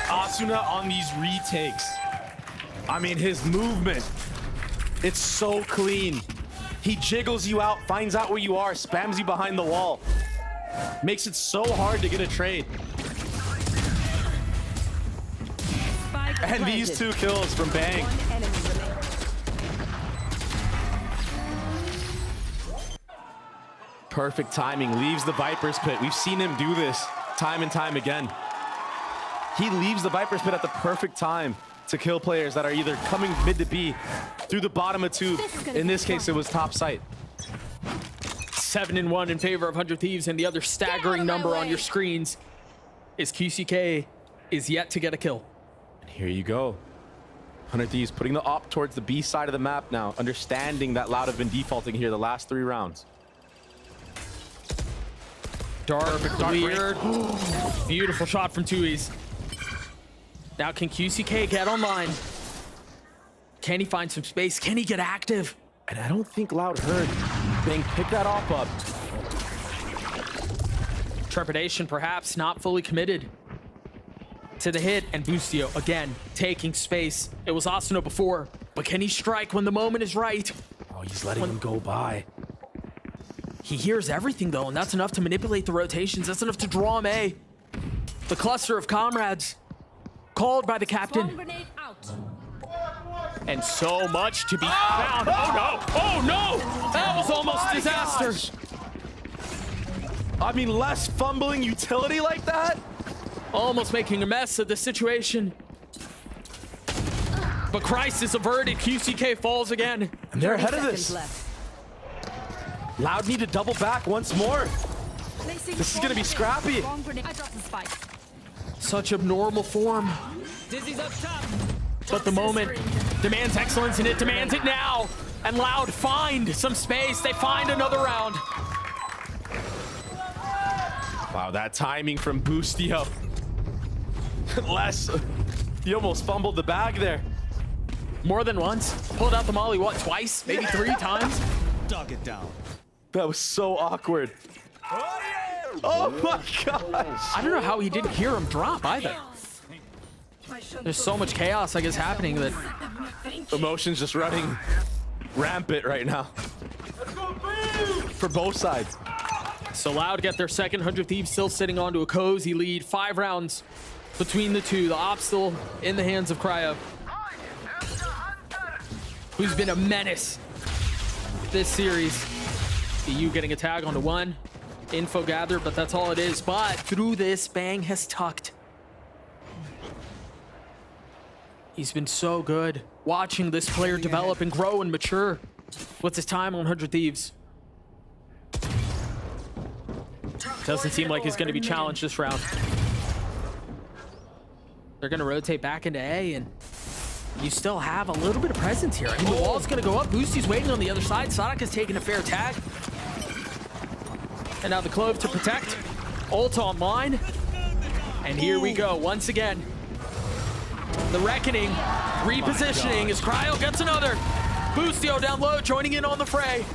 Asuna on these retakes. I mean, his movement, it's so clean. He jiggles you out, finds out where you are, spams you behind the wall. Makes it so hard to get a trade. And these 2 kills from Bang. Perfect timing, leaves the Viper's pit. We've seen him do this time and time again. He leaves the Viper's pit at the perfect time to kill players that are either coming mid to B through the bottom of 2. In this case, it was top site. 7-1 in favor of 100 Thieves, and the other staggering number on your screens is QCK is yet to get a kill. And here you go. 100 Thieves putting the op towards the B side of the map now, understanding that Loud have been defaulting here the last 3 rounds. Dark, weird. Beautiful shot from Tui's. Now can QCK get online? Can he find some space? Can he get active? And I don't think Loud heard Bang pick that op up. Trepidation perhaps not fully committed to to the hit, and Bustio again taking space. It was Asuna before, but can he strike when the moment is right? Oh, he's letting him go by. He hears everything though, and that's enough to manipulate the rotations. That's enough to draw him A. The cluster of comrades called by the captain. And so much to be found. Oh no! Oh no! That was almost disaster. I mean, less fumbling utility like that? Almost making a mess of the situation. But crisis averted. QCK falls again. And they're ahead of this. Loud need to double back once more. This is gonna be scrappy. Such abnormal form. Dizzy's up top. But the moment demands excellence, and it demands it now. And Loud find some space. They find another round. Wow, that timing from Bustio. Les, he almost fumbled the bag there. More than once. Pulled out the molly, what, twice? Maybe 3 times? Dug it down. That was so awkward. Oh my gosh. I don't know how he didn't hear him drop either. There's so much chaos, I guess, happening that emotions just running rampant right now. For both sides. So Loud get their second. 100 Thieves still sitting onto a cozy lead. 5 rounds between the two. The op still in the hands of Cryo, who's been a menace this series. EU getting a tag onto 1. Info gathered, but that's all it is. But through this, Bang has tucked. He's been so good watching this player develop and grow and mature. What's his time on 100 Thieves? Doesn't seem like he's going to be challenged this round. They're going to rotate back into A, and you still have a little bit of presence here. I mean, the wall's going to go up. Boostie's waiting on the other side. Sonic has taken a fair tag. And now the Clove to protect. Ult online. And here we go once again. The Reckoning repositioning as Cryo gets another. Bustio down low, joining in on the fray.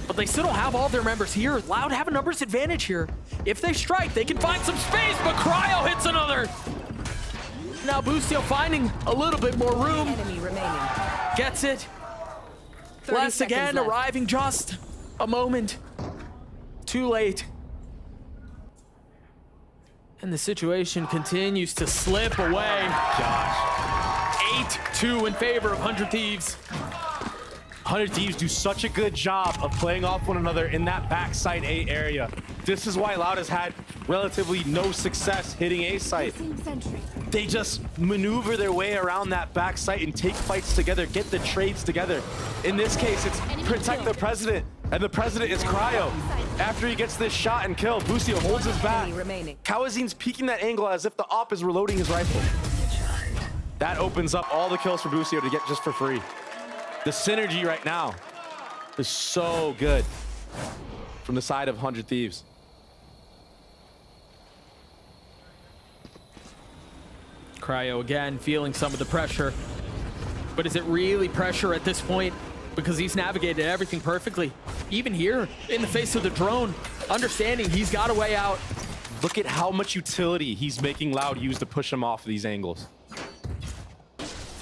But they still don't have all their members here. Loud have a numbers advantage here. If they strike, they can find some space, but Cryo hits another. Now Bustio finding a little bit more room. Enemy remaining. Gets it. Les again left. arriving just a moment too late. And the situation continues to slip away. Gosh. 8-2 in favor of 100 Thieves. 100 Thieves do such a good job of playing off one another in that backside A area. This is why Loud has had relatively no success hitting A site. They just maneuver their way around that backside and take fights together, get the trades together. In this case, it's protect the president, and the president is Cryo. After he gets this shot and kill, Bustio holds his back. Kawazin's peeking that angle as if the op is reloading his rifle. That opens up all the kills for Bustio to get just for free. The synergy right now is so good from the side of 100 Thieves. Cryo again feeling some of the pressure. But is it really pressure at this point? Because he's navigated everything perfectly. Even here, in the face of the drone, understanding he's got a way out. Look at how much utility he's making Loud use to push him off of these angles.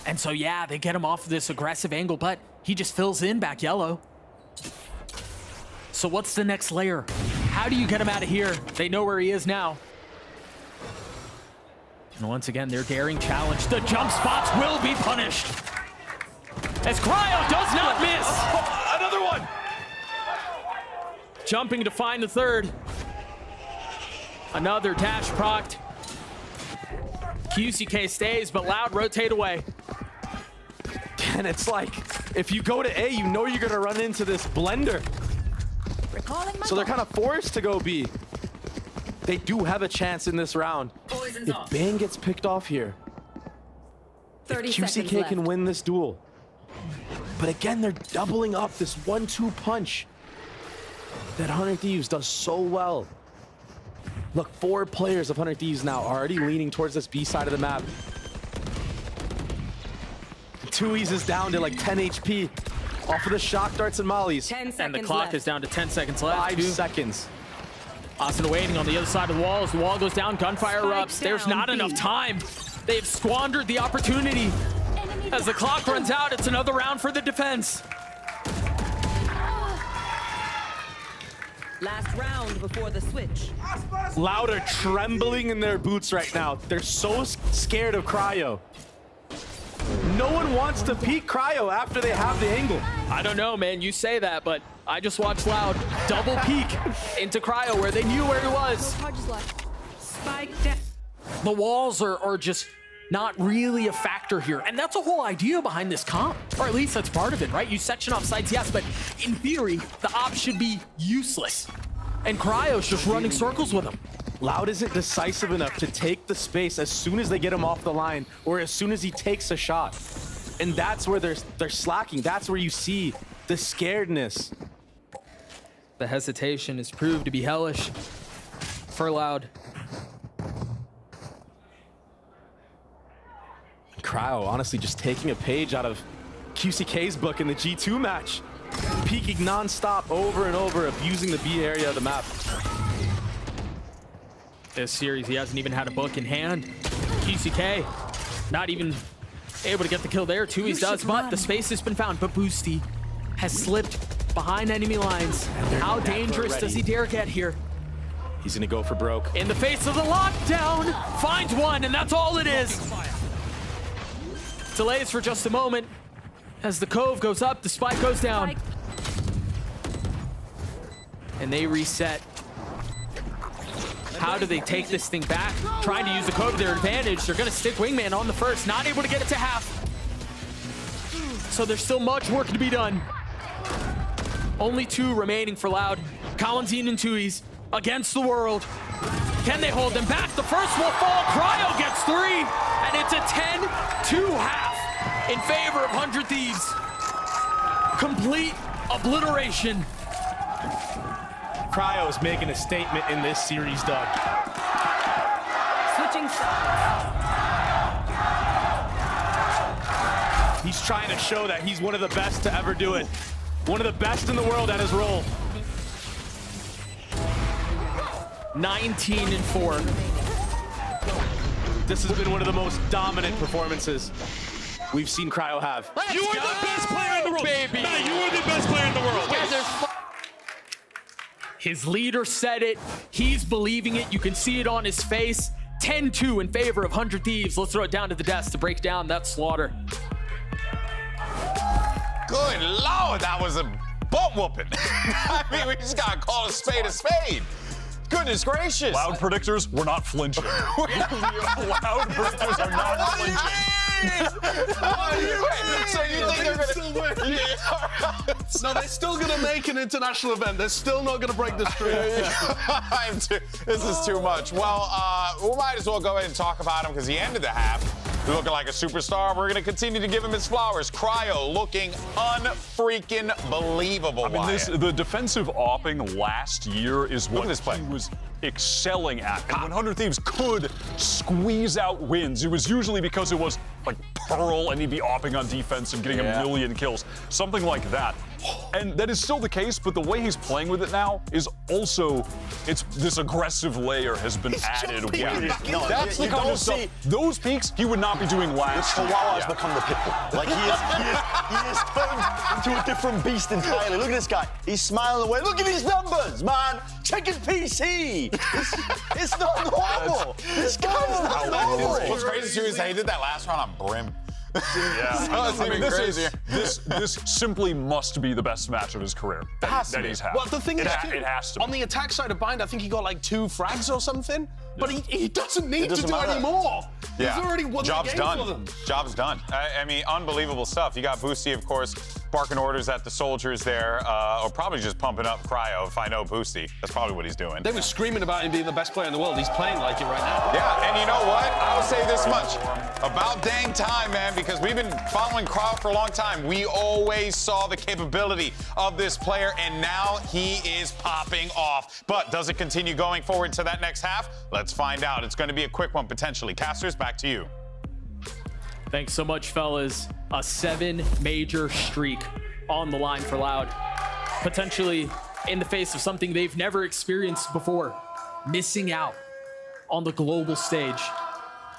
And so, yeah, they get him off of this aggressive angle, but he just fills in back yellow. So what's the next layer? How do you get him out of here? They know where he is now. And once again, their daring challenge. The jump spots will be punished. As Cryo does not miss. Oh, another one. Jumping to find the third. Another dash procced. QCK stays, but Loud rotate away. And it's like, if you go to A, you know you're gonna run into this blender. So they're kind of forced to go B. They do have a chance in this round. If Bang gets picked off here, if QCK can win this duel. But again, they're doubling up this 1-2 punch that 100 Thieves does so well. Look, 4 players of 100 Thieves now are already leaning towards this B side of the map. 2E's is down to like 10 HP off of the shock darts and mollies. 10 seconds and the clock is down to 10 seconds left. 5 seconds. Austin waiting on the other side of the wall. As the wall goes down, gunfire erupts. There's not enough time. They've squandered the opportunity. As the clock runs out, it's another round for the defense. Last round before the switch. Loud are trembling in their boots right now. They're so scared of Cryo. No one wants to peek Cryo after they have the angle. I don't know, man. You say that, but I just watched Loud double peek into Cryo where they knew where he was. Spike down. The walls are just not really a factor here. And that's the whole idea behind this comp. Or at least that's part of it, right? You section off sides, yes, but in theory, the op should be useless. And Cryo's just running circles with him. Loud isn't decisive enough to take the space as soon as they get him off the line or as soon as he takes a shot. And that's where they're slacking. That's where you see the scaredness. The hesitation has proved to be hellish for Loud. Cryo honestly just taking a page out of QCK's book in the G2 match. Peeking non-stop over and over, abusing the B area of the map. This series, he hasn't even had a book in hand. QCK, not even able to get the kill there. Tui's does, but the space has been found. But Boosty has slipped behind enemy lines. How dangerous does he dare get here? He's gonna go for broke. In the face of the lockdown, finds one, and that's all it is. Delays for just a moment. As the cove goes up, the spike goes down. And they reset. How do they take this thing back? Trying to use the cove to their advantage. They're gonna stick Wingman on the first, not able to get it to half. So there's still much work to be done. Only 2 remaining for Loud. Kawanzine and Tui's against the world. Can they hold them back? The first will fall. Cryo gets 3, and it's a 10-2 half in favor of 100 Thieves. Complete obliteration. Cryo is making a statement in this series, Doug. Switching sides. He's trying to show that he's one of the best to ever do it. One of the best in the world at his role. 19-4. This has been one of the most dominant performances we've seen Cryo have. You are the best player in the world, baby. Nah, you are the best player in the world. His leader said it. He's believing it. You can see it on his face. 10-2 in favor of 100 Thieves. Let's throw it down to the desk to break down that slaughter. Good Lord, that was a butt whooping. I mean, we just gotta call a spade a spade. Goodness gracious. Loud predictors, we're not flinching. Loud predictors are not flinching. So you think they're gonna No, they're still gonna make an international event. They're still not gonna break the streak. This is too much. Well, we might as well go ahead and talk about him because he ended the half looking like a superstar. We're gonna continue to give him his flowers. Cryo looking unfreaking believable. I mean, the defensive opping last year is what he was excelling at. And when 100 Thieves could squeeze out wins, it was usually because it was like Pearl and he'd be opping on defense and getting a million kills, something like that. And that is still the case, but the way he's playing with it now is also, it's this aggressive layer has been added. That's the kind of stuff. Those peaks he would not be doing last year. The Chihuahua has become the pitbull. Like he is turned into a different beast entirely. Look at this guy. He's smiling away. Look at his numbers, man. Check his PC. It's not normal. This guy's not normal. What's crazy too is they did that last round on Brim. Yeah, so I mean, this simply must be the best match of his career that he's had. Well, the thing is, it has to be. on the attack side of Bind, I think he got like 2 frags or something, but he doesn't need to do any more. Yeah. He's already won Job's the game done. for them. Job's done. I mean, unbelievable stuff. You got Boosty, of course, barking orders at the soldiers there, or probably just pumping up Cryo, if I know Boosty. That's probably what he's doing. They were screaming about him being the best player in the world. He's playing like it right now. Yeah, and you know what? I'll say this much. About dang time, man, because we've been following Cryo for a long time. We always saw the capability of this player, and now he is popping off. But does it continue going forward to that next half? Let's find out. It's going to be a quick one, potentially. Casters, back to you. Thanks so much, fellas. A 7-major streak on the line for Loud. Potentially in the face of something they've never experienced before. missing out on the global stage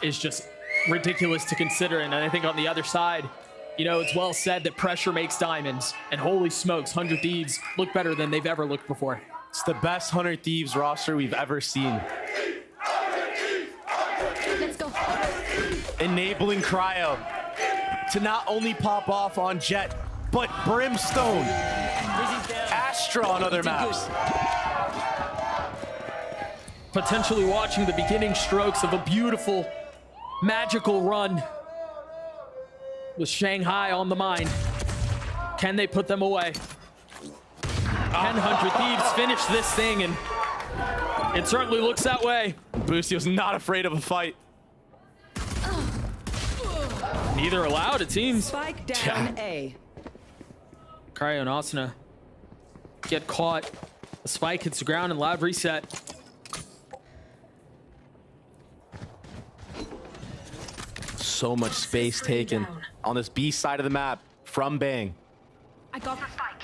is just ridiculous to consider. And I think on the other side, you know, it's well said that pressure makes diamonds. And holy smokes, 100 Thieves look better than they've ever looked before. It's the best 100 Thieves roster we've ever seen. Let's go. Enabling Cryo to not only pop off on Jet, but Brimstone, Astra on other maps. Potentially watching the beginning strokes of a beautiful, magical run with Shanghai on the mind. Can they put them away? Can 100 Thieves finish this thing? And it certainly looks that way. Boostio's not afraid of a fight. Neither allowed, it seems. Spike down A. Cryo and Asuna get caught. The spike hits the ground and Loud reset. So much space taken on this B side of the map from Bang. I got the spike.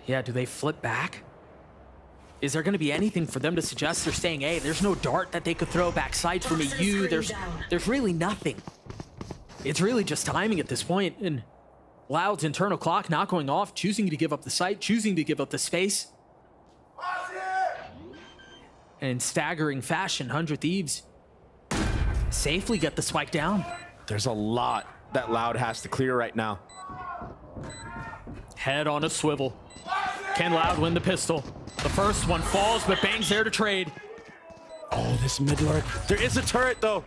Yeah, do they flip back? Is there going to be anything for them to suggest they're staying A? There's no dart that they could throw backside from EU. There's really nothing. It's really just timing at this point, and Loud's internal clock not going off, choosing to give up the site, choosing to give up the space. And in staggering fashion, 100 Thieves safely get the spike down. There's a lot that Loud has to clear right now. Head on a swivel. Can Loud win the pistol? The first one falls, but Bang's there to trade. Oh, this mid lurk. There is a turret, though.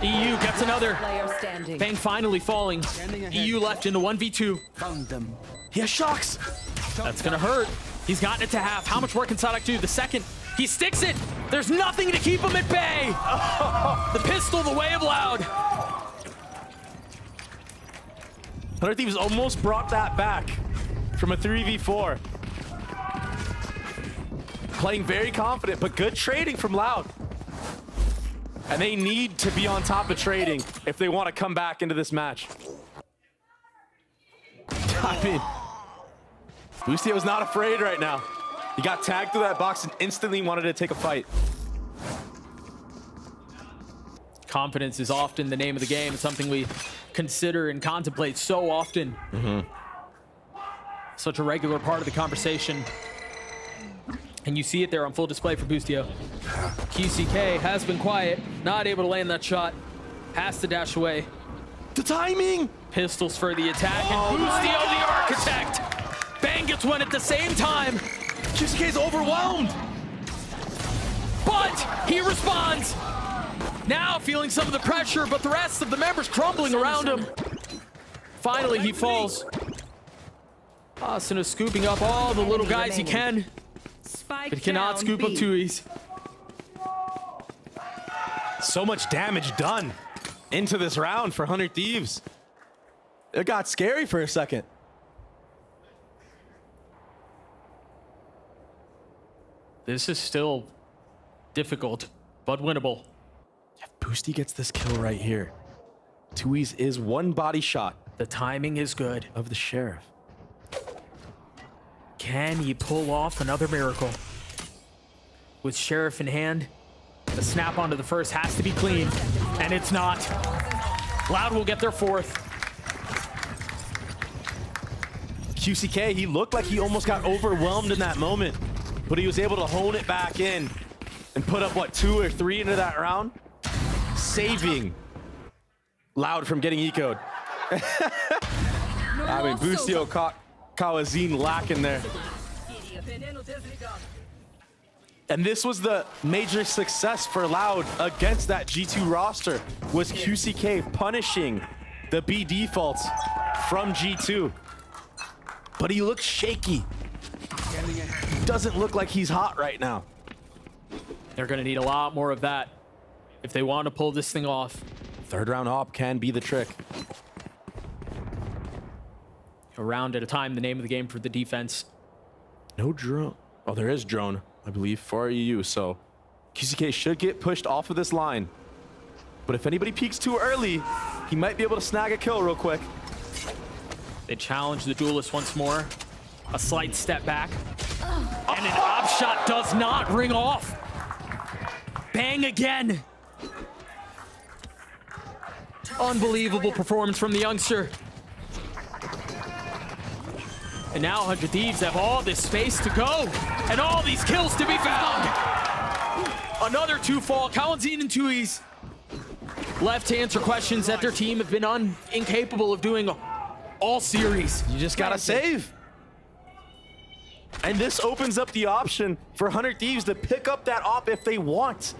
EU gets another. Player standing. Bang finally falling. EU left into 1v2. Found them. He has shocks. That's gonna hurt. He's gotten it to half. How much more can Sadak do? The second, he sticks it. There's nothing to keep him at bay. The pistol, the way of Loud. 100 Thieves almost brought that back from a 3v4. Playing very confident, but good trading from Loud. And they need to be on top of trading if they want to come back into this match. I mean, Boostia was not afraid right now. He got tagged through that box and instantly wanted to take a fight. Confidence is often the name of the game. It's something we consider and contemplate so often. Such a regular part of the conversation. And you see it there on full display for Boostio. QCK has been quiet, not able to land that shot. Has to dash away. The timing! Pistols for the attack, and Boostio the architect! Bang gets one at the same time! QCK's overwhelmed! But he responds! Now feeling some of the pressure, but the rest of the members crumbling around him. Finally, he falls. Asuna scooping up all the little guys he can. But cannot scoop up Tui's. So much damage done into this round for 100 Thieves. It got scary for a second. This is still difficult, but winnable. If Boosty gets this kill right here, Tui's is one body shot. The timing is good. Of the Sheriff. Can he pull off another miracle? With Sheriff in hand, the snap onto the first has to be clean, and it's not. Loud will get their fourth. QCK, he looked like he almost got overwhelmed in that moment, but he was able to hone it back in and put up, what, 2 or 3 into that round? Saving Loud from getting ecoed. I mean, Boostio caught Kawazine lacking there. And this was the major success for Loud against that G2 roster, was QCK punishing the B defaults from G2. But he looks shaky. Doesn't look like he's hot right now. They're gonna need a lot more of that if they want to pull this thing off. Third round op can be the trick. A round at a time, the name of the game for the defense. No drone. Oh, there is drone, I believe, for EU. So QCK should get pushed off of this line. But if anybody peeks too early, he might be able to snag a kill real quick. They challenge the duelist once more. A slight step back. And an op shot does not ring off. Bang again. Unbelievable performance from the youngster. And now 100 Thieves have all this space to go and all these kills to be found. Another 2 fall. Kalanzine and Tui's left to answer questions that their team have been incapable of doing all series. You just gotta save. And this opens up the option for 100 Thieves to pick up that op if they want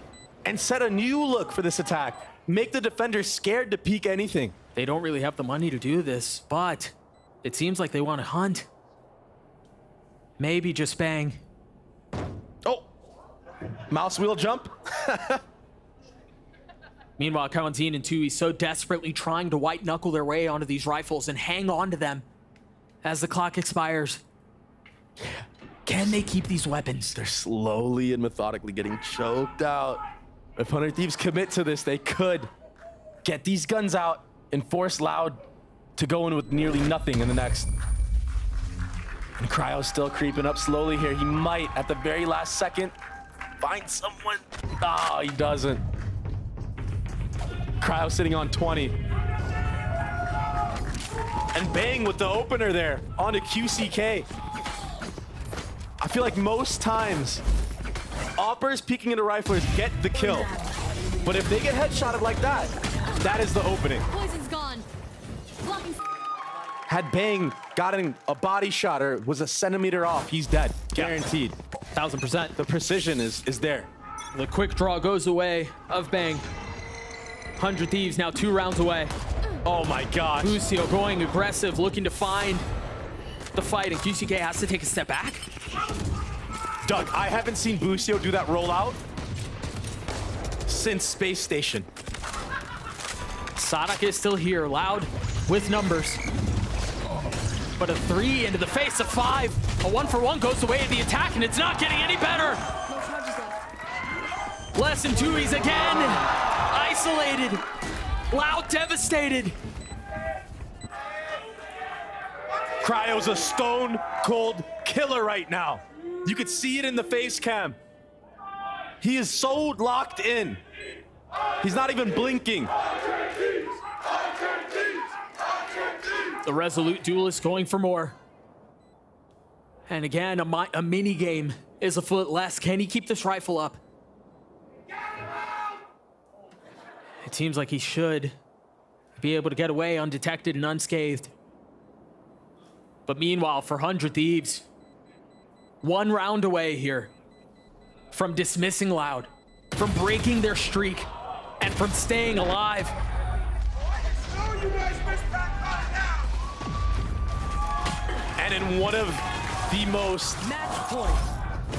and set a new look for this attack. Make the defenders scared to peek anything. They don't really have the money to do this, but it seems like they want to hunt. Maybe just bang. Oh, mouse wheel jump. Meanwhile, Kalanzine and Tui so desperately trying to white knuckle their way onto these rifles and hang on to them as the clock expires. Can they keep these weapons? They're slowly and methodically getting choked out. If 100 Thieves commit to this, they could get these guns out and force Loud to go in with nearly nothing in the next. And Cryo's still creeping up slowly here. He might, at the very last second, find someone. Ah, he doesn't. Cryo sitting on 20. And Bang with the opener there onto QCK. I feel like most times, Oppers peeking into riflers get the kill. But if they get headshotted like that, that is the opening. Poison's gone. Had Bang gotten a body shot or was a centimeter off, he's dead. Guaranteed. 1000%. The precision is there. The quick draw goes away of Bang. 100 Thieves now 2 rounds away. Oh my gosh. Lucio going aggressive, looking to find the fight, and QCK has to take a step back. Doug, I haven't seen Bucio do that rollout since Space Station. Sadak is still here, Loud with numbers. But a 3 into the face of 5. A 1-for-1 goes the way of the attack, and it's not getting any better. Less than 2's again. Isolated. Loud devastated. Cryo's a stone cold killer right now. You could see it in the face cam. He is so locked in. He's not even blinking. The resolute duelist going for more. And again, a mini game is afoot. Less. Can he keep this rifle up? It seems like he should be able to get away undetected and unscathed. But meanwhile, for 100 Thieves, 1 round away here from dismissing Loud, from breaking their streak, and from staying alive. And in one of the most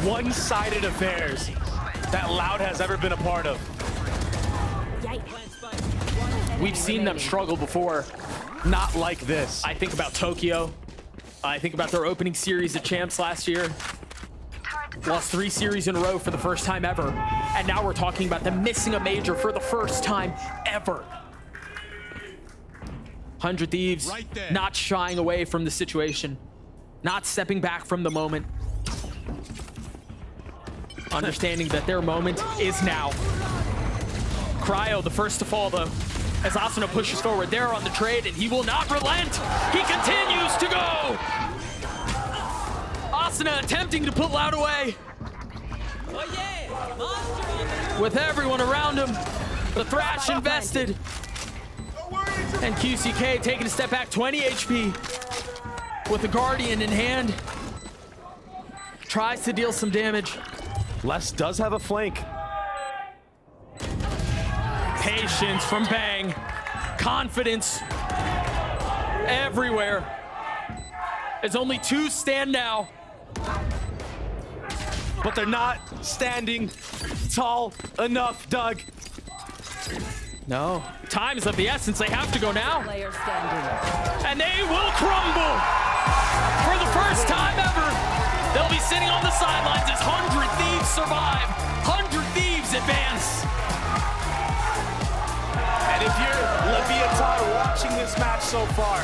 one-sided affairs that Loud has ever been a part of. We've seen them struggle before. Not like this. I think about Tokyo. I think about their opening series at Champs last year. Lost 3 series in a row for the first time ever. And now we're talking about them missing a major for the first time ever. 100 Thieves not shying away from the situation. Not stepping back from the moment. Understanding that their moment is now. Cryo, the first to fall though. As Asuna pushes forward there on the trade, and he will not relent. He continues to go. Asuna attempting to put Loud away. With everyone around him, the Thrash invested. And QCK taking a step back, 20 HP. With the Guardian in hand. Tries to deal some damage. Les does have a flank. Patience from Bang. Confidence everywhere. There's only 2 stand now. But they're not standing tall enough, Doug. No. Time's of the essence. They have to go now. And they will crumble. For the first time ever, they'll be sitting on the sidelines as 100 Thieves survive. 100 Thieves advance. And if you're Leviathan watching this match so far,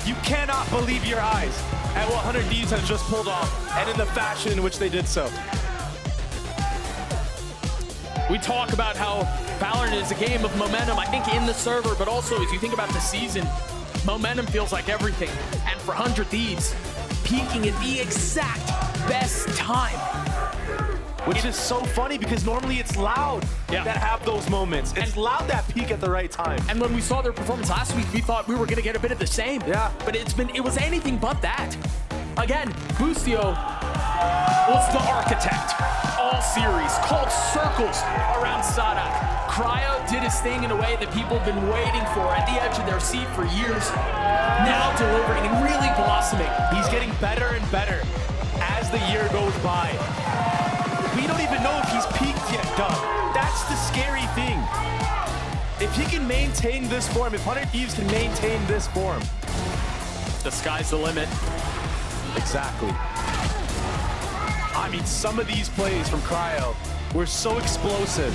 you cannot believe your eyes at what 100 Thieves has just pulled off and in the fashion in which they did so. We talk about how Valorant is a game of momentum, I think, in the server, but also as you think about the season, momentum feels like everything. And for 100 Thieves, peaking at the exact best time. Which is so funny because normally it's Loud that have those moments. It's Loud that peak at the right time. And when we saw their performance last week, we thought we were going to get a bit of the same. Yeah. But it was anything but that. Again, Boostio was the architect all series, called circles around Sadak. Cryo did his thing in a way that people have been waiting for at the edge of their seat for years. Now delivering and really blossoming. He's getting better and better as the year goes by. We don't even know if he's peaked yet, Doug. That's the scary thing. If he can maintain this form, if 100 Thieves can maintain this form, the sky's the limit. Exactly. I mean, some of these plays from Cryo were so explosive.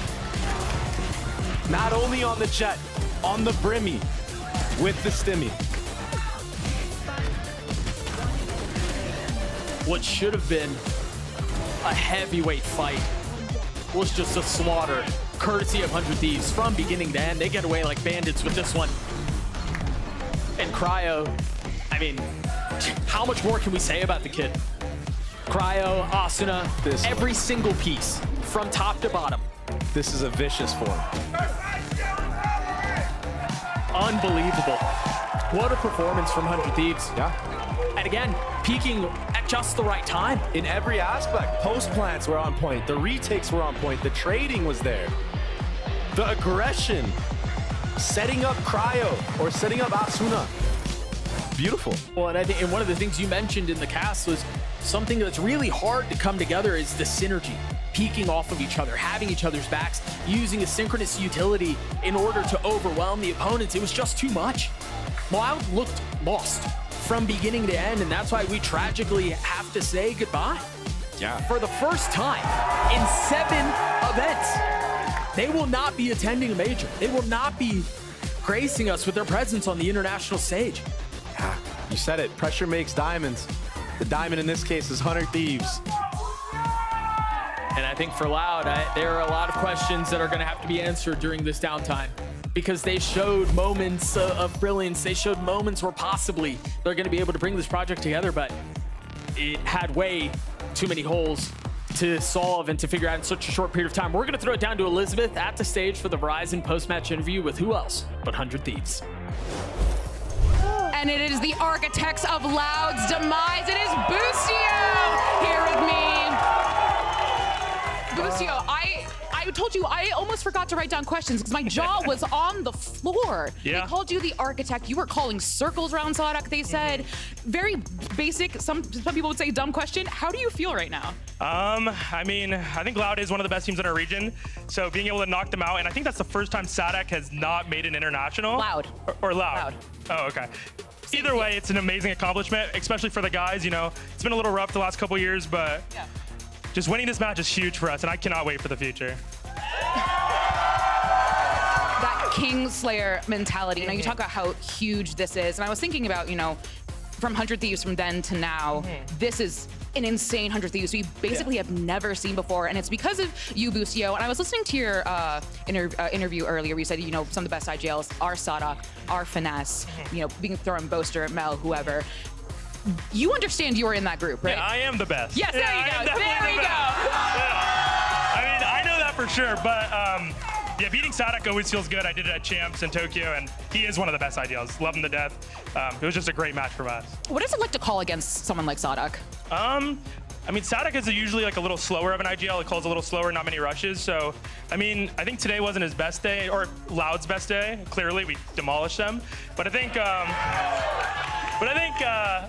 Not only on the Jet, on the Brimmy, with the Stimmy. What should have been a heavyweight fight was just a slaughter, courtesy of 100 Thieves from beginning to end. They get away like bandits with this one. And Cryo, I mean, how much more can we say about the kid? Cryo, Asuna, every single piece from top to bottom. This is a vicious form. Unbelievable. What a performance from 100 Thieves. Yeah. And again, peaking at just the right time. In every aspect, post plants were on point, the retakes were on point, the trading was there. The aggression, setting up Cryo or setting up Asuna. Beautiful. Well, and I think one of the things you mentioned in the cast was something that's really hard to come together is the synergy. Peeking off of each other, having each other's backs, using a synchronous utility in order to overwhelm the opponents. It was just too much. Loud looked lost from beginning to end, and that's why we tragically have to say goodbye. Yeah. For the first time in 7 events, they will not be attending a major. They will not be gracing us with their presence on the international stage. Yeah, you said it. Pressure makes diamonds. The diamond in this case is 100 Thieves. And I think for Loud, there are a lot of questions that are going to have to be answered during this downtime because they showed moments of brilliance. They showed moments where possibly they're going to be able to bring this project together, but it had way too many holes to solve and to figure out in such a short period of time. We're going to throw it down to Elizabeth at the stage for the Verizon post-match interview with who else but 100 Thieves. And it is the architects of Loud's demise. It is Boostio here with me. Boostio, I told you I almost forgot to write down questions because my jaw was on the floor. Yeah. They called you the architect. You were calling circles around Sadak, they said. Very basic, some people would say dumb question. How do you feel right now? I mean, I think Loud is one of the best teams in our region. So being able to knock them out, and I think that's the first time Sadak has not made an international. Loud. Or Loud. Oh, okay. Either way, it's an amazing accomplishment, especially for the guys. You know, it's been a little rough the last couple years, but just winning this match is huge for us, and I cannot wait for the future. That Kingslayer mentality. You know, you talk about how huge this is, and I was thinking about, you know, from 100 Thieves from then to now, this is an insane 100 Thieves we basically have never seen before, and it's because of you, Boostio. And I was listening to your interview earlier where you said, you know, some of the best IGLs are Sadak, are Finesse, you know, being thrown Boaster, Mel, whoever. You understand you are in that group, right? Yeah, I am the best. Yes, there you go. There we go. Yeah. I mean, I know that for sure, but yeah, beating Sadak always feels good. I did it at Champs in Tokyo, and he is one of the best IDLs. Love him to death. It was just a great match from us. What is it like to call against someone like Sadak? I mean, Sadak is usually like a little slower of an IGL. It calls a little slower, not many rushes. So, I mean, I think today wasn't his best day, or Loud's best day. Clearly, we demolished them. But I think,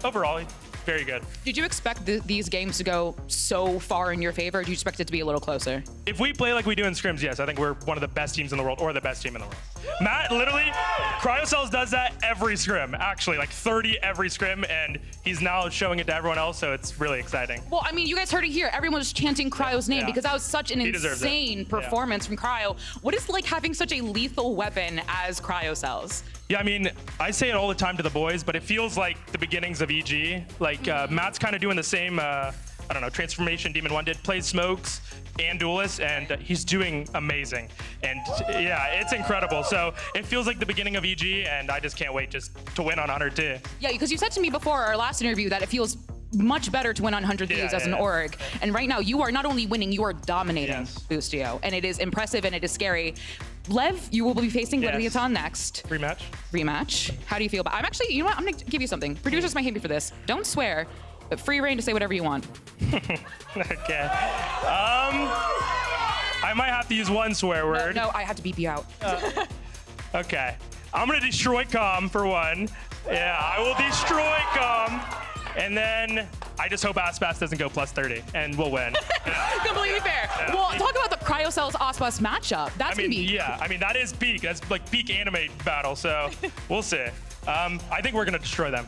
overall, very good. Did you expect these games to go so far in your favor? Or do you expect it to be a little closer? If we play like we do in scrims, yes, I think we're one of the best teams in the world, or the best team in the world. Matt, literally, CryoCells does that every scrim, actually, like 30 every scrim, and he's now showing it to everyone else, so it's really exciting. Well, I mean, you guys heard it here. Everyone was chanting Cryo's name because that was such an insane performance from Cryo. What is it like having such a lethal weapon as CryoCells? Yeah, I mean, I say it all the time to the boys, but it feels like the beginnings of EG. Like, Matt's kind of doing the same, I don't know, transformation Demon 1 did, plays smokes, and duelist, and he's doing amazing. And yeah, it's incredible. So it feels like the beginning of EG, and I just can't wait just to win on 100T. Yeah, because you said to me before our last interview that it feels much better to win on 100 Thieves as an org. And right now, you are not only winning, you are dominating Boostio. And it is impressive and it is scary. Lev, you will be facing Leviathan next. Rematch. Rematch. How do you feel about I'm actually, you know what? I'm going to give you something. Producers might hate me for this. Don't swear, but free reign to say whatever you want. Okay. I might have to use one swear word. No, I have to beep you out. Okay. I'm going to destroy Com for one. Yeah, I will destroy Com. And then I just hope Aspas doesn't go plus 30, and we'll win. Completely fair. Yeah. Well, talk about the Cryocells Aspas matchup. That's gonna be. Yeah, I mean, that is peak. That's like peak anime battle, so we'll see. I think we're going to destroy them.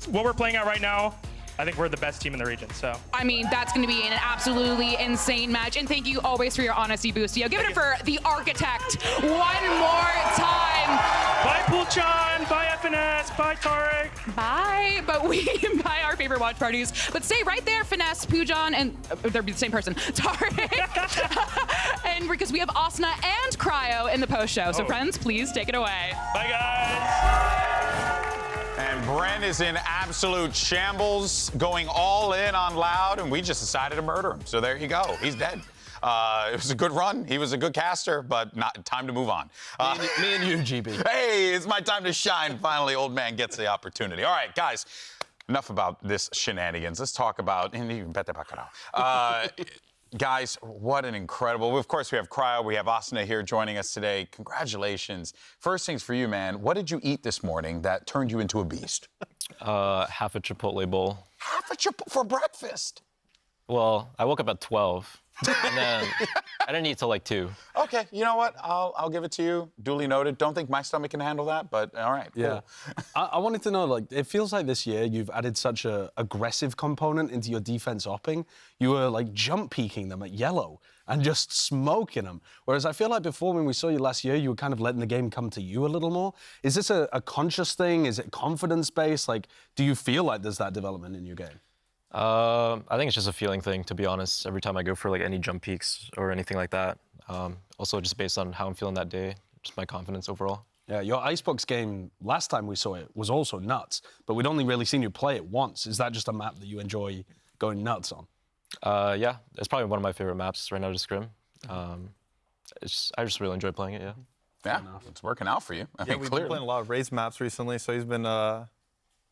What we're playing at right now, I think we're the best team in the region, so. I mean, that's going to be an absolutely insane match. And thank you always for your honesty, Boostio. Give it up for the Architect one more time. Bye, Poolchan. Bye, FNS. Bye, Tarek. Bye. But we buy our favorite watch parties. But stay right there, Finesse, Poojan, and they're the same person, Tarek. And because we have Asuna and Cryo in the post show. So friends, please take it away. Bye, guys. And Brent is in absolute shambles, going all in on Loud, and we just decided to murder him. So there you go. He's dead. It was a good run. He was a good caster, but not time to move on. Me and you, GB. Hey, it's my time to shine. Finally, old man gets the opportunity. All right, guys, enough about this shenanigans. Let's talk about... Guys, what an incredible... Of course, we have Cryo. We have Asuna here joining us today. Congratulations. First things for you, man. What did you eat this morning that turned you into a beast? Half a Chipotle bowl. Half a Chipotle for breakfast? Well, I woke up at 12, and then I didn't eat till like 2. Okay, you know what? I'll give it to you. Duly noted. Don't think my stomach can handle that, but all right. Cool. Yeah. I wanted to know, like, it feels like this year you've added such a aggressive component into your defense opping. You were like jump peeking them at yellow and just smoking them. Whereas I feel like before when we saw you last year, you were kind of letting the game come to you a little more. Is this a conscious thing? Is it confidence-based? Like, do you feel like there's that development in your game? I think it's just a feeling thing, to be honest. Every time I go for like any jump peaks or anything like that. Also just based on how I'm feeling that day, just my confidence overall. Yeah, your Icebox game, last time we saw it, was also nuts, but we'd only really seen you play it once. Is that just a map that you enjoy going nuts on? Yeah, it's probably one of my favorite maps right now to scrim. I just really enjoy playing it, yeah. Yeah, it's working out for you. I mean, we've been playing a lot of raised maps recently, so he's been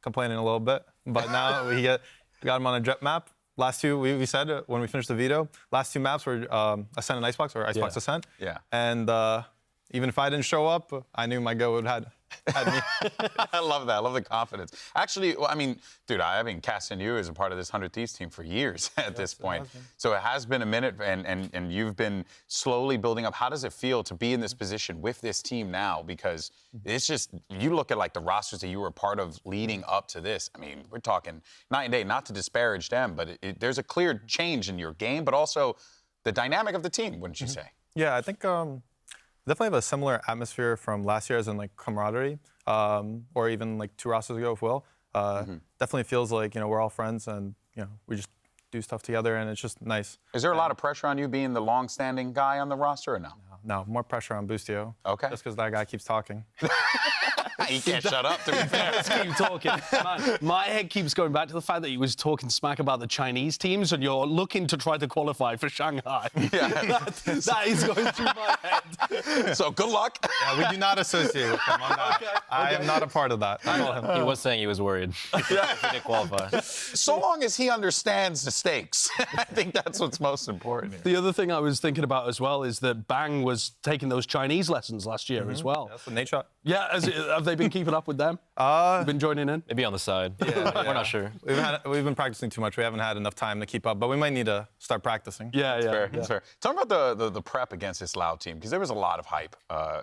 complaining a little bit. But now we got him on a jet map. Last two, we said when we finished the veto, last 2 maps were Ascent and Icebox, or Icebox Ascent. Yeah. And even if I didn't show up, I knew my go would had me. I love that. I love the confidence. Actually, well, I mean, dude, I've been casting you as a part of this 100 Thieves team for years at this point. So it has been a minute, and you've been slowly building up. How does it feel to be in this position with this team now? Because it's just, you look at like the rosters that you were a part of leading up to this. I mean, we're talking night and day, not to disparage them, but there's a clear change in your game, but also the dynamic of the team, wouldn't you say? Yeah, I think definitely have a similar atmosphere from last year as in like camaraderie, or even like 2 rosters ago with Will. Definitely feels like, we're all friends and, we just do stuff together and it's just nice. Is there a lot of pressure on you being the long-standing guy on the roster or no? No, more pressure on Boostio. Okay. Just because that guy keeps talking. He can't shut up, to be fair. Let's keep talking. My head keeps going back to the fact that he was talking smack about the Chinese teams and you're looking to try to qualify for Shanghai. Yeah. that is going through my head. So good luck. Yeah, we do not associate with him. I am not a part of that. He was saying he was worried if he didn't qualify. So long as he understands the stakes, I think that's what's most important here. The other thing I was thinking about as well is that Bang was taking those Chinese lessons last year as well. That's the Nate shot. Yeah, have they been keeping up with them? You've been joining in? Maybe on the side. Yeah, We're not sure. We've been practicing too much. We haven't had enough time to keep up, but we might need to start practicing. That's fair. That's fair. Tell me about the prep against this Loud team, because there was a lot of hype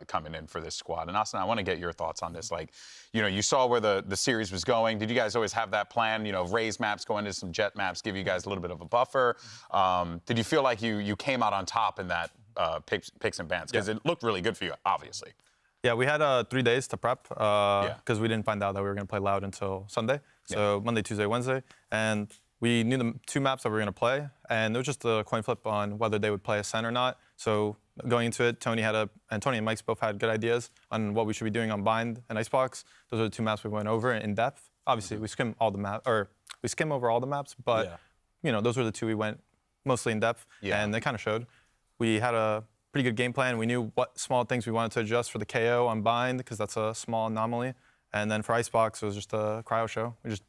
coming in for this squad. And Austin, I want to get your thoughts on this. Like, you saw where the series was going. Did you guys always have that plan? Raise maps, go into some jet maps, give you guys a little bit of a buffer. Did you feel like you came out on top in that picks and bans? Because it looked really good for you, obviously. Yeah, we had 3 days to prep because we didn't find out that we were going to play Loud until Sunday. So Monday, Tuesday, Wednesday. And we knew the 2 maps that we were going to play, and it was just a coin flip on whether they would play Ascent or not. So going into it, Tony and Mike's both had good ideas on what we should be doing on Bind and Icebox. Those are the 2 maps we went over in depth. Obviously, we skim over all the maps, but those were the 2 we went mostly in depth, and they kind of showed. We had a pretty good game plan. We knew what small things we wanted to adjust for the KO on Bind, because that's a small anomaly. And then for Icebox, it was just a cryo show. We just,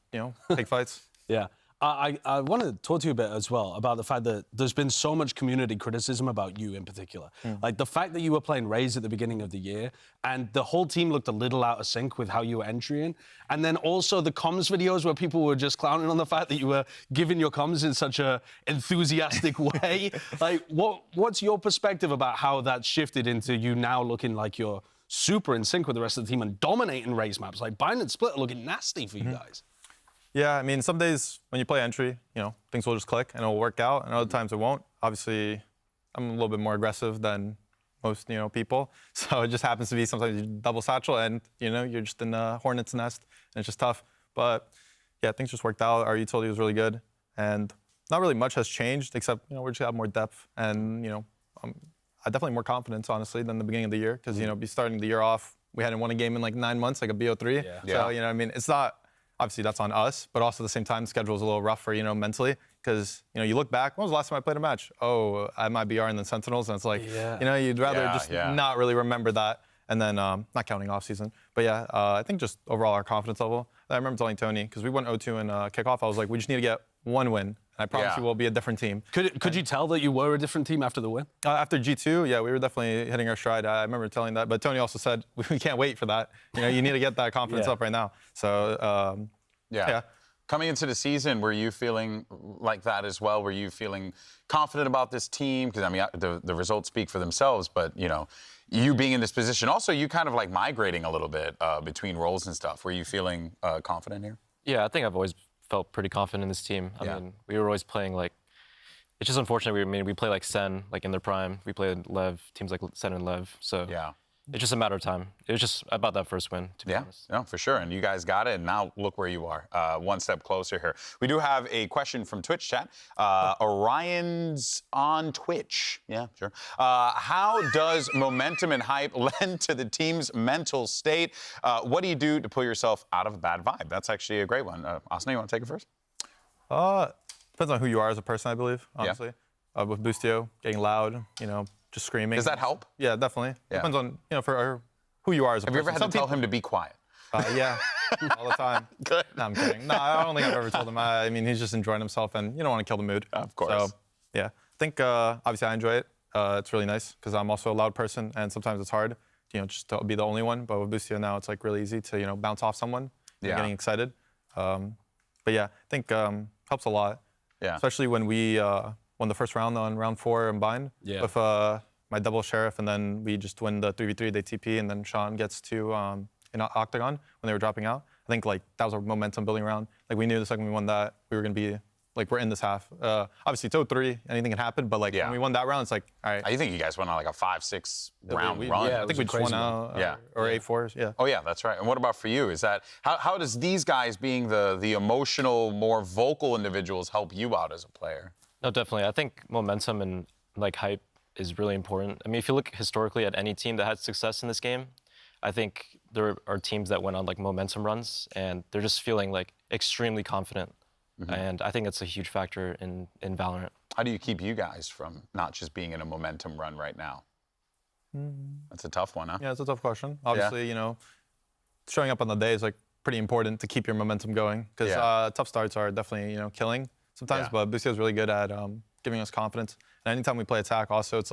take fights. Yeah. I want to talk to you a bit as well about the fact that there's been so much community criticism about you in particular. Like the fact that you were playing Raze at the beginning of the year and the whole team looked a little out of sync with how you were entering. And then also the comms videos where people were just clowning on the fact that you were giving your comms in such a enthusiastic way. Like what's your perspective about how that shifted into you now looking like you're super in sync with the rest of the team and dominating Raze maps? Like Bind and Split are looking nasty for you guys. Yeah, I mean, some days when you play entry, things will just click and it'll work out, and other times it won't. Obviously, I'm a little bit more aggressive than most, people. So it just happens to be sometimes you double satchel and, you're just in a hornet's nest and it's just tough. But yeah, things just worked out. Our utility was really good, and not really much has changed except, we just have more depth and, I definitely more confidence, honestly, than the beginning of the year, because, be starting the year off, we hadn't won a game in like 9 months, like a BO3. So, it's not. Obviously, that's on us, but also at the same time, the schedule is a little rougher, mentally, because, you look back, when was the last time I played a match? Oh, I had my BR and then Sentinels, and it's like, you'd rather not really remember that, and then not counting off season. But yeah, I think just overall our confidence level. I remember telling Tony, because we went 0-2 in Kickoff, I was like, we just need to get 1 win, and I promise you we'll be a different team. Could you tell that you were a different team after the win? After G2, yeah, we were definitely hitting our stride. I remember telling that, but Tony also said, we can't wait for that. You need to get that confidence up right now. So, yeah. Coming into the season, were you feeling like that as well? Were you feeling confident about this team? Because, the results speak for themselves, but, you being in this position, also you kind of like migrating a little bit between roles and stuff. Were you feeling confident here? Yeah, I think I've always felt pretty confident in this team. I mean, we were always playing it's just unfortunate. We play like Sen, like in their prime. We played Lev, teams like Sen and Lev. So it's just a matter of time. It was just about that first win, to be honest. Yeah, for sure. And you guys got it, and now look where you are, 1 step closer here. We do have a question from Twitch chat. Orion's on Twitch. Yeah, sure. How does momentum and hype lend to the team's mental state? What do you do to pull yourself out of a bad vibe? That's actually a great one. Asna, you want to take it first? Depends on who you are as a person, I believe, honestly. With Boostio, getting loud, just screaming. Does that help? Yeah, definitely. Depends on, for who you are as a person. Have you ever had to tell him to be quiet? Yeah, all the time. Good. No, I'm kidding. No, I don't think I've ever told him. I mean, he's just enjoying himself, and you don't want to kill the mood. Of course. So, yeah. I think, obviously, I enjoy it. It's really nice, because I'm also a loud person, and sometimes it's hard, just to be the only one. But with Boostio now, it's like really easy to, bounce off someone. Getting excited. But yeah, I think helps a lot. Yeah. Especially when we won the first round on round 4 in Bind with my double Sheriff, and then we just win the 3v3, they TP, and then Sean gets to in Octagon when they were dropping out. I think that was our momentum building round. We knew the second we won that, we were going to be, we're in this half. Obviously, it's 0-3, anything can happen, but when we won that round, it's like, all right. I think you guys went on a 5-6 round run. Yeah, I think we just won out, or 8-4s, yeah. Oh yeah, that's right. And what about for you? Is that, how does these guys being the emotional, more vocal individuals help you out as a player? No, definitely. I think momentum and hype is really important. I mean, if you look historically at any team that had success in this game, I think there are teams that went on momentum runs, and they're just feeling extremely confident. And I think that's a huge factor in Valorant. How do you keep you guys from not just being in a momentum run right now? That's a tough one, huh? Yeah, it's a tough question. Obviously, showing up on the day is pretty important to keep your momentum going, because tough starts are definitely killing sometimes. But Boostio is really good at giving us confidence. And anytime we play attack, also it's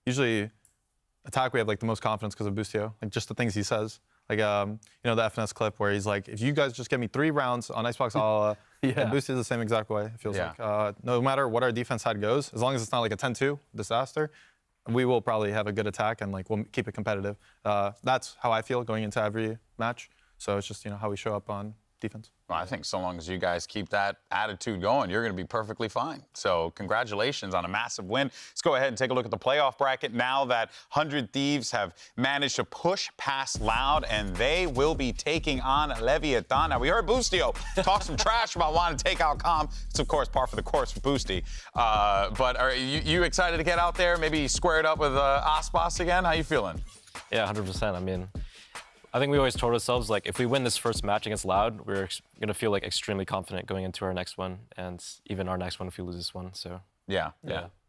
usually attack we have the most confidence because of Boostio, just the things he says. The FNS clip where he's like, if you guys just give me 3 rounds on Icebox, I'll and Boostio the same exact way, it feels like. No matter what our defense side goes, as long as it's not a 10-2 disaster, we will probably have a good attack, and we'll keep it competitive. That's how I feel going into every match. So it's just how we show up on defense. Well, I think so long as you guys keep that attitude going, you're going to be perfectly fine. So congratulations on a massive win. Let's go ahead and take a look at the playoff bracket now that 100 Thieves have managed to push past Loud, and they will be taking on Leviathan. Now, we heard Boostio talk some trash about wanting to take out Calm. It's, of course, par for the course for Boosty. But are you excited to get out there, maybe square it up with Aspas again? How you feeling? Yeah, 100%. I mean, I think we always told ourselves, like, if we win this first match against Loud, we're going to feel, like, extremely confident going into our next one, and even our next one if we lose this one, so. Yeah.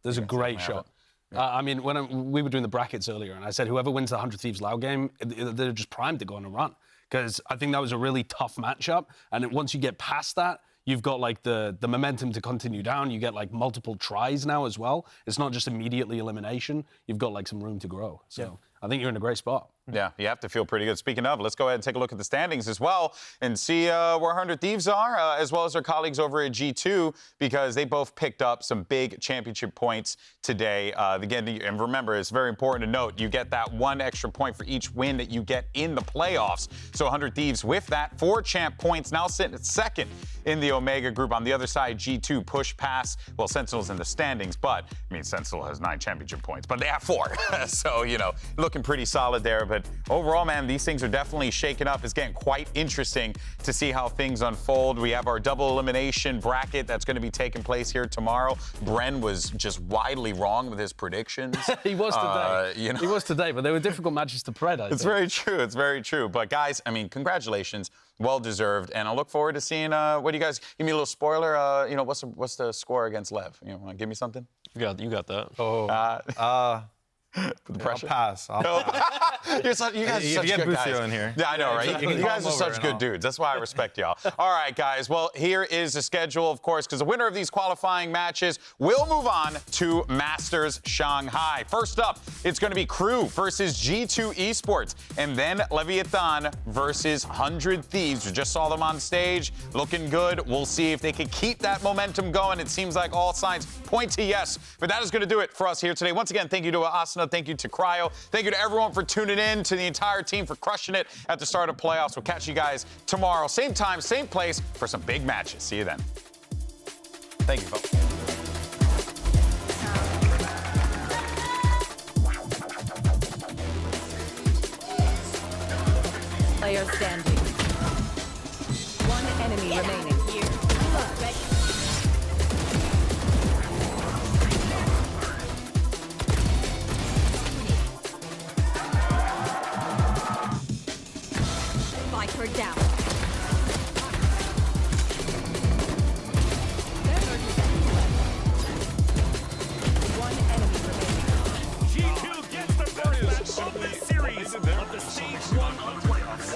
There's a great shot. I mean, when we were doing the brackets earlier, and I said whoever wins the 100 Thieves Loud game, they're just primed to go on a run. Because I think that was a really tough matchup, and once you get past that, you've got like the momentum to continue down. You get like multiple tries now as well. It's not just immediately elimination. You've got like some room to grow. So I think you're in a great spot. Yeah, you have to feel pretty good. Speaking of, let's go ahead and take a look at the standings as well and see where 100 Thieves are, as well as their colleagues over at G2, because they both picked up some big championship points today. Again, and remember, it's very important to note, you get that 1 extra point for each win that you get in the playoffs. So 100 Thieves with that 4 champ points, now sitting at second in the Omega group. On the other side, G2 push past, well, Sentinel's in the standings, but, I mean, Sentinel has 9 championship points, but they have 4. So, you know, looking pretty solid there. But overall, man, these things are definitely shaking up. It's getting quite interesting to see how things unfold. We have our double elimination bracket that's going to be taking place here tomorrow. Bren was just widely wrong with his predictions. He was today. You know? He was today, but they were difficult matches to pred, I think. It's very true. It's very true. But guys, I mean, congratulations. Well deserved. And I look forward to seeing what do you guys give me a little spoiler. You know, what's the score against Lev? You know, want to give me something? You got that. Oh. The pressure? I'll pass. You guys are such good guys. In here. Yeah, I know, right? You guys are such good dudes. That's why I respect y'all. All right, guys. Well, here is the schedule, of course, because the winner of these qualifying matches will move on to Masters Shanghai. First up, it's going to be Crew versus G2 Esports, and then Leviathan versus 100 Thieves. We just saw them on stage, looking good. We'll see if they can keep that momentum going. It seems like all signs point to yes. But that is going to do it for us here today. Once again, thank you to Asuna. Thank you to Cryo. Thank you to everyone for tuning in, to the entire team for crushing it at the start of playoffs. We'll catch you guys tomorrow, same time, same place, for some big matches. See you then. Thank you, folks. Player standing. 1 enemy remaining. Viper down. One enemy remaining. G2 gets the first match of this series of the Stage 1 of playoffs.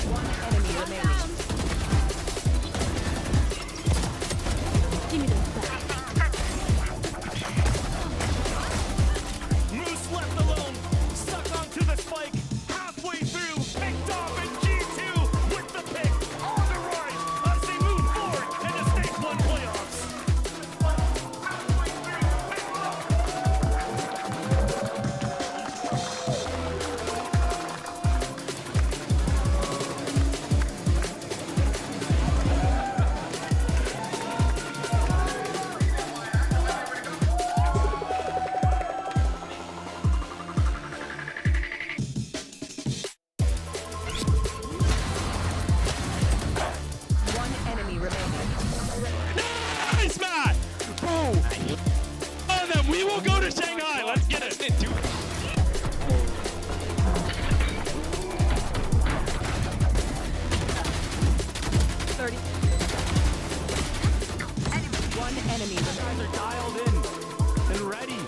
One enemy remaining. Give me those back. Moose left alone, stuck onto the spike, halfway through, picked off, and G2 with the pick on the right as they move forward in the Stage 1 playoffs. One enemy remaining. Nice, Matt! Boom! And then we will go to Shanghai. Let's get it. 30. One enemy remaining. Guys are dialed in and ready.